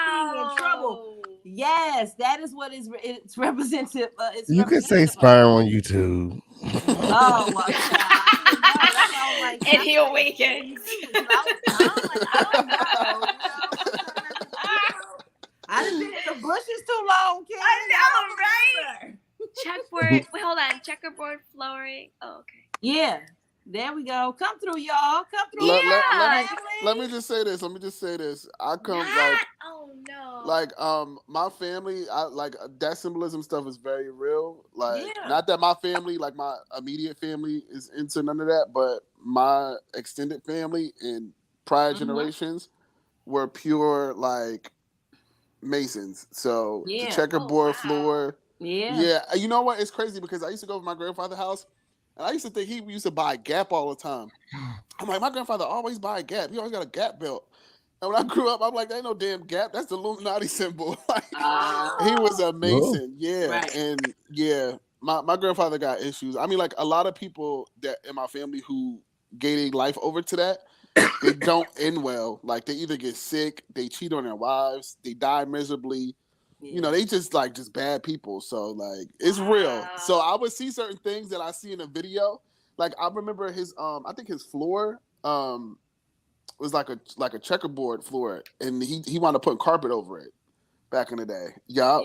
trying to get in trouble. Yes, that is what it's representative. You can say sperm on YouTube. Oh, well, and he awakens. I didn't been in the bushes too long, kid. I know, right? Checkboard. Wait, hold on. Checkerboard flooring. Oh, okay. Yeah. There we go. Come through, y'all. Come through. Let me just say this. I come oh no. Like my family, I like that symbolism stuff is very real. Like not that my family, like my immediate family is into none of that, but my extended family and prior generations were pure like Masons. So the checkerboard floor. Yeah. You know what? It's crazy because I used to go to my grandfather's house and I used to think he used to buy Gap all the time. I'm like, my grandfather always buy Gap. He always got a Gap belt. And when I grew up, I'm like, there ain't no damn Gap. That's the Illuminati symbol. Like, he was a Mason. Yeah. Right. And my grandfather got issues. I mean, like a lot of people that in my family who gave life over to that, they don't end well. Like they either get sick, they cheat on their wives, they die miserably. You know, they just bad people. So like it's real. So I would see certain things that I see in a video. Like I remember his I think his floor was like a checkerboard floor, and he wound up putting carpet over it back in the day. Yup.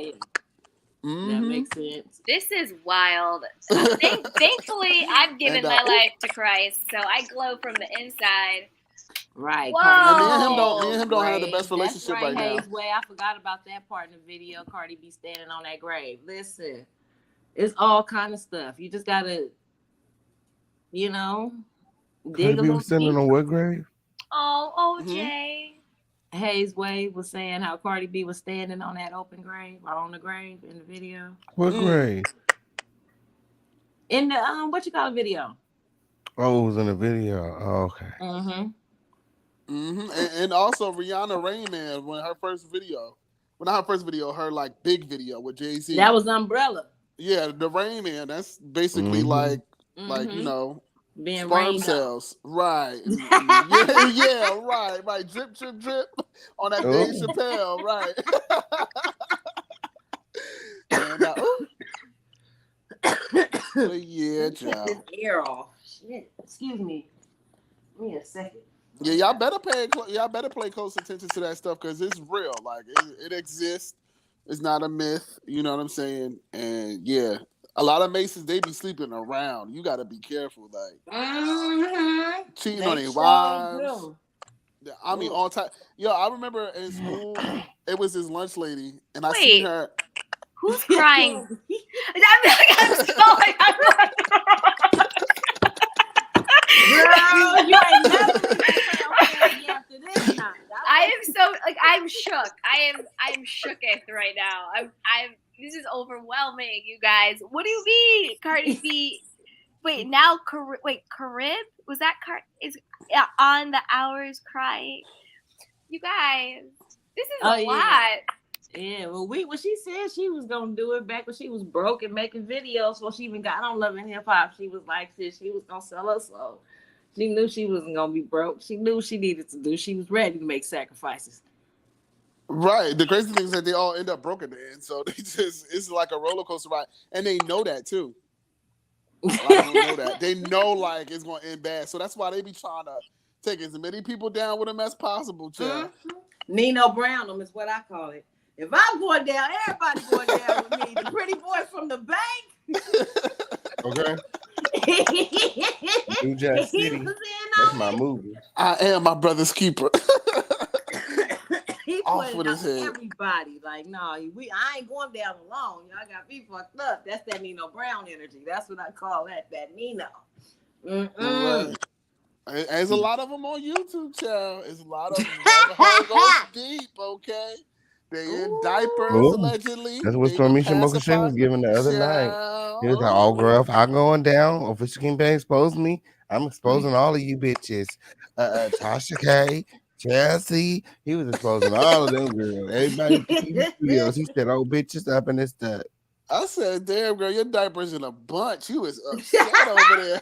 That makes sense. This is wild. Thankfully, I've given my life to Christ, so I glow from the inside. Right. Whoa. Me and him don't have the best relationship right now. I forgot about that part in the video. Cardi B standing on that grave. Listen, it's all kind of stuff. You just gotta, dig Cardi a B little was standing on what grave? Oh, OJ. Hayes Wade was saying how Cardi B was standing on that open grave or on the grave in the video. What grave? In the what you call a video? Oh, it was in the video. Oh, okay. And also Rihanna Rain Man when her first video, her like big video with Jay-Z. That was Umbrella. Yeah, the Rain Man. That's basically like you know, being sperm cells, right? yeah, right. Drip, drip, drip on that Dave Chappelle, right? And, yeah, child. This ear off. Shit. Excuse me. Give me a second. Yeah, y'all better pay close attention to that stuff because it's real. Like it exists. It's not a myth. You know what I'm saying? And yeah, a lot of Masons they be sleeping around. You got to be careful, like cheating on their wives. I mean, all time. Yo, I remember in school, it was this lunch lady, and I seen her. Who's crying? I'm sorry. Girl, you ain't never after this time. I am so like I'm shook. I am shooketh right now. I'm this is overwhelming, you guys. What do you mean, Cardi B? Wait, now Carib? Was that is on the hours crying? You guys, this is a lot. Yeah, well, when she said she was gonna do it back when she was broke and making videos before she even got on Love and Hip Hop, she was like, she was gonna sell her soul. She knew she wasn't gonna be broke. She knew what she needed to do. She was ready to make sacrifices. Right. The crazy thing is that they all end up broke at the end, so it's like a roller coaster ride, and they know that too. A lot of them know that. They know like it's gonna end bad, so that's why they be trying to take as many people down with them as possible. Nino Brown them is what I call it. If I'm going down, everybody's going down with me. The pretty boy from the bank. Okay. New Jack City. That's my movie. I am my brother's keeper. He Off put with his head. Everybody like, no, I ain't going down alone. Y'all got me fucked up. That's that Nino Brown energy. That's what I call that Nino. Right. There's a lot of them on YouTube, child. There's a lot of them. Rabbit hole goes deep, okay? They in diapers, allegedly. That's what Stormisha Mokashe was giving the other night. He was like, oh, girl, if I'm going down, Official King Bang exposed me, I'm exposing all of you bitches. Tasha K, Chelsea, he was exposing all of them girls. Everybody in the studios, he said, oh, bitches up in this stuff. I said, damn, girl, your diaper's in a bunch. You was upset over there.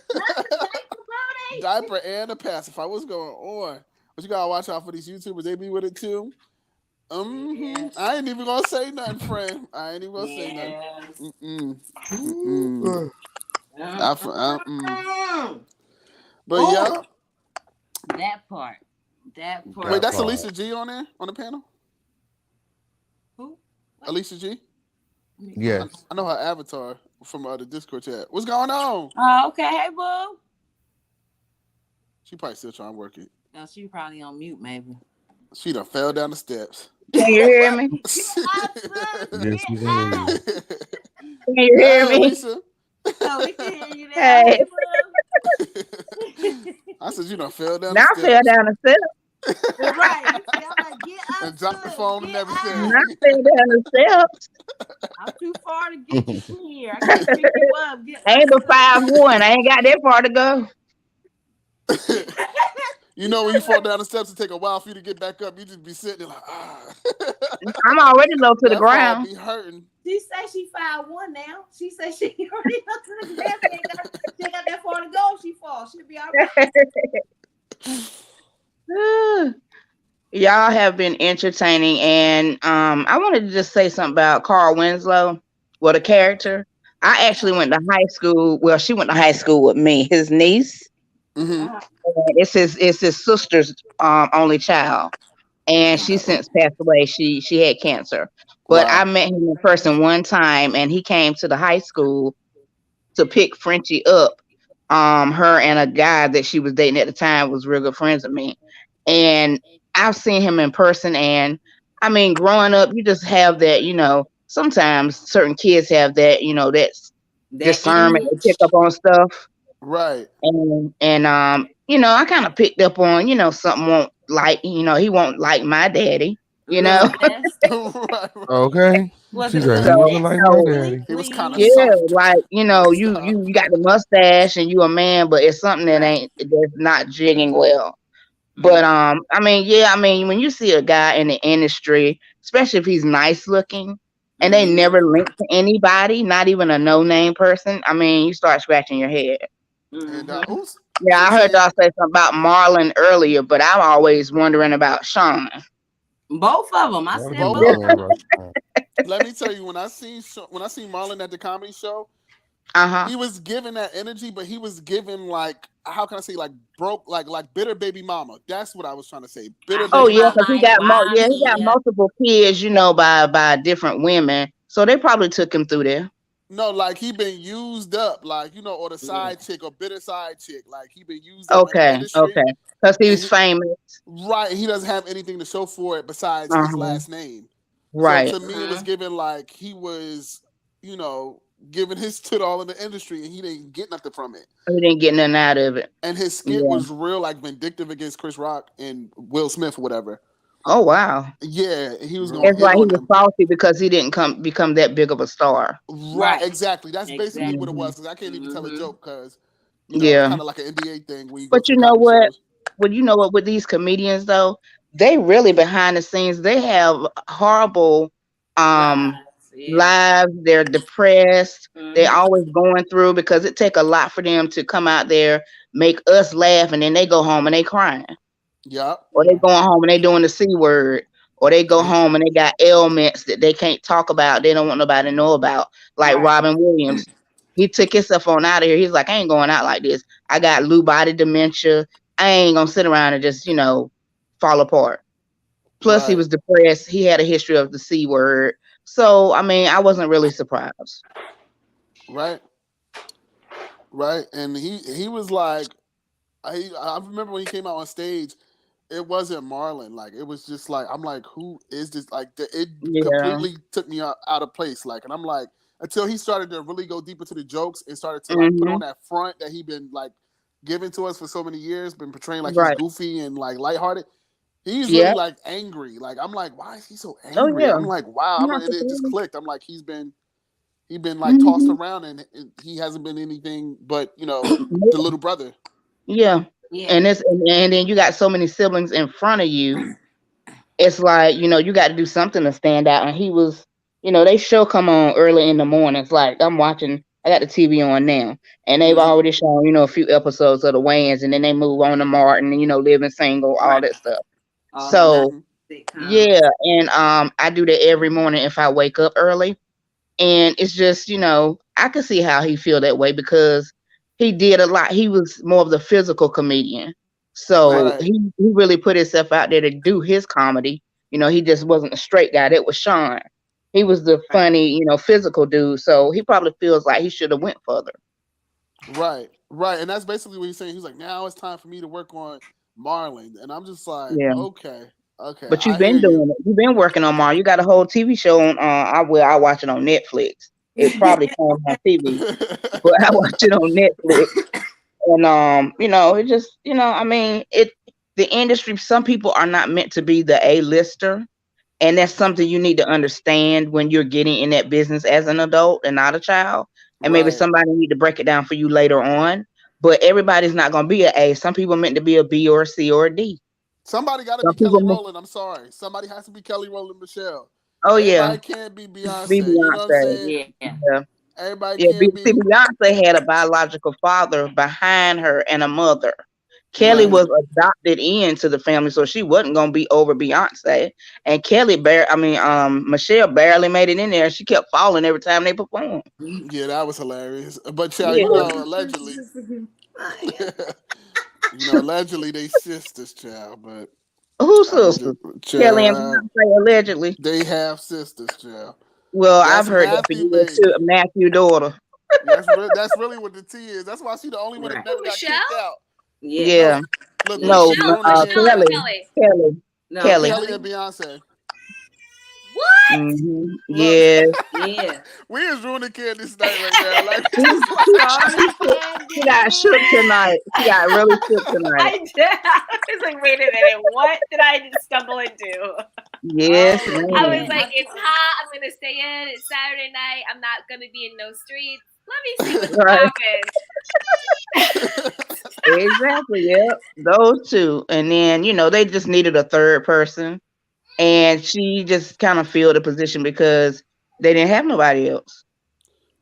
Diaper and a pacifier. What's going on? But you gotta watch out for these YouTubers. They be with it too. I ain't even gonna say nothing, friend. I ain't even gonna say nothing. But yeah, that part. Wait, that's Alicia G on there on the panel. Who? Alicia G. Yes. I know her avatar from the Discord chat. What's going on? Oh, okay. Hey, boo. She probably still trying to work it. No, she probably on mute, maybe. She done fell down the steps. Can you hear me? Yes, we can hear you. Can you hear me? Lisa. Oh, we can hear you now. Hey. I said you done fell down Now the I fell steps. down the steps. Right. I'm like, get up. And drop the phone and everything. Now I fell down the steps. I'm too far to get you from here. I can't pick you up. I ain't but 5'1". I ain't got that far to go. You know when you fall down the steps, it take a while for you to get back up. You just be sitting there like, I'm already low to the that fall ground. be hurting. She said she 5'1" now. She said she already up to the ground. She ain't got that far to go. She falls. She'll be all right. Y'all have been entertaining, and I wanted to just say something about Carl Winslow, what a character. I actually went to high school. Well, she went to high school with me, his niece. Mm-hmm. It's his sister's only child, and she since passed away. She had cancer, but Wow. I met him in person one time, and he came to the high school to pick Frenchie up. Her and a guy that she was dating at the time was real good friends of me, and I've seen him in person. And I mean, growing up, you just have that, sometimes certain kids have that, that discernment to pick up on stuff. Right. And I kind of picked up on, something he won't like my daddy. You know. Right. Okay. Was She it a said little he So, wasn't bit like my so daddy. He was kind of yeah, soft. like you Stop. you got the mustache and you a man, but it's something that Right. ain't that's not jigging well. But Mm. I mean, yeah, I mean, when you see a guy in the industry, especially if he's nice looking, and they Mm-hmm. never link to anybody, not even a no name person, I mean, you start scratching your head. And Mm-hmm. oops. Yeah, So you I heard saying y'all say something about Marlon earlier, but I'm always wondering about Sean. Both of them. A I lot of said people both of both them? wondering of them. about Sean. Let me tell you, when I seen Marlon at the comedy show, Uh-huh. he was giving that energy, but he was giving like, how can I say, like broke, like bitter baby mama. That's what I was trying to say. I Bitter Oh baby hate yeah, my mama. because life. Why I'm he got here. multiple kids, by different women. So they probably took him through there. No, like he been used up, like or the Yeah. side chick or bitter side chick. Like he been used up in the Okay, industry, okay. Because he and was he famous. right. He doesn't have anything to show for it besides his Uh-huh. last name. So Right. to me, it was given like he was, you know, giving his tit all in the industry, and he didn't get nothing from it. He didn't get nothing out of it. And his skit Yeah. was real, like vindictive against Chris Rock and Will Smith or whatever. Oh wow. Yeah, he was going It's in like he on was them. salty because he didn't become that big of a star. Right, Right. exactly. That's basically what it Exactly. was. Hmm. Because I can't even tell a Mm-hmm. joke because it's Yeah. kind of like an NDA thing when you go But to the you know comedy what? shows. Well, you know what? With these comedians though, they really behind the scenes, they have horrible um Lies. Yeah. lives. They're depressed. They Mm-hmm. always going through because it take a lot for them to come out there, make us laugh, and then they go home and they crying. Yep. Or they Yeah. going home and they doing the C word, or they go And home and they got ailments that they can't talk about, they don't want nobody to know about, like Right. Robin Williams. He took himself on out of here. He's like, I ain't going out like this. I got Lewy body dementia. I ain't gonna sit around and just fall apart. Plus he right, was depressed. He had a history of the C word. So I mean, I wasn't really surprised. right, right. And he was like, I remember when he came out on stage, it wasn't Marlon. Like it was just like I'm like, who is this? Like it Yeah. completely took me out of place. Like, and I'm like, until he started to really go deeper to the jokes and started to like put Hmm. on that front that he been like giving to us for so many years, been portraying like he's Right. goofy and like lighthearted. He's really Yeah. like angry. Like I'm like, why is he so Oh angry? yeah. I'm like, wow. I'm I'm not like, and it just surprised. clicked. I'm like, he been like tossed Hmm. around and he hasn't been anything but the little brother. Yeah. Yeah. And then you got so many siblings in front of you. It's like, you got to do something to stand out. And he was, they show come on early in the morning. It's like I got the TV on now, and they've Mm-hmm. already shown, a few episodes of the Wayans, and then they move on to Martin, Living Single, all Right. that stuff. All the So Hmm. yeah, sitcoms. and I do that every morning if I wake up early. And it's just, I could see how he feel that way because he did a lot. He was more of the physical comedian. Right. So Right, he really put himself out there to do his comedy. He just wasn't a straight guy. That was Sean. He was the Right. funny, physical dude. So he probably feels like he should have went further. right, right. And that's basically what he's saying. He's like, now it's time for me to work on Marlon. And I'm just like, Yeah. okay, okay, But you've I hear been you. doing it. You've been working on Mar. You got a whole TV show on I watch it on Netflix. It probably came on TV, but I watch it on Netflix. And it just, I mean, the industry, some people are not meant to be the A-lister. And that's something you need to understand when you're getting in that business as an adult and not a child. And maybe Right. somebody need to break it down for you later on. But everybody's not gonna be an A. Some people are meant to be a B or a C or a D. Somebody got to Some be people Kelly Rowland. I'm sorry. Somebody has to be Kelly Rowland Michelle. oh yeah, Everybody can't be be Beyonce. You know what I'm Beyonce. saying? Yeah. Yeah. Everybody Yeah, can't see, be Beyonce had a biological father behind her and a mother. Kelly right. was adopted into the family, so she wasn't gonna be over Beyonce. And Michelle barely made it in there. She kept falling every time they performed. Yeah, that was hilarious. But child, Yeah. allegedly, allegedly they sisters, child. But Who's I'm just sisters? Kelly and child. Beyonce allegedly. They have sisters, child. Well, I've That's heard that for Matthew years too. baby. Matthew daughter. That's really what the T is. That's why she the only one that Right. never got Michelle? kicked out. Yeah. No, Yeah. look, Yeah. No, look, Michelle, Corona came Michelle or back. Kelly. Kelly? No, Kelly. Kelly Kelly. and Beyonce. What? Mm-hmm. Look, Yes. yeah. We is ruining Candy's night right now. Like, She got shook tonight. She got really shook tonight. I did. I was like, wait a minute, what did I just stumble into? Yes, Oh, I man. was like, it's hot. I'm gonna stay in. It's Saturday night. I'm not gonna be in no streets. Let me see what's Right. popping. Exactly. Yep. Those two, and then they just needed a third person, and she just kind of filled the position because they didn't have nobody else.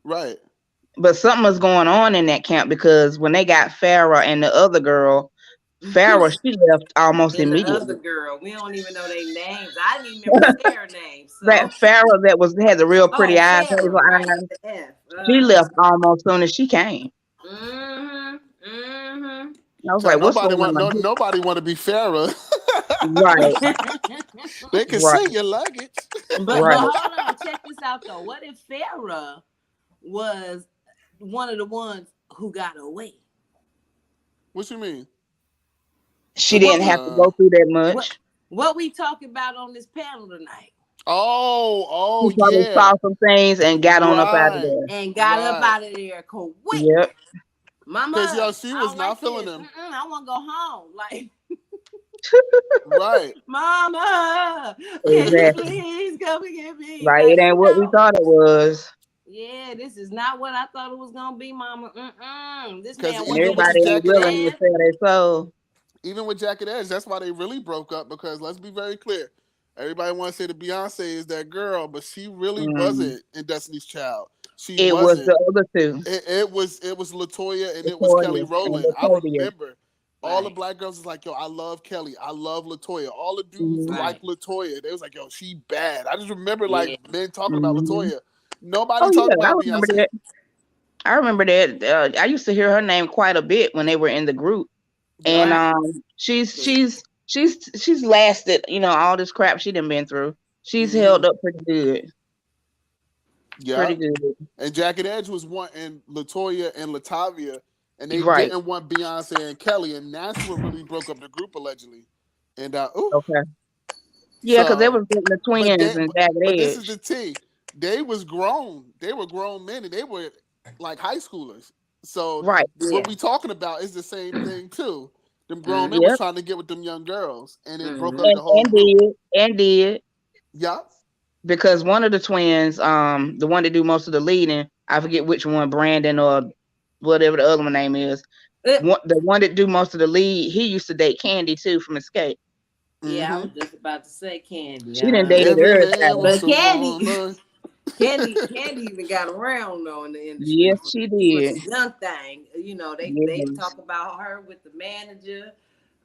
right. But something was going on in that camp because when they got Farrah and the other girl, Farrah, she left almost and the other immediately. girl, we don't even know their names. I didn't even remember their names. So. That Farrah that had the real pretty eyes, Farrah, hazel right? eyes, The F. she left almost soon as she came. Mm-hmm. Mm-hmm. I was So like, "What's going on?" nobody want to be Farrah. Right. They can Right. see your luggage. But Right. hold on, check this out though. What if Farrah was one of the ones who got away? What you mean? She didn't have to go through that much. What we talking about on this panel tonight? Oh, She probably yeah. saw some things and got on up out of there. And got up out of there quick. Yep. Mama, because yo, she was not like feeling this. him. I want to go home. Like, right. Mama, Exactly. can you please come and get me? Right. Like, It ain't what we thought it was. Yeah, this is not what I thought it was gonna be, Mama. This man Because was Everybody ain't willing to sell their soul. Even with Jack and Edge, that's why they really broke up. Because let's be very clear, everybody wants to say that Beyonce is that girl, but she really wasn't in Destiny's Child. She was wasn't. the other two. It was Latoya and it was Kelly Rowland. I remember all the black girls was like, yo, I love Kelly. I love Latoya. All the dudes like Latoya. They was like, yo, she bad. I just remember like men talking about Latoya. Nobody talked about Beyonce. I remember that. I used to hear her name quite a bit when they were in the group. And she's lasted, all this crap she done been through. She's held up pretty good. Yeah. Pretty good. And Jack and Edge was wanting Latoya and Latavia, and they didn't want Beyonce and Kelly, and that's what really broke up the group allegedly. And okay. Yeah, because they was getting the twins and Jack and Edge. But this is the T. They was grown. They were grown men, and they were like high schoolers. So what we talking about is the same thing too. Them grown men was trying to get with them young girls, and it broke up the whole group. Did. Yeah. Because one of the twins, the one that do most of the leading, I forget which one, Brandon or whatever the other one name is. The one that do most of the lead, he used to date Candy too from Escape. Yeah, I was just about to say Candy. She didn't date everybody. But Candy even got around though in the industry. Yes, she did. Was a young thing. They talk about her with the manager,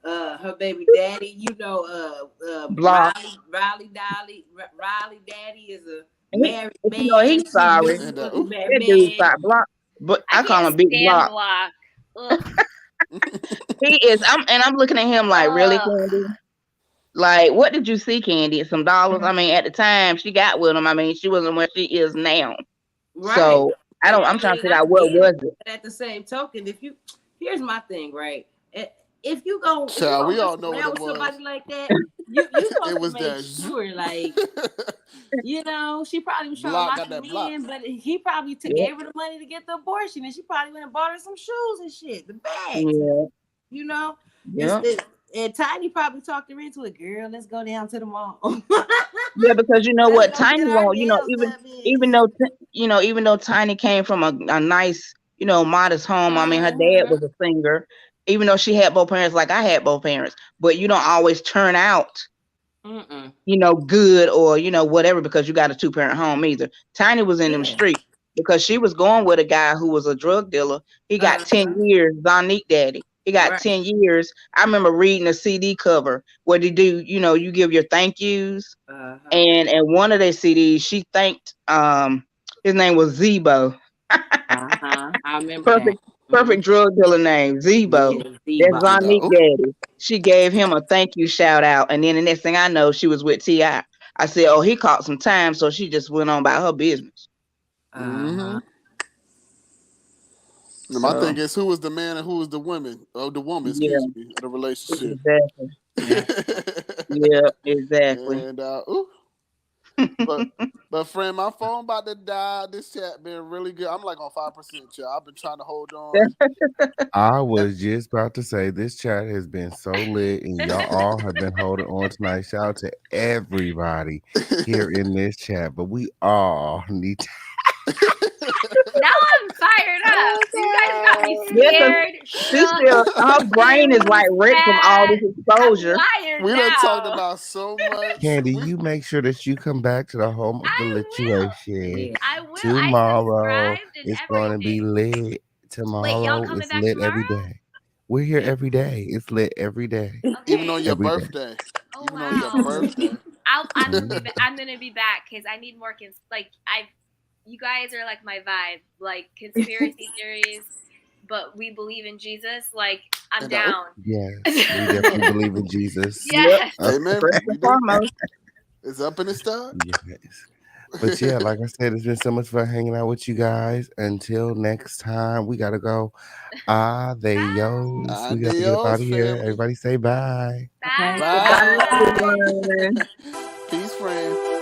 her baby daddy. Riley daddy is a married man. He's sorry. That dude's sorry. Block, but I call him Big Block. He is. I'm looking at him like, really, Candy? Like, what did you see, Candy? Some dollars? I mean, at the time, she got with him. I mean, she wasn't where she is now. Right. So, I'm trying to figure out what was it. At the same token, here's my thing, right? If you go, we all know what it was. Somebody like that, you supposed to make sure, like, she probably was trying to lock him in, but he probably gave her the money to get the abortion, and she probably went and bought her some shoes and shit, the bags. Yeah. And Tiny probably talked her into it. Girl, let's go down to the mall. Yeah, because you know what, Tiny won't. Even though Tiny came from a nice, modest home. I mean, her dad was a singer. Even though she had both parents, like I had both parents, but you don't always turn out, good or whatever because you got a 2-parent home either. Tiny was in them streets because she was going with a guy who was a drug dealer. He got 10 years, Zonique daddy. He got 10 years. I remember reading a CD cover where they do, you give your thank yous. And one of their CDs, she thanked, his name was Zebo. I remember Perfect drug dealer name, Zebo. That's Zonique daddy. She gave him a thank you shout out. And then the next thing I know, she was with T.I. I said, oh, he caught some time. So she just went on about her business. My thing is, who was the man and who was the woman? Oh, the woman, excuse me, of the relationship. Exactly. Yeah, exactly. And but friend, my phone about to die. This chat been really good. I'm like on 5%, y'all. I've been trying to hold on. I was just about to say this chat has been so lit, and y'all all have been holding on tonight. Shout out to everybody here in this chat, but we all need to. Now I'm fired up. You guys got me scared. Her brain is like wrecked from all this exposure. I'm we wired done now. talked about so much. Candy, you make sure that you come back to the home of the lituation I will. tomorrow. I subscribed and It's going to be everything. lit tomorrow. Wait, y'all coming It's back lit tomorrow? every day. We're here every day. It's lit every day. Okay. Even on your Every day. birthday. Oh, Even wow. on your birthday. I'm gonna be back because I need more you guys are like my vibe, like conspiracy theories, but we believe in Jesus. Like I'm down. Yes, we definitely believe in Jesus. Yes. Amen. First We and do. foremost. It's up in the stock. Yes. But yeah, like I said, it's been so much fun hanging out with you guys. Until next time, we gotta go. Adios. We got to get up out Adios, of here. family. Everybody say bye. Bye. Bye. Bye. Peace, friend.